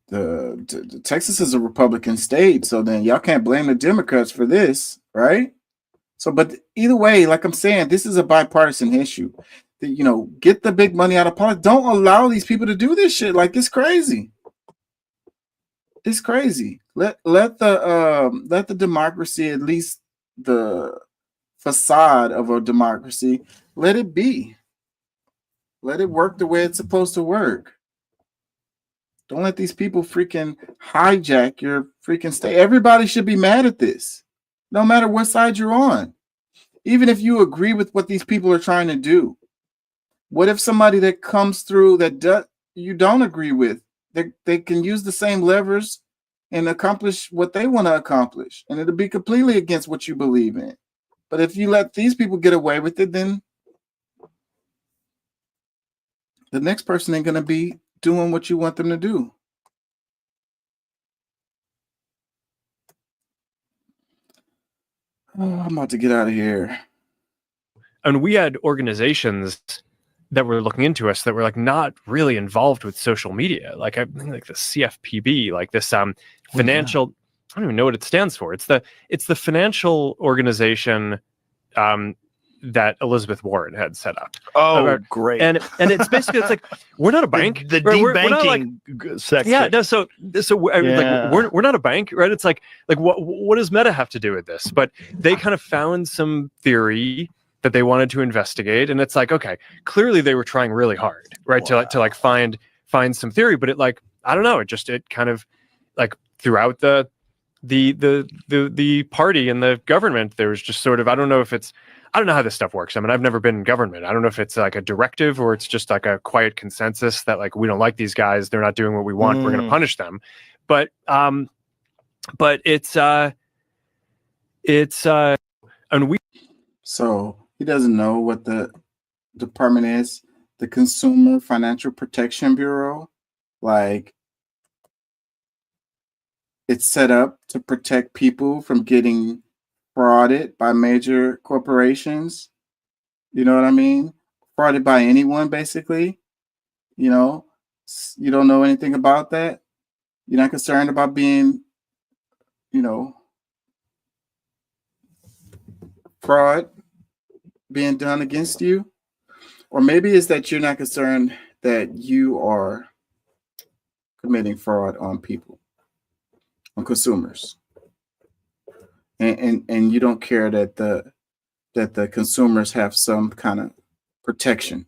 the Texas is a Republican state, so then y'all can't blame the Democrats for this, right? So, but either way, like I'm saying, this is a bipartisan issue. Get the big money out of politics. Don't allow these people to do this shit. Like, it's crazy. It's crazy. Let the democracy, at least the facade of a democracy, let it be. Let it work the way it's supposed to work. Don't let these people freaking hijack your freaking state. Everybody should be mad at this, no matter what side you're on. Even if you agree with what these people are trying to do. What if somebody that comes through that you don't agree with, they can use the same levers and accomplish what they want to accomplish, and it'll be completely against what you believe in. But if you let these people get away with it, then the next person ain't going to be doing what you want them to do. Oh, I'm about to get out of here. And we had organizations that were looking into us that were like not really involved with social media. Like I think like the CFPB, like this financial, I don't even know what it stands for. It's the financial organization that Elizabeth Warren had set up. Oh, great. And it's basically, it's like, we're not a bank. The right? We're not debanking section. Yeah, no, so I mean, like we're not a bank, right? It's like what does Meta have to do with this? But they kind of found some theory that they wanted to investigate, and it's like, okay, clearly they were trying really hard, right? Wow. to like find some theory, but it like, I don't know, it kind of like throughout the party and the government, there was just sort of, I don't know how this stuff works. I mean, I've never been in government. I don't know if it's like a directive or it's just like a quiet consensus that like, we don't like these guys, they're not doing what we want, we're going to punish them. But it's and we. So he doesn't know what the department is, the Consumer Financial Protection Bureau. Like, it's set up to protect people from getting frauded by major corporations. You know what I mean? Frauded by anyone, basically. You don't know anything about that. You're not concerned about being, fraud being done against you. Or maybe it's that you're not concerned that you are committing fraud on people, on consumers. And you don't care that the consumers have some kind of protection.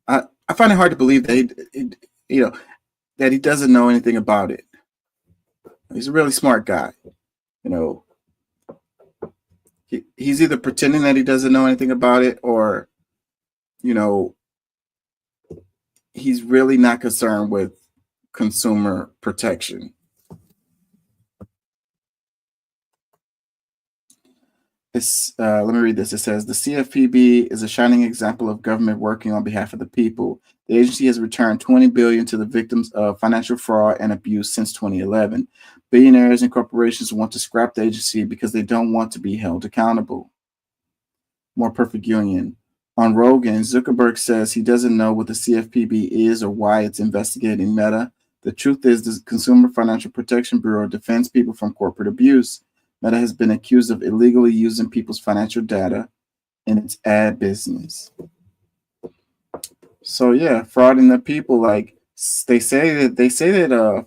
I find it hard to believe that that he doesn't know anything about it. He's a really smart guy. He's either pretending that he doesn't know anything about it, or he's really not concerned with consumer protection. Let me read this. It says, the CFPB is a shining example of government working on behalf of the people. The agency has returned $20 billion to the victims of financial fraud and abuse since 2011. Billionaires and corporations want to scrap the agency because they don't want to be held accountable. More Perfect Union. On Rogan, Zuckerberg says he doesn't know what the CFPB is or why it's investigating Meta. The truth is the Consumer Financial Protection Bureau defends people from corporate abuse. Meta has been accused of illegally using people's financial data in its ad business. So yeah, frauding the people. Like they say that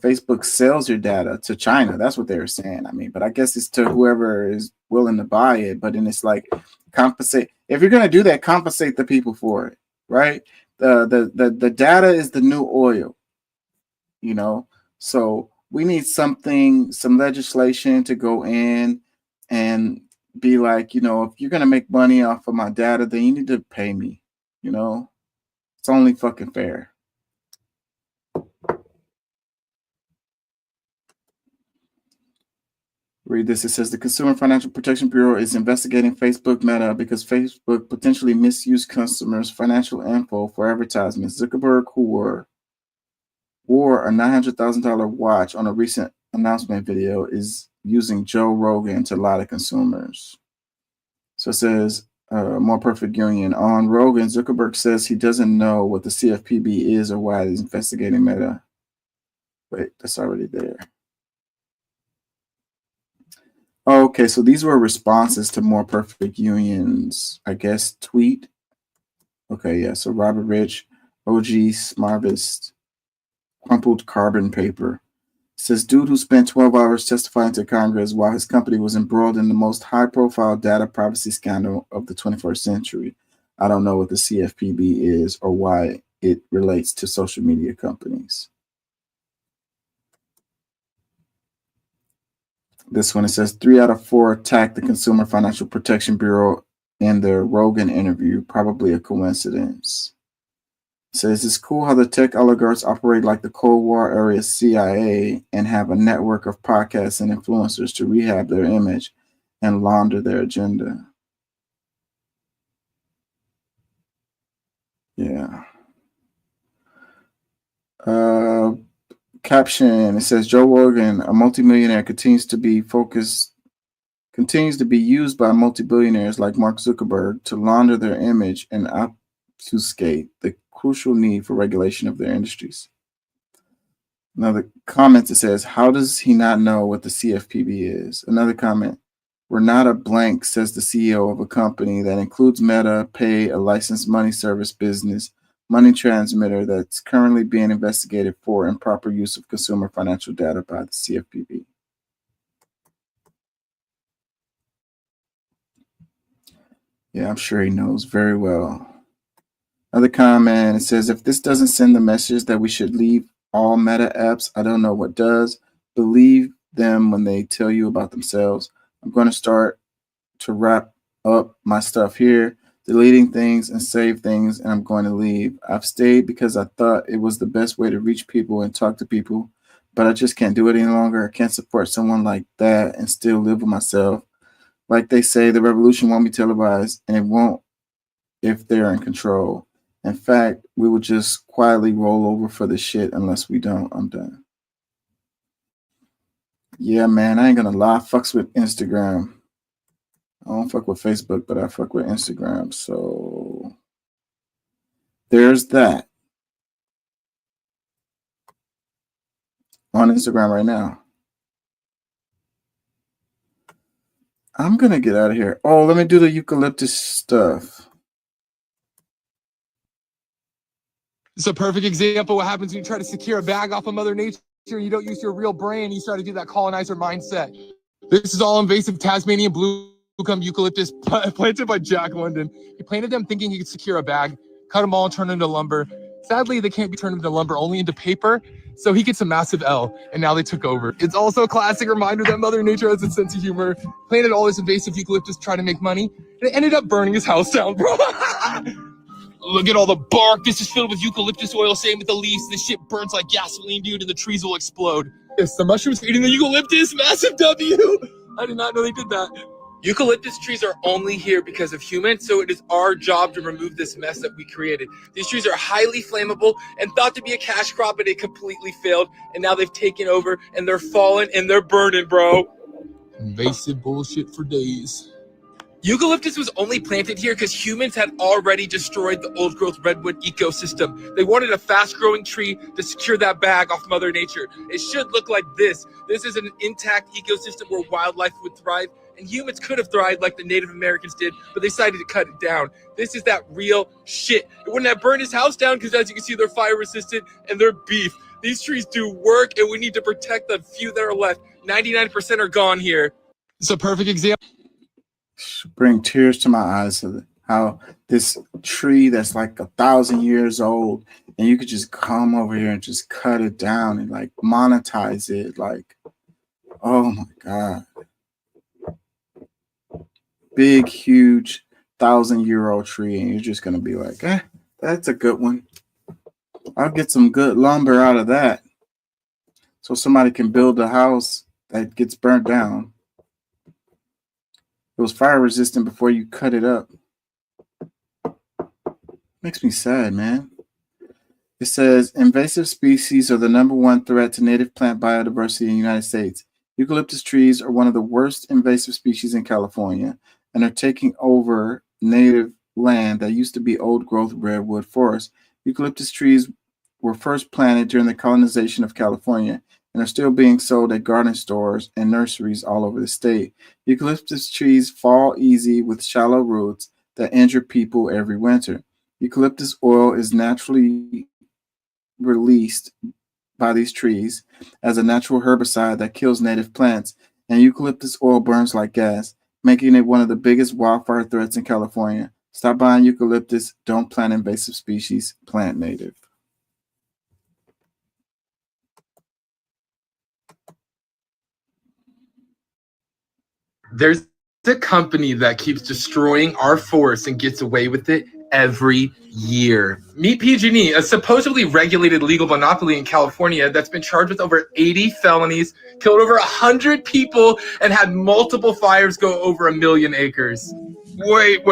Facebook sells your data to China. That's what they were saying. I mean, but I guess it's to whoever is willing to buy it. But then it's like, compensate. If you're gonna do that, compensate the people for it, right? The data is the new oil, So we need some legislation to go in and be like, you know, if you're gonna make money off of my data, then you need to pay me. You know, it's only fucking fair. Read this. It says the Consumer Financial Protection Bureau is investigating Facebook Meta because Facebook potentially misused customers' financial info for advertisements. Zuckerberg, who wore a $900,000 watch on a recent announcement video, is using Joe Rogan to lie to consumers. So it says, More Perfect Union. On Rogan, Zuckerberg says he doesn't know what the CFPB is or why he's investigating Meta. Wait, that's already there. Okay, so these were responses to More Perfect Union's, I guess, tweet. Okay, yeah, so Robert Rich, OG Smartest, crumpled carbon paper. Says dude who spent 12 hours testifying to Congress while his company was embroiled in the most high-profile data privacy scandal of the 21st century. I don't know what the CFPB is or why it relates to social media companies. This one, it says 3 out of 4 attacked the Consumer Financial Protection Bureau in the Rogan interview. Probably a coincidence. It says it's cool how the tech oligarchs operate like the Cold War era CIA and have a network of podcasts and influencers to rehab their image and launder their agenda. Yeah. Caption, it says Joe Rogan, a multimillionaire, continues to be used by multi-billionaires like Mark Zuckerberg to launder their image and obfuscate the crucial need for regulation of their industries. Another comment that says, how does he not know what the CFPB is? Another comment, we're not a blank, says the CEO of a company that includes Meta, Pay, a licensed money service business, money transmitter that's currently being investigated for improper use of consumer financial data by the CFPB. Yeah, I'm sure he knows very well. Another comment, it says, if this doesn't send the message that we should leave all Meta apps, I don't know what does. Believe them when they tell you about themselves. I'm going to start to wrap up my stuff here, deleting things and save things, and I'm going to leave. I've stayed because I thought it was the best way to reach people and talk to people, but I just can't do it any longer. I can't support someone like that and still live with myself. Like they say, the revolution won't be televised, and it won't if they're in control. In fact, we will just quietly roll over for the shit unless we don't. I'm done. Yeah, man, I ain't gonna lie. I fucks with Instagram. I don't fuck with Facebook, but I fuck with Instagram. So there's that. On Instagram right now. I'm gonna get out of here. Oh, let me do the eucalyptus stuff. It's a perfect example of what happens when you try to secure a bag off of Mother Nature and you don't use your real brain. You start to do that colonizer mindset. This is all invasive Tasmanian blue gum eucalyptus planted by Jack London. He planted them thinking he could secure a bag, cut them all and turn them into lumber. Sadly, they can't be turned into lumber, only into paper. So he gets a massive L, and now they took over. It's also a classic reminder that Mother Nature has a sense of humor. Planted all this invasive eucalyptus to try to make money, and it ended up burning his house down, bro. Look at all the bark. This is filled with eucalyptus oil. Same with the leaves. This shit burns like gasoline, dude, and the trees will explode. Yes, the mushrooms eating the eucalyptus. Massive W. I did not know they did that. Eucalyptus trees are only here because of humans, so it is our job to remove this mess that we created. These trees are highly flammable and thought to be a cash crop, but it completely failed. And now they've taken over, and they're falling, and they're burning, bro. Invasive bullshit for days. Eucalyptus was only planted here because humans had already destroyed the old-growth redwood ecosystem. They wanted a fast-growing tree to secure that bag off Mother Nature. It should look like this. This is an intact ecosystem where wildlife would thrive, and humans could have thrived like the Native Americans did, but they decided to cut it down. This is that real shit. It wouldn't have burned his house down because, as you can see, they're fire-resistant and they're beef. These trees do work, and we need to protect the few that are left. 99% are gone here. It's a perfect example. Bring tears to my eyes of how this tree that's like 1,000 years old, and you could just come over here and just cut it down and like monetize it. Like, oh my God. big, huge 1,000-year-old tree, and you're just gonna be like, that's a good one. I'll get some good lumber out of that, so somebody can build a house that gets burnt down. It was fire resistant before you cut it up. Makes me sad, man. It says invasive species are the #1 threat to native plant biodiversity in the United States. Eucalyptus trees are one of the worst invasive species in California and are taking over native land that used to be old-growth redwood forest. Eucalyptus trees were first planted during the colonization of California and are still being sold at garden stores and nurseries all over the state. Eucalyptus trees fall easy with shallow roots that injure people every winter. Eucalyptus oil is naturally released by these trees as a natural herbicide that kills native plants, and eucalyptus oil burns like gas, making it one of the biggest wildfire threats in California. Stop buying eucalyptus. Don't plant invasive species. Plant native. There's a company that keeps destroying our forests and gets away with it every year. Meet PG&E, a supposedly regulated legal monopoly in California that's been charged with over 80 felonies, killed over 100 people, and had multiple fires go over 1 million acres. Wait.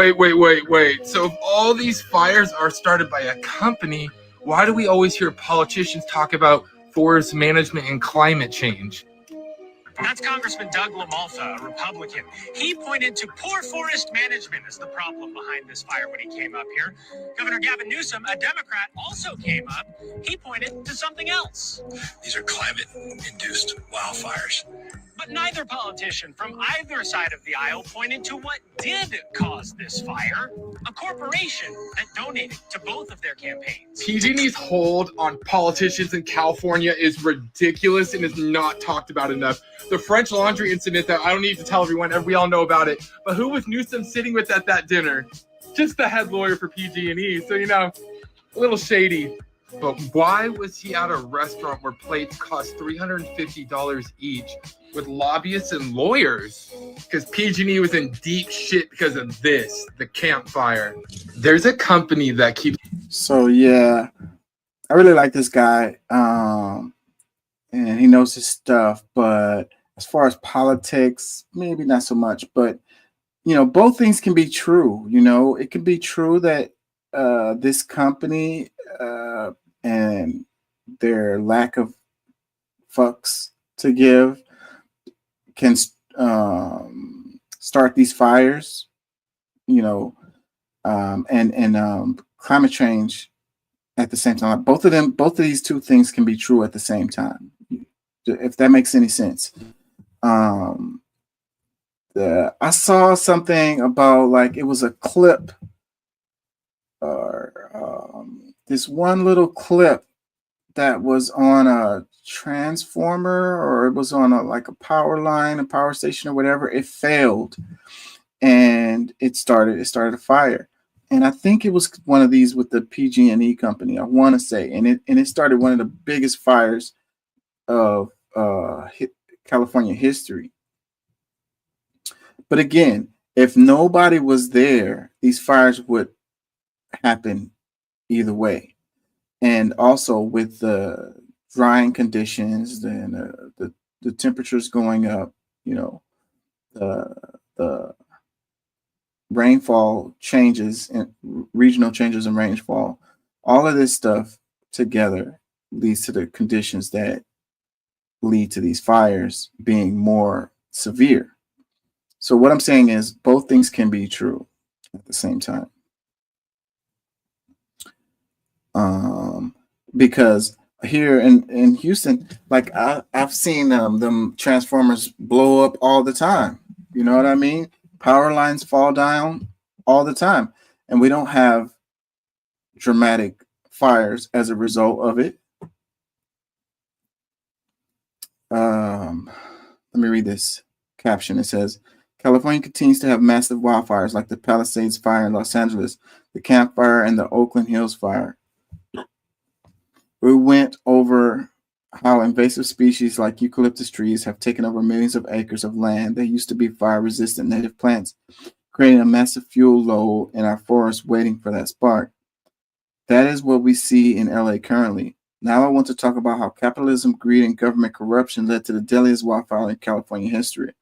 So if all these fires are started by a company, why do we always hear politicians talk about forest management and climate change? That's Congressman Doug LaMalfa, a Republican. He pointed to poor forest management as the problem behind this fire when he came up here. Governor Gavin Newsom, a Democrat, also came up. He pointed to something else. These are climate-induced wildfires. But neither politician from either side of the aisle pointed to what did cause this fire, a corporation that donated to both of their campaigns. PG&E's hold on politicians in California is ridiculous and is not talked about enough. The French Laundry incident that I don't need to tell everyone, we all know about it. But who was Newsom sitting with at that dinner? Just the head lawyer for PG&E. So, a little shady. But why was he at a restaurant where plates cost $350 each with lobbyists and lawyers? Because PG&E was in deep shit because of this, the campfire. There's a company that keeps... So, yeah, I really like this guy. And he knows his stuff. But as far as politics, maybe not so much. But, both things can be true. It can be true that this company... and their lack of fucks to give can start these fires, and climate change at the same time. Both of these two things can be true at the same time, if that makes any sense. I saw something about it was a clip or this one little clip that was on a transformer, or it was on a power line, a power station or whatever. It failed and it started a fire. And I think it was one of these with the PG&E company, I want to say, and it started one of the biggest fires of California history. But again, if nobody was there, these fires would happen either way. And also with the drying conditions and the temperatures going up, the rainfall changes and regional changes in rainfall, all of this stuff together leads to the conditions that lead to these fires being more severe. So what I'm saying is both things can be true at the same time. Because here in Houston, I've seen them transformers blow up all the time. You know what I mean? Power lines fall down all the time, and we don't have dramatic fires as a result of it. Let me read this caption. It says, California continues to have massive wildfires like the Palisades fire in Los Angeles, the Camp Fire, and the Oakland Hills fire. We went over how invasive species like eucalyptus trees have taken over millions of acres of land that used to be fire-resistant native plants, creating a massive fuel load in our forests waiting for that spark. That is what we see in LA currently. Now I want to talk about how capitalism, greed, and government corruption led to the deadliest wildfire in California history.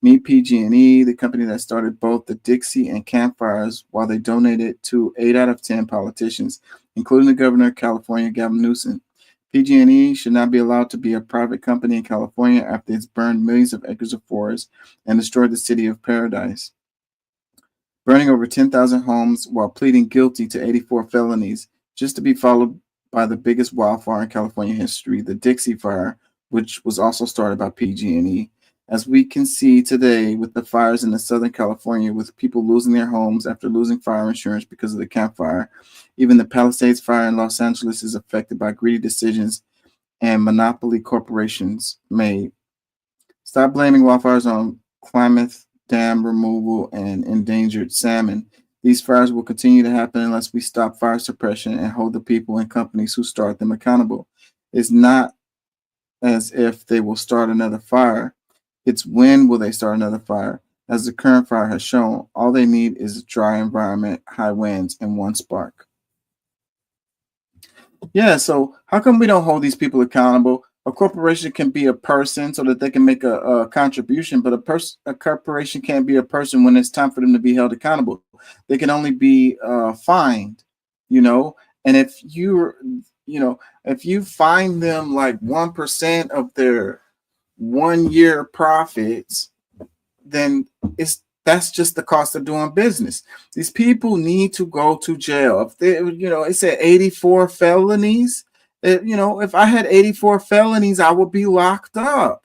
Meet PG&E, the company that started both the Dixie and Camp Fires, while they donated to 8 out of 10 politicians, including the governor of California, Gavin Newsom. PG&E should not be allowed to be a private company in California after it's burned millions of acres of forest and destroyed the city of Paradise, burning over 10,000 homes while pleading guilty to 84 felonies, just to be followed by the biggest wildfire in California history, the Dixie Fire, which was also started by PG&E. As we can see today with the fires in the Southern California, with people losing their homes after losing fire insurance because of the Camp Fire, even the Palisades Fire in Los Angeles is affected by greedy decisions and monopoly corporations made. Stop blaming wildfires on climate, dam removal, and endangered salmon. These fires will continue to happen unless we stop fire suppression and hold the people and companies who start them accountable. It's not as if they will start another fire. It's when will they start another fire. As the current fire has shown, all they need is a dry environment, high winds, and one spark. Yeah, so how come we don't hold these people accountable? A corporation can be a person so that they can make a contribution, but a corporation can't be a person when it's time for them to be held accountable. They can only be fined, and if you fine them like 1% of their 1 year profits, then that's just the cost of doing business. These people need to go to jail. If they, it said 84 felonies. If I had 84 felonies, I would be locked up.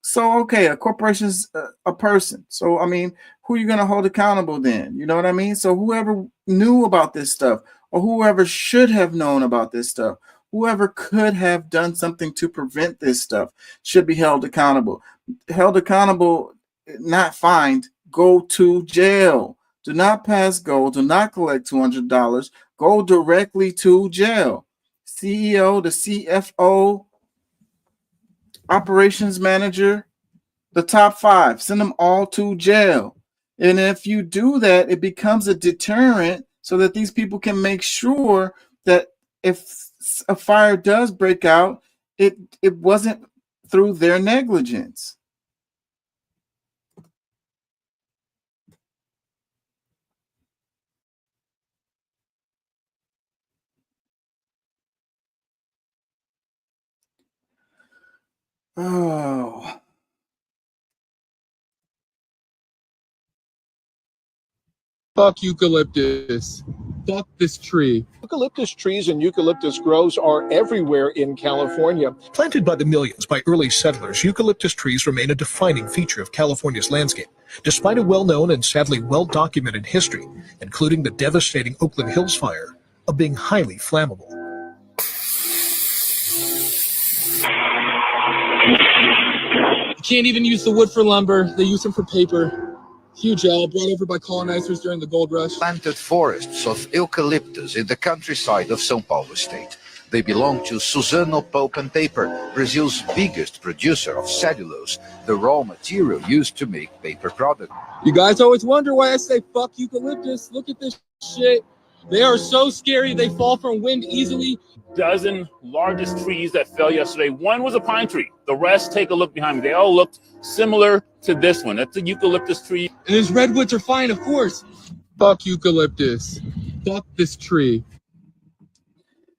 So, okay, a corporation is a person. So, I mean, who are you going to hold accountable then? You know what I mean? So whoever knew about this stuff, or whoever should have known about this stuff, whoever could have done something to prevent this stuff should be held accountable. Held accountable, not fined, go to jail. Do not pass go, do not collect $200, go directly to jail. CEO, the CFO, operations manager, the top 5, send them all to jail. And if you do that, it becomes a deterrent so that these people can make sure that if a fire does break out, it wasn't through their negligence. Oh. Fuck eucalyptus. Fuck this tree. Eucalyptus trees and eucalyptus groves are everywhere in California. Planted by the millions by early settlers, eucalyptus trees remain a defining feature of California's landscape, despite a well-known and sadly well-documented history, including the devastating Oakland Hills fire, of being highly flammable. You can't even use the wood for lumber. They use them for paper. Huge owl brought over by colonizers during the gold rush. Planted forests of eucalyptus in the countryside of São Paulo state. They belong to Suzano Pulp and Paper, Brazil's biggest producer of cellulose, the raw material used to make paper products. You guys always wonder why I say fuck eucalyptus. Look at this shit. They are so scary. They fall from wind easily. Dozen largest trees that fell yesterday. One was a pine tree. The rest, take a look behind me. They all looked similar to this one. That's a eucalyptus tree. And those redwoods are fine, of course. Fuck eucalyptus. Fuck this tree.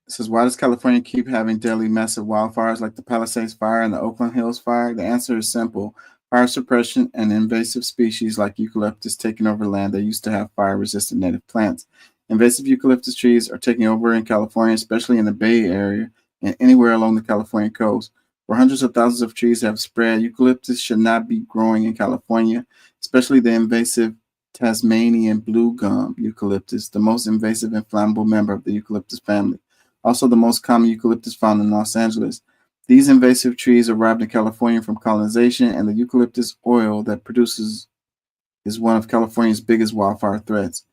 It says, why does California keep having deadly massive wildfires like the Palisades Fire and the Oakland Hills Fire? The answer is simple. Fire suppression and invasive species like eucalyptus taking over land that used to have fire-resistant native plants. Invasive eucalyptus trees are taking over in California, especially in the Bay Area and anywhere along the California coast. Where hundreds of thousands of trees have spread, eucalyptus should not be growing in California, especially the invasive Tasmanian blue gum eucalyptus, the most invasive and flammable member of the eucalyptus family. Also the most common eucalyptus found in Los Angeles. These invasive trees arrived in California from colonization, and the eucalyptus oil that produces is one of California's biggest wildfire threats.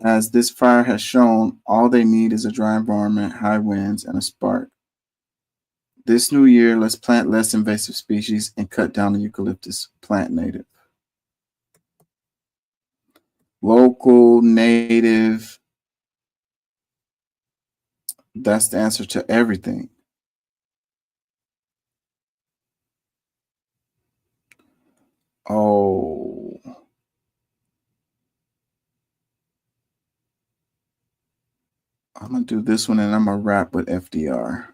As this fire has shown, all they need is a dry environment, high winds, and a spark. This new year, let's plant less invasive species and cut down the eucalyptus plant native. local, native. That's the answer to everything. Oh. I'm gonna do this one and I'm gonna wrap with FDR.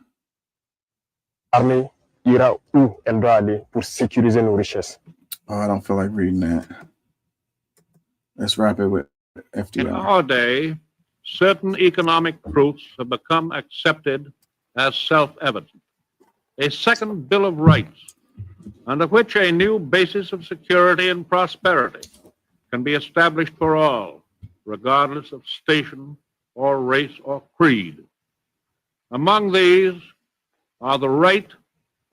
L'armée ira où elle doit aller pour sécuriser nos richesses. Oh, I don't feel like reading that. Let's wrap it with In FDR. our day, certain economic truths have become accepted as self-evident. A second Bill of Rights, under which a new basis of security and prosperity can be established for all, regardless of station or race or creed. Among these are the right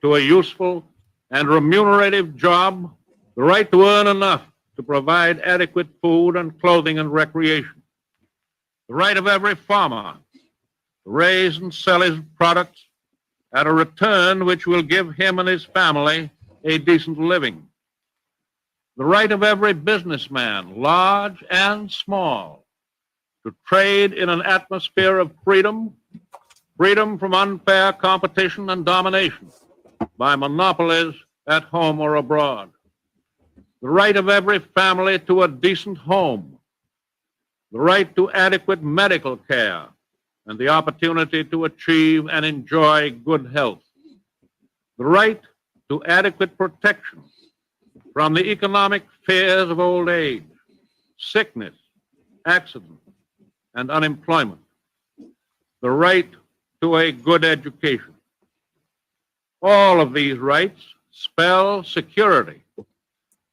to a useful and remunerative job, the right to earn enough to provide adequate food and clothing and recreation, the right of every farmer to raise and sell his products at a return which will give him and his family a decent living, the right of every businessman, large and small, to trade in an atmosphere of freedom, freedom from unfair competition and domination by monopolies at home or abroad, the right of every family to a decent home, the right to adequate medical care, and the opportunity to achieve and enjoy good health, the right to adequate protection from the economic fears of old age, sickness, accident, and unemployment, the right to a good education. All of these rights spell security.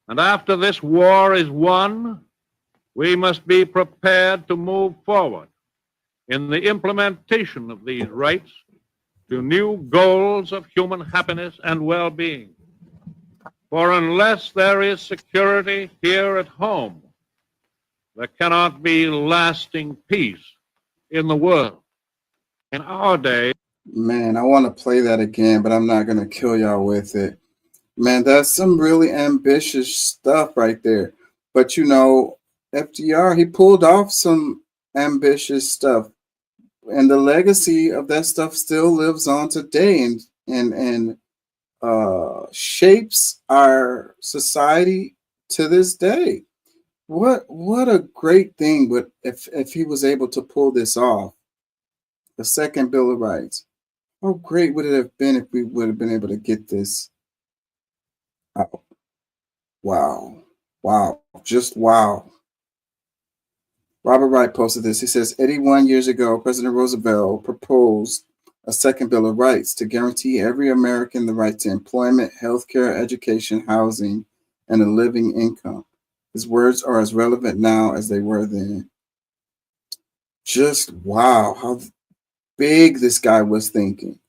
And after this war is won, we must be prepared to move forward in the implementation of these rights to new goals of human happiness and well-being. For unless there is security here at home, there cannot be lasting peace in the world. In our day, Man, I want to play that again, but I'm not going to kill y'all with it. Man, that's some really ambitious stuff right there. But you know, FDR, he pulled off some ambitious stuff. And the legacy of that stuff still lives on today and shapes our society to this day. What a great thing! But if he was able to pull this off, the second Bill of Rights, how great would it have been if we would have been able to get this out? Wow, wow, just wow. Robert Wright posted this. He says, 81 years ago, President Roosevelt proposed a second Bill of Rights to guarantee every American the right to employment, healthcare, education, housing, and a living income. His words are as relevant now as they were then. Just wow, how big this guy was thinking.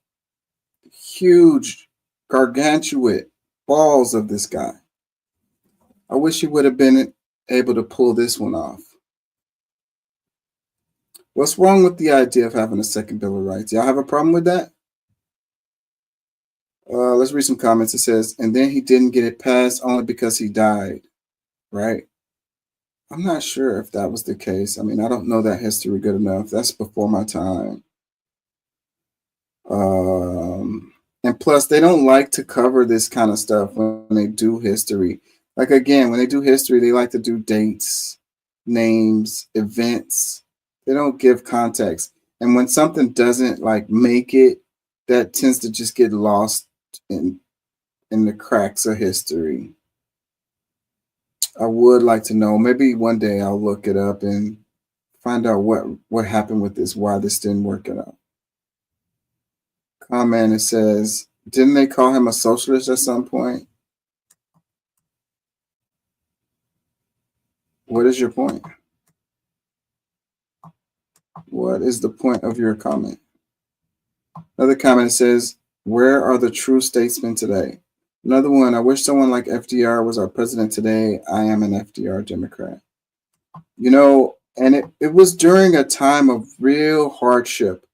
Huge, gargantuan balls of this guy. I wish he would have been able to pull this one off. What's wrong with the idea of having a second Bill of Rights? Y'all have a problem with that? Let's read some comments. It says, and then he didn't get it passed only because he died, right? I'm not sure if that was the case. I mean, I don't know that history good enough. That's before my time. And plus, they don't like to cover this kind of stuff when they do history. Like, again, when they do history, they like to do dates, names, events. They don't give context. And when something doesn't like make it, that tends to just get lost in the cracks of history. I would like to know, maybe one day I'll look it up and find out what happened with this, why this didn't work out. Comment, it says, didn't they call him a socialist at some point? What is your point? What is the point of your comment? Another comment says, where are the true statesmen today? Another one, I wish someone like FDR was our president today. I am an FDR Democrat. You know, and it was during a time of real hardship.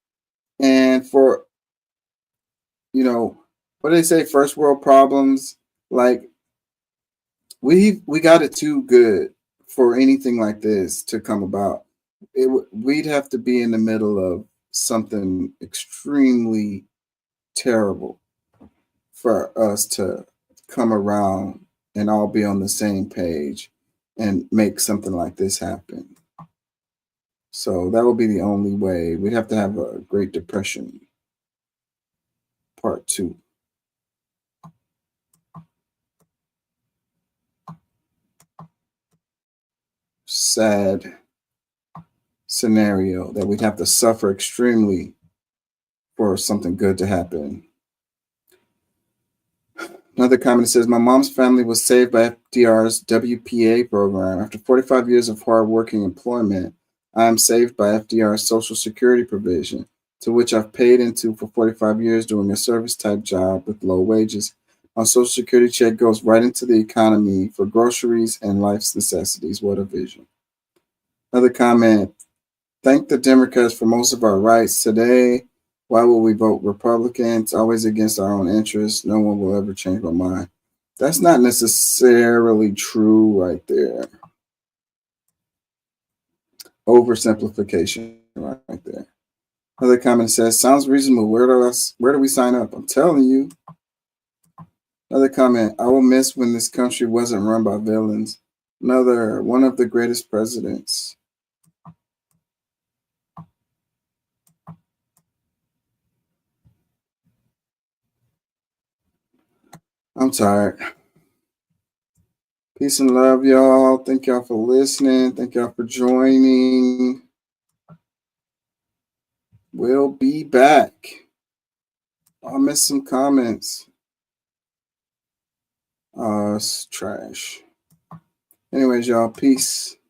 And for, you know, what do they say, first world problems? Like, we got it too good for anything like this to come about, we'd have to be in the middle of something extremely terrible for us to come around and all be on the same page and make something like this happen. So that would be the only way. We'd have to have a Great Depression Part 2. Sad scenario that we'd have to suffer extremely for something good to happen. Another comment says, my mom's family was saved by FDR's WPA program. After 45 years of hardworking employment, I am saved by FDR's Social Security provision, to which I've paid into for 45 years doing a service-type job with low wages. My Social Security check goes right into the economy for groceries and life's necessities. What a vision. Another comment, thank the Democrats for most of our rights today. Why will we vote Republican? It's always against our own interests. No one will ever change my mind. That's not necessarily true right there. Oversimplification right there. Another comment says, sounds reasonable. Where do we sign up? I'm telling you. Another comment, I will miss when this country wasn't run by villains. Another, one of the greatest presidents. I'm tired. Peace and love, y'all. Thank y'all for listening. Thank y'all for joining. We'll be back. I missed some comments. It's trash. Anyways, y'all, peace.